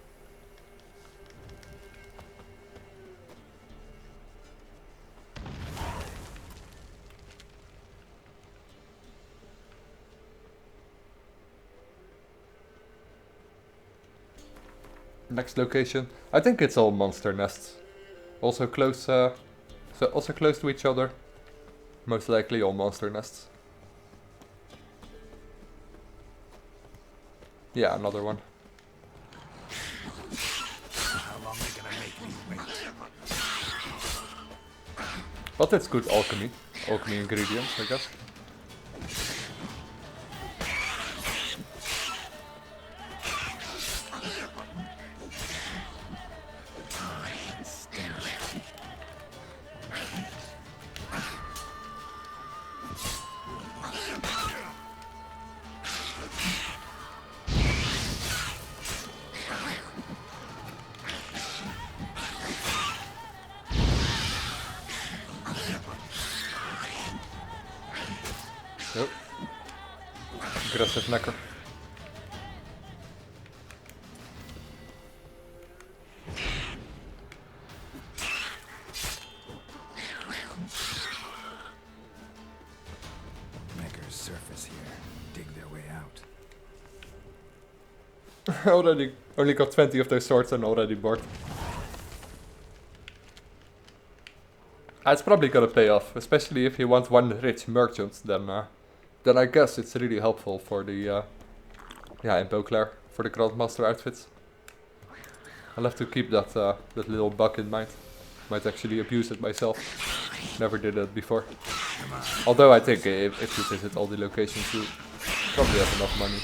Next location. I think it's all monster nests. Also close, also close to each other. Most likely all monster nests. Yeah, another one. How long are they gonna make me wait? But it's good alchemy. Alchemy ingredients, I guess. Nope. Aggressive Necker. Necker's surface here. Dig their way out. Already only got 20 of those swords and already bored. It's probably gonna pay off, especially if you want one rich merchant, then I guess it's really helpful for the in Beauclair for the Grandmaster outfits. I'll have to keep that that little bug in mind. Might actually abuse it myself. Never did it before. Although I think if you visit all the locations you probably have enough money.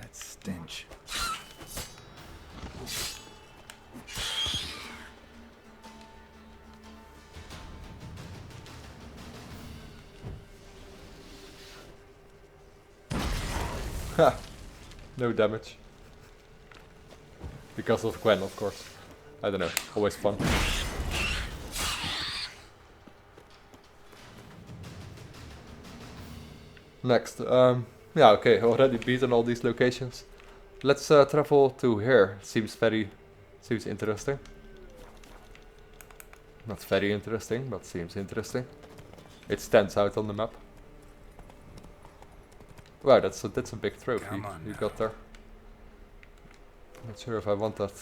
That stench. Ha! No damage. Because of Gwen, of course. I don't know, always fun. Next, yeah, okay, already beaten all these locations. Let's travel to here. Seems interesting. Not very interesting, but seems interesting. It stands out on the map. Wow, that's a big trophy you got there. Not sure if I want that.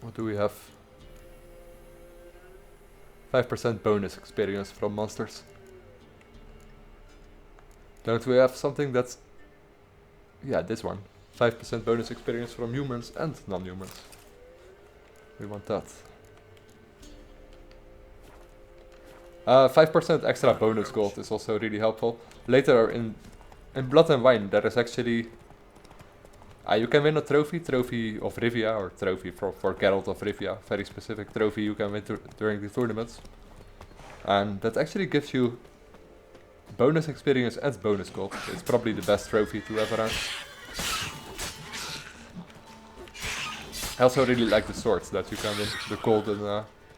What do we have? 5% bonus experience from monsters. Don't we have something that's... Yeah, this one. 5% bonus experience from humans and non-humans. We want that. 5% extra bonus gold is also really helpful. Later in Blood and Wine there is actually... you can win a trophy of Rivia, or trophy for Geralt of Rivia. Very specific trophy you can win during the tournaments. And that actually gives you bonus experience and bonus gold. It's probably the best trophy to have around. I also really like the swords that you can win.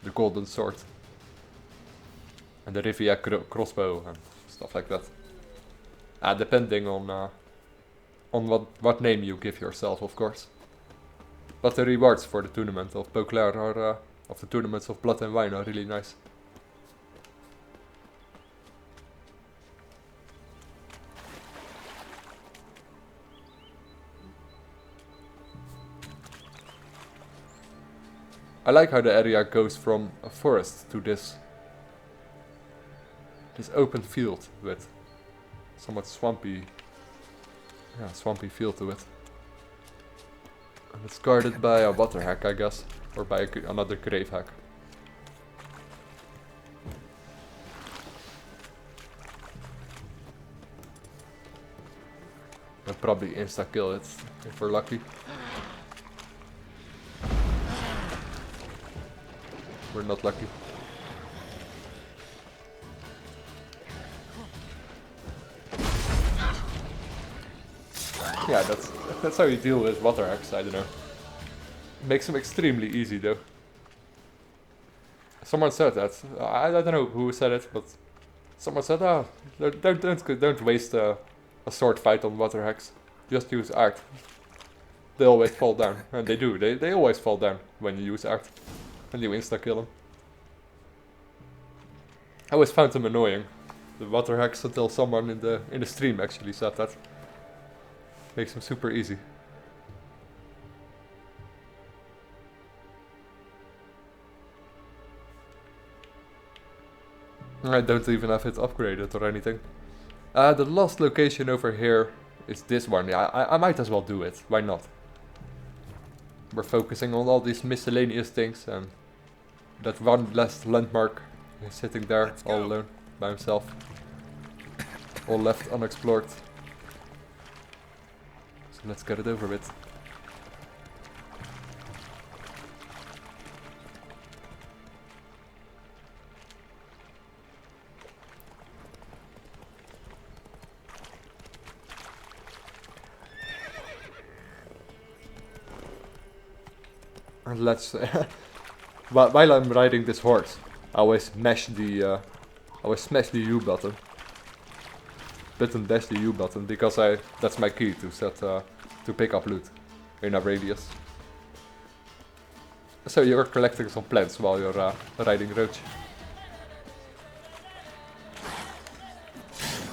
The golden sword. And the Rivia crossbow and stuff like that. Depending on what name you give yourself, of course. But the rewards for the tournament of Beauclair are, of the tournaments of Blood and Wine are really nice. I like how the area goes from a forest to this open field with somewhat swampy feel to it. And it's guarded by a water hack, I guess, or by another grave hack. We'll probably insta-kill it if we're lucky. We're not lucky. Yeah, that's how you deal with water hacks, I don't know. Makes them extremely easy though. Someone said that. I don't know who said it, but someone said, don't waste a sword fight on water hacks. Just use art. They always fall down. And they do. They always fall down when you use art. And you insta-kill them. I always found them annoying. The water hacks until someone in the stream actually said that. Makes them super easy. I don't even have it upgraded or anything. The last location over here is this one. Yeah, I might as well do it. Why not? We're focusing on all these miscellaneous things, and that one last landmark is sitting there all alone by himself. All left unexplored. So let's get it over with. And let's while I'm riding this horse, I always mash the U button. Button dash the U button because that's my key to set to pick up loot in a radius. So you're collecting some plants while you're riding Roach.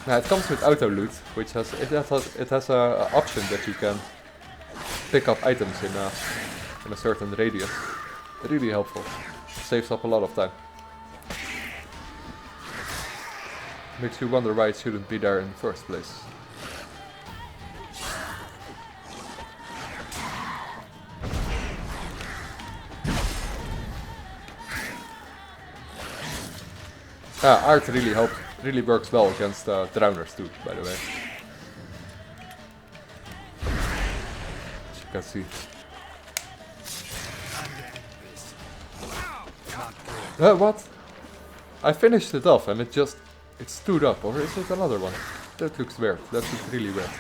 Now it comes with auto loot, which has a option that you can pick up items in a certain radius. Really helpful. Saves up a lot of time. Makes you wonder why it shouldn't be there in the first place. Art really works well against drowners too, by the way. As you can see. What? I finished it off and it stood up, or is it another one? That looks weird. That looks really weird.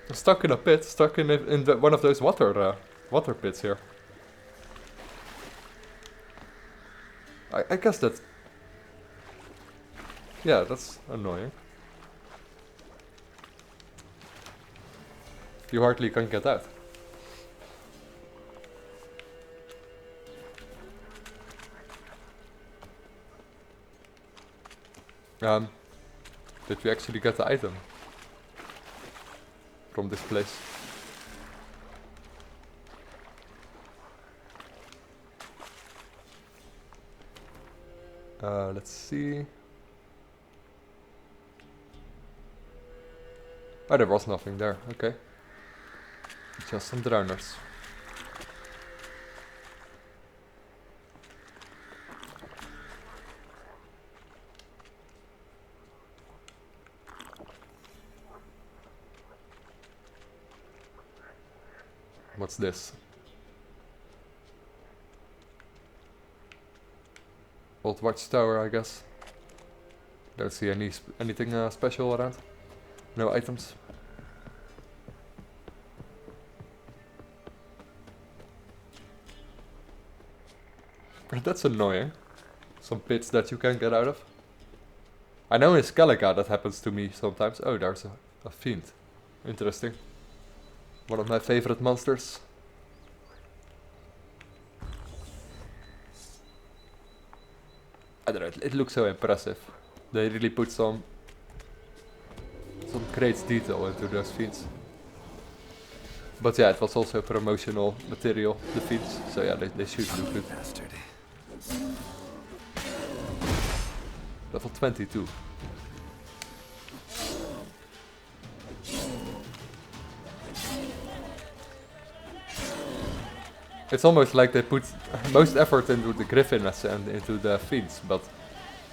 I'm stuck in a pit, stuck in one of those water pits here. I guess that's... Yeah, that's annoying. You hardly can get out. Did we actually get the item from this place? Let's see. Oh, there was nothing there. Okay. Just some drowners. What's this? Old watchtower, I guess. Don't see anything special around. No items. That's annoying. Some pits that you can't get out of. I know in Skellige that happens to me sometimes. Oh, there's a fiend. Interesting. One of my favorite monsters. I don't know, it looks so impressive. They really put some great detail into those fiends. But yeah, it was also promotional material, the fiends. So yeah, they should look good. Bastard. Level 22. It's almost like they put most effort into the Griffins and into the fiends, but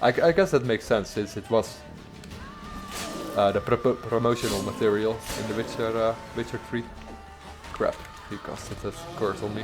I guess that makes sense since it was the promotional material in the Witcher 3. Crap, he casted that curse on me.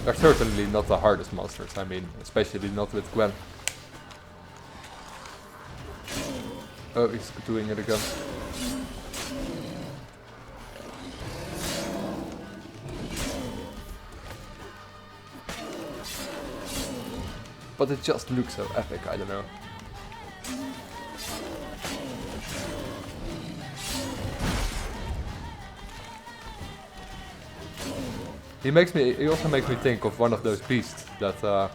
They're certainly not the hardest monsters, I mean, especially not with Gwen. Oh, he's doing it again. But it just looks so epic, I don't know. He also makes me think of one of those beasts that,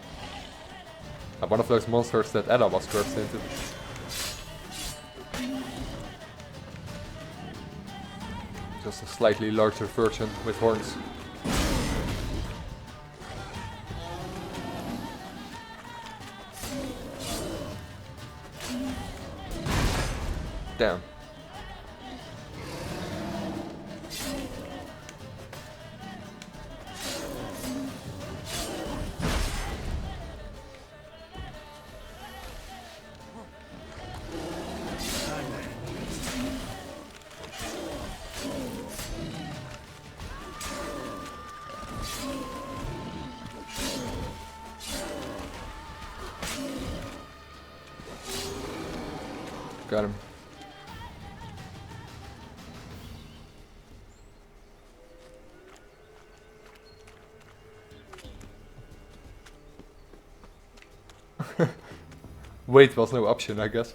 one of those monsters that Ella was cursed into. Just a slightly larger version with horns. Damn. Got him. Wait was no option, I guess.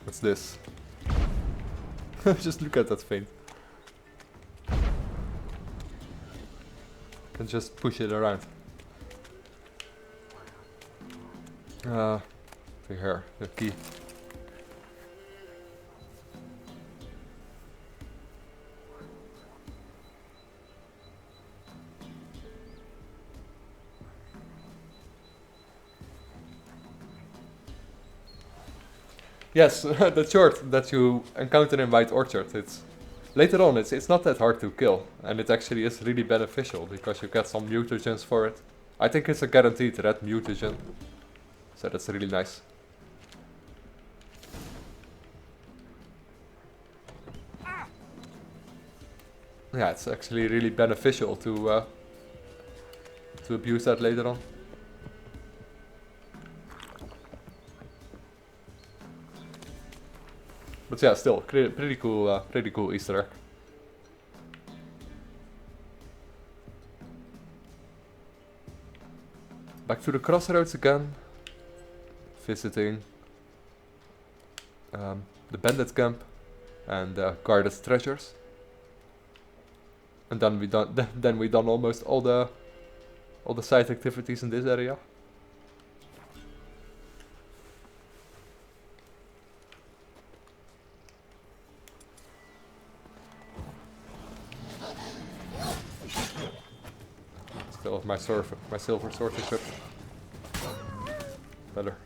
What's this? Just look at that thing. Can just push it around. Here, the key. Yes, the short that you encounter in White Orchard, later on it's not that hard to kill, and it actually is really beneficial because you get some mutagens for it. I think it's a guaranteed red mutagen, so that's really nice. Yeah, it's actually really beneficial to abuse that later on. But yeah, still pretty cool Easter egg. Back to the crossroads again, visiting the bandit camp and guarded treasures. And then we done almost all the side activities in this area. Still have my silver sword equipped. Better.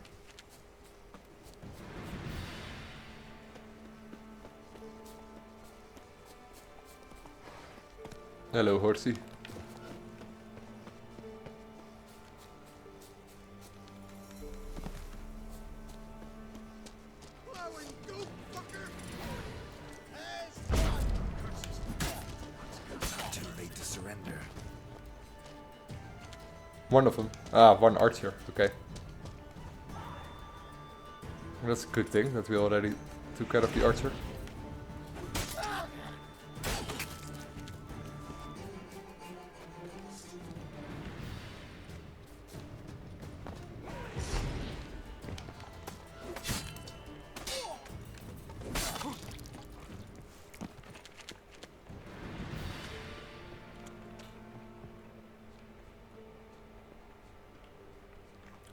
Hello, horsey. Too late to surrender. One of them. Ah, one archer. Okay. That's a good thing that we already took care of the archer.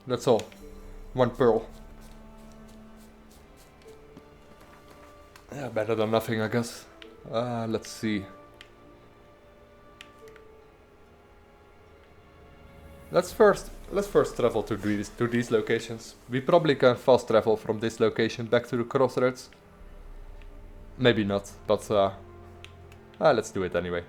That's all. One pearl. Yeah, better than nothing, I guess. Let's see. Let's first travel to these locations. We probably can fast travel from this location back to the crossroads. Maybe not, but let's do it anyway.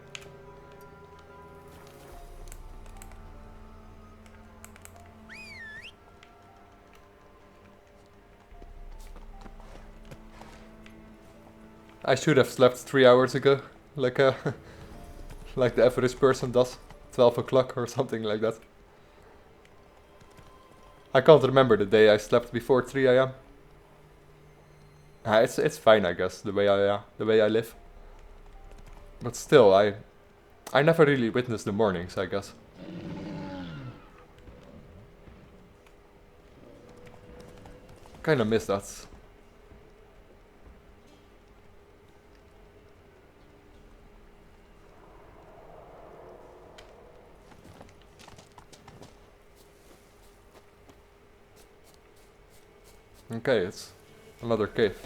I should have slept 3 hours ago, like like the average person does, 12 o'clock or something like that. I can't remember the day I slept before 3 a.m. It's fine, I guess, the way I live. But still, I never really witnessed the mornings, I guess. Kinda miss that. Okay, it's another cave.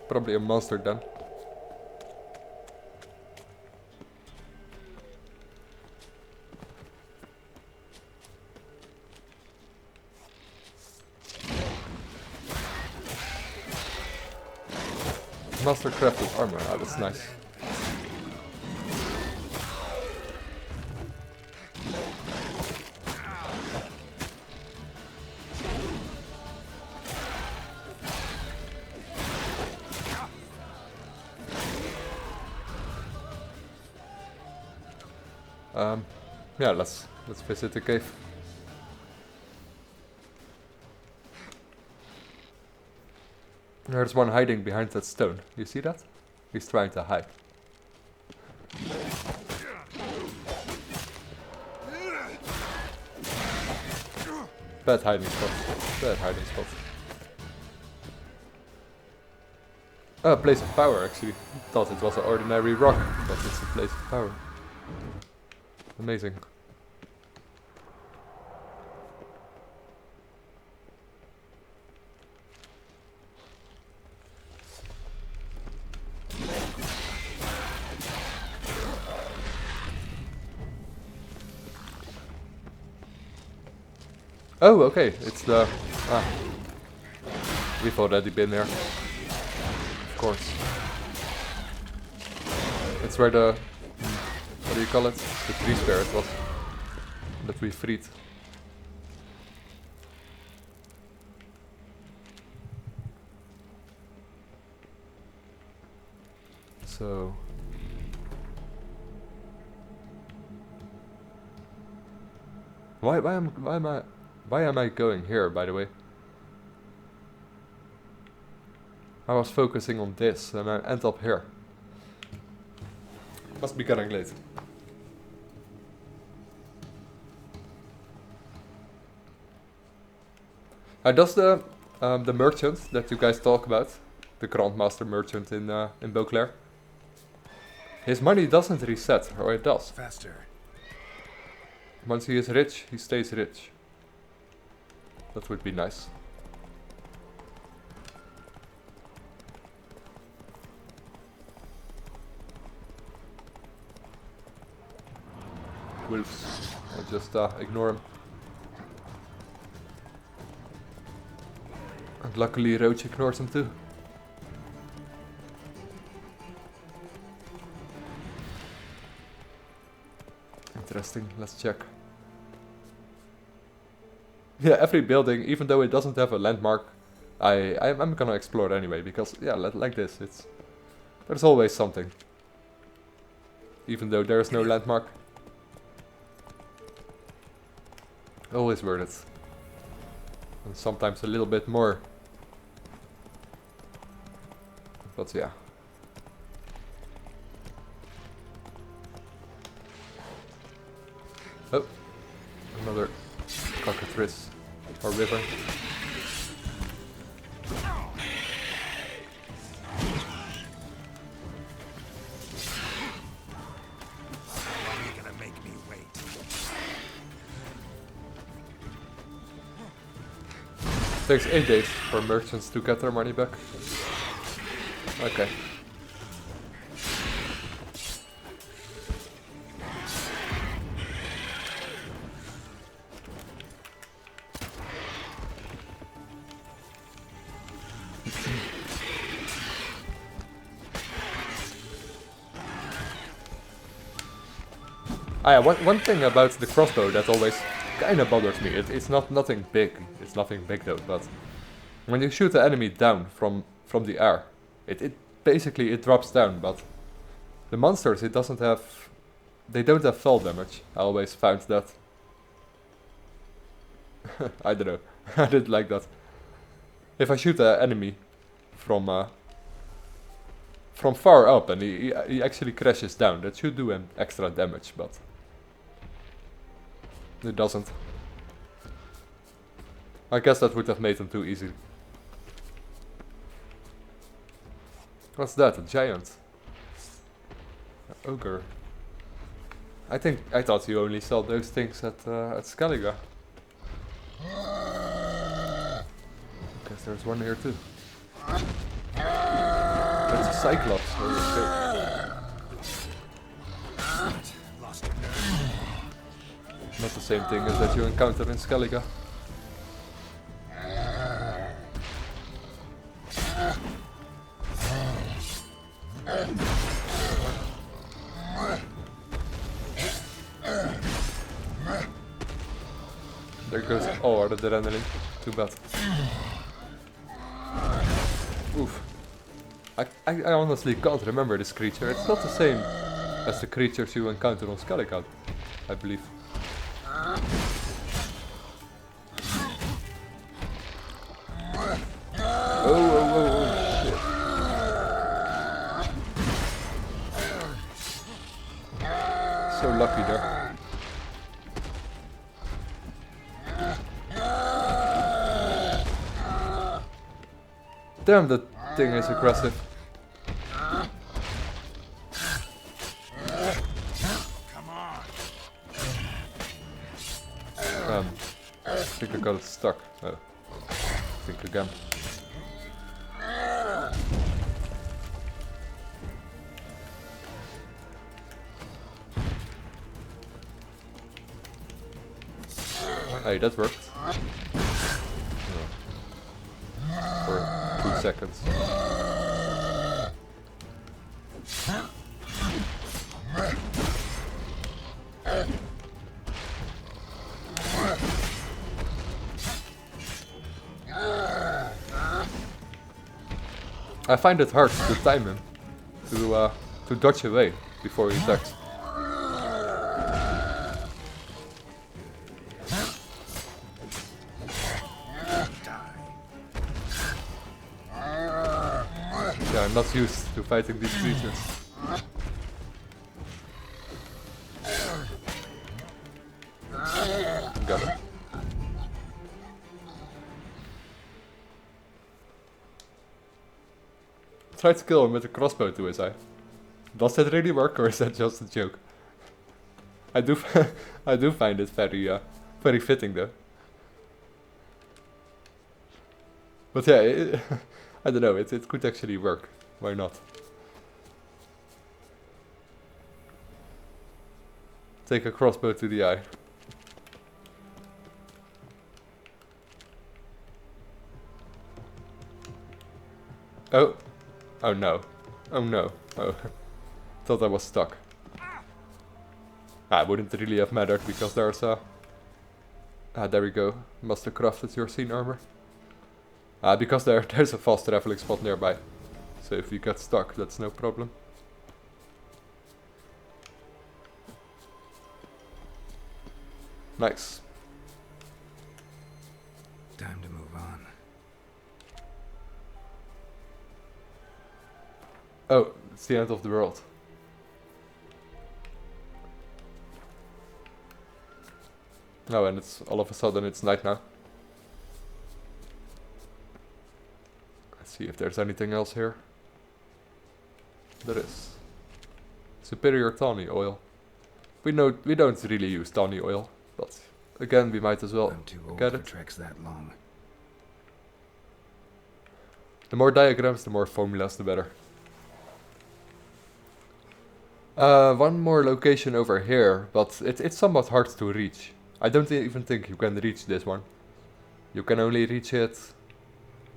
Probably a monster then. Master crafted armor, that's nice. Yeah, let's visit the cave. There's one hiding behind that stone. You see that? He's trying to hide. Bad hiding spot. Bad hiding spot. A place of power, actually. Thought it was an ordinary rock, but it's a place of power. Amazing. Oh, okay. It's the... We've already been there. Of course. It's where the... What do you call it? The tree spirit was. That we freed. So... Why am I going here, by the way? I was focusing on this and I end up here. Must be getting late. Does the merchant that you guys talk about, the Grandmaster merchant in Beauclair, his money doesn't reset, or it does? Faster. Once he is rich, he stays rich. That would be nice. Wolves. I'll just ignore him. And luckily Roach ignores him too. interesting. Let's check. Yeah, every building, even though it doesn't have a landmark, I'm gonna explore it anyway, because yeah, like this, there's always something. Even though there is no landmark. Always worth it. And sometimes a little bit more. But yeah. Oh, another cockatrice or river. Takes 8 days for merchants to get their money back. Okay. Ah, yeah, one thing about the crossbow that always kind of bothers me. It's nothing big. It's nothing big though. But when you shoot the enemy down from the air, it basically drops down. But the monsters, they don't have fall damage. I always found that. I don't know. I didn't like that. If I shoot the enemy from far up and he actually crashes down, that should do him extra damage, but it doesn't. I guess that would have made him too easy. What's that? A giant? An ogre. I thought you only sell those things at Skellige. Guess there's one here too. That's a cyclops. Not the same thing as that you encounter in Skellige. There goes all the adrenaline. Too bad. Oof. I honestly can't remember this creature. It's not the same as the creatures you encounter on Skellige, I believe. Oh, shit. So lucky there. Damn, that thing is aggressive. I think I got it stuck. Oh. Think again. Hey, that worked. Yeah. For 2 seconds. I find it hard to time him, to dodge away before he attacks. Yeah, I'm not used to fighting these creatures. Got it. Tried to kill him with a crossbow to his eye. Does that really work, or is that just a joke? I do find it very fitting though. But yeah, I don't know. It could actually work. Why not? Take a crossbow to the eye. Oh. Oh no. Oh no. Oh. Thought I was stuck. Wouldn't really have mattered because there's a... there we go. Must have crafted your scene armor. Because there's a fast traveling spot nearby. So if you get stuck, that's no problem. Nice. Time to move on. Oh, it's the end of the world. Oh, and it's all of a sudden it's night now. Let's see if there's anything else here. There is. Superior tawny oil. We don't really use tawny oil, but again we might as well I'm too old get for it. treks that long. The more diagrams, the more formulas, the better. One more location over here, but it's somewhat hard to reach. I don't even think you can reach this one. You can only reach it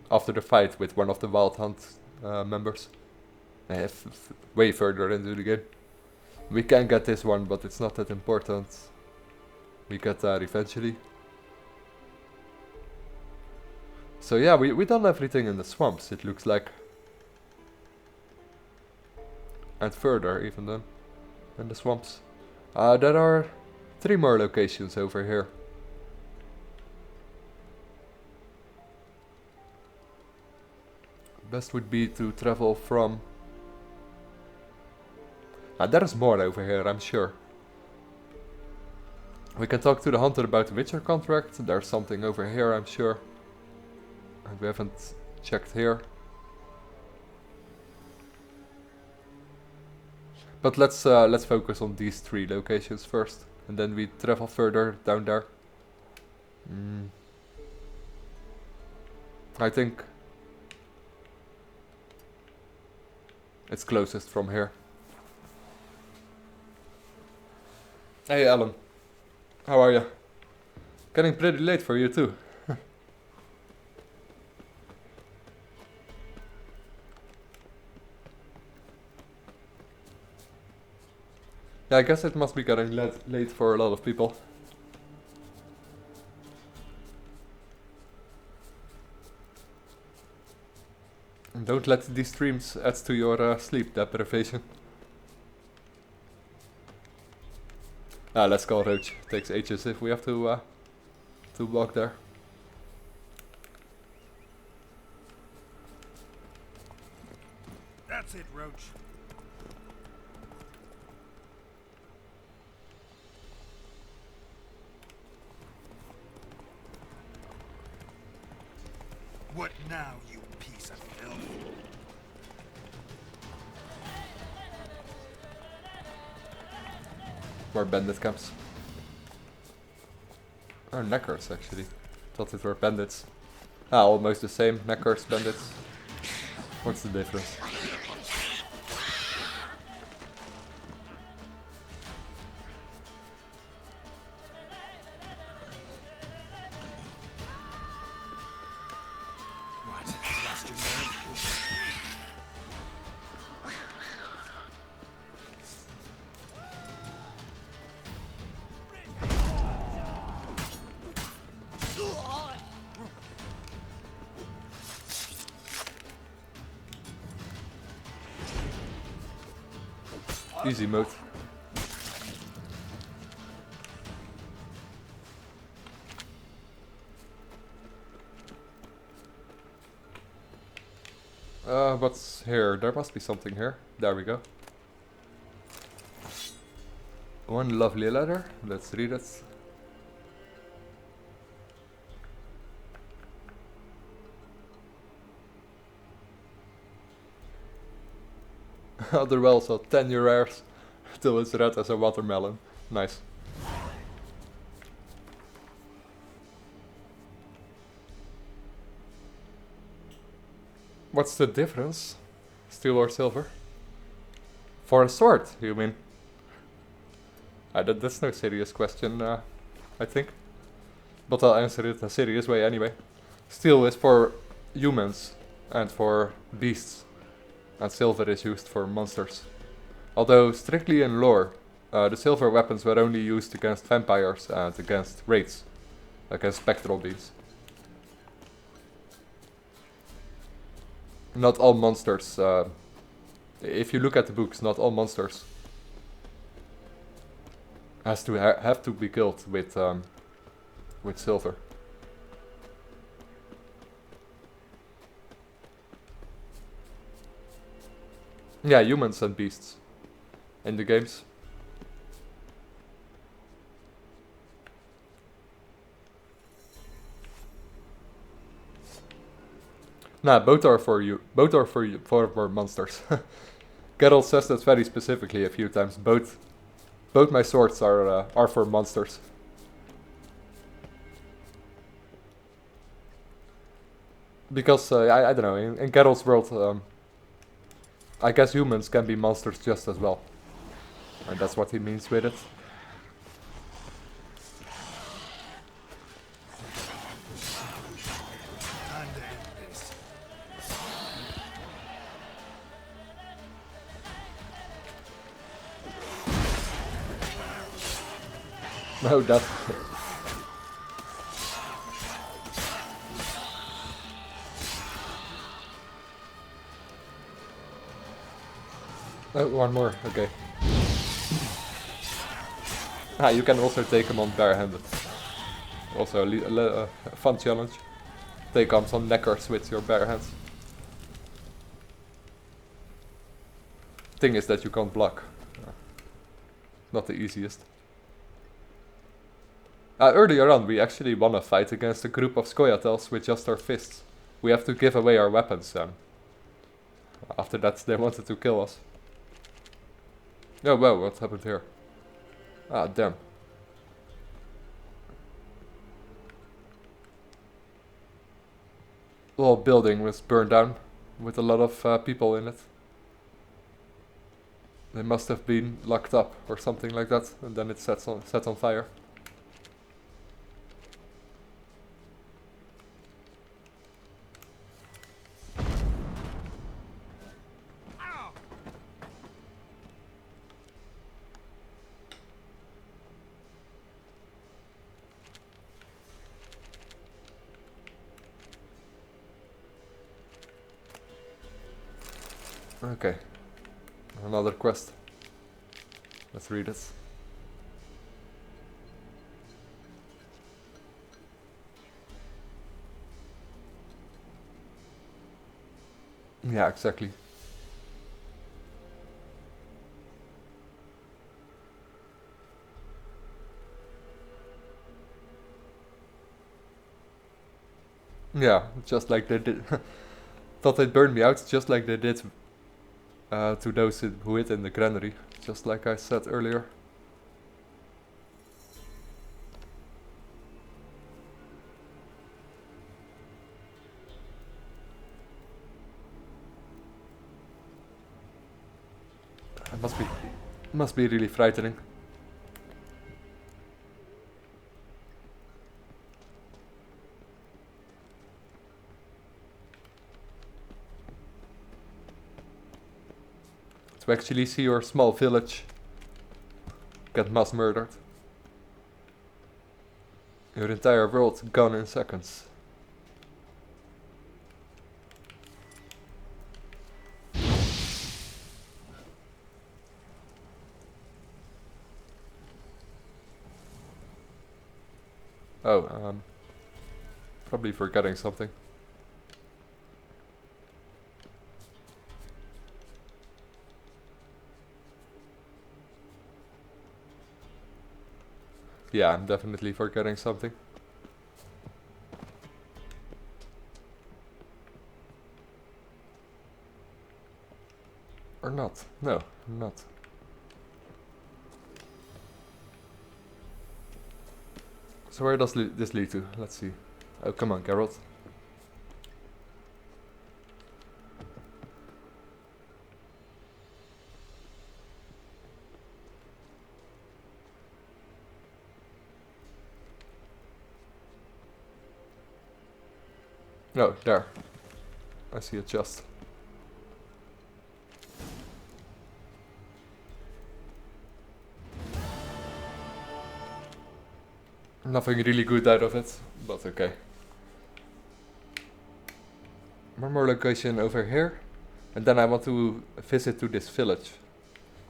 after the fight with one of the Wild Hunt members. Way further into the game. We can get this one, but it's not that important. We get there eventually. So yeah, we done everything in the swamps, it looks like. And further even then, in the swamps. There are 3 more locations over here. Best would be to travel from... there's more over here, I'm sure. We can talk to the hunter about the Witcher contract. There's something over here, I'm sure. And we haven't checked here. But let's focus on these 3 locations first, and then we travel further down there. I think it's closest from here. Hey Alan, how are you? Getting pretty late for you too. Yeah, I guess it must be getting late for a lot of people. And don't let these streams add to your sleep deprivation. Let's go, Roach. Takes ages if we have to walk there. That's it, Roach. What now, you piece of filth? More bandit camps. Oh, neckers actually. Thought it were bandits. Almost the same. Neckers, bandits. What's the difference? Easy mode. What's here? There must be something here. There we go. One lovely letter. Let's read it. Other well, so 10 year rares till it's red as a watermelon. Nice. What's the difference? Steel or silver? For a sword, you mean? That's no serious question, I think. But I'll answer it in a serious way anyway. Steel is for humans and for beasts. And silver is used for monsters. Although, strictly in lore, the silver weapons were only used against vampires and against wraiths, against spectral beings. Not all monsters, if you look at the books, not all monsters have to be killed with silver. Yeah, humans and beasts in the games. Nah, both are for you. Both are for monsters. Geralt says that very specifically a few times. Both my swords are for monsters. Because I don't know, in Geralt's world, I guess humans can be monsters just as well, and that's what he means with it. No, that. Oh, one more, okay. Ah, you can also take him on barehanded. Also a fun challenge. Take on some neckers with your bare hands. Thing is that you can't block. Not the easiest. Earlier on we actually won a fight against a group of Scoia'taels with just our fists. We have to give away our weapons. After that they wanted to kill us. Oh wow, what happened here? Ah, damn. The whole building was burned down with a lot of people in it. They must have been locked up or something like that, and then it set on fire. Okay, another quest. Let's read it. Yeah, exactly. Yeah, just like they did. Thought they'd burn me out, just like they did to those who hid in the granary, just like I said earlier. It must be really frightening. To actually see your small village get mass murdered. Your entire world gone in seconds. Oh, probably forgetting something. Yeah, I'm definitely forgetting something. Or not. No, I'm not. So where does this lead to? Let's see. Oh, come on, Geralt. No, there. I see a chest. Nothing really good out of it, but okay. One more location over here, and then I want to visit to this village.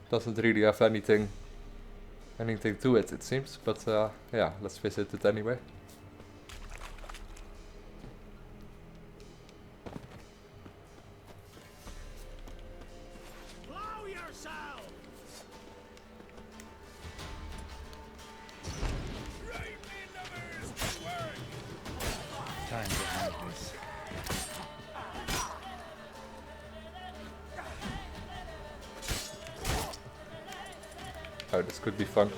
Doesn't really have anything to it, it seems, but yeah, let's visit it anyway. Blow yourself! Time to have this. Oh, this could be fun.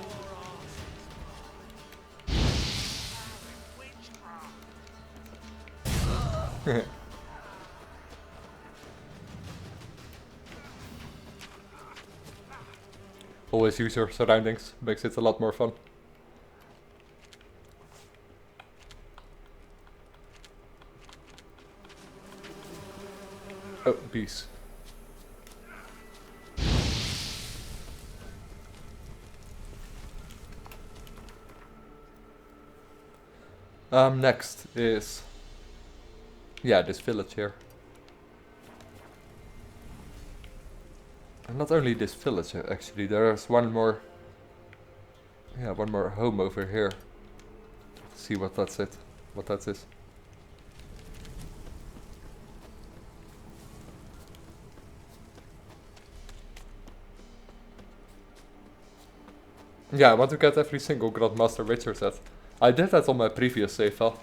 Always use your surroundings, makes it a lot more fun. Oh, bees. Next is, yeah, this village here. And not only this village, actually, there's one more home over here. Let's see what that is. Yeah, I want to get every single Grandmaster Witcher set. I did that on my previous save file.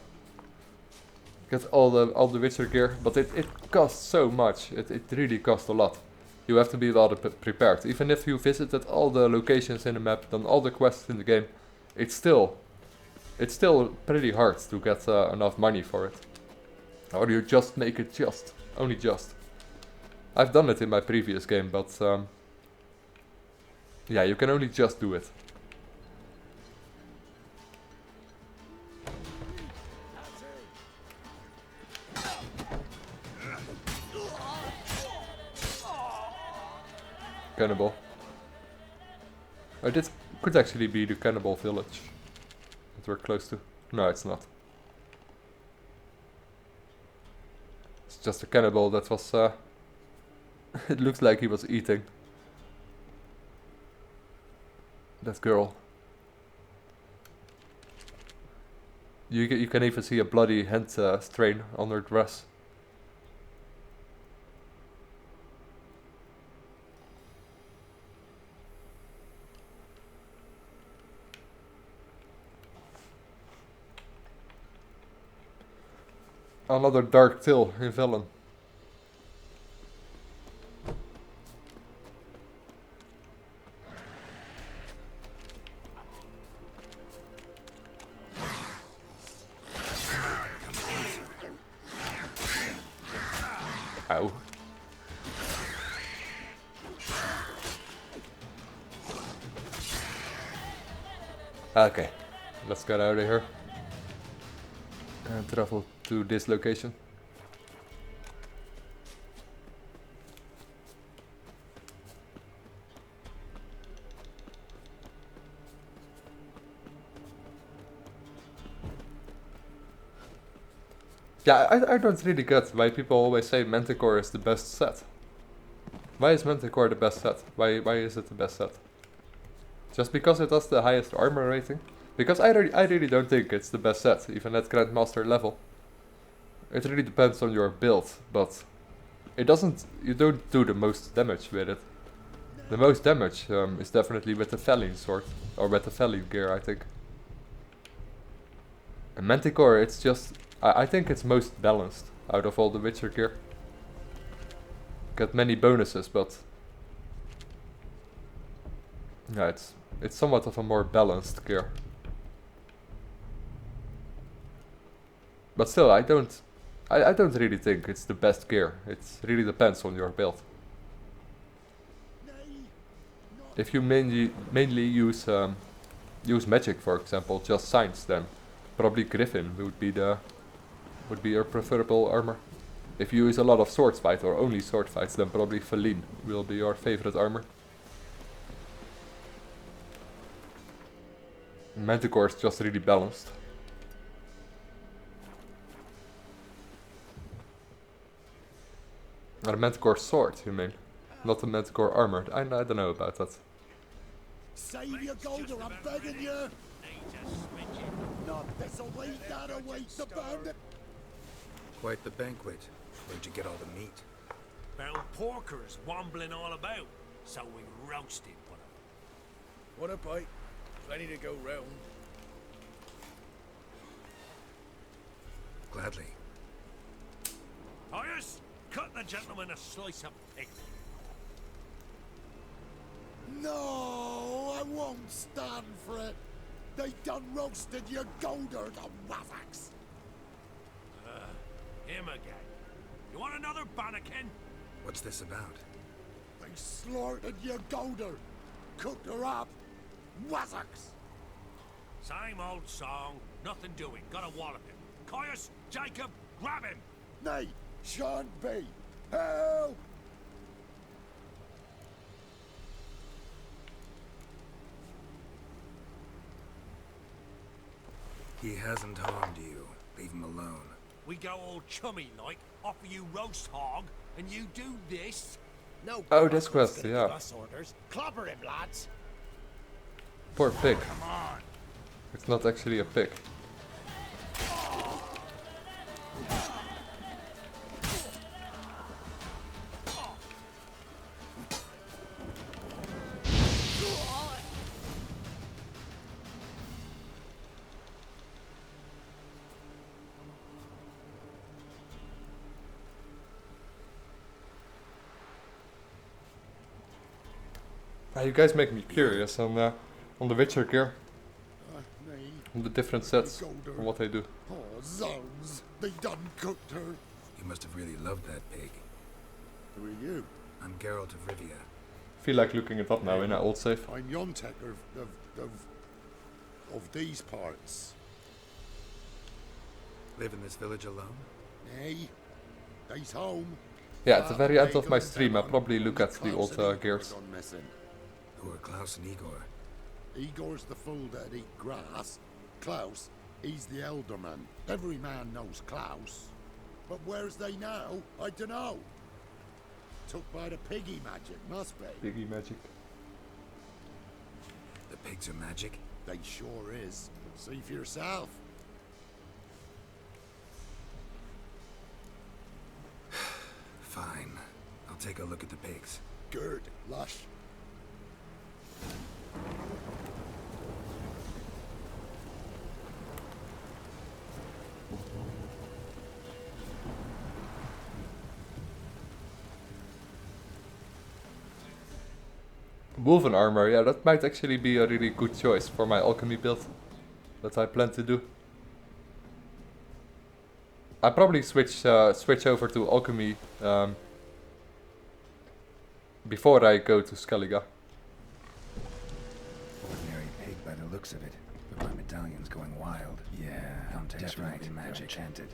Get all the Witcher gear, but it costs so much. It really costs a lot. You have to be well prepared. Even if you visited all the locations in the map, done all the quests in the game, it's still pretty hard to get enough money for it. Or you just make it only just. I've done it in my previous game, but yeah, you can only just do it. Cannibal. Oh, this could actually be the cannibal village that we're close to. No, it's not. It's just a cannibal that was it looks like he was eating that girl. You can even see a bloody hand stain on her dress. Another dark tale in Velen. Ow. Okay, let's get out of here and travel to this location. Yeah, I don't really get why people always say Manticore is the best set. Why is Manticore the best set? Why is it the best set? Just because it has the highest armor rating? Because I really don't think it's the best set, even at Grandmaster level. It really depends on your build, but you don't do the most damage with it. The most damage is definitely with the Felling sword, or with the Felling gear, I think. And Manticore, it's just, I think it's most balanced out of all the Witcher gear. Got many bonuses, but yeah, it's somewhat of a more balanced gear. But still, I don't really think it's the best gear. It really depends on your build. If you mainly use magic, for example, just signs, then probably Griffin would be your preferable armor. If you use a lot of sword fight or only sword fights, then probably Feline will be your favorite armor. Manticore is just really balanced. Not a Manticore sword, you mean? Not a Manticore armor. I don't know about that. Save your Golder, I'm begging you! Not this away, that away, the bandit! Quite the banquet. Where'd you get all the meat? Found porkers wombling all about, so we roasted one of them. Want a bite? Plenty to go round. Gladly. Horace, cut the gentleman a slice of pig. No, I won't stand for it. They done roasted your Golder, the wazzocks. Him again. You want another bannikin? What's this about? They slaughtered your Golder, cooked her up, wazzocks. Same old song, nothing doing. Gotta wallop him. Caius, Jacob, grab him! Nay, shan't be. Help! He hasn't harmed you. Leave him alone. We go all chummy like, offer you roast hog, and you do this? No. Oh, this quest, yeah. Orders. Clobber him, lads. Poor pig. Come on. It's not actually a pig. You guys make me curious on the Witcher gear, on the different sets, and what they do. Oh, zounds, they done cooked her. You must have really loved that pig. Who are you? I'm Geralt of Rivia. Feel like looking it up now in an old save. I'm Yontek of these parts. Live in this village alone? Nay, they's home. Yeah, at the very end of my stream I'll probably look at the old gears. Who are Klaus and Igor? Igor's the fool that eat grass. Klaus, he's the elderman. Every man knows Klaus. But where's they now? I dunno. Took by the piggy magic, must be. Piggy magic. The pigs are magic? They sure is. See for yourself. Fine. I'll take a look at the pigs. Good, lush. Wolven armor, yeah, that might actually be a really good choice for my alchemy build that I plan to do. I probably switch over to alchemy before I go to Skellige. Ordinary pig by the looks of it, but my medallion's going wild. Yeah, I'm definitely magic enchanted.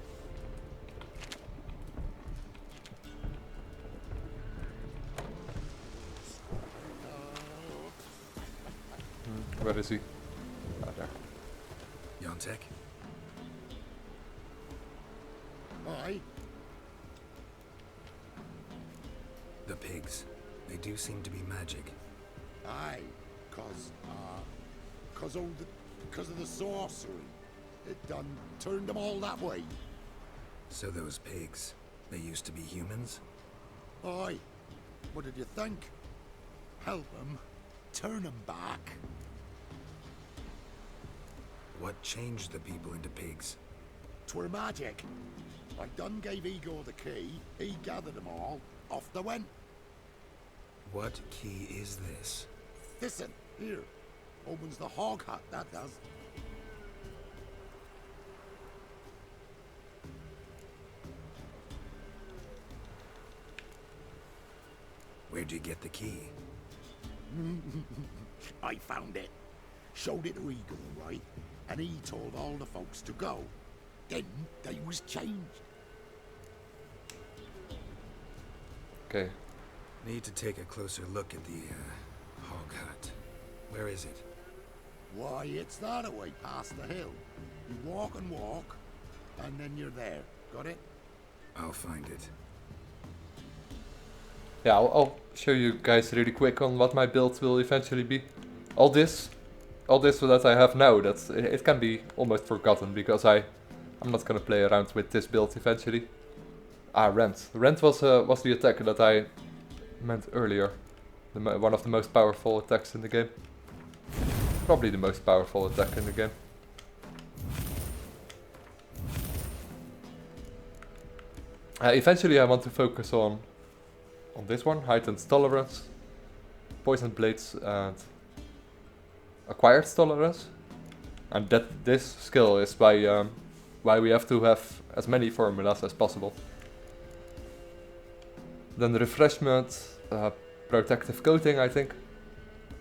Where is he? Ah, there. Yontek? Aye. The pigs. They do seem to be magic. Aye, cause of the sorcery. It done turned them all that way. So those pigs, they used to be humans? Aye. What did you think? Help them, turn them back. What changed the people into pigs? 'Twere magic. I done gave Igor the key, he gathered them all, off they went. What key is this? Listen, here. Opens the hog hut, that does. Where'd you get the key? I found it. Showed it to Igor, right? And he told all the folks to go. Then they was changed. Okay. Need to take a closer look at the hog hut. Where is it? Why, it's that away past the hill. You walk and walk, and then you're there. Got it? I'll find it. Yeah, I'll show you guys really quick on what my build will eventually be. All this that I have now, it can be almost forgotten because I'm not gonna play around with this build eventually. Rent. Rent was the attack that I meant earlier. One of the most powerful attacks in the game. Probably the most powerful attack in the game. Eventually I want to focus on this one, heightened tolerance, poison blades and acquired tolerance. And this skill is why we have to have as many formulas as possible. Then refreshment, protective coating I think,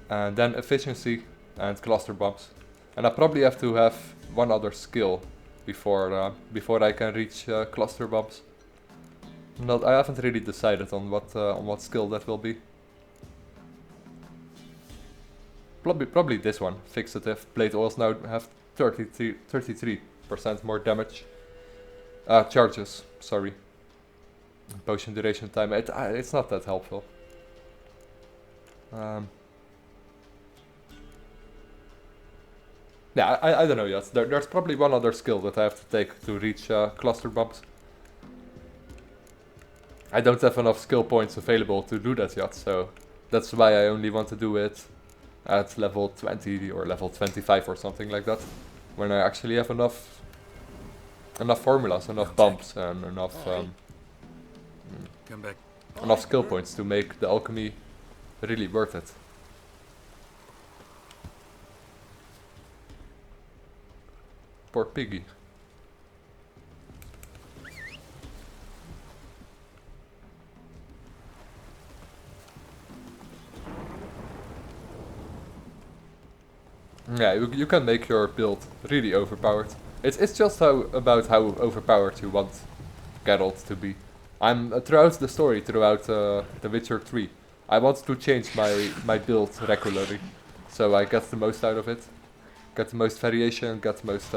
and then efficiency and cluster bombs. And I probably have to have one other skill before I can reach cluster bombs. I haven't really decided on what skill that will be. Probably this one, fixative. Blade oils now have 33% more damage. Charges, sorry. Potion duration time, it's not that helpful. Yeah, I don't know yet. There's probably one other skill that I have to take to reach cluster bombs. I don't have enough skill points available to do that yet, so that's why I only want to do it at level 20 or level 25 or something like that. When I actually have enough formulas, enough bumps and enough enough skill points to make the alchemy really worth it. Poor piggy. Yeah, you can make your build really overpowered. It's just about how overpowered you want Geralt to be. Throughout the story, throughout The Witcher 3, I want to change my build regularly, so I get the most out of it, get the most variation, get the most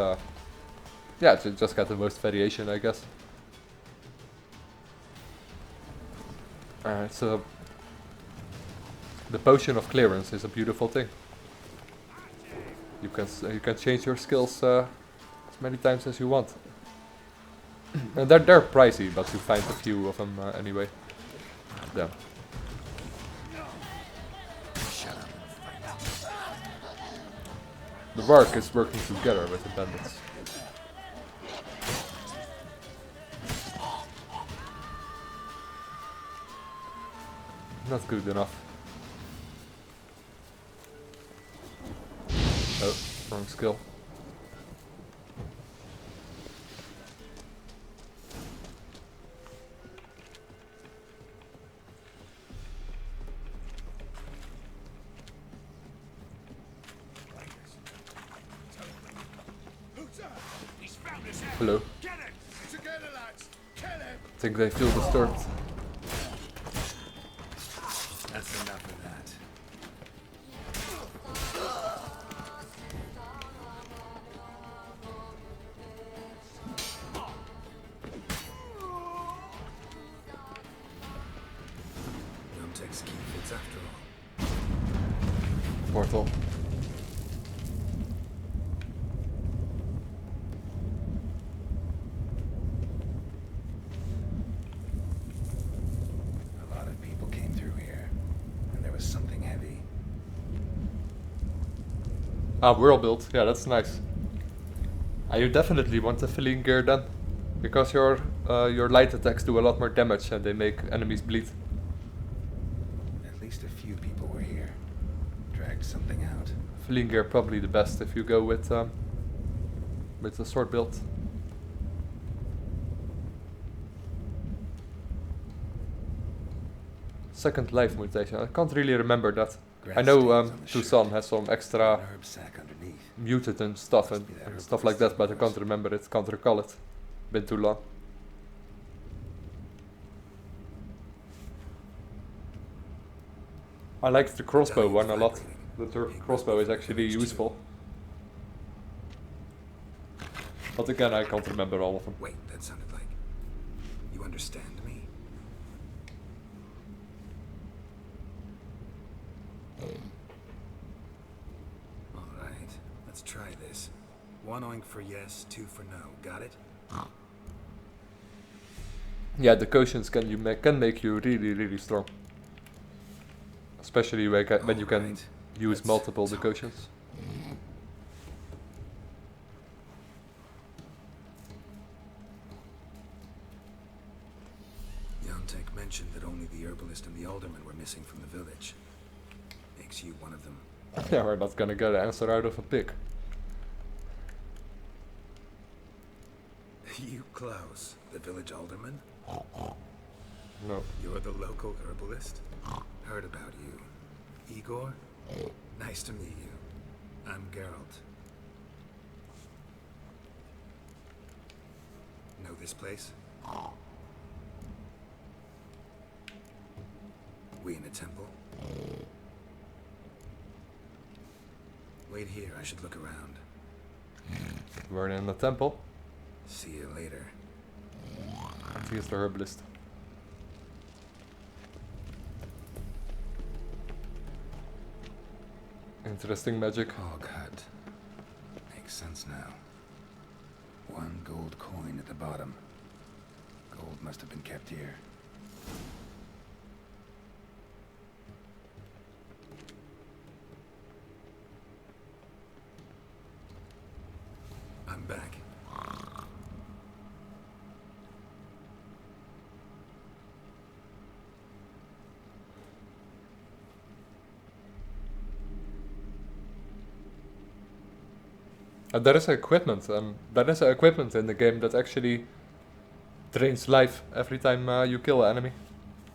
just get the most variation, I guess. So the potion of clearance is a beautiful thing. You can change your skills as many times as you want. And they're pricey, but you find a few of them anyway. Yeah. The work is working together with the bandits. Not good enough. Oh, wrong skill. Hello. I think they feel disturbed. That's enough of that. Yomtek's key fits after all. Portal. A lot of people came through here, and there was something heavy. World build. Yeah, that's nice. You definitely want the filling gear then, because your light attacks do a lot more damage and they make enemies bleed. At least a few people were here. Dragged something out. Filling gear probably the best if you go with the sword build. Second life mutation. I can't really remember that. I know Tucson has some extra mutant stuff and stuff like that, but I can't remember it, can't recall it. Been too long. I liked the crossbow one a lot. The crossbow is actually useful. But again, I can't remember all of them. Wait, that sounded like... You understand me? Alright, let's try this. 1 oink for yes, 2 for no. Got it? Yeah, the quotients can make you really strong. Especially when you can use multiple quotients. Yontek mentioned that only the herbalist and the alderman were missing from the village. Makes you one of them. Yeah, we're not gonna get an answer out of a pig. You, Klaus, the village alderman? No. You're the local herbalist? Heard about you. Igor? Nice to meet you. I'm Geralt. Know this place? We in a temple? Wait here, I should look around. We're in the temple. See you later. And here's the herbalist. Interesting magic. Hog hut. Makes sense now. 1 gold coin at the bottom. Gold must have been kept here. I'm back. There is equipment, there is equipment in the game that actually drains life every time you kill an enemy.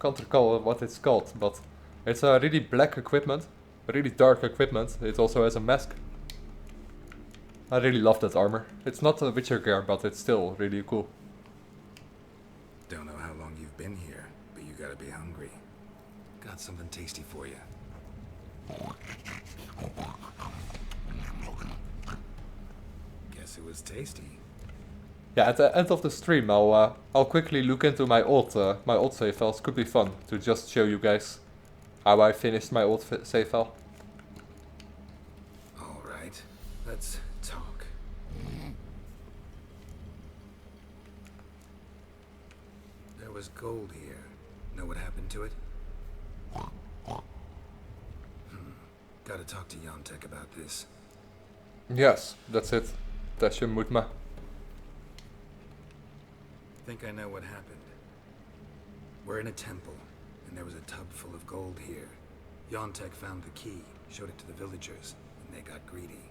Can't recall what it's called, but it's a really black equipment, really dark equipment. It also has a mask. I really love that armor. It's not a Witcher gear, but it's still really cool. Don't know how long you've been here, but you gotta be hungry. Got something tasty for you. Guess it was tasty. Yeah, at the end of the stream, I'll quickly look into my old save files. Could be fun to just show you guys how I finished my old save file. All right, let's talk. There was gold here. Know what happened to it? Gotta talk to Yontek about this. Yes, that's it. Tasje moet me. Think I know what happened. We're in a temple, and there was a tub full of gold here. Yontek found the key, showed it to the villagers, and they got greedy.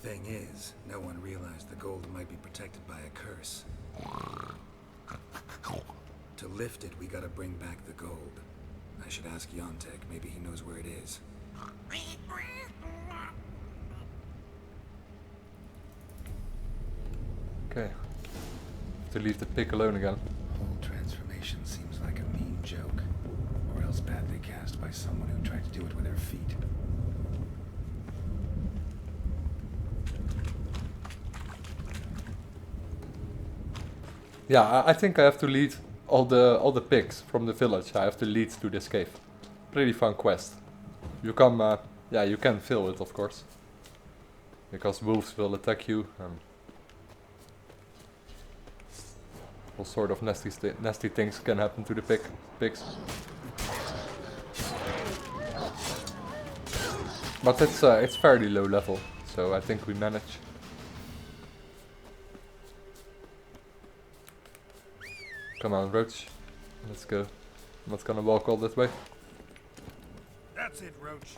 Thing is, no one realized the gold might be protected by a curse. To lift it, we gotta bring back the gold. I should ask Yontek, maybe he knows where it is. Okay. To leave the pig alone again. Whole transformation seems like a mean joke, or else badly cast by someone who tried to do it with their feet. Yeah, I think I have to lead all the pigs from the village. I have to lead to this cave. Pretty fun quest. You come, yeah, you can fill it, of course, because wolves will attack you. All sort of nasty things can happen to the pigs. But it's fairly low level, so I think we manage. Come on, Roach. Let's go. I'm not gonna walk all that way. That's it, Roach.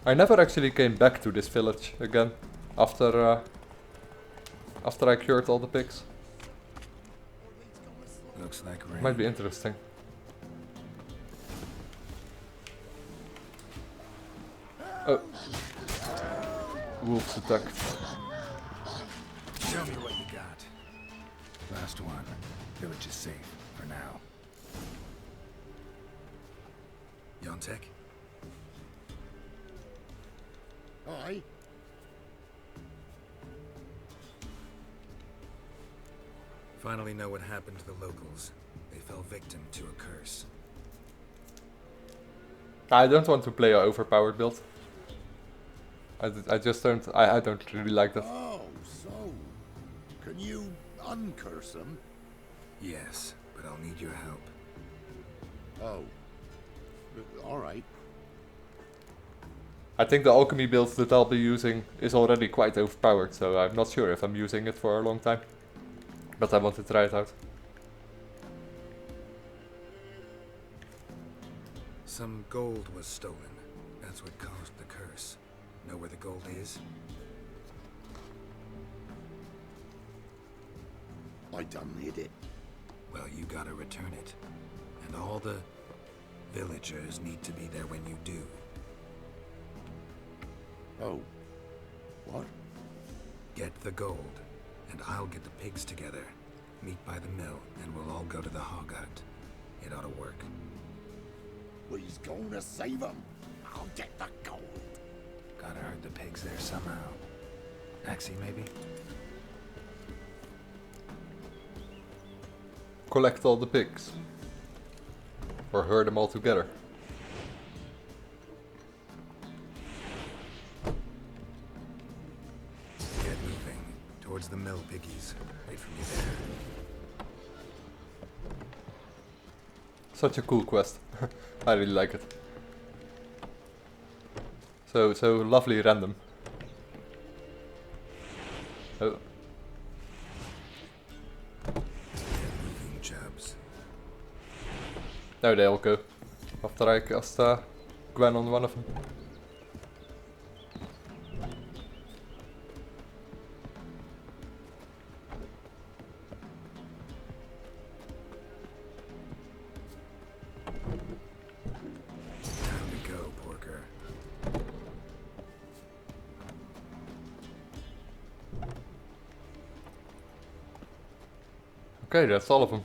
I never actually came back to this village again after I cured all the pigs. Looks like rain. Might be interesting. Oh. Wolves attacked. Tell me what you got. Last one. Village is safe for now. Yontek? Aye. Finally know what happened to the locals. They fell victim to a curse. I don't want to play an overpowered build. I just don't. I don't really like that. Oh, so can you uncurse them? Yes, but I'll need your help. Oh, all right. I think the alchemy build that I'll be using is already quite overpowered, so I'm not sure if I'm using it for a long time. But I want to try it out. Some gold was stolen. That's what caused the curse. Know where the gold is? I done hid it. Well, you gotta return it. And all the villagers need to be there when you do. Oh. What? Get the gold, and I'll get the pigs together. Meet by the mill, and we'll all go to the hog hut. It ought to work. We's gonna save them. I'll get the gold. Gotta herd the pigs there somehow. Axie, maybe? Collect all the pigs. Or herd them all together. Get moving. Towards the mill, piggies. Wait for me there. Such a cool quest. I really like it. So lovely random. Oh. Moving, chaps. There they all go. After I cast Gwen on one of them. Time to go, Porker. Okay, that's all of them.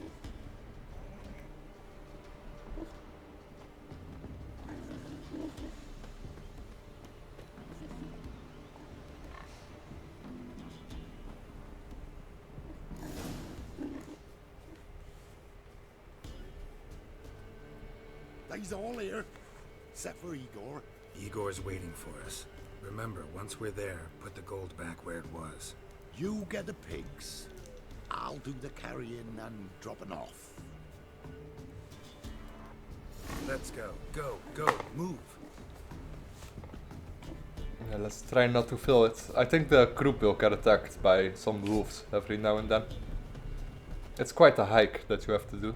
They's all here, except for Igor. Igor's waiting for us. Remember, once we're there, put the gold back where it was. You get the pigs. I'll do the carrying and dropping off. Let's go. Go, go, move. Yeah, let's try not to fill it. I think the group will get attacked by some wolves every now and then. It's quite a hike that you have to do.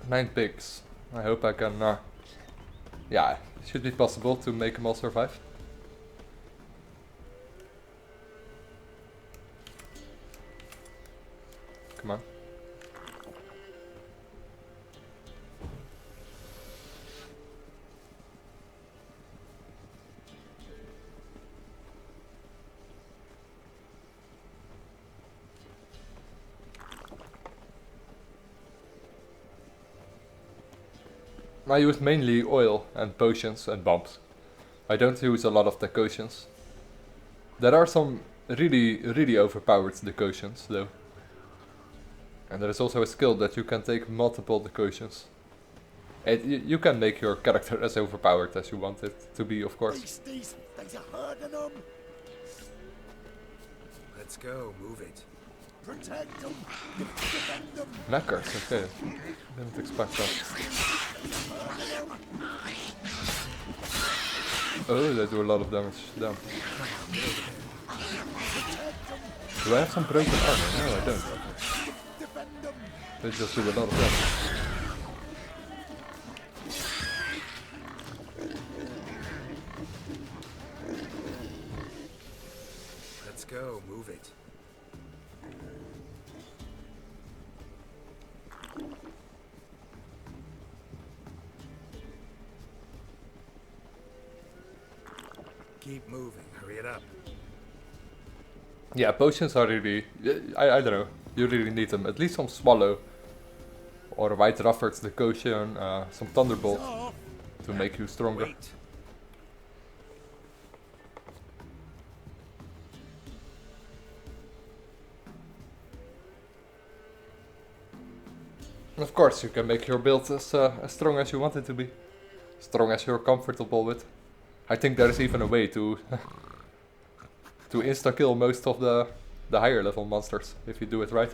9 pigs. I hope I can... yeah, it should be possible to make them all survive. Come on. I use mainly oil and potions and bombs. I don't use a lot of decotions. There are some really overpowered decotions though. And there is also a skill that you can take multiple decotions. You can make your character as overpowered as you want it to be, of course. There's a herd of them. Let's go, move it. Protect them. Defend them. Knackers, okay. Didn't expect that. Oh, they do a lot of damage. Damn. Do I have some broken armor? No, I don't. They just do a lot of damage. go, move it. Keep moving, hurry it up. Yeah, potions are really... I don't know. You really need them. At least some Swallow. Or White Raffert's Decoction. Some Thunderbolt. To make you stronger. Wait. Of course, you can make your build as strong as you want it to be. Strong as you're comfortable with. I think there's even a way to to insta-kill most of the higher level monsters, if you do it right.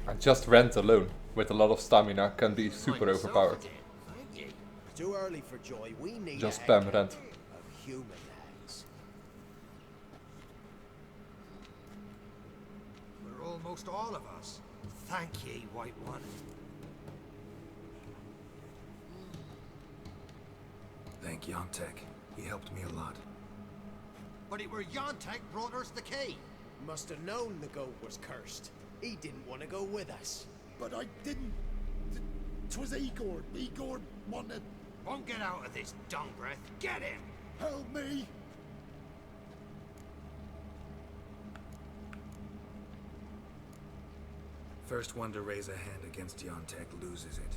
And just Rent alone, with a lot of stamina, can be super overpowered. Too early for joy. We need Just a spam head Rent. of human heads. We're almost all of us. Thank ye, White One. Thank Yontek. He helped me a lot. But it were Yontek brought us the key. Must have known the goat was cursed. He didn't want to go with us. But I didn't. 'Twas Igor. Igor wanted. Won't get out of this dung breath. Get him! Help me! First one to raise a hand against Yontek loses it.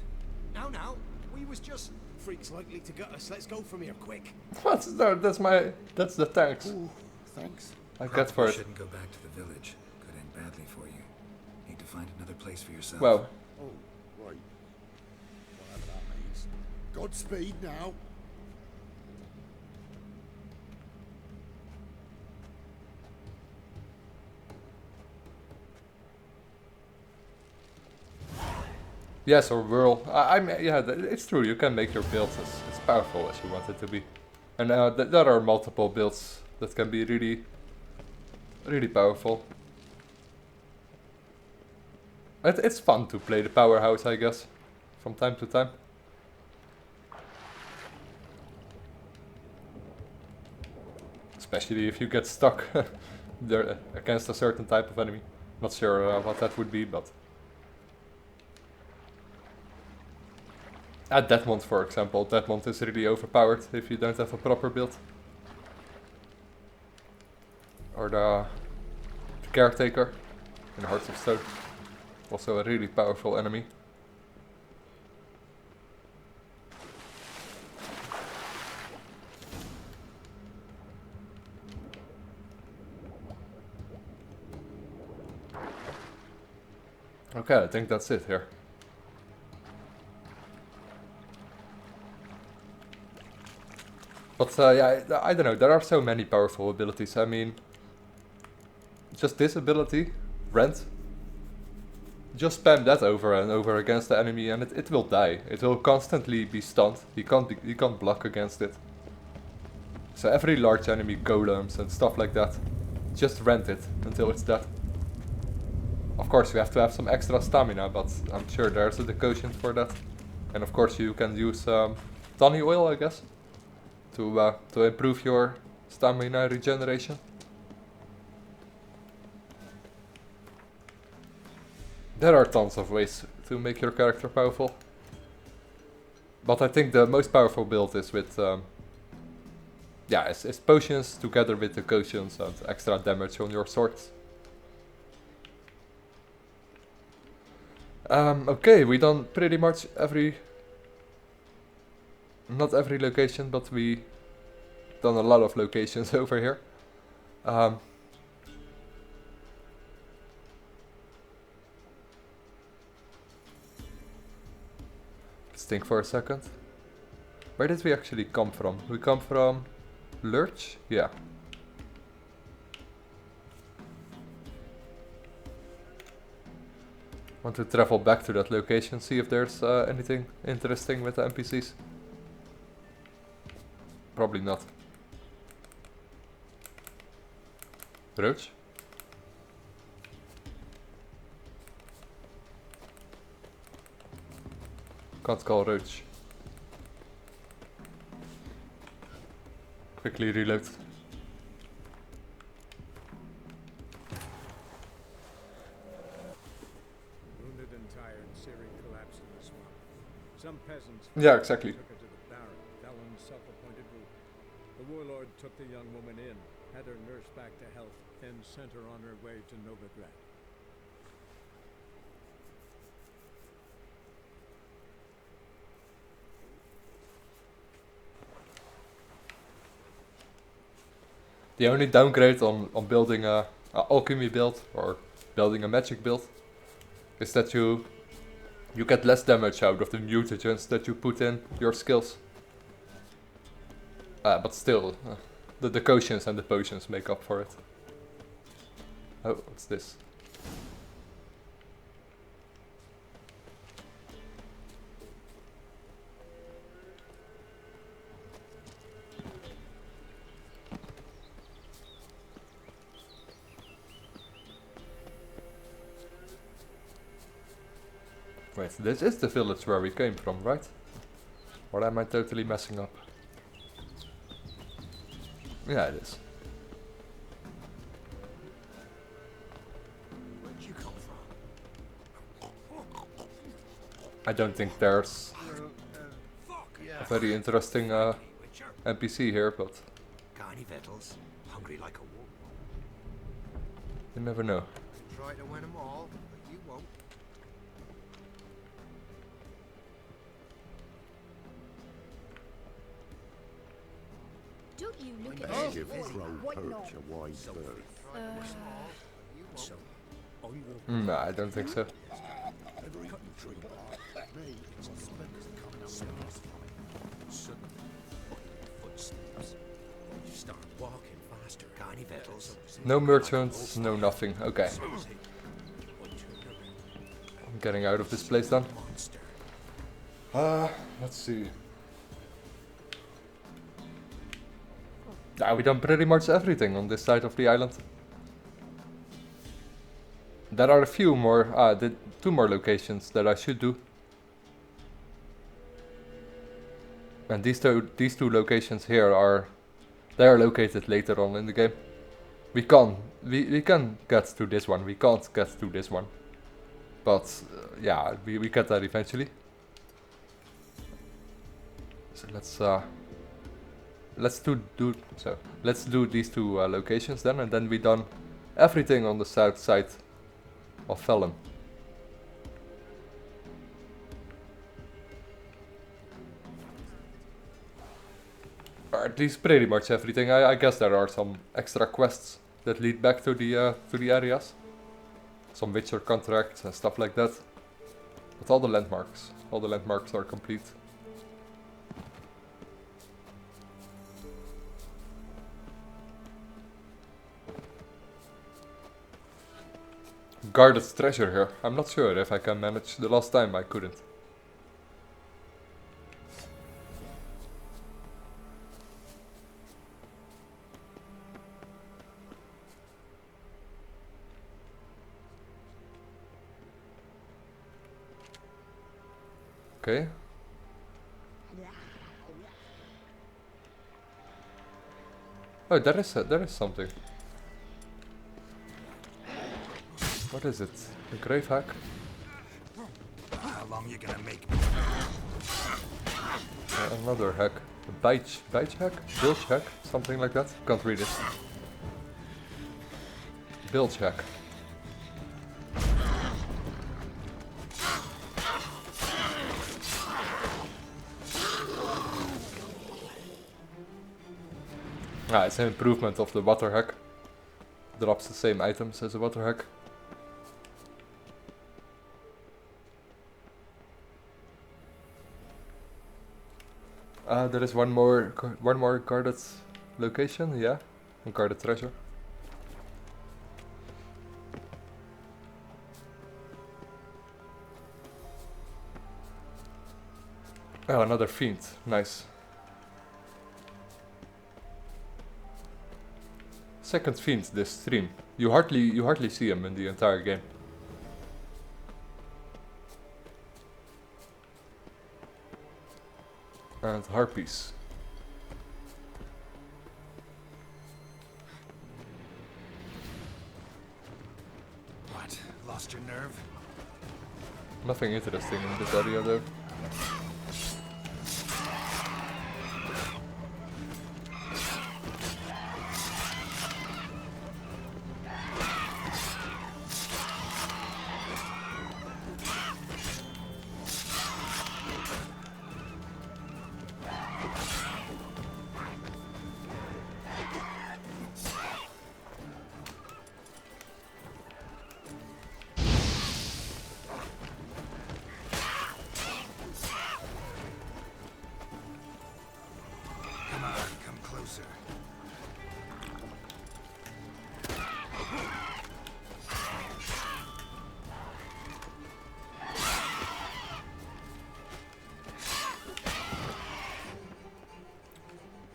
Now, we was just... Freak's likely to gut us. Let's go from here, quick. What? No, that's the thanks. Ooh, thanks. I get for You it. shouldn't go back to the village. Could end badly for you. Need to find another place for yourself. Well. Oh, right. Whatever that means. Godspeed now. Yes, or whirl. Yeah, it's true. You can make your builds as powerful as you want it to be, and there are multiple builds that can be really, really powerful. It's fun to play the powerhouse, I guess, from time to time. Especially if you get stuck there against a certain type of enemy. Not sure what that would be, but. At Deadmont, for example, Deadmont is really overpowered if you don't have a proper build. Or the Caretaker in Hearts of Stone. Also a really powerful enemy. Okay, I think that's it here. But yeah, I don't know, there are so many powerful abilities. I mean, just this ability, Rent. Just spam that over and over against the enemy and it will die. It will constantly be stunned. You can't block against it. So every large enemy, golems and stuff like that, just Rent it until it's dead. Of course you have to have some extra stamina, but I'm sure there's a decoction for that. And of course you can use tawny oil, I guess. To improve your stamina regeneration. There are tons of ways to make your character powerful. But I think the most powerful build is with it's potions together with the potions and extra damage on your swords. Okay, we done pretty much not every location, but we done a lot of locations over here. Let's think for a second. Where did we actually come from? We come from Lurch? Yeah. Want to travel back to that location, see if there's anything interesting with the NPCs. Probably not. Roach? Can't call Roach. Quickly reload. Wounded and tired, Siri collapsed in the swamp. Some peasants Yeah, exactly. took her to the Baron, Talon's self-appointed ruler. The warlord took the young woman in, had her nursed back to health, then sent her on her way to Novigrad. The only downgrade on building a alchemy build or building a magic build is that you get less damage out of the mutagens that you put in your skills. But still, the quotients and the potions make up for it. Oh, what's this? Wait, this is the village where we came from, right? Or am I totally messing up? Yeah, it is. Where'd you come from? I don't think there's a very interesting NPC here, but Got any victuals? Hungry like a wolf. you never know. Try to win them all, but you won't. Don't you look at Best me if like crow what perch not? a wise bird. No, I don't think so. Every tree me, it's a splendid coming up Suddenly, footsteps. You start walking faster. Got any victuals? No merchants, no nothing. Okay. I'm getting out of this place then. Let's see. Yeah, we done pretty much everything on this side of the island. There are a few more, two more locations that I should do. And these two locations here they are located later on in the game. We can get to this one. We can't get to this one. But yeah, we get there eventually. So let's do these two locations then, and then we done everything on the south side of Felon. Or at least pretty much everything. I guess there are some extra quests that lead back to the areas. Some Witcher contracts and stuff like that. But all the landmarks are complete. Guarded treasure here. I'm not sure if I can manage. The last time I couldn't. Okay. Oh, there is something. What is it? A grave hack? How long you gonna make me? Another hack. A bilge hack? Bilge hack? Something like that? Can't read it. Bilge hack. It's an improvement of the water hack. Drops the same items as a water hack. There is one more guarded location, yeah, and guarded treasure. Oh, another fiend. Nice. Second fiend this stream. You hardly see him in the entire game. And harpies. What? Lost your nerve? Nothing interesting in this area though.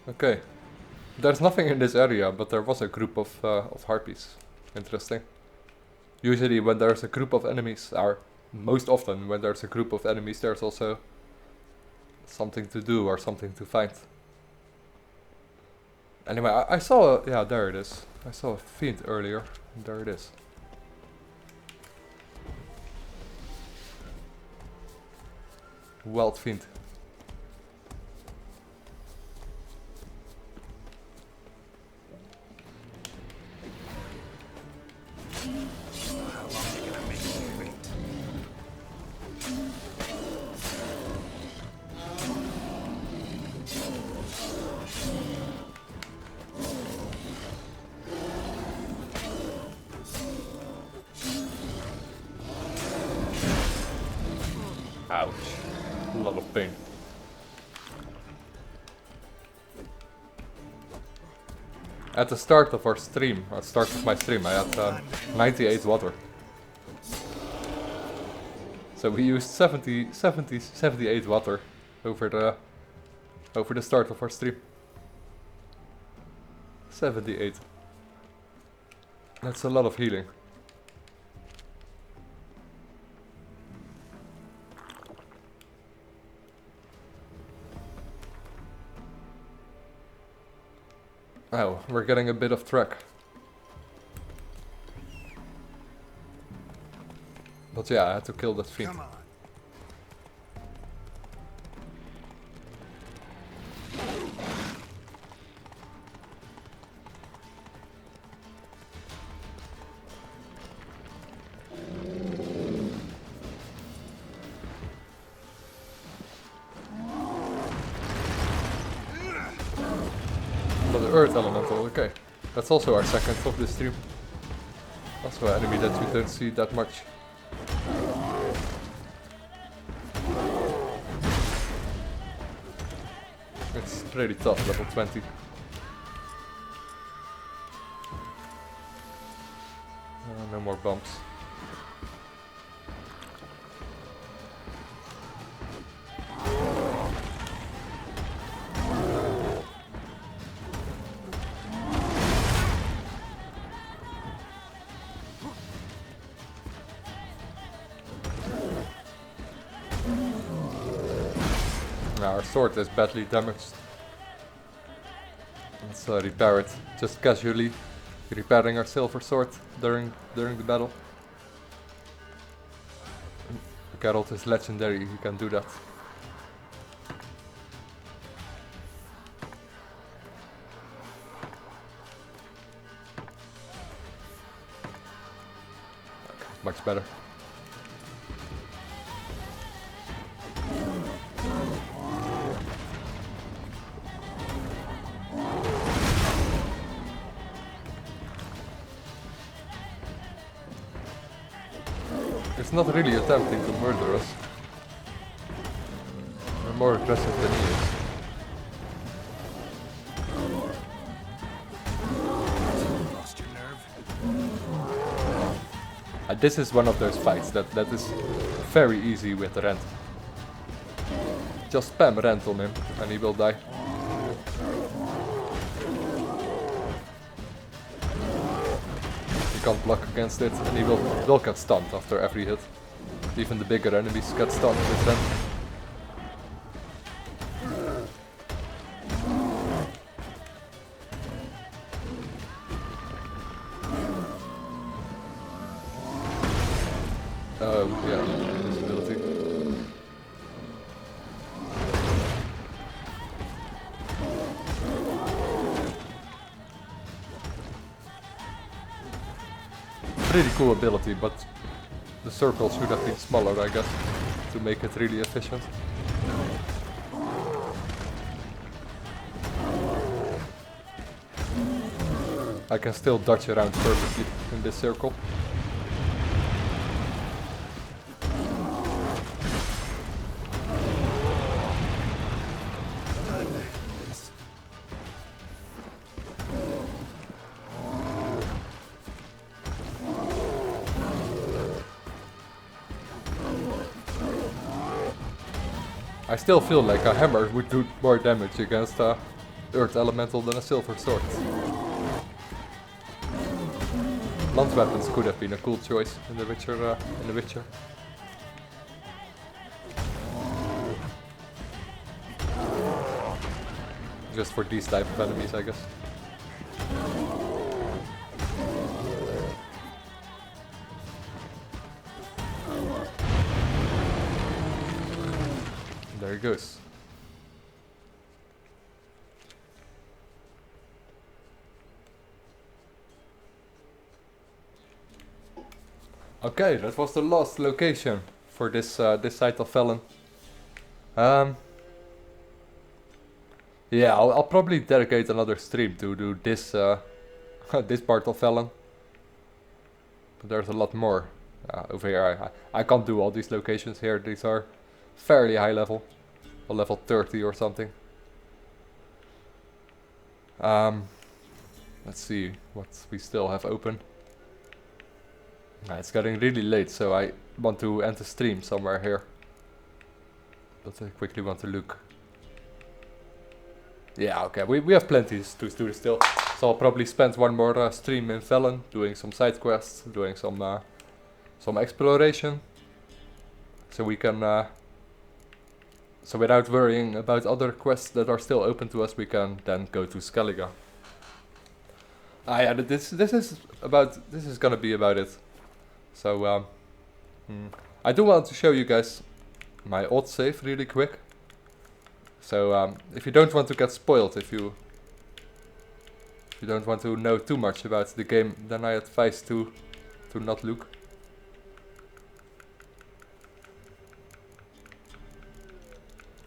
Okay, there's nothing in this area, but there was a group of harpies. Interesting. Usually when there's a group of enemies, or most often when there's a group of enemies, there's also something to do or something to find. Anyway, I saw yeah, there it is. I saw a fiend earlier, and there it is. Wild fiend. Ouch. A lot of pain. At the start of our stream, at the start of my stream, I had 98 water. So we used 78 water over the start of our stream. 78. That's a lot of healing. Oh, we're getting a bit off track. But yeah, I had to kill that fiend. Earth elemental, okay. That's also our second of this stream. Also an enemy that we don't see that much. It's pretty tough, level 20. No more bumps. Our sword is badly damaged. Let's repair it, just casually repairing our silver sword during the battle. Geralt is legendary, he can do that. Okay, much better. It's not really attempting to murder us. We're more aggressive than he is. Lost your nerve? And this is one of those fights that is very easy with Rent. just spam rent on him and he will die. You can't block against it and he will get stunned after every hit. Even the bigger enemies get stunned with rent. Oh, yeah, invisibility. Pretty cool ability, but the circle should have been smaller, I guess, to make it really efficient. I can still dodge around perfectly in this circle. I still feel like a hammer would do more damage against Earth Elemental than a silver sword. Lance weapons could have been a cool choice in The Witcher. Just for these type of enemies, I guess. There he goes. Okay, that was the last location for this this side of Felon. Yeah, I'll probably dedicate another stream to do this this part of Felon. But there's a lot more over here. I can't do all these locations here. These are fairly high level, or level 30 or something. Let's see what we still have open. It's getting really late, so I want to end the stream somewhere here. But I quickly want to look. Yeah, okay, we have plenty to do still. So I'll probably spend one more stream in Felon, doing some side quests, doing some exploration. So we can, so without worrying about other quests that are still open to us, we can then go to Skellige. Yeah, this is gonna be about it. So I do want to show you guys my old save really quick. So if you don't want to get spoiled, if you don't want to know too much about the game, then I advise to not look.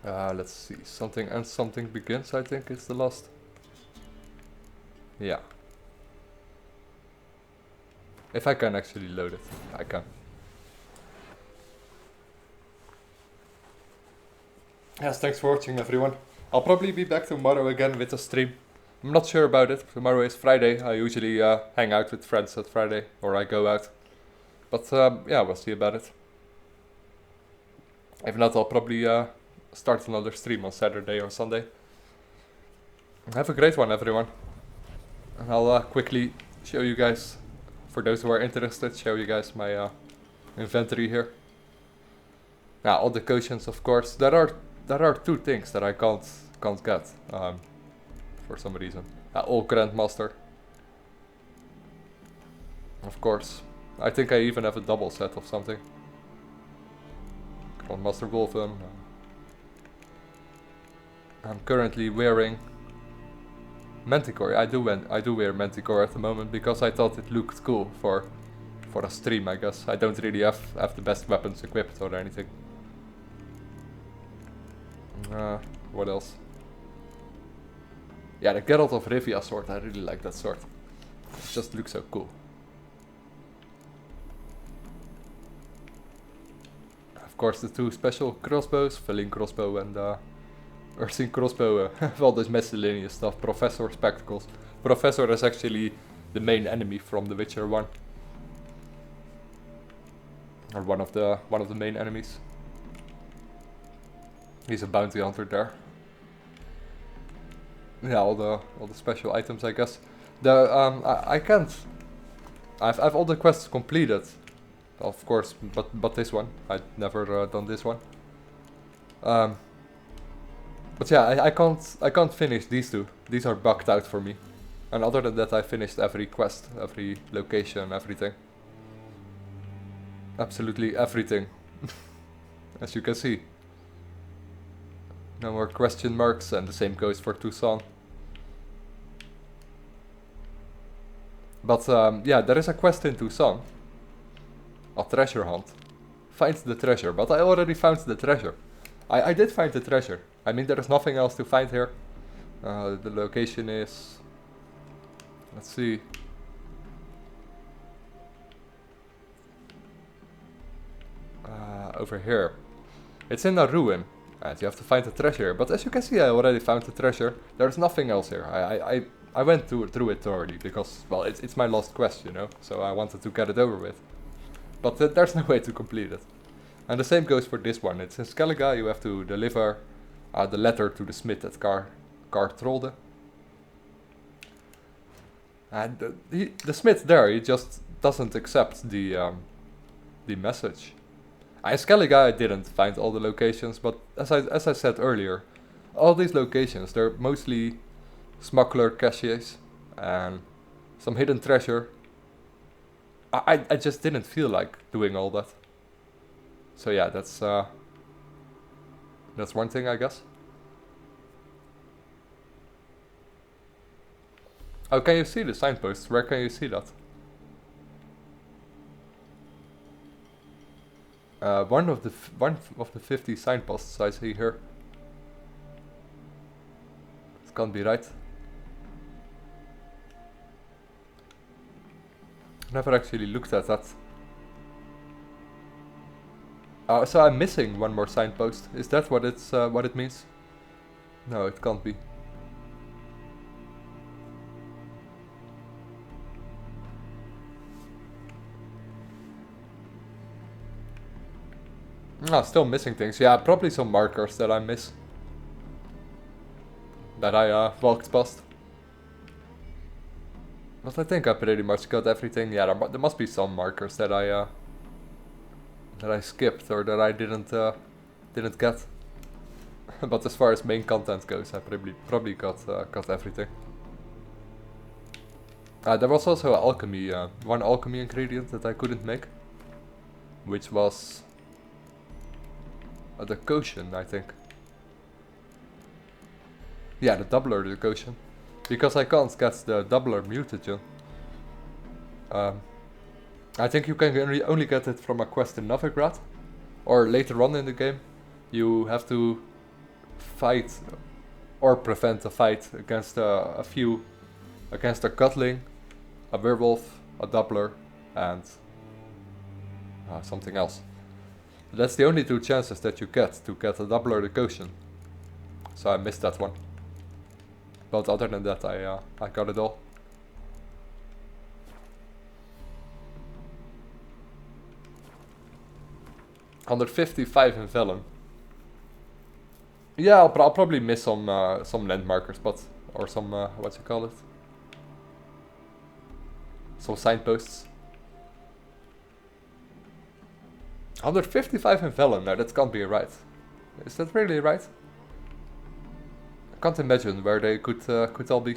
Let's see, something and something begins, I think is the last. Yeah. If I can actually load it, I can. Yes, thanks for watching everyone. I'll probably be back tomorrow again with a stream. I'm not sure about it. Tomorrow is Friday. I usually hang out with friends at Friday, or I go out. But yeah, we'll see about it. If not, I'll probably start another stream on Saturday or Sunday. Have a great one, everyone. And I'll quickly show you guys, for those who are interested, show you guys my inventory here. Now, all the potions, of course. There are two things that I can't get for some reason. All Grandmaster, of course. I think I even have a double set of something. Grandmaster Wolfen. I'm currently wearing Manticore. I do wear Manticore at the moment because I thought it looked cool for a stream, I guess. I don't really have the best weapons equipped or anything. What else? Yeah, the Geralt of Rivia sword. I really like that sword. It just looks so cool. Of course, the two special crossbows, Felling crossbow and Ursine crossbow. All those miscellaneous stuff. Professor spectacles. Professor is actually the main enemy from The Witcher 1, or one of the main enemies. He's a bounty hunter there. Yeah, all the special items, I guess. I can't. I've all the quests completed, of course, but this one I've never done this one. But yeah, I can't finish these two. These are bugged out for me. And other than that, I finished every quest, every location, everything. Absolutely everything. As you can see. No more question marks, and the same goes for Tucson. But yeah, there is a quest in Tucson. A treasure hunt. Find the treasure, but I already found the treasure. I did find the treasure. I mean, there is nothing else to find here. The location is... Let's see. Over here. It's in a ruin. And you have to find the treasure. But as you can see, I already found the treasure. There's nothing else here. I went through it thoroughly because, well, it's my last quest, you know. So I wanted to get it over with. But there's no way to complete it. And the same goes for this one. It's in Skellige. You have to deliver the letter to the smith at Kartrolde. And the smith there, he just doesn't accept the message. In Skellige I didn't find all the locations, but as I said earlier, all these locations, they're mostly smuggler caches and some hidden treasure. I just didn't feel like doing all that. So yeah, that's one thing, I guess. Oh, can you see the signposts? Where can you see that? One of the 50 signposts I see here. It can't be right. Never actually looked at that. So I'm missing one more signpost. Is that what it means? No, it can't be. Still missing things. Yeah, probably some markers that I miss. That I walked past. But I think I pretty much got everything. Yeah, there must be some markers that I skipped or that I didn't get. But as far as main content goes, I probably got everything. There was also alchemy, one alchemy ingredient that I couldn't make, which was the Decoction, I think. Yeah, the doubler Decoction. Because I can't get the doubler mutagen. I think you can only get it from a quest in Novigrad. Or later on in the game. You have to fight or prevent a fight against against a Cutling, a Werewolf, a Doubler, and something else. That's the only two chances that you get to get a Doubler Decoction. So I missed that one. But other than that, I got it all. $155 in Velen. Yeah, I'll probably miss some landmarkers, or some what you call it? Some signposts. 155 in Velen. Now that can't be right. Is that really right? I can't imagine where they could all be.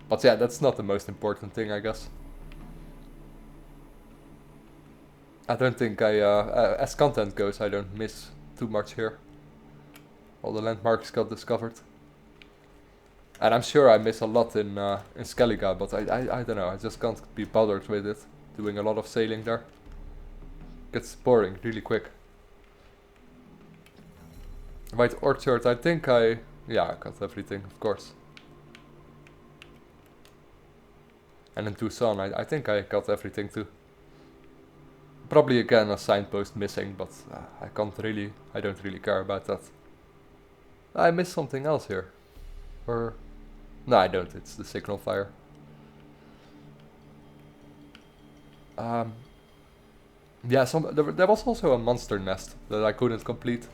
But yeah, that's not the most important thing, I guess. I don't think as content goes, I don't miss too much here. All the landmarks got discovered. And I'm sure I miss a lot in Skellige, but I don't know, I just can't be bothered with it. Doing a lot of sailing there. Gets boring really quick. White Orchard, I think I got everything, of course. And in Tucson, I think I got everything too. Probably again a signpost missing, but I don't really care about that. I missed something else here. Or... no, I don't, it's the signal fire. Yeah, there was also a monster nest that I couldn't complete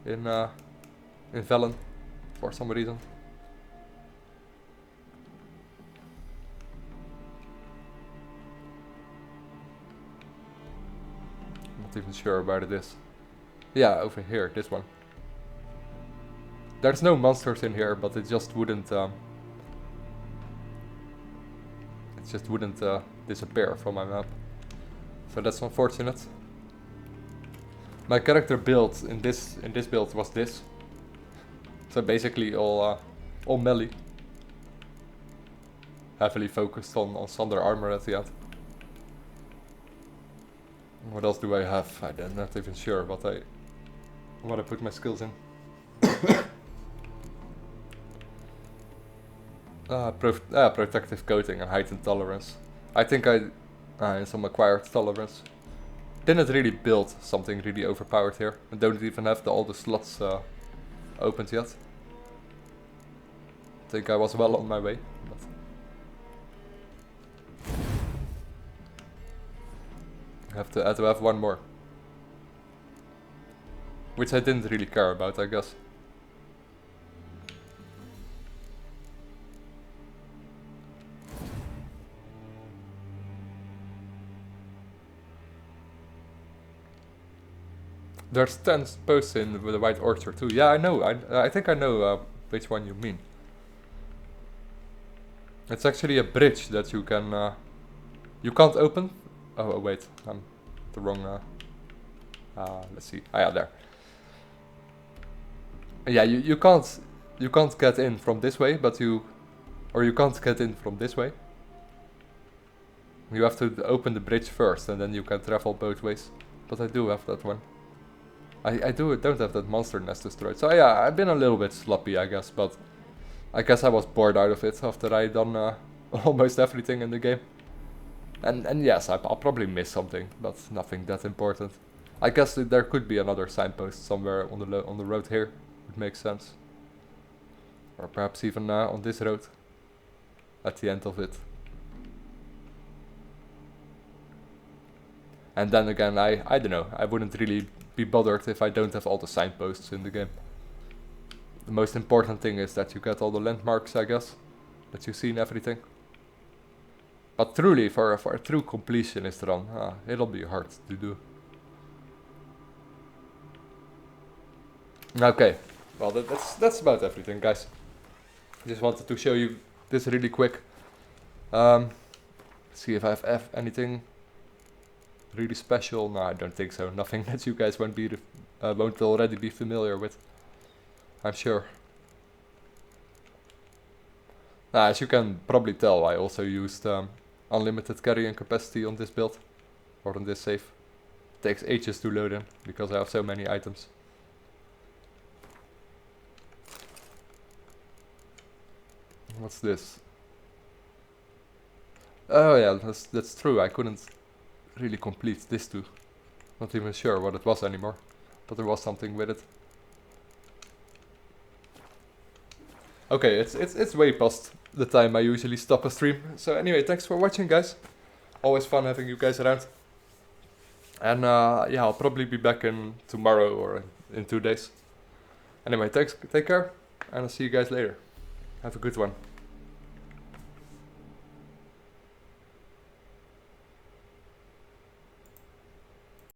in Velen for some reason. Not even sure where it is. Yeah, over here, this one. There's no monsters in here, but it just wouldn't disappear from my map. So that's unfortunate. My character build in this build was this. So basically all melee. Heavily focused on thunder armor at the end. What else do I have? I'm not even sure what I put my skills in. Protective coating and heightened tolerance. I think I some acquired tolerance. Didn't really build something really overpowered here. I don't even have all the slots opened yet. I think I was well on my way. But I have to have one more. Which I didn't really care about, I guess. There's 10 posts in the White Orchard too. Yeah, I know. I think I know which one you mean. It's actually a bridge that you can you can't open. Oh wait, I'm the wrong. Let's see. Ah, yeah, there. Yeah, you can't get in from this way, but you can't get in from this way. You have to open the bridge first, and then you can travel both ways. But I do have that one. I don't have that monster nest destroyed. So yeah, I've been a little bit sloppy, I guess, but I guess I was bored out of it after I done almost everything in the game. And yes, I'll probably miss something, but nothing that important. I guess there could be another signpost somewhere on the road here. It makes sense. Or perhaps even on this road, at the end of it. And then again, I don't know, I wouldn't really be bothered if I don't have all the signposts in the game. The most important thing is that you get all the landmarks, I guess, that you see in everything. But truly, for a true completionist run, it'll be hard to do. Okay, well that's about everything, guys. Just wanted to show you this really quick. See if I have anything really special. No, I don't think so. Nothing that you guys won't already be familiar with, I'm sure. As you can probably tell, I also used unlimited carrying capacity on this build, or on this save. It takes ages to load in, because I have so many items. What's this? Oh yeah, that's true. I couldn't really complete this too. Not even sure what it was anymore, but there was something with it. Okay, it's way past the time I usually stop a stream. So anyway, thanks for watching, guys. Always fun having you guys around. And yeah, I'll probably be back in tomorrow or in 2 days. Anyway, thanks, take care, and I'll see you guys later. Have a good one.